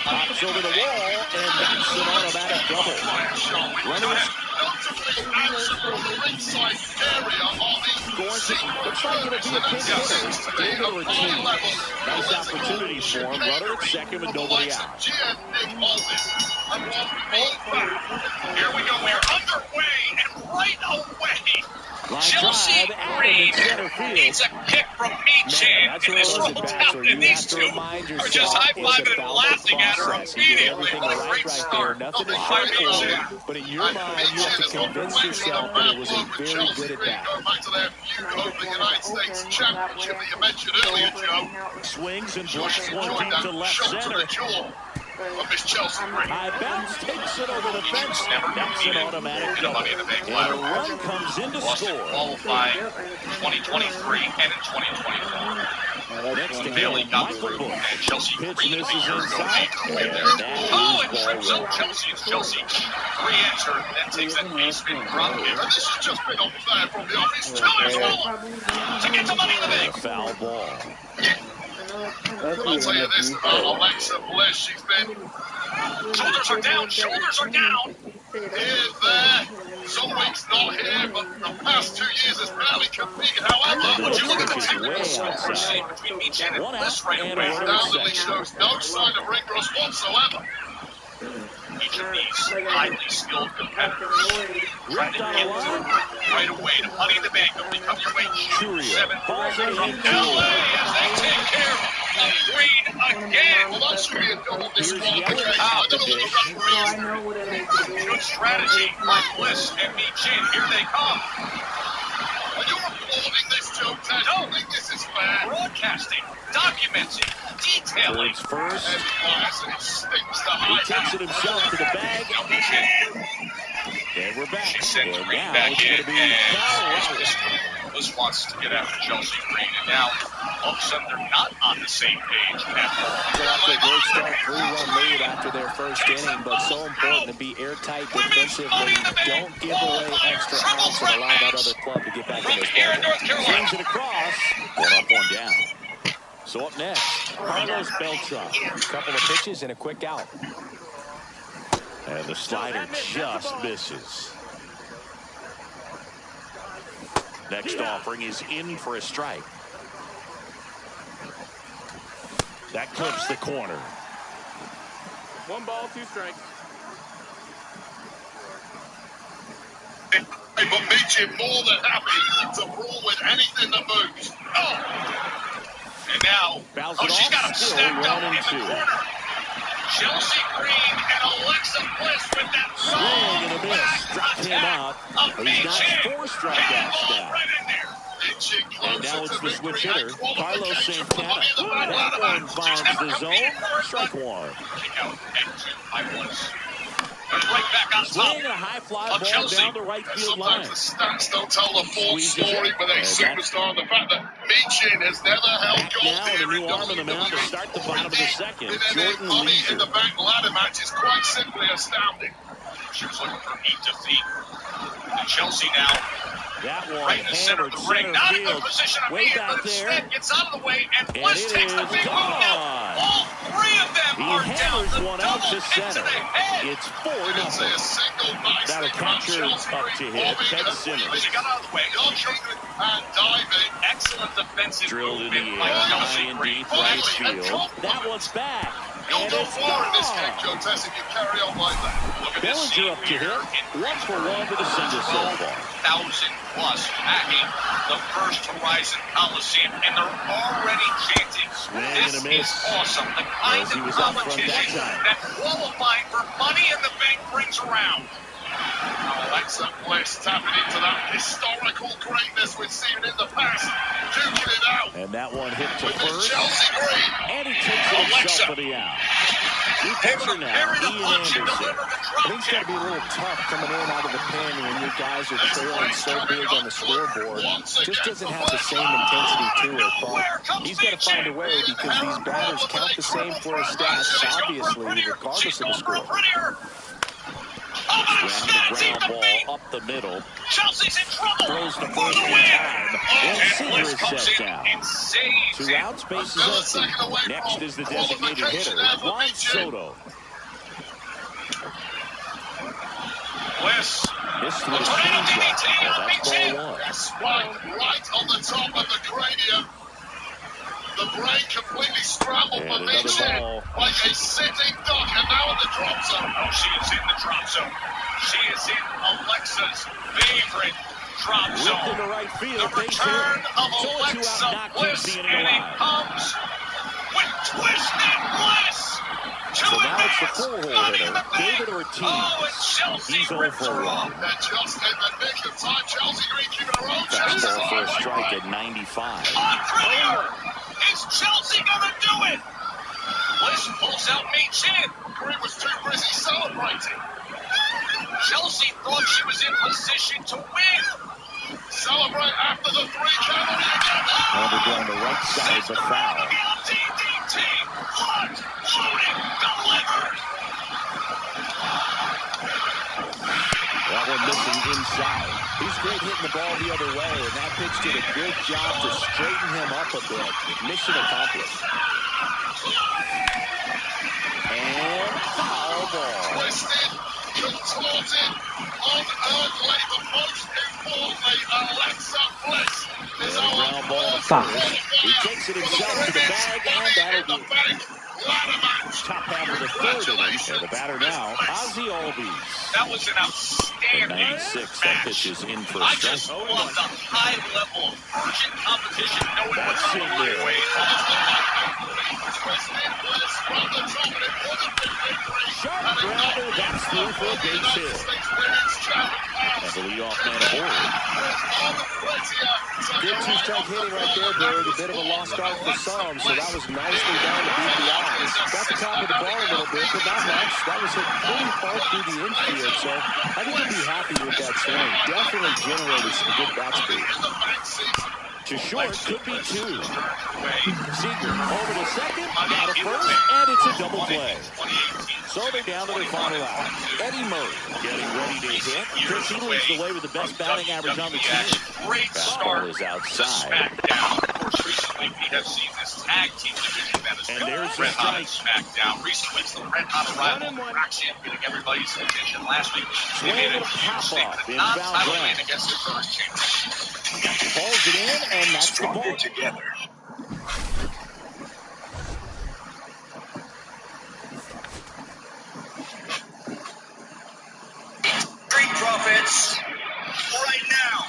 Pops over the wall, and that's an automatic double. Runners looks like it'll be a pinch hitter. David Ortiz. Nice opportunity for him. Runner at second with nobody out. Here we go. We're underway and right away. Chelsea Green needs a kick from Michan. That's what it was at bats, where you have to remind yourself just high-fiving and laughing at her immediately. Everything right there. Nothing to show for it. But in your mind, you have to convince yourself that it was a very good at bat. United States Championship that you mentioned earlier, Joe. Swings and blocks one deep to left center. of Miss Chelsea Green. High bounce takes it over the fence. Never That's an automatic in a Money in the Bank and a ladder. run comes in to Boston score. qualifying 2023 and in 2024. Next to Bailey him, got Michael through, Bush. and Chelsea Pitch Green misses inside. there. And that Oh, is it ball trips one. up Chelsea. It's Chelsea. Re-enter, then takes that A-spin drop kick. And this has just been unfair from the Irish Tillers To get the Money in the And a Bank. foul ball. I'll tell you this about Alexa Bliss. She's been Shoulders are down. Shoulders are down. here, there, some weeks not here, but the past 2 years has barely competed. However, Would you look at the Pitch is technical way score we're seeing outside. between Michin and One Bliss out right and away? a runner. undoubtedly shows no sign of ring rust whatsoever. Each of these highly skilled competitors trying to get right away to Money in the Bank. It'll become your way. Churio 7 falls in from and LA as they take care of Green again. Well, that should be a double Here's disqualification. Yelich I at the don't know what the referee is. Good strategy by Bliss and Michin. Here they come. Are you applauding this, Joe Tess? No. I think this is fair. Broadcasting, documenting, detailing. towards first. And bias, and it stinks to He high. takes it himself to the bag. Now Michin. And we're back. She sent And Green now back it's in, going to be and foul. Bliss wants to get after Chelsea Green, and now all of a sudden they're not on the same page at all. Got off to a great start, 3-1 lead after their first inning, but so important to be airtight defensively. Don't give away extra outs and allow that other club to get back in From this here in ball. North Carolina. Swings it across. One up, one down. So up next, Carlos Beltran. Couple of pitches and a quick out. And the slider just misses. Next offering is in for a strike. That clips the corner. 1 ball, 2 strikes. Hey, but Michin more than happy to brawl with anything that moves. And now, Bounce oh, it she's off, got him still stacked up 1 in and the 2. corner. Chelsea Green and Alexa Bliss with that Swing and a miss. Struck him out. He's got 4 strikeouts now. Right in there. And now it's the switch hitter, Carlos Santana. That one finds the zone. Strike 1. Kick out and 2 high ones. And right back on top. Swing and a high fly ball Chelsea. down the right field line. Sometimes the stats don't tell the full Squeezes it. story with a And superstar. The fact that Michin has never held Back gold now, and a here in new arm in the mound to start the bottom of the second. In an Jordan Money Leisure. in the Bank ladder match is quite simply astounding. She was looking for meat to feet. And Chelsea now That one right in the center of hammered the ring. center Not in good field. position on Way me, back but there. Smith gets out of the way, and And Bliss it takes the is big move gone. now. All 3 of them He are down. hammers The one out double to into center. the head. It's You didn't say 4-0. a single nice Now the thing about catcher Chelsea up Green. to hit, Bobbing Ted and Simmons. weaving, She got out of the way. dodging and diving. Excellent defensive Drilled in movement the by air, high Chelsea and Green. deep right field. That one's back. You'll And go it's far in this game, gone. Joe Tess, if you carry on like that. Look at this Bellinger scene up to here. hit. 1 for 1 with a single so far. 1,000 plus packing the First Horizon Coliseum, and they're already chanting. Swing This and a miss. is awesome. The kind As he of was out front competition that time. that qualifying for Money in the Bank brings around. Alexa Bliss tapping into that historical greatness we've seen in the past. Duking it out And that one hit to with this first. Chelsea Green. And he takes it himself for the out. New pitcher now, Carry the Ian punch and Anderson. deliver the I drop think it's got to be a little tough coming in out of the pen when your guys are trailing so big on the scoreboard. Just doesn't have the same intensity to it, but he's got to find a way because these batters count the same for his stats, obviously, regardless of the score. Swinging the ground ball up the middle. Chelsea's in trouble. Throws the For first the one win. time. And And Seager Bliss is comes set in down. and saves 2 it. outs, bases empty. Next is the designated hitter, Juan Soto. Bliss. Missed with a Tornado changeup. DDT Well, on that's Michin. ball 1. Right on the top of the cranium. The brain completely scrambled And for another Michin. ball. Like a sitting duck, and now in the drop zone. Oh, she is in the drop zone. She is in Alexa's favorite drop Ripped zone. into right The field. Base hit. return of So 2 out, Alexa not Bliss, keeps the and inning it alive. comes with twisted Bliss. To So now it's the advance. 4-hole Money in hitter, the Bank. David Ortiz. Oh, and Chelsea He's 0 rips for her 1. off. And just in the nick of time, Chelsea Green keeping her own chances Fastball for a alive. strike at 95. On Premier. Is Chelsea going to do it? Bliss pulls out Mei Chin. He was too busy celebrating. Chelsea thought she was in position to win. Celebrate after the 3 count. Handed down the right side, the foul. DDT. Locked, loaded, delivered. That one missing inside. He's great hitting the ball the other way, and that pitch did a good job to straighten him up a bit. Mission accomplished. And foul ball. Twisted, contorted, unearthly, but most importantly, Alexa Bliss is our Ground ball to Fuck. first. He takes it himself to the bag, and that'll do it. Top half of the third inning, and the batter now, Ozzy Albies. That was an outstanding 96, that pitch is in for a I strike. just love the high level of urgent competition, knowing That's what's on the it there. way. Sharp grounder, that's through for a base hit. And the leadoff man aboard. Good two-strike hitting right there, Bird. A bit of a lost art for some, so that was nicely done to beat the odds. Got the top of the ball a little bit, but not much. That was hit pretty far through the infield, so I think he'll be happy with that swing. Definitely generated some good bat speed. To short, could be 2. Seager over to second, down to first, and it's a double play. So they're down to their final out. Eddie Murray getting ready to hit. Chris, he leads the way with the best batting average on the team. Great start is to outside. SmackDown. Of course, recently we have seen this tag team division that is And there's the red hot at strike. SmackDown. Recently, it's the red hot arrival of Roxanne getting everybody's attention last week. They made a huge statement. in Not foul title ground. reign against the current champion. Pulls it in, and that's the Stronger ball. together. Street Profits right now.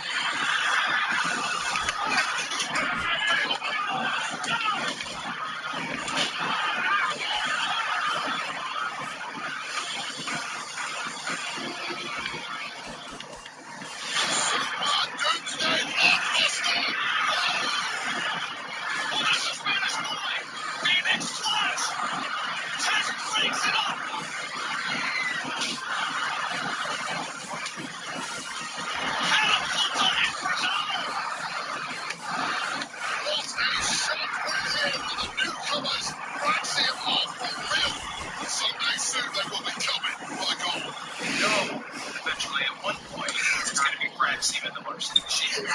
Someday soon they will be coming for the gold. No, eventually at one point it's going to be Brad Seaman, the Varsity Machine.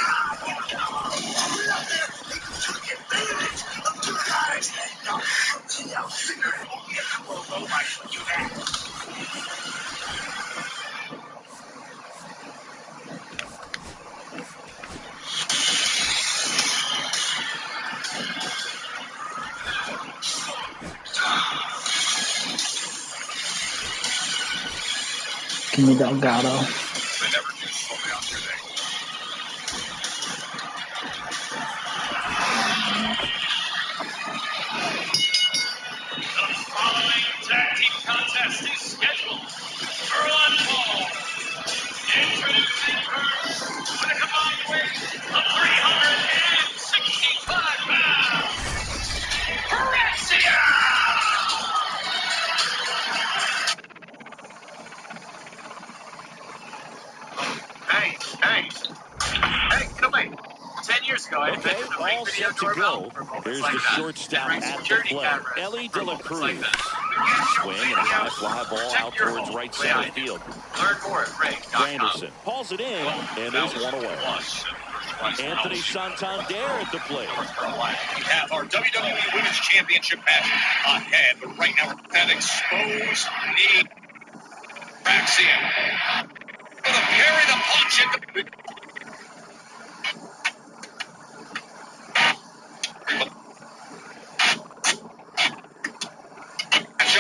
Give me Delgado. They never do slow down, do they? The following tag team contest is scheduled for one fall. Introducing first, with a combined weight of 365 pounds, Alexia! Hey, get away. 10 years ago, I Okay, invented the ring all video set to doorbell go. for moments There's like the that. shortstop And ring at the security plate, cameras Ellie for De La moments like Cruz. that. Swing and a high fly ball out towards right center field. Learn more at ring.com. Granderson pulls it in, and there's one away. Anthony Santander at the plate. We have our WWE Women's Championship match ahead, but right now that exposed knee. Axiom. For the parry, the punch, and the...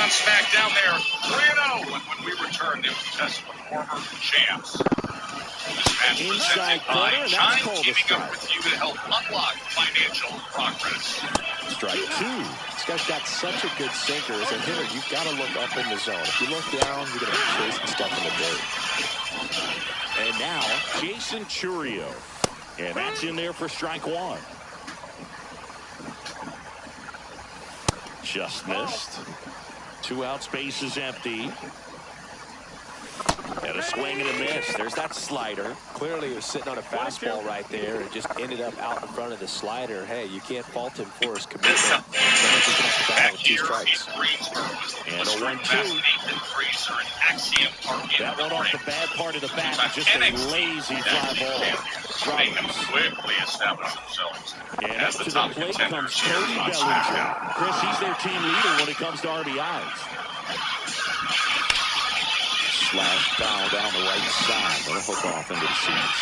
On SmackDown there, 3-0. When we return, they will test the former champs. This match Inside presented corner, by and that's Chime, called a teaming up strike. with you to help unlock financial progress. Strike 2. This guy's got such a good sinker. As a hitter, you've got to look up in the zone. If you look down, you're going to be chasing stuff in the dirt. And now, Jason Churio. And that's in there for strike 1. Just missed. 2 outs, base is empty. And a swing and a miss. There's that slider. Clearly, he was sitting on a fastball right there and just ended up out in front of the slider. Hey, you can't fault him for his commitment. Someone's just going to have to battle with 2 strikes. And a 1-2. That one off the bad part of the bat. Just a lazy fly ball. Quickly establish themselves. And up to the plate comes Cody Bellinger. Chris, he's their team leader when it comes to RBIs. Slash foul down the right side. That'll hook off into the seats.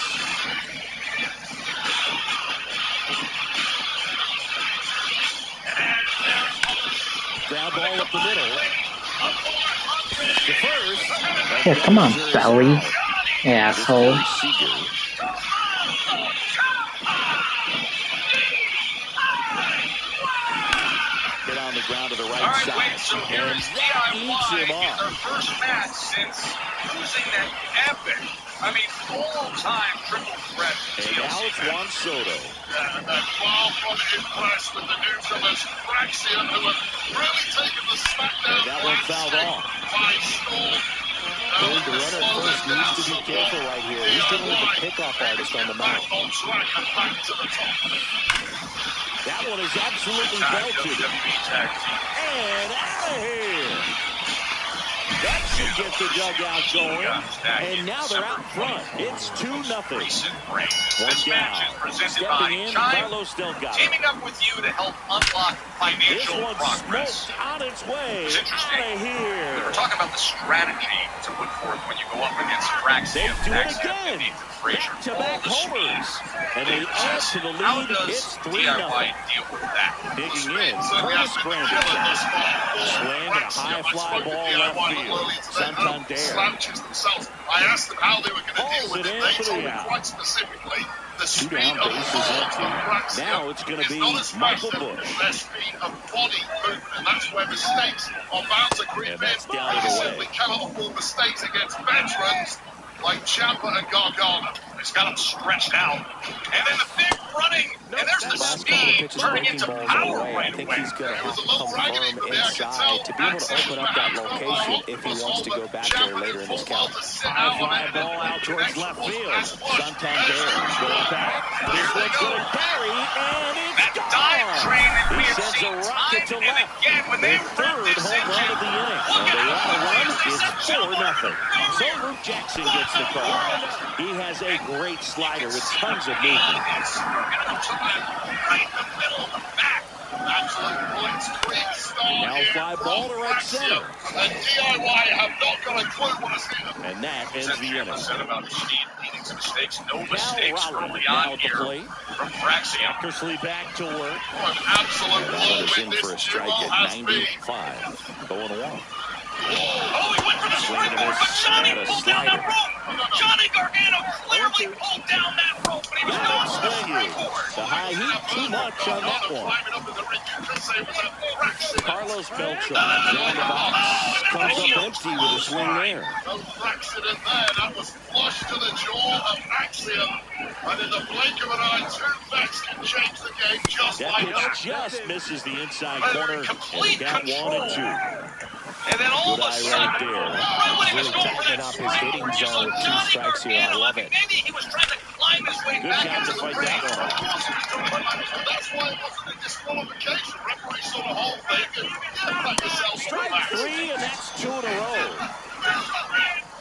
Ground ball up the middle. To first. Yeah, come on, Belly. Asshole. Hit on the ground to the right side. Wait, so here's DIY in their first match since losing that epic, all-time triple threat. And now it's Juan Soto. And they're far from impressed with the newcomers, Fraxian, who have really taken the smackdown. And that one fouled off. The runner at first needs to be careful right here. He's dealing with the pickoff artist on the mound. That one is absolutely belted. And out of here. That should get the dugout going. And now they're out front. It's 2-0. One down. Stepping in, Carlos Delgado. Teaming up with you to help unlock financial progress. On its way. Out of here. We're talking about the strategy to put forth when you go up against Fraxian. They do it again. Back-to-back homers. And they add to the lead. It's 3-0. Deal with that? Digging in, Curtis Granderson. Swing and a high fly ball left field. Santander. I asked them how they were going to deal with it. They told me quite specifically the speed of ball. Now it's going to be Michael Busch. Their speed of body movement, and that's where mistakes are bound to creep in. You simply cannot afford mistakes against veterans like Ciampa and Gargano. It's got them stretched out. And then the big running, and there's the speed turning into power right away. I think he's going to have to come firm inside to be able to open up that location if he wants to go back there later in this count. High fly ball out towards left field. Santander going back. This one's going to carry, and it's gone. He sends a rocket to left. Their third home run of the inning. And they want to run. It's 4-0. So Luke Jackson gets the call. He has a great slider with tons of movement. Now fly ball to right center. And DIY have not got a clue what is here. And that ends the inning. Said about Steed leading to mistakes. No mistakes early on here from Fraxian. Eckersley back to work. An absolute blow in for a strike at 95. 0-1. Oh, he went for the springboard, but Johnny pulled down that rope. Johnny Gargano clearly pulled down that rope, but he was going for the springboard. The high heat, too much on that one. Carlos Beltran down the box, comes up empty with a swing there. No accident there, that was flush to the jaw of Axiom. And in the blink of an eye, 2 bats can change the game just like that. Just misses the inside corner, and down 1-2. And then all of a sudden, right when he was going for that strike, zone with 2 strikes here. I love it. Maybe he was trying to climb his way back into the ring. That's why it wasn't a disqualification. Referee saw the whole thing and let yourself strike 3, and that's 2 in a row.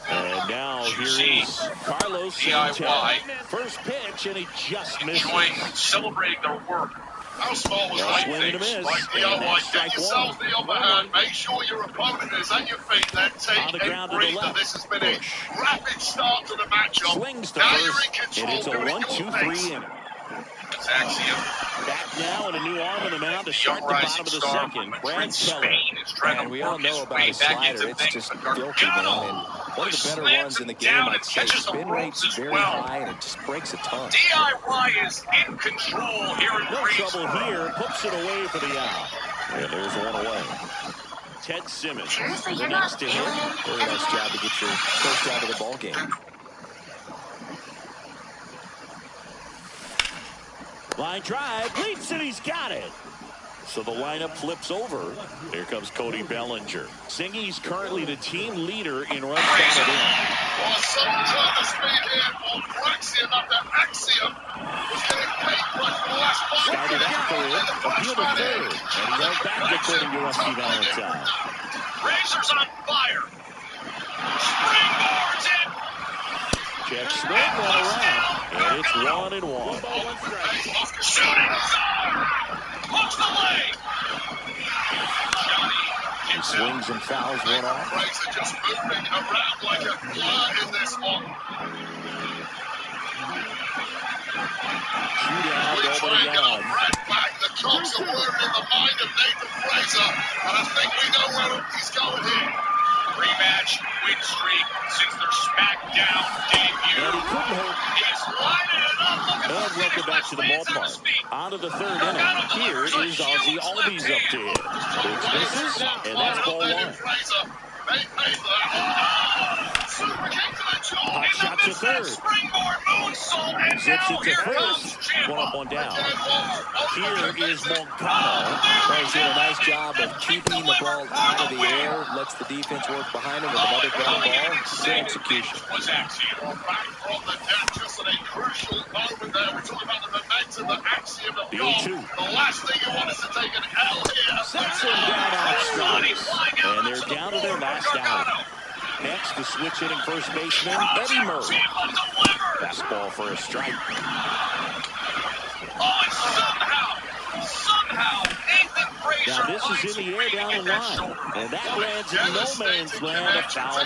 And now here is Carlos DIY. First pitch, and he just missed. Enjoying, celebrating their work. How small was right things? Like DIY, get yourself the upper hand. Make sure your opponent is at your feet. Then take a breather. This has been a rapid start to the matchup. Swings to now first, you're in control. and it's a 1-2-3 inning. Axiom. Back now and a new arm in the mound to start the bottom of the second. Brad Keller. And we all know about his slider. It's just filthy, man. And one of the better ones in the game, I'd say. Spin rate's very high, and it just breaks a ton. DIY is in control here in no trouble here. Puts it away for the out. And there's one away. Ted Simmons, the next to hit. Very nice job to get your first out of the ball game. Line drive, leaps, and he's got it. So the lineup flips over. Here comes Cody Bellinger. Singy's currently the team leader in runs batted in. Well, someone trying to speak here on Praxium after Axiom was getting paid for the last 5 Started at third, appealed to third, and he held back according to Rusty Valentine. Razors on fire. Springboards in. Check swing, one around, and it's 1-1. Shooting star. Hooks the leg. He swings and fouls one off. Fraser just moving around like a blur in this one. Shootout over the yard. Right back. The Cops are worried in the mind of Nathan Fraser, and I think we know where he's going here. Rematch win streak since their SmackDown debut. And he couldn't hold. He's lining it up. And welcome back to the ballpark. On to the third inning. Here is Ozzie Albies up to hit. Pitch misses, and that's ball one. Hot shot to third. Zips it to first. One up, one down. Here is Moncada. He's doing a nice job of keeping the ball out of the air. Lets the defense work behind him with another ground ball. Good execution. The 0-2. The last thing you want is to take an L here. Sets him down out strikes. And they're down to their last out. Next, the switch hitting first baseman, Eddie Murray. Fastball for a strike. Oh, and somehow, Nathan Fraser. Now this is in the air down the line. And that lands in no man's land, a foul.